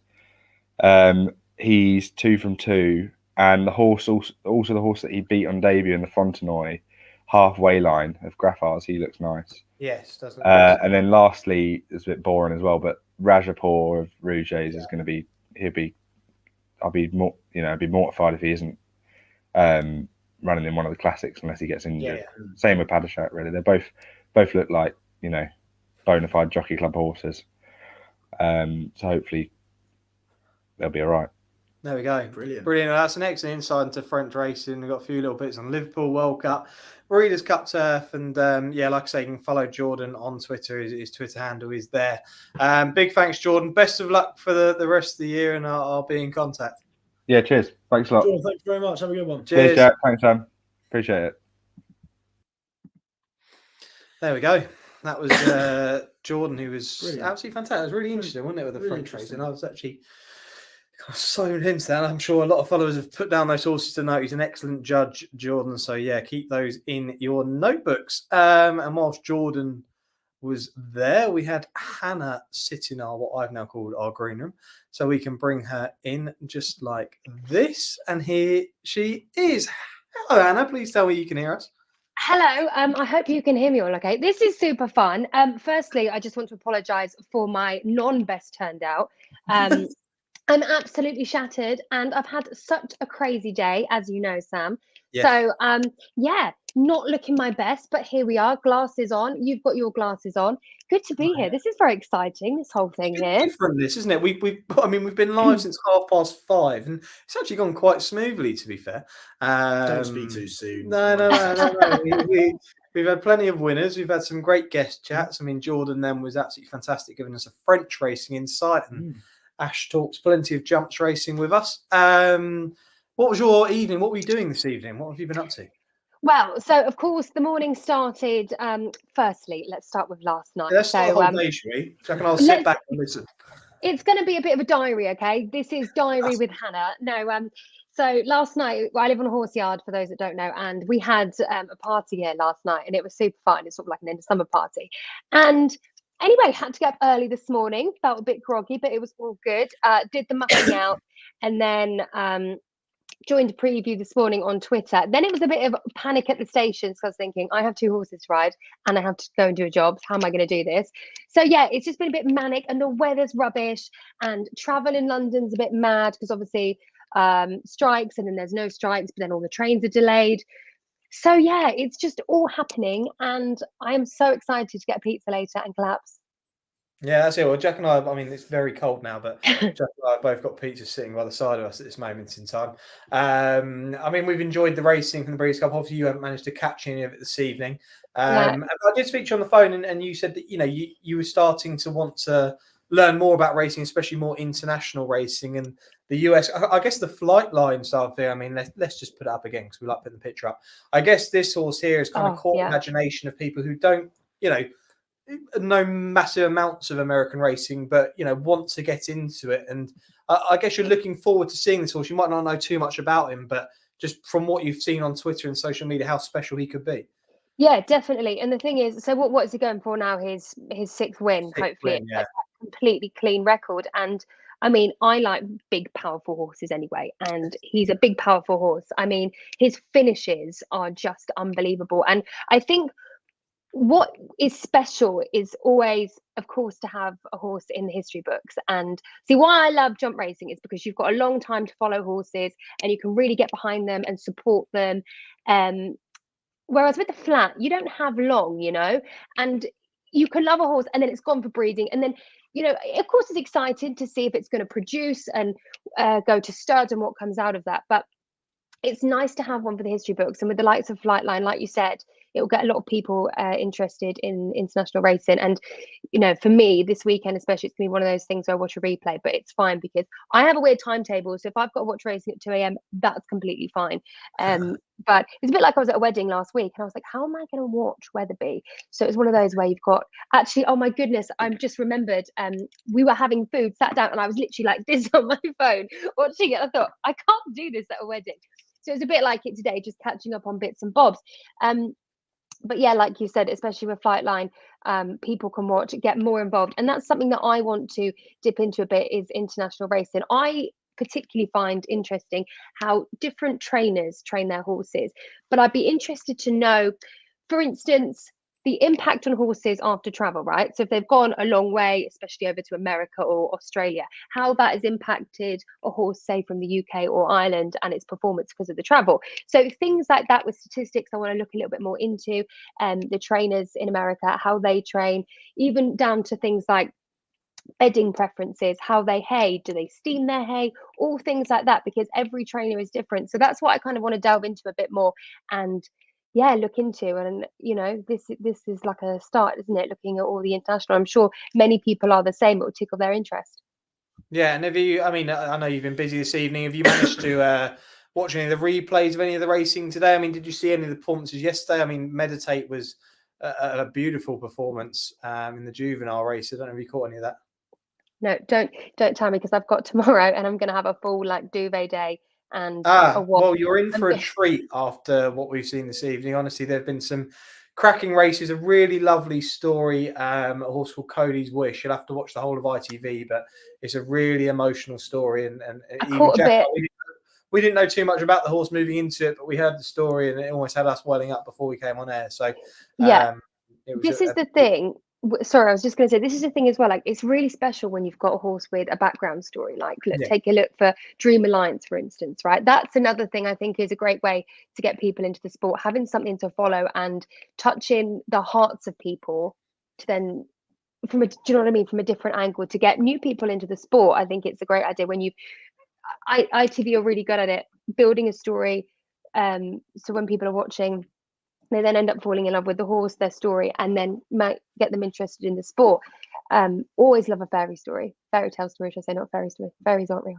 He's 2 from 2, and the horse also the horse that he beat on debut in the Fontenoy halfway line of Graffars. He looks nice. Yes, doesn't. And then lastly, it's a bit boring as well, but Rajapour of Rouges is going to be. I'd be mortified if he isn't running in one of the classics unless he gets injured. Yeah. Same with Padishak, really. They both look like, you know, bona fide Jockey Club horses. So hopefully they'll be all right. There we go. Brilliant. That's an excellent insight into French racing. We've got a few little bits on Liverpool World Cup, Breeders' Cup turf, and like I say, you can follow Jordan on Twitter. His Twitter handle is there. Big thanks, Jordan. Best of luck for the rest of the year, and I'll be in contact. Yeah, cheers. Thanks a lot. Jordan, thanks very much. Have a good one. Cheers, Jack. Thanks, Sam. Appreciate it. There we go. That was Jordan, who was absolutely fantastic. It was really interesting, wasn't it, with the really French racing? I was actually so into that. I'm sure a lot of followers have put down those horses to note. He's an excellent judge, Jordan. So, yeah, keep those in your notebooks. And whilst Jordan was there, we had Hannah sit in what I've now called our green room. So we can bring her in just like this. And here she is. Hello, Hannah. Please tell me you can hear us. Hello, I hope you can hear me all okay. This is super fun. Firstly, I just want to apologise for my non-best turned out. I'm absolutely shattered, and I've had such a crazy day, as you know, Sam. Yeah. So, not looking my best, but here we are, glasses on. You've got your glasses on. Good to be here. This is very exciting, this whole thing here. Different, this, isn't it? We've been live since 5:30, and it's actually gone quite smoothly, to be fair. Don't speak too soon. No. We've had plenty of winners. We've had some great guest chats. I mean, Jordan then was absolutely fantastic, giving us a French racing insight and Ash talks plenty of jumps racing with us. What was your evening? What were you doing this evening? What have you been up to? Well, so of course the morning started. Firstly, let's start with last night. Let's start the So whole day, shall we? So I'll sit back and listen. it's going to be a bit of a diary, okay? This is Diary with Hannah. No, so last night, I live on a horse yard, for those that don't know, and we had a party here last night, and it was super fun. It's sort of like an end of summer party. And anyway, had to get up early this morning. Felt a bit groggy, but it was all good. Did the mucking out, and then joined a preview this morning on Twitter. Then it was a bit of panic at the station because I was thinking, I have 2 horses to ride and I have to go and do a job. How am I going to do this? So yeah, it's just been a bit manic, and the weather's rubbish, and travel in London's a bit mad because obviously strikes, and then there's no strikes, but then all the trains are delayed. So yeah, it's just all happening, and I am so excited to get a pizza later and collapse. Yeah, that's it. Well, Jack and I mean, it's very cold now, but Jack and I have both got pizzas sitting by the side of us at this moment in time. I mean, we've enjoyed the racing from the Breeders' Cup. Obviously, you haven't managed to catch any of it this evening. No. And I did speak to you on the phone, and you said that, you were starting to want to learn more about racing, especially more international racing and the US. I guess the FLIGHTLINE style thing, I mean, let's just put it up again because we like putting the picture up. I guess this horse here is kind of caught the imagination of people who don't, know massive amounts of American racing, but want to get into it. And I guess you're looking forward to seeing this horse. You might not know too much about him, but just from what you've seen on Twitter and social media, how special he could be. Yeah, definitely. And the thing is, so what is he going for now? His 6th win, hopefully. Yeah. A completely clean record. And I mean, I like big, powerful horses anyway, and he's a big, powerful horse. I mean, his finishes are just unbelievable. And I think what is special is always, of course, to have a horse in the history books. And see, why I love jump racing is because you've got a long time to follow horses, and you can really get behind them and support them. Whereas with the flat, you don't have long, and you can love a horse and then it's gone for breeding. And then, of course, it's exciting to see if it's going to produce and go to stud and what comes out of that. But it's nice to have one for the history books. And with the likes of FLIGHTLINE, like you said, it will get a lot of people interested in international racing. And, for me, this weekend especially, it's going to be one of those things where I watch a replay, but it's fine because I have a weird timetable. So if I've got to watch racing at 2 a.m., that's completely fine. But it's a bit like I was at a wedding last week and I was like, how am I going to watch Weatherby? So it's one of those where you've got, actually, oh my goodness, I'm just remembered, we were having food, sat down, and I was literally like this on my phone watching it. I thought, I can't do this at a wedding. So it's a bit like it today, just catching up on bits and bobs. But yeah, like you said, especially with FLIGHTLINE, people can watch, get more involved. And that's something that I want to dip into a bit, is international racing. I particularly find interesting how different trainers train their horses. But I'd be interested to know, for instance, the impact on horses after travel, right? So if they've gone a long way, especially over to America or Australia, how that has impacted a horse, say, from the UK or Ireland, and its performance because of the travel. So things like that with statistics, I want to look a little bit more into, the trainers in America, how they train, even down to things like bedding preferences, how they hay, do they steam their hay, all things like that, because every trainer is different. So that's what I kind of want to delve into a bit more and look into. And this is like a start, isn't it, looking at all the international. I'm sure many people are the same. It will tickle their interest. Yeah. And have you, I mean, I know you've been busy this evening, have you managed to watch any of the replays of any of the racing today? I mean, did you see any of the performances yesterday? I mean, Meditate was a beautiful performance in the juvenile race. I don't know if you caught any of that. No, don't tell me, because I've got tomorrow and I'm going to have a full duvet day and a walk. Well, you're in for a treat after what we've seen this evening. Honestly, there have been some cracking races, a really lovely story, a horse called Cody's Wish. You'll have to watch the whole of ITV, but it's a really emotional story. And even Jack, we didn't know too much about the horse moving into it, but we heard the story and it almost had us welling up before we came on air. So this is the thing. Sorry, I was just going to say, this is the thing as well. Like, it's really special when you've got a horse with a background story. Like, take a look for Dream Alliance, for instance, right? That's another thing I think is a great way to get people into the sport, having something to follow and touching the hearts of people to then, do you know what I mean? From a different angle to get new people into the sport. I think it's a great idea when ITV are really good at it, building a story. So when people are watching, they then end up falling in love with the horse, their story, and then might get them interested in the sport. Always love a fairy story, fairy tale story, should I say, not fairy story. Fairies aren't real.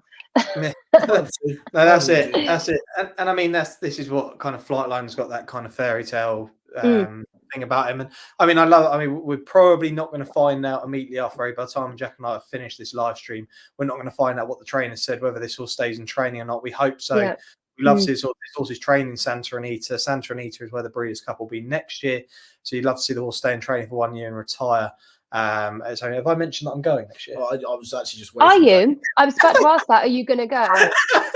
Yeah. No, That's it. That's it. And I mean, this is what kind of Flightline's got, that kind of fairy tale thing about him. And I mean, we're probably not going to find out immediately after, by the time Jack and I have finished this live stream, we're not going to find out what the trainer said, whether this horse stays in training or not. We hope so. Yeah. We love to see this horse's training Santa Anita. Santa Anita is where the Breeders' Cup will be next year. So you'd love to see the horse stay in training for 1 year and retire. So have I mentioned that I'm going next year? Well, I was actually just waiting. Are you? I was about to ask that. Are you going to go?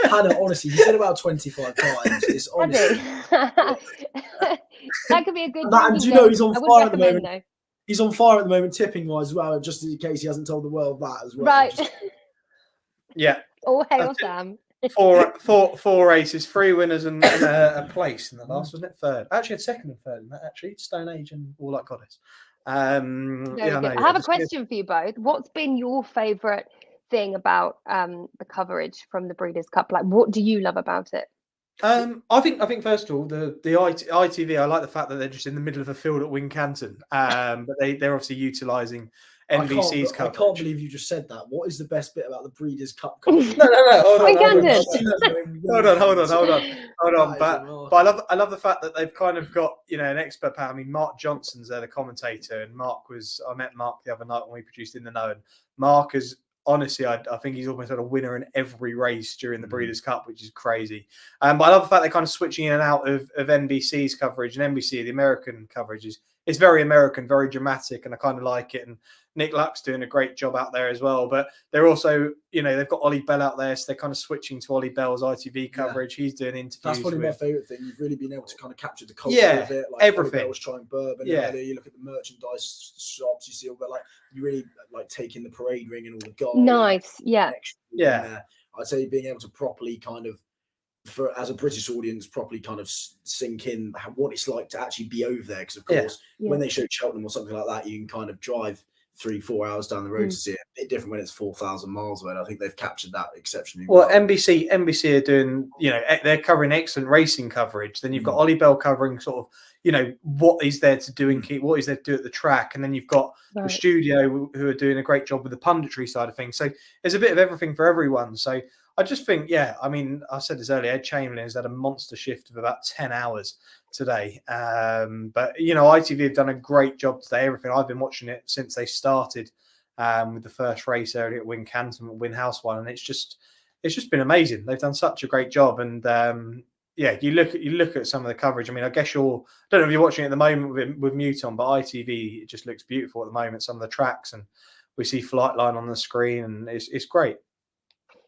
Hannah, honestly, you said about 25 times. It's honestly. That could be a good. And do you know he's on fire at the moment? Though. He's on fire at the moment, tipping wise as well. Just in case he hasn't told the world that as well. Right. Yeah. All hail Sam. Four races, 3 winners and a place in the last, wasn't it? Third. Actually, had second and third in that. Actually, Stone Age and All That Goddess. I have a question for you both. What's been your favourite thing about the coverage from the Breeders' Cup? Like, what do you love about it? I think first of all, the ITV. I like the fact that they're just in the middle of a field at Wincanton, but they're obviously utilising NBC's coverage. I can't believe you just said that. What is the best bit about the Breeders' Cup coverage? No. Hold on. Right, But I love the fact that they've kind of got, an expert panel. I mean, Mark Johnson's there, the commentator, and I met Mark the other night when we produced In the Know, and Mark is honestly, I think he's almost had a winner in every race during the Breeders' Cup, which is crazy. But I love the fact they're kind of switching in and out of NBC's coverage, and NBC, the American coverage, it's very American, very dramatic, and I kind of like it. And Nick Luck's doing a great job out there as well. But they're also, they've got Ollie Bell out there, so they're kind of switching to Ollie Bell's ITV coverage. Yeah. He's doing interviews. That's probably my favourite thing. You've really been able to kind of capture the culture of it. Like everything. Ollie Bell's trying bourbon. Yeah. You look at the merchandise shops, you see all that. Like, you really like taking the parade ring and all the gold. Nice, yeah. I'd say being able to properly kind of, as a British audience, properly kind of sink in what it's like to actually be over there. Because of course, when they show Cheltenham or something like that, you can kind of drive 3-4 hours down the road to see it. A bit different when it's 4,000 miles away. And I think they've captured that exceptionally well. NBC are doing, they're covering excellent racing coverage. Then you've got Ollie Bell covering sort of, what is there to do what is there to do at the track. And then you've got the studio who are doing a great job with the punditry side of things. So there's a bit of everything for everyone. So I just think, I said this earlier, Ed Chamberlain has had a monster shift of about 10 hours today. But, ITV have done a great job today. Everything, I've been watching it since they started with the first race earlier at Wincanton, Win House one. And it's just been amazing. They've done such a great job. And you look at some of the coverage. I mean, I guess I don't know if you're watching it at the moment with mute on, but ITV, it just looks beautiful at the moment. Some of the tracks, and we see Flightline on the screen, and it's great.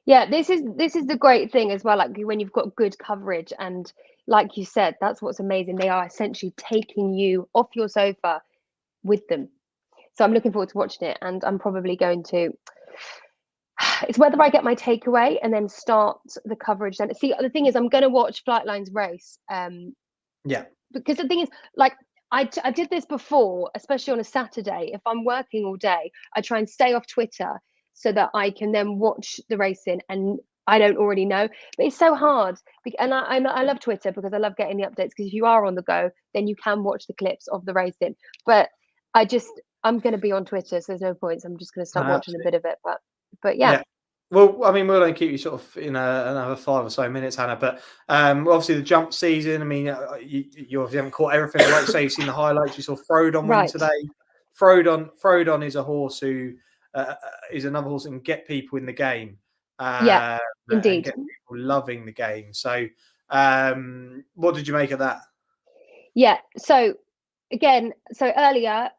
Yeah, this is the great thing as well. Like when you've got good coverage, and like you said, that's what's amazing. They are essentially taking you off your sofa with them. So I'm looking forward to watching it, and I'm probably going to. It's whether I get my takeaway and then start the coverage. Then see, the thing is, I'm going to watch Flightline's race. Because the thing is, like I did this before, especially on a Saturday. If I'm working all day, I try and stay off Twitter, so that I can then watch the racing and I don't already know. But it's so hard. And I love Twitter because I love getting the updates, because if you are on the go, then you can watch the clips of the racing. But I'm going to be on Twitter, so there's no point. So I'm just going to start watching a bit of it. But yeah. Well, I mean, we'll only keep you sort of in another 5 or so minutes, Hannah. But obviously the jump season, I mean, you obviously haven't caught everything. Like you say, you've seen the highlights. You saw Frodon win today. Frodon is a horse who is another horse that can get people in the game. Indeed. Get people loving the game. So what did you make of that? Yeah, so again, earlier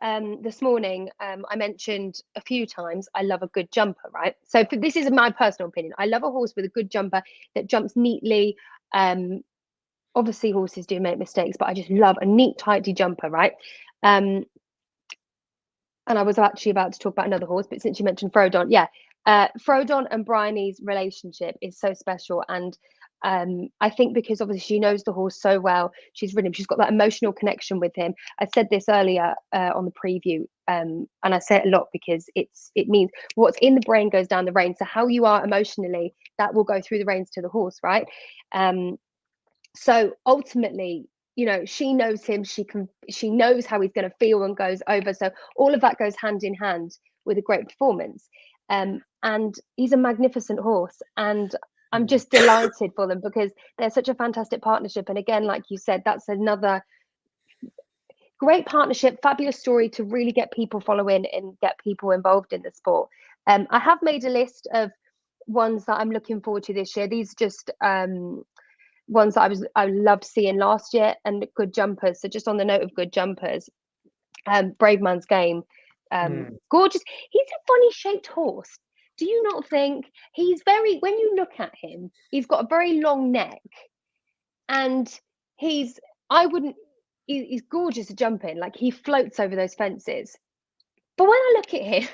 this morning, I mentioned a few times I love a good jumper, right? So this is my personal opinion. I love a horse with a good jumper that jumps neatly. Obviously, horses do make mistakes, but I just love a neat, tidy jumper, right? And I was actually about to talk about another horse, but since you mentioned Frodon, Frodon and Bryony's relationship is so special. And I think because obviously she knows the horse so well, she's got that emotional connection with him. I said this earlier on the preview, and I say it a lot because it means what's in the brain goes down the rein. So how you are emotionally, that will go through the reins to the horse, right? So ultimately, she knows him. She knows how he's going to feel and goes over. So all of that goes hand in hand with a great performance. And he's a magnificent horse, and I'm just delighted for them because they're such a fantastic partnership. And again, like you said, that's another great partnership, fabulous story to really get people following and get people involved in the sport. I have made a list of ones that I'm looking forward to this year. These are just ones that I loved seeing last year, and good jumpers. So just on the note of good jumpers, Brave Man's Game, gorgeous. He's a funny shaped horse. Do you not think he's very, when you look at him, he's got a very long neck, and he's gorgeous to jump in. Like, he floats over those fences. But when I look at him,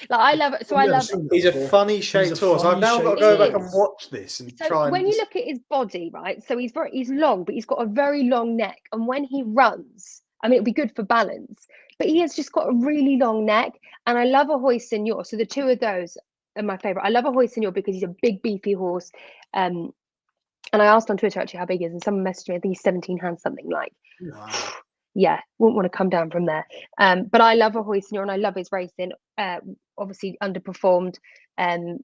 like, I love it. So I love. He's a funny shaped horse. I've now got to go back and watch this and try. When you look at his body, right? So he's long, but he's got a very long neck, and when he runs, I mean, it'll be good for balance. But he has just got a really long neck, and I love a Hoy Senior. So the two of those are my favorite. I love a Hoy Senior because he's a big, beefy horse. And I asked on Twitter actually how big he is, and someone messaged me, I think he's 17 hands, something like. Wow. Yeah, wouldn't want to come down from there. But I love a Hoy Senior, and I love his racing. Obviously underperformed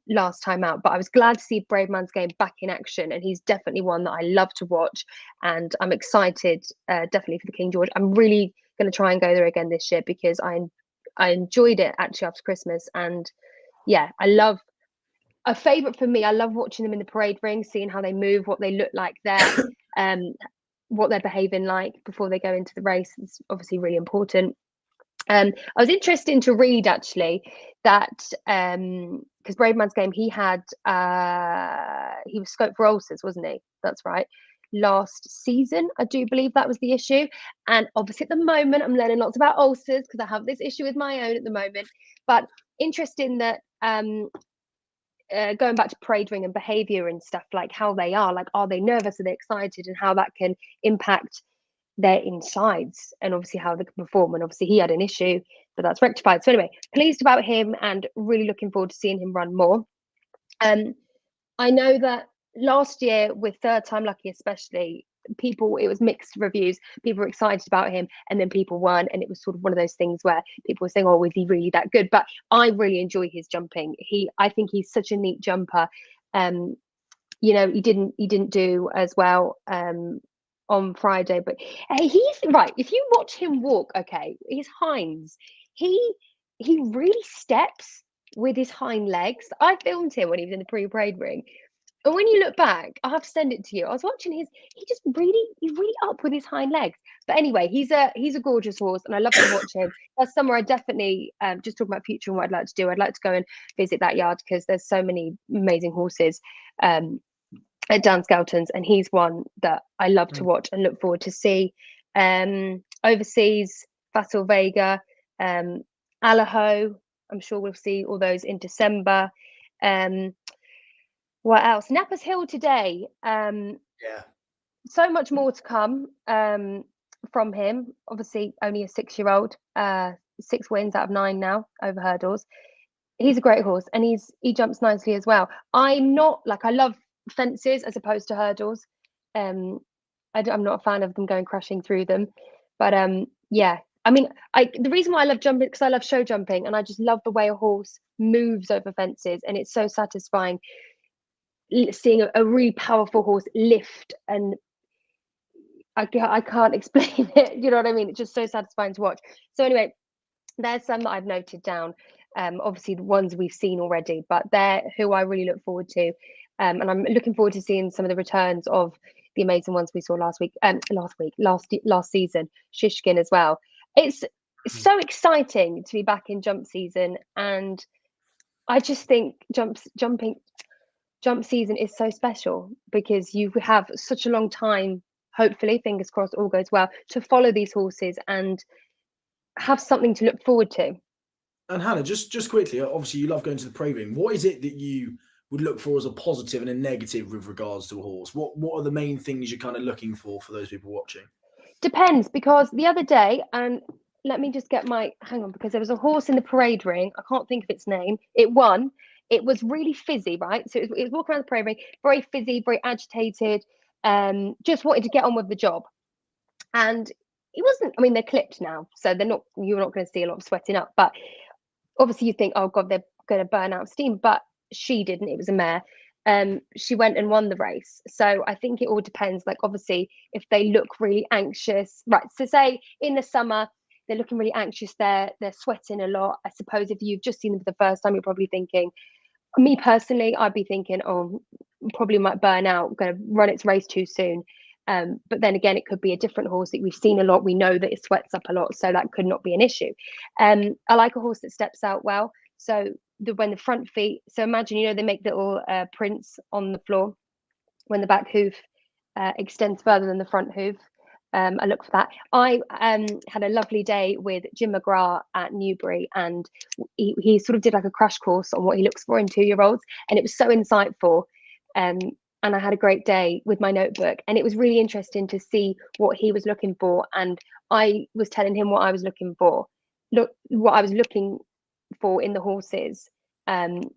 last time out, but I was glad to see Brave Man's Game back in action, and he's definitely one that I love to watch, and I'm excited definitely for the King George. I'm really going to try and go there again this year because I enjoyed it actually after Christmas, and yeah, I love a favourite for me. I love watching them in the parade ring, seeing how they move, what they look like there, what they're behaving like before they go into the race. It's obviously really important. I was interested to read actually that because Brave Man's Game, he was scoped for ulcers, wasn't he? That's right. Last season, I do believe that was the issue. And obviously at the moment, I'm learning lots about ulcers because I have this issue with my own at the moment. But interesting that going back to parade ring and behavior and stuff, like how they are, like, are they nervous, are they excited, and how that can impact their insides, and obviously how they can perform. And obviously he had an issue, but that's rectified. So anyway, pleased about him and really looking forward to seeing him run more. I know that last year with Third Time Lucky especially, it was mixed reviews. People were excited about him, and then people weren't, and it was sort of one of those things where people were saying, oh, is he really that good? But I really enjoy his jumping. I think he's such a neat jumper. You know, he didn't do as well on Friday, but he's right. If you watch him walk, okay, his hinds, he really steps with his hind legs. I filmed him when he was in the pre-parade ring, and when you look back, I have to send it to you. I was watching he's really up with his hind legs. But anyway, he's a gorgeous horse, and I love to watch him. That's somewhere I definitely just talking about future and what I'd like to do. I'd like to go and visit that yard because there's so many amazing horses at Dan Skelton's, and he's one that I love to watch and look forward to see. Overseas, Fatal Vega, Allaho, I'm sure we'll see all those in December. What else? Nappers Hill today. Yeah. So much more to come from him. Obviously, only a 6-year-old. 6 wins out of 9 now over hurdles. He's a great horse, and he jumps nicely as well. I'm not like, I love fences as opposed to hurdles. I'm not a fan of them going crashing through them, but yeah, I mean, the reason why I love jumping because I love show jumping, and I just love the way a horse moves over fences, and it's so satisfying seeing a really powerful horse lift, and I can't explain it. You know what I mean? It's just so satisfying to watch. So anyway, there's some that I've noted down. Obviously the ones we've seen already, but they're who I really look forward to. And I'm looking forward to seeing some of the returns of the amazing ones we saw last season, Shishkin as well. It's so exciting to be back in jump season, and I just think jump season is so special because you have such a long time, hopefully, fingers crossed, all goes well, to follow these horses and have something to look forward to. And Hannah, just quickly, obviously you love going to the parade ring. What is it that you would look for as a positive and a negative with regards to a horse? What are the main things you're kind of looking for those people watching? Depends, because the other day, and let me just get hang on, because there was a horse in the parade ring. I can't think of its name. It won. It was really fizzy, right? So it was walking around the parade ring, very fizzy, very agitated, just wanted to get on with the job. And it wasn't, I mean, they're clipped now, so you're not going to see a lot of sweating up, but obviously you think, oh God, they're going to burn out steam, but she didn't. It was a mare. She went and won the race. So I think it all depends. Like, obviously, if they look really anxious, right? So say in the summer, they're looking really anxious. They're sweating a lot. I suppose if you've just seen them for the first time, you're probably thinking, me personally, I'd be thinking, oh, probably might burn out, going to run its race too soon. But then again, it could be a different horse that we've seen a lot. We know that it sweats up a lot, so that could not be an issue. I like a horse that steps out well. So when the front feet, so imagine, they make little prints on the floor when the back hoof extends further than the front hoof. I look for that. I had a lovely day with Jim McGrath at Newbury, and he sort of did like a crash course on what he looks for in 2-year-olds, and it was so insightful. And I had a great day with my notebook, and it was really interesting to see what he was looking for, and I was telling him what I was looking for. What I was looking for in the horses, and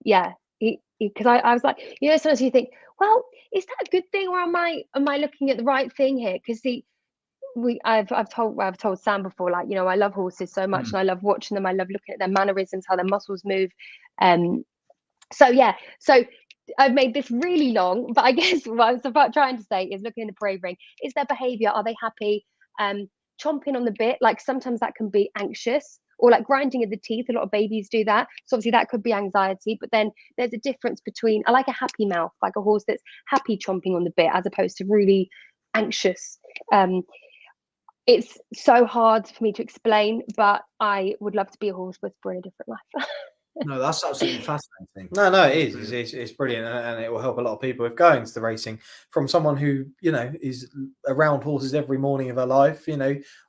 yeah, because I was like, sometimes you think, well, is that a good thing, or am I looking at the right thing here? Because I've told Sam before, like, I love horses so much, and I love watching them. I love looking at their mannerisms, how their muscles move. So I've made this really long, but I guess what I was about trying to say is, looking in the parade ring, is their behavior, are they happy? Chomping on the bit, like sometimes that can be anxious, or like grinding of the teeth. A lot of babies do that, so obviously that could be anxiety. But then there's a difference between, I like a happy mouth, like a horse that's happy chomping on the bit, as opposed to really anxious. It's so hard for me to explain, but I would love to be a horse whisperer in a different life. No, that's absolutely fascinating. No, it is. It's brilliant, and it will help a lot of people with going to the racing. From someone who is around horses every morning of her life,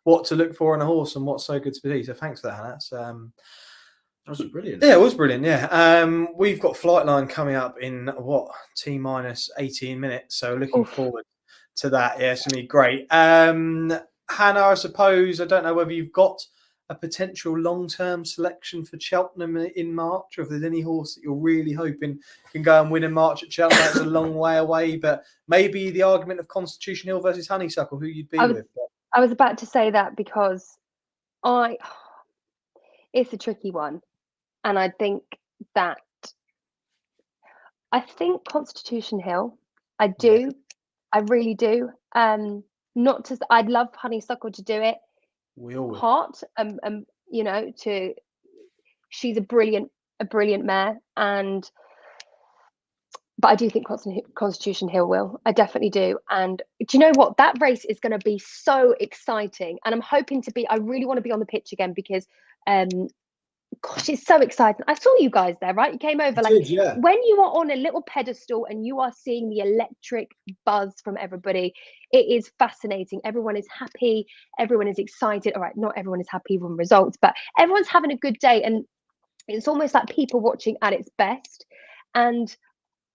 what to look for in a horse and what's so good to be. So thanks for that, Hannah. That was brilliant. Yeah, it was brilliant. Yeah, we've got FLIGHTLINE coming up in T-minus 18 minutes. So looking forward to that. Yeah, it's gonna be great. Hannah, I suppose, I don't know whether you've got a potential long-term selection for Cheltenham in March, or if there's any horse that you're really hoping can go and win in March at Cheltenham. That's a long way away, but maybe the argument of Constitution Hill versus Honeysuckle, who you'd be with. I was about to say that, because it's a tricky one, and I think Constitution Hill. I do, yeah. I really do. I'd love Honeysuckle to do it. We all Heart, she's a brilliant mare, but I do think Constitution Hill will. I definitely do. And do you know what? That race is going to be so exciting, and I'm hoping I really want to be on the pitch again, because gosh, it's so exciting. I saw you guys there, right? You came over. Yeah. When you are on a little pedestal and you are seeing the electric buzz from everybody, it is fascinating. Everyone is happy. Everyone is excited. All right, not everyone is happy with results, but everyone's having a good day. And it's almost like people watching at its best. And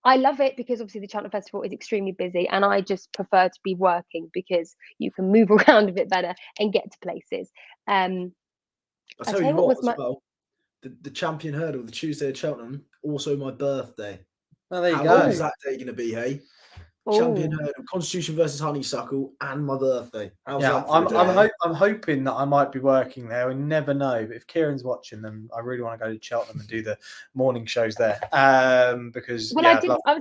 I love it, because obviously the Cheltenham Festival is extremely busy, and I just prefer to be working, because you can move around a bit better and get to places. I'll tell you what, as well. The champion hurdle, the Tuesday at Cheltenham, also my birthday. Oh, there you go. How good is that day going to be, hey? Champion hurdle, Constitution versus Honeysuckle, and my birthday. How's that? I'm hoping that I might be working there. We never know. But if Kieran's watching them, I really want to go to Cheltenham and do the morning shows there. Because I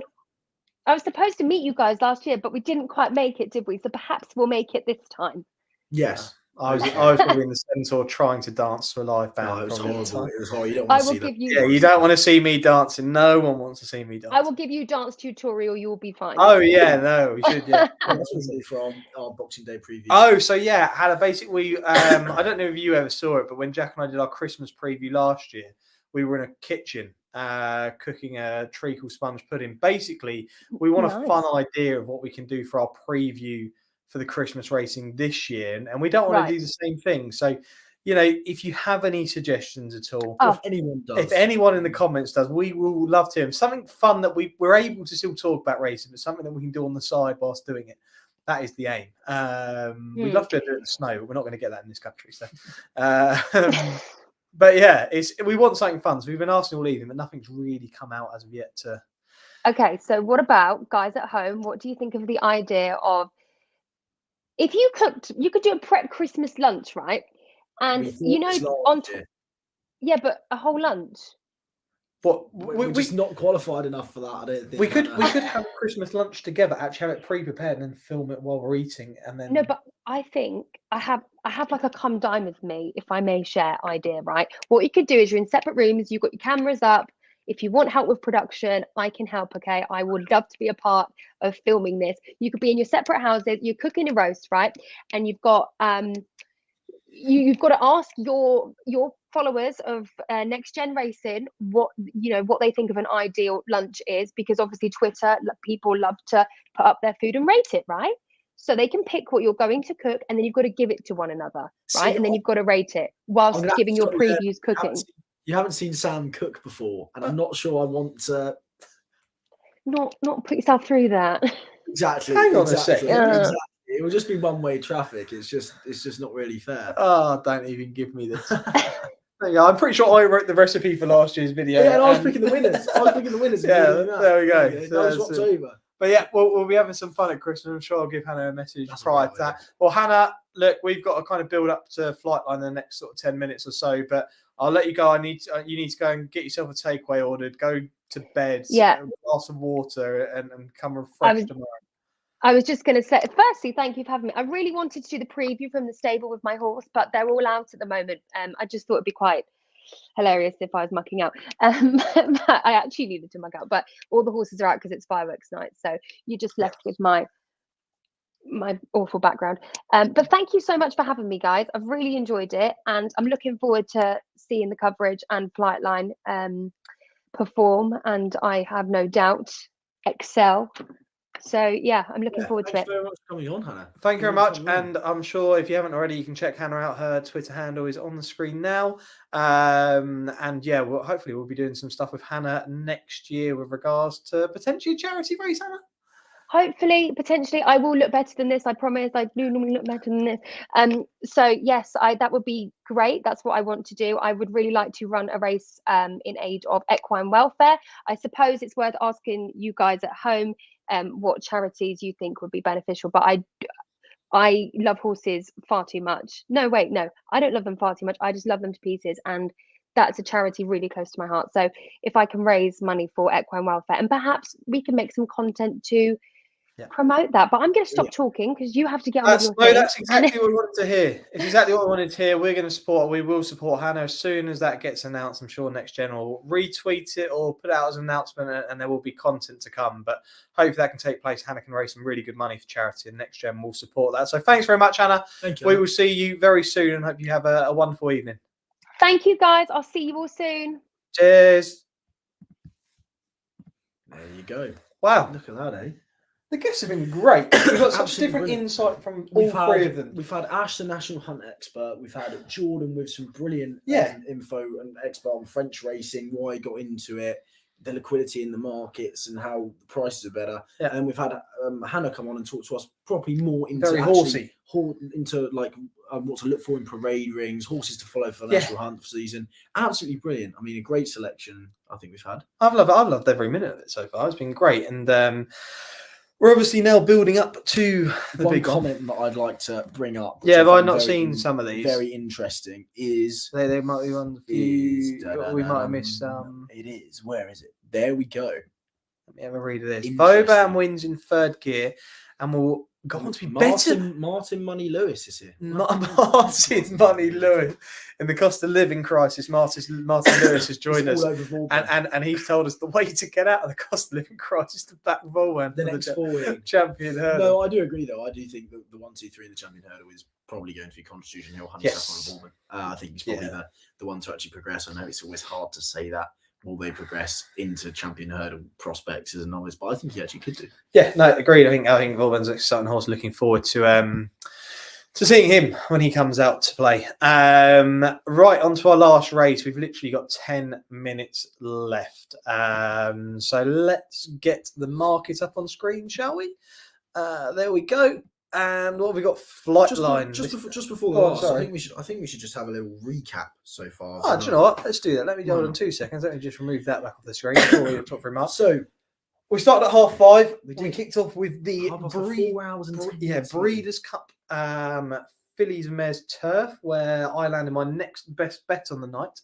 was supposed to meet you guys last year, but we didn't quite make it, did we? So perhaps we'll make it this time. Yes. I was probably in the centaur trying to dance to a live band. It was horrible. It was horrible. You don't want to see that. You don't want to see me dancing. No one wants to see me dance. I will give you dance tutorial. You will be fine. Oh yeah, no, we should. Yeah, from our Boxing Day preview. Oh, so yeah, had a basically. I don't know if you ever saw it, but when Jack and I did our Christmas preview last year, we were in a kitchen cooking a treacle sponge pudding. Basically, we want a fun idea of what we can do for our preview for the Christmas racing this year, and we don't want to do the same thing. So, if you have any suggestions at all, if anyone in the comments does, we will love to hear them. Something fun that we're able to still talk about racing, but something that we can do on the side whilst doing it. That is the aim. We'd love to do it in the snow, but we're not going to get that in this country. So, but yeah, we want something fun. So we've been Arsenal leaving, but nothing's really come out as of yet. Okay, so what about guys at home? What do you think of the idea of, if you could do a prep Christmas lunch, right? And Yeah, but a whole lunch. But We're just not qualified enough for that. I don't think we could have Christmas lunch together. Actually, have it pre-prepared and then film it while we're eating, and then No, but I think I have like a come dine with me, if I may share idea, right? What you could do is you're in separate rooms, you've got your cameras up. If you want help with production, I can help, okay? I would love to be a part of filming this. You could be in your separate houses, you're cooking a roast, right? And you've got you've got to ask your followers of Next Gen Racing what they think of an ideal lunch is, because obviously Twitter, people love to put up their food and rate it, right? So they can pick what you're going to cook, and then you've got to give it to one another, right? And then you've got to rate it whilst giving your previews cooking. You haven't seen Sam cook before, and I'm not sure I want to not put yourself through that. Exactly. Hang on a second. Exactly. It will just be one-way traffic. It's just not really fair. Oh, don't even give me this. I'm pretty sure I wrote the recipe for last year's video. Yeah, and I was picking the winners. Yeah, there we go. Okay, that was October. But yeah, we'll be having some fun at Christmas. I'm sure I'll give Hannah a message prior to that. Well, Hannah, look, we've got to kind of build up to Flightline in the next sort of 10 minutes or so, but I'll let you go. You need to go and get yourself a takeaway ordered, go to bed, yeah, a glass of water, and come refreshed tomorrow. I was just going to say, firstly, thank you for having me. I really wanted to do the preview from the stable with my horse, but they're all out at the moment. I just thought it'd be quite hilarious if I was mucking out. I actually needed to muck out, but all the horses are out because it's fireworks night. So you're just left with my awful background. But thank you so much for having me, guys. I've really enjoyed it, and I'm looking forward to seeing the coverage and Flightline perform, and I have no doubt excel. So yeah, I'm looking forward to it. Thanks very much for coming on, Hannah. Thank you very much. And I'm sure if you haven't already, you can check Hannah out. Her Twitter handle is on the screen now. And yeah, hopefully we'll be doing some stuff with Hannah next year with regards to potentially a charity race, Hannah. Hopefully, potentially, I will look better than this. I promise. I do normally look better than this. So yes, that would be great. That's what I want to do. I would really like to run a race in aid of equine welfare. I suppose it's worth asking you guys at home what charities you think would be beneficial. But I love horses far too much. No, I don't love them far too much. I just love them to pieces, and that's a charity really close to my heart. So if I can raise money for equine welfare, and perhaps we can make some content to promote that. But I'm going to stop talking because you have to get on with your thing. That's exactly what we wanted to hear. It's exactly what we wanted to hear. We're going to support. We will support Hannah as soon as that gets announced. I'm sure Next Gen will retweet it or put it out as an announcement, and there will be content to come. But hopefully that can take place. Hannah can raise some really good money for charity, and Next Gen will support that. So thanks very much, Hannah. Thank you. We will see you very soon, and hope you have a wonderful evening. Thank you, guys. I'll see you all soon. Cheers. There you go. Wow. Look at that, eh? The guests have been great. We've got such different insight from all three of them. We've had Ash, the national hunt expert. We've had Jordan with some brilliant info and expert on French racing, why he got into it, the liquidity in the markets and how the prices are better. Yeah. And we've had Hannah come on and talk to us probably more into very horsey. Into like what to look for in parade rings, horses to follow for the national hunt season. Absolutely brilliant. I mean, a great selection I think we've had. I've loved every minute of it so far. It's been great. And we're obviously now building up to the big comment that I'd like to bring up. Yeah, but I've not seen some of these. Very interesting is they might be on the few. We might have missed some. It is. Where is it? There we go. Let me have a read of this. Boban wins in third gear, and will go on to be better. Martin Money Lewis is here. Martin Money Lewis. In the cost of living crisis, Martin Lewis has joined us, and he's told us the way to get out of the cost of living crisis to back Volwan, the next 4 weeks. Champion hurdle. No, I do agree though. I do think that the 1, 2, 3 in the champion hurdle is probably going to be Constitution Hill, Honeysuckle and Volwan. I think he's probably the one to actually progress. I know it's always hard to say that. Will they progress into champion hurdle prospects as a novice? But I think he actually could do. Yeah, no, agreed. I think Volvan's an exciting horse. Looking forward to seeing him when he comes out to play. Right, on to our last race. We've literally got 10 minutes left. So let's get the market up on screen, shall we? There we go. And what have we got? Flightline. Just before the last, I think we should just have a little recap so far. Oh, do you know what? Let's do that. Let me hold on 2 seconds. Let me just remove that back off the screen before we talk for a minute. So we started at 5:30. We kicked off with the 4 hours and 10 minutes. Breeders' Cup Fillies and Mares Turf, where I landed my next best bet on the night.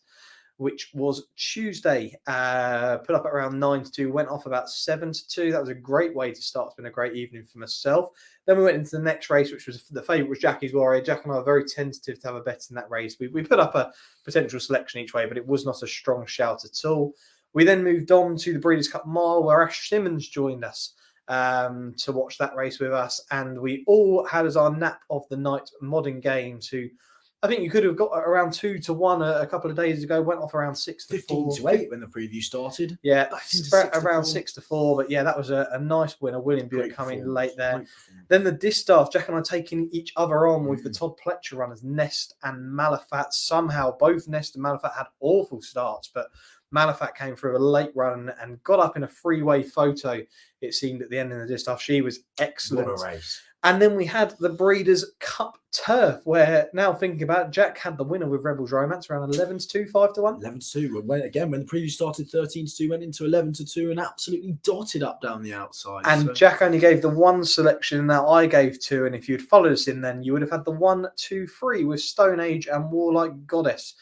which was Tuesday. Put up at around 9-2, went off about 7-2. That was a great way to start. It's been a great evening for myself. Then we went into the next race, which was the favourite was Jackie's Warrior. Jack and I were very tentative to have a bet in that race. We put up a potential selection each way, but it was not a strong shout at all. We then moved on to the Breeders' Cup Mile, where Ash Symonds joined us to watch that race with us. And we all had as our nap of the night Modern Games, who I think you could have got around 2-1 a couple of days ago. Went off around 6-4, 15-8 when the preview started. Yeah, around 6-4. But yeah, that was a nice winner. William Buick coming late there. Then the Distaff, Jack and I taking each other on with the Todd Pletcher runners, Nest and Malafat. Somehow both Nest and Malafat had awful starts, but Malafat came through a late run and got up in a freeway photo, it seemed, at the end of the Distaff. She was excellent. What a race. And then we had the Breeders' Cup Turf, where, now thinking about it, Jack had the winner with Rebels Romance around 11-2, 5-1. 11-2. When the preview started 13-2, went into 11-2 and absolutely dotted up down the outside. And Jack only gave the one selection that I gave two. And if you'd followed us in then, you would have had the 1-2-3 with Stone Age and Warlike Goddess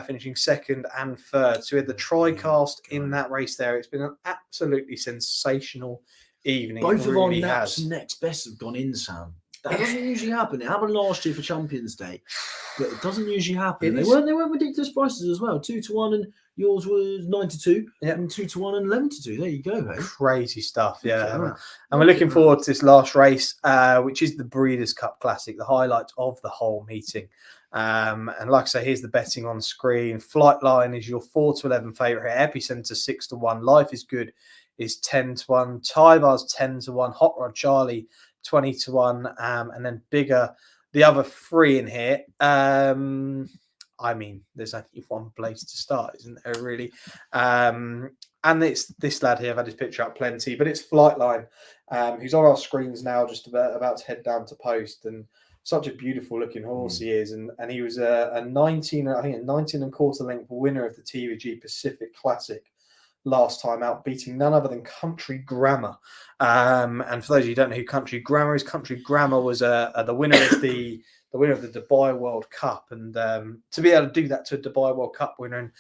finishing second and third. So we had the TriCast in that race there. It's been an absolutely sensational evening. Both of our naps and next best have gone in, Sam. That doesn't usually happen. It happened last year for Champions Day, but it doesn't usually happen. They weren't ridiculous prices as well. 2-1, and yours was 9-2, and 2-1 and 11-2. There you go, hey? Crazy stuff, yeah. And we're looking forward to this last race, which is the Breeders' Cup Classic, the highlight of the whole meeting. And like I say, here's the betting on screen. Flightline is your 4-11 favourite here. Epicenter 6-1. Life is Good is 10-1. Tie Bar's 10-1. Hot Rod Charlie 20-1. And then Bigger, the other three in here. I mean, there's only one place to start, isn't there, really? And it's this lad here. I've had his picture up plenty, but it's Flightline, who's on our screens now, just about to head down to post. And such a beautiful looking horse he is. And he was a 19 and quarter length winner of the TVG Pacific Classic last time out, beating none other than Country Grammar. And for those of you who don't know who Country Grammar is, Country Grammar was the winner of the Dubai World Cup. And to be able to do that to a Dubai World Cup winner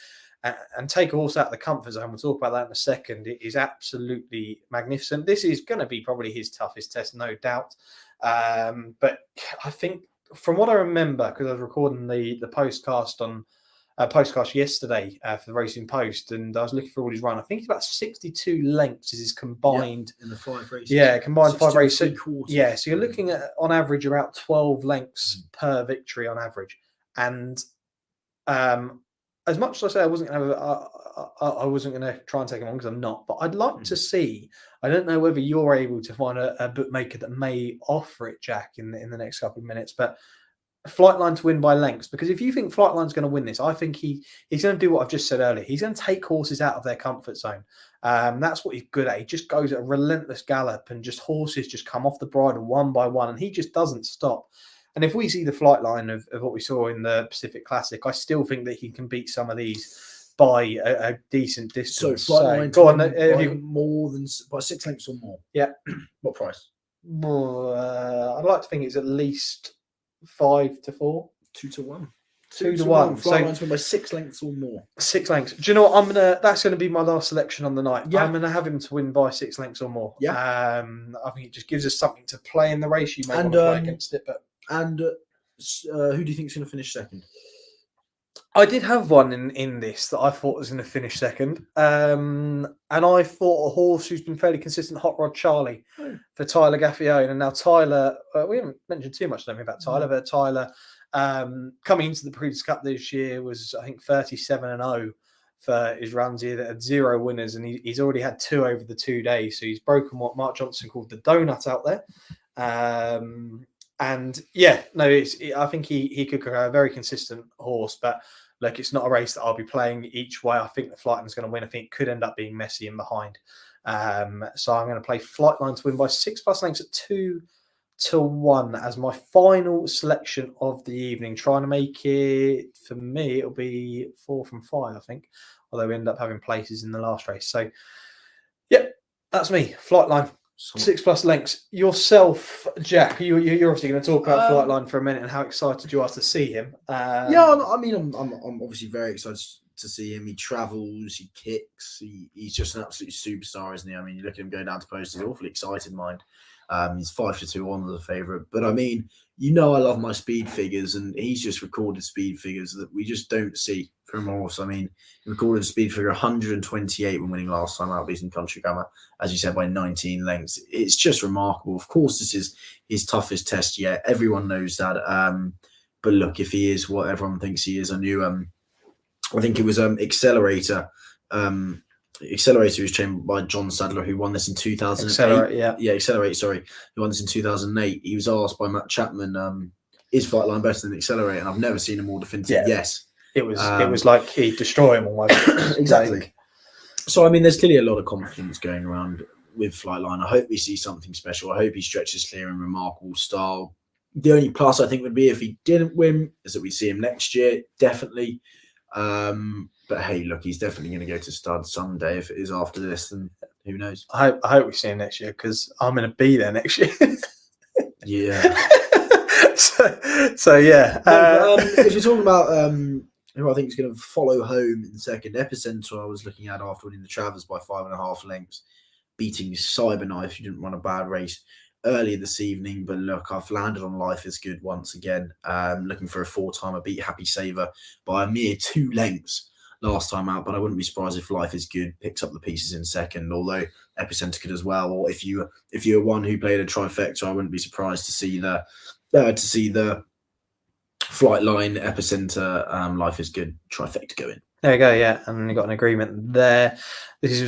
and take a horse out of the comfort zone, we'll talk about that in a second, it is absolutely magnificent. This is going to be probably his toughest test, no doubt. But I think from what I remember, because I was recording the postcast yesterday for the Racing Post, and I was looking for all his run. I think it's about 62 lengths is his combined in the 5 races. Yeah, combined 5 races. So you're looking at on average about 12 lengths per victory on average. And as much as I say I wasn't going to try and take him on, because I'm not, but I'd like to see. I don't know whether you're able to find a bookmaker that may offer it, Jack, in the next couple of minutes, but Flightline to win by lengths, because if you think Flightline's going to win this, I think he's going to do what I've just said earlier. He's going to take horses out of their comfort zone. That's what he's good at. He just goes at a relentless gallop, and just horses just come off the bridle one by one, and he just doesn't stop. And if we see the Flightline of what we saw in the Pacific Classic, I still think that he can beat some of these by a decent distance. So Flightline go on, by 6 lengths or more. Yeah. What price? I'd like to think it's at least 5-4. 2-1. 2-1. Flightline's win by 6 lengths or more. 6 lengths. Do you know what? That's going to be my last selection on the night. Yeah. I'm going to have him to win by 6 lengths or more. Yeah. I think it just gives us something to play in the race. You may want to play against it, but who do you think is going to finish second? I did have one in this that I thought was going to finish second. And I thought a horse who's been fairly consistent, Hot Rod Charlie, for Tyler Gaffione. And now Tyler, we haven't mentioned too much about Tyler, but Tyler coming into the Breeders' Cup this year was, I think, 37-0 for his runs here that had 0 winners. And he's already had 2 over the 2 days. So he's broken what Mark Johnson called the donut out there. And yeah, no, I think he could go a very consistent horse, but look, it's not a race that I'll be playing each way. I think the Flightline's going to win. I think it could end up being messy in behind. So I'm going to play Flightline to win by 6+ lengths at 2-1 as my final selection of the evening. Trying to make it, for me, it'll be 4 from 5, I think, although we end up having places in the last race. So, yeah, that's me, Flightline. 6+ lengths. Yourself, Jack, you're obviously going to talk about Flightline for a minute and how excited you are to see him. Yeah, I mean, I'm obviously very excited to see him. He travels, he kicks, he's just an absolute superstar, isn't he? I mean, you look at him go down to post, he's awfully excited, mind. He's 5-2 on as a favourite. But I mean, you know I love my speed figures, and he's just recorded speed figures that we just don't see from a horse. I mean, he recorded a speed figure 128 when winning last time out, beating Country Grammar, as you said, by 19 lengths. It's just remarkable. Of course, this is his toughest test yet. Everyone knows that. But look, if he is what everyone thinks he is, I think it was Accelerator. Accelerator was trained by John Sadler, who won this in 2008. Accelerate, sorry. Who won this in 2008. He was asked by Matt Chapman, is FLIGHTLINE better than Accelerate? And I've never seen a more definitive yes. It was like he'd destroy him almost. Exactly. So, I mean, there's clearly a lot of confidence going around with FLIGHTLINE. I hope we see something special. I hope he stretches clear in remarkable style. The only plus I think would be if he didn't win is that we see him next year, definitely. But hey, look, he's definitely going to go to stud someday. If it is after this, then who knows? I hope we see him next year because I'm going to be there next year. Yeah. so yeah. If you're talking about who I think is going to follow home in the second, Epicenter, I was looking at after winning the Travers by 5.5 lengths, beating Cyberknife, who didn't run a bad race earlier this evening. But look, I've landed on Life is Good once again. Looking for a 4-timer, beat Happy Saver by a mere 2 lengths last time out, but I wouldn't be surprised if Life is Good picks up the pieces in second, although Epicenter could as well. Or if you're one who played a trifecta, I wouldn't be surprised to see the FLIGHTLINE, Epicenter, Life is Good trifecta go in. There you go, yeah, and you got an agreement there. This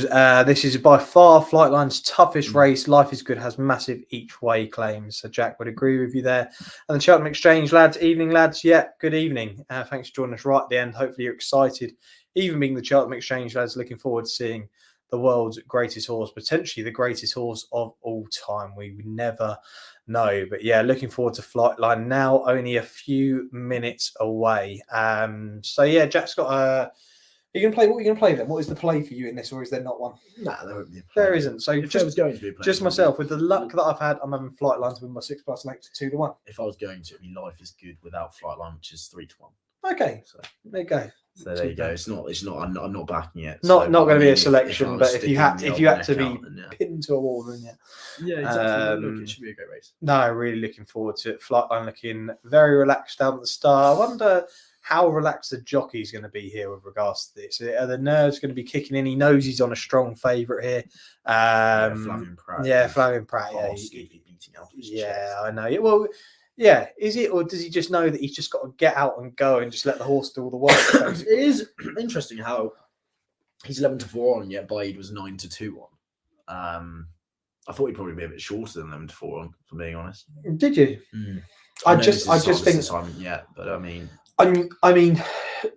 is by far FLIGHTLINE's toughest race. Life is Good has massive each way claims, so Jack would agree with you there. And the Cheltenham Exchange lads, evening lads, yeah, good evening. Thanks for joining us right at the end. Hopefully you're excited, even being the Cheltenham Exchange lads. Looking forward to seeing the world's greatest horse, potentially the greatest horse of all time. We would never know, but yeah, looking forward to FLIGHTLINE now, only a few minutes away. So yeah, Jack's got a. What are you going to play then? What is the play for you in this, or is there not one? Nah, there won't be a play. There isn't. So if there was going to be a play, just myself, with the luck that I've had, I'm having FLIGHTLINE to win my 6+ length to 2-1. If I was going to, it'd be Life is Good without FLIGHTLINE, which is 3-1. Okay, so there you go. So there you go. It's not. I'm not backing it. Not going to be a selection, but if you had to be pinned to a wall, then yeah, exactly. Look, it should be a great race. No, really looking forward to it. FLIGHTLINE looking very relaxed down the start. I wonder how relaxed the jockey's going to be here with regards to this. Are the nerves going to be kicking in? He knows he's on a strong favourite here. Flavian Pratt. Yeah, Flavian Pratt. Yeah, I know. Well, yeah, is it, or does he just know that he's just got to get out and go and just let the horse do all the work? It is interesting how he's 11-4 on, yet Bide was 9-2 on. I thought he'd probably be a bit shorter than 11-4 on, for being honest. Did you? I just think assignment yet, but I mean,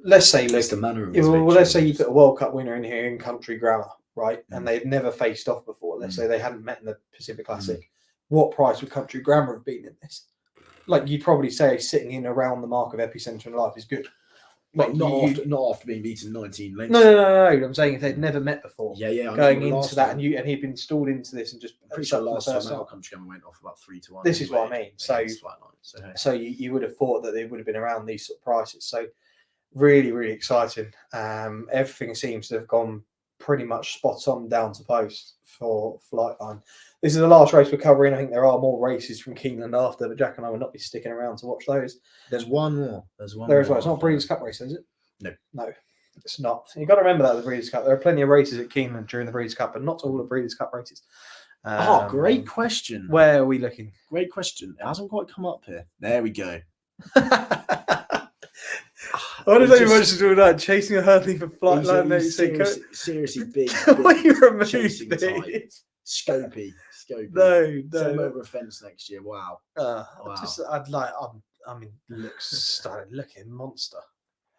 let's say, look, the manner of let's say you put a World Cup winner in here in Country Grammar, right? And they'd never faced off before. Let's say they hadn't met in the Pacific Classic. What price would Country Grammar have been in this? Like, you'd probably say sitting in around the mark of Epicenter and Life is Good. Like, not after being beaten 19 lengths. No. I'm saying if they'd never met before. Yeah. Going into that, and he'd been stalled into this, and just I'm pretty sure last time out, Country Grammar went off about 3-1. This is what I mean. So you would have thought that they would have been around these sort of prices. So really, really exciting. Everything seems to have gone pretty much spot on down to post for FLIGHTLINE. This is the last race we're covering. I think there are more races from Keeneland after, but Jack and I will not be sticking around to watch those. There's one more. There as well. It's not a Breeders' Cup race, is it? No, it's not. You've got to remember that the Breeders' Cup. There are plenty of races at Keeneland during the Breeders' Cup, but not all the Breeders' Cup races. Great question. Where are we looking? Great question. It hasn't quite come up here. There we go. What did you mention to that? Chasing a hurdling for FLIGHTLINE. Seriously big. When you remove this. Scopy. No. Send him over a fence next year. Wow. Looks looking monster.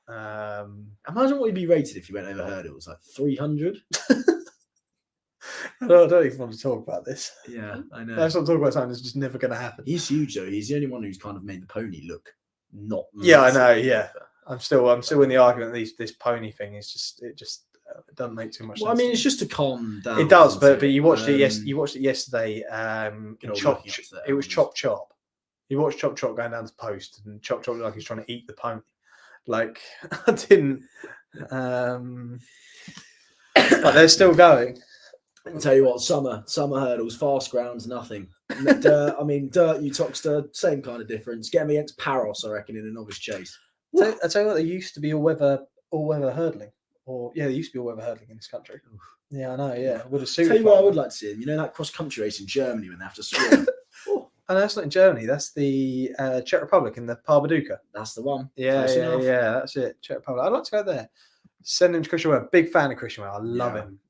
Imagine what he'd be rated if he went over hurdles, like 300. I don't even want to talk about this. Yeah, I know. Let's not talk about something that's just never going to happen. He's huge though. He's the only one who's kind of made the pony look not. Yeah, I know. Yeah, I'm still in the argument that this pony thing is just it doesn't make too much sense. I mean, it's just to calm down. It does, but you watched it. Yes, you watched it yesterday. It was Chop Chop. You watched Chop Chop going down to post, and Chop Chop looked like he's trying to eat the pony. Like, I didn't But they're still going. I'll tell you what, summer hurdles, fast grounds, nothing. Dirt, Utoxeter, same kind of difference. Get them against Paros, I reckon, in a novice chase. I tell you what, there used to be all-weather hurdling. There used to be all-weather hurdling in this country. Yeah, I know, yeah. Would have suited. Tell you what I would like to see, that cross-country race in Germany when they have to swim. And that's not in Germany. That's the Czech Republic in the Parbaduka. That's the one. Yeah, that's it. Czech Republic. I'd like to go there. Send him to Christian Ware. Big fan of Christian Ware. I love him.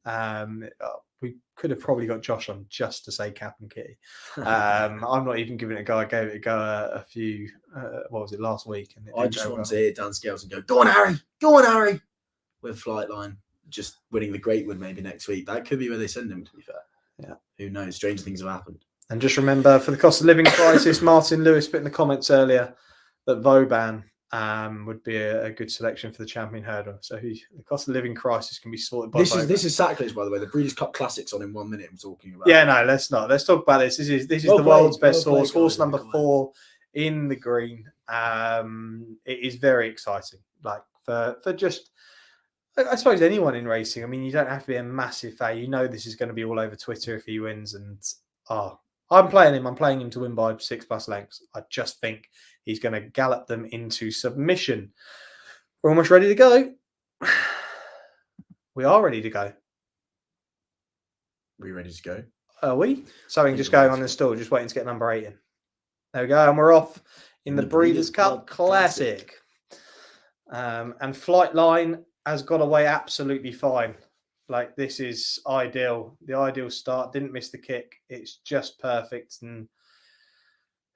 We could have probably got Josh on just to say Cap and Kitty. I'm not even giving it a go. I gave it a go a few, last week? And I just want to hear Dan Scales and go on, Harry! Go on, Harry! With Flightline just winning the Greatwood maybe next week. That could be where they send him, to be fair. Yeah. Who knows? Strange things have happened. And just remember, for the cost of living crisis, Martin Lewis put in the comments earlier that Vauban would be a good selection for the champion hurdle. So the cost of living crisis can be sorted by Vauban. This is sacrilege, by the way. The Breeders' Cup Classics on in 1 minute. I'm talking about. Yeah, no, let's not. Let's talk about this. This is the world's best horse. Horse number 4 in the green. It is very exciting. Like for just, I suppose, anyone in racing. I mean, you don't have to be a massive fan. You know this is going to be all over Twitter if he wins. And I'm playing him. I'm playing him to win by 6+ lengths. I just think he's going to gallop them into submission. We're almost ready to go. We are ready to go. Are we ready to go? Are we? Something just going on in the stall, just waiting to get number 8 in. There we go. And we're off in the Breeders' Cup Classic. And Flightline has got away absolutely fine. Like, this is ideal. The ideal start. Didn't miss the kick. It's just perfect. And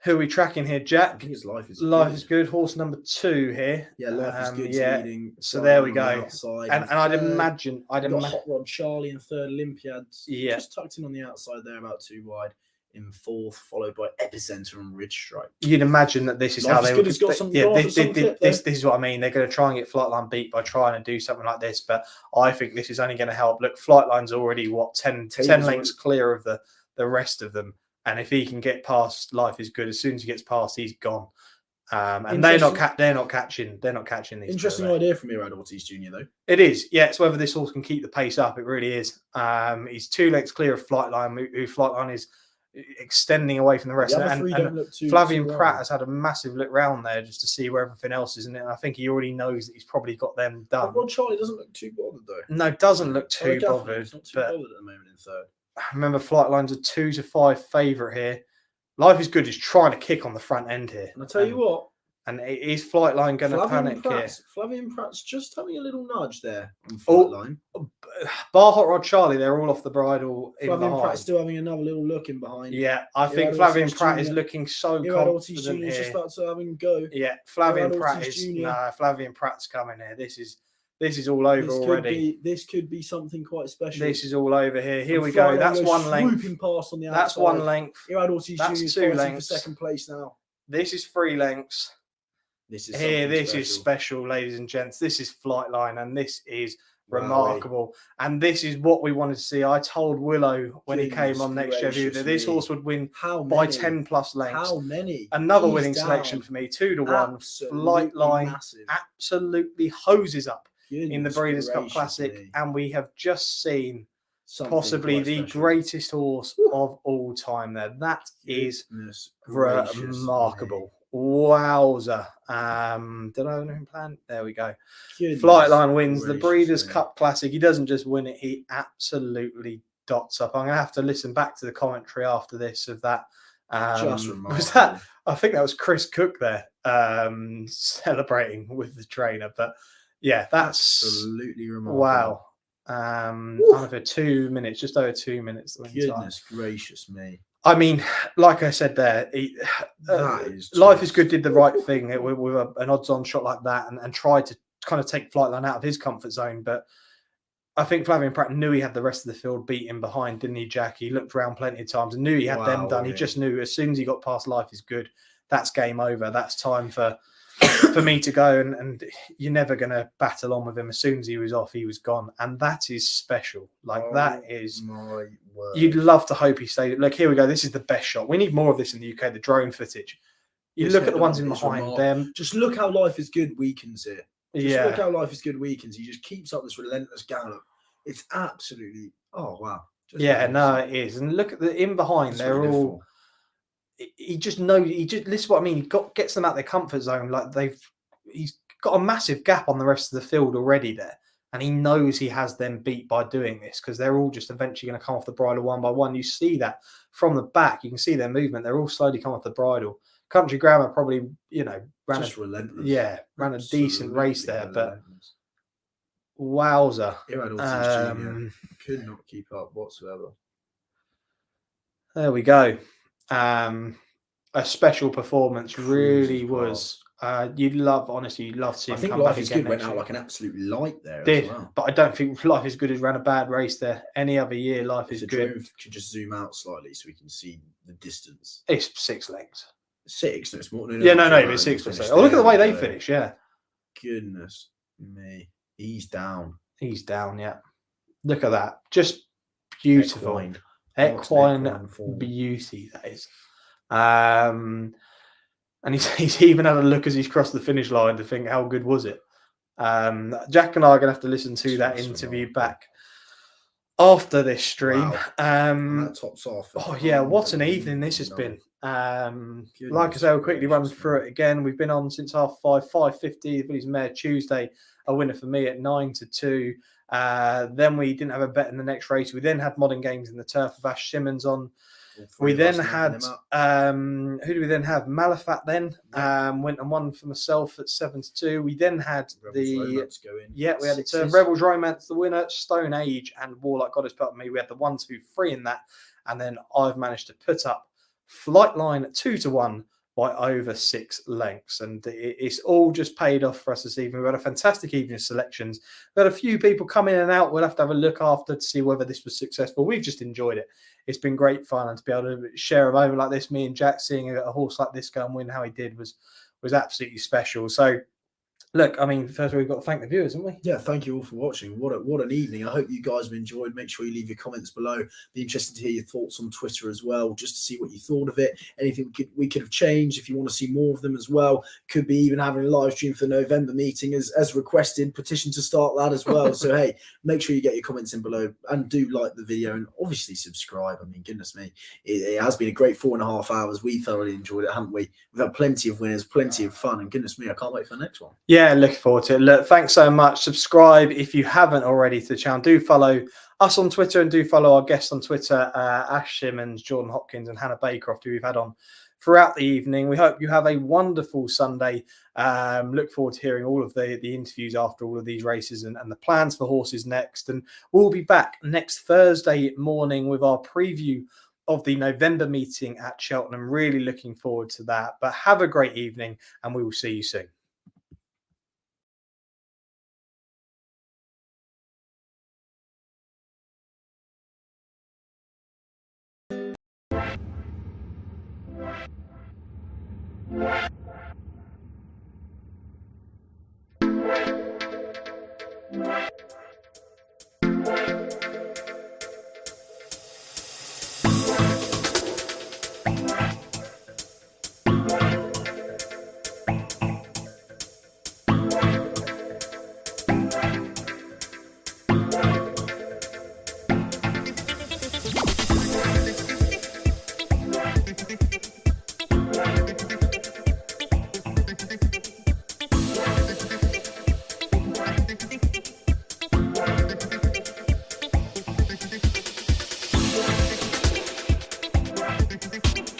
who are we tracking here, Jack? I think it's Life is good. Horse number 2 here. Yeah, Life is good. Yeah. Leading. So there we go. The And I'd imagine. Hot Rod Charlie in third. Olympiad. Yeah. Just tucked in on the outside there, about 2 wide. In 4th, followed by Epicenter and Ridge Strike. You'd imagine that this is Life how they would. This is what I mean. They're going to try and get Flightline beat by trying to do something like this, but I think this is only going to help. Look, Flightline's already 10 lengths clear of the rest of them, and if he can get past Life is Good, as soon as he gets past, he's gone. And they're not catching these. Interesting idea from Irad Ortiz Jr. though. It is, yeah. It's whether this horse can keep the pace up. It really is. He's 2 lengths clear of Flightline, who Flightline is extending away from the rest. Flavian Pratt has had a massive look round there just to see where everything else is in it. And I think he already knows that he's probably got them done. Rod Charlie doesn't look too bothered though. No, doesn't look too bothered. He's not too bothered at the moment in 3rd. Remember, Flightline's a 2 to 5 favourite here. Life is Good is trying to kick on the front end here. And I tell you what. And is Flightline going to panic here? Flavian Pratt's just having a little nudge there on Flightline. Bar Hot Rod Charlie, they're all off the bridle. Flavian Pratt's still having another little look in behind. Yeah, I think Flavian Pratt is looking so confident here. Just about to have him go. Yeah, Flavian Pratt's coming here. This is all over already. This could be something quite special. This is all over here. Here we go. That's 1 length. Swooping past on the outside. That's 1 length. Irad Ortiz Jr. That's 2 lengths. For 2nd place now. This is 3 lengths. This is special, ladies and gents. This is Flightline, and this is remarkable. And this is what we wanted to see. I told Willow when he came on Next Review that this horse would win by 10+ lengths. How many? Another winning selection for me, 2 to 1. Flightline absolutely hoses up in the Breeders' Cup Classic, and we have just seen possibly the greatest horse of all time there. That is remarkable. Wowza. Did I have anything planned? There we go. Flightline wins the Breeders' Cup Classic. He doesn't just win it, he absolutely dots up. I'm going to have to listen back to the commentary after this of that. Just remarkable. I think that was Chris Cook there celebrating with the trainer. But yeah, that's absolutely remarkable. Wow. Over 2 minutes, just over 2 minutes. Goodness gracious me. I mean, like I said there, Life is Good did the right thing with an odds-on shot like that and tried to kind of take Flightline out of his comfort zone. But I think Flavian Pratt knew he had the rest of the field beat him behind, didn't he, Jack? He looked around plenty of times and knew he had them done. He just knew as soon as he got past Life is Good, that's game over. That's time for me to go, and you're never going to battle on with him. As soon as he was off, he was gone, and that is special. That is, my word. You'd love to hope he stayed. Look, here we go. This is the best shot. We need more of this in the UK. The drone footage. You look at the ones in behind them. Just look how Life is Good weakens it. Just look how Life is Good weekends. He just keeps up this relentless gallop. It's absolutely, oh wow. Yeah, no, it is. And look at the in behind. That's They're all. He just knows. This is what I mean. He gets them out their comfort zone. Like he's got a massive gap on the rest of the field already there, and he knows he has them beat by doing this because they're all just eventually going to come off the bridle one by one. You see that from the back. You can see their movement. They're all slowly coming off the bridle. Country Grammar probably, ran just relentless. Yeah, ran a decent race there, but wowzer. Could not keep up whatsoever. There we go. A special performance, really was. You'd love seeing him. I think Life is Good went out like an absolute light there. Did, as well. But I don't think Life is Good has ran a bad race there. Any other year, Life is Good. Could just zoom out slightly so we can see the distance. It's 6 lengths. 6? No, it's more. No, it's 6 or so. Oh, look at the way they finish. Yeah. Goodness me, he's down. He's down. Yeah. Look at that. Just beautiful. Equine beauty. That is. And he's even had a look as he's crossed the finish line to think, how good was it? Jack and I are going to have to listen to that interview back after this stream. Wow. That tops off. Oh yeah, what an evening this has been. Like I say, we'll quickly run through it again. We've been on since 5:50. The Village Mare Tuesday, a winner for me at 9-2. Then we didn't have a bet in the next race. We then had Modern Games in the Turf of Ash Symonds on. We then had who do we then have? Malafat then went and won for myself at 7-2. We then had we had the Rebels Romance, the winner, Stone Age and Warlock Goddess put up me. We had the 1-2-3 in that, and then I've managed to put up Flightline 2-1 by over 6 lengths, and it's all just paid off for us this evening. We had a fantastic evening of selections. We had a few people come in and out. We'll have to have a look after to see whether this was successful. We've just enjoyed it. It's been great fun, and to be able to share a moment like this, me and Jack seeing a horse like this go and win how he did was absolutely special. So look, I mean, first of all, we've got to thank the viewers, haven't we? Yeah, thank you all for watching. What an evening. I hope you guys have enjoyed. Make sure you leave your comments below. Be interested to hear your thoughts on Twitter as well, just to see what you thought of it. Anything we could have changed. If you want to see more of them as well, could be even having a live stream for the November meeting as requested. Petition to start that as well. So, hey, make sure you get your comments in below and do like the video and obviously subscribe. I mean, goodness me, it has been a great 4.5 hours. We thoroughly enjoyed it, haven't we? We've had plenty of winners, plenty of fun, and goodness me, I can't wait for the next one. Yeah, looking forward to it. Look, thanks so much. Subscribe if you haven't already to the channel. Do follow us on Twitter and do follow our guests on Twitter, Ash Symonds, Jordan Hopkins and Hannah Baycroft, who we've had on throughout the evening. We hope you have a wonderful Sunday. Look forward to hearing all of the interviews after all of these races and the plans for horses next. And we'll be back next Thursday morning with our preview of the November meeting at Cheltenham. Really looking forward to that. But have a great evening and we will see you soon.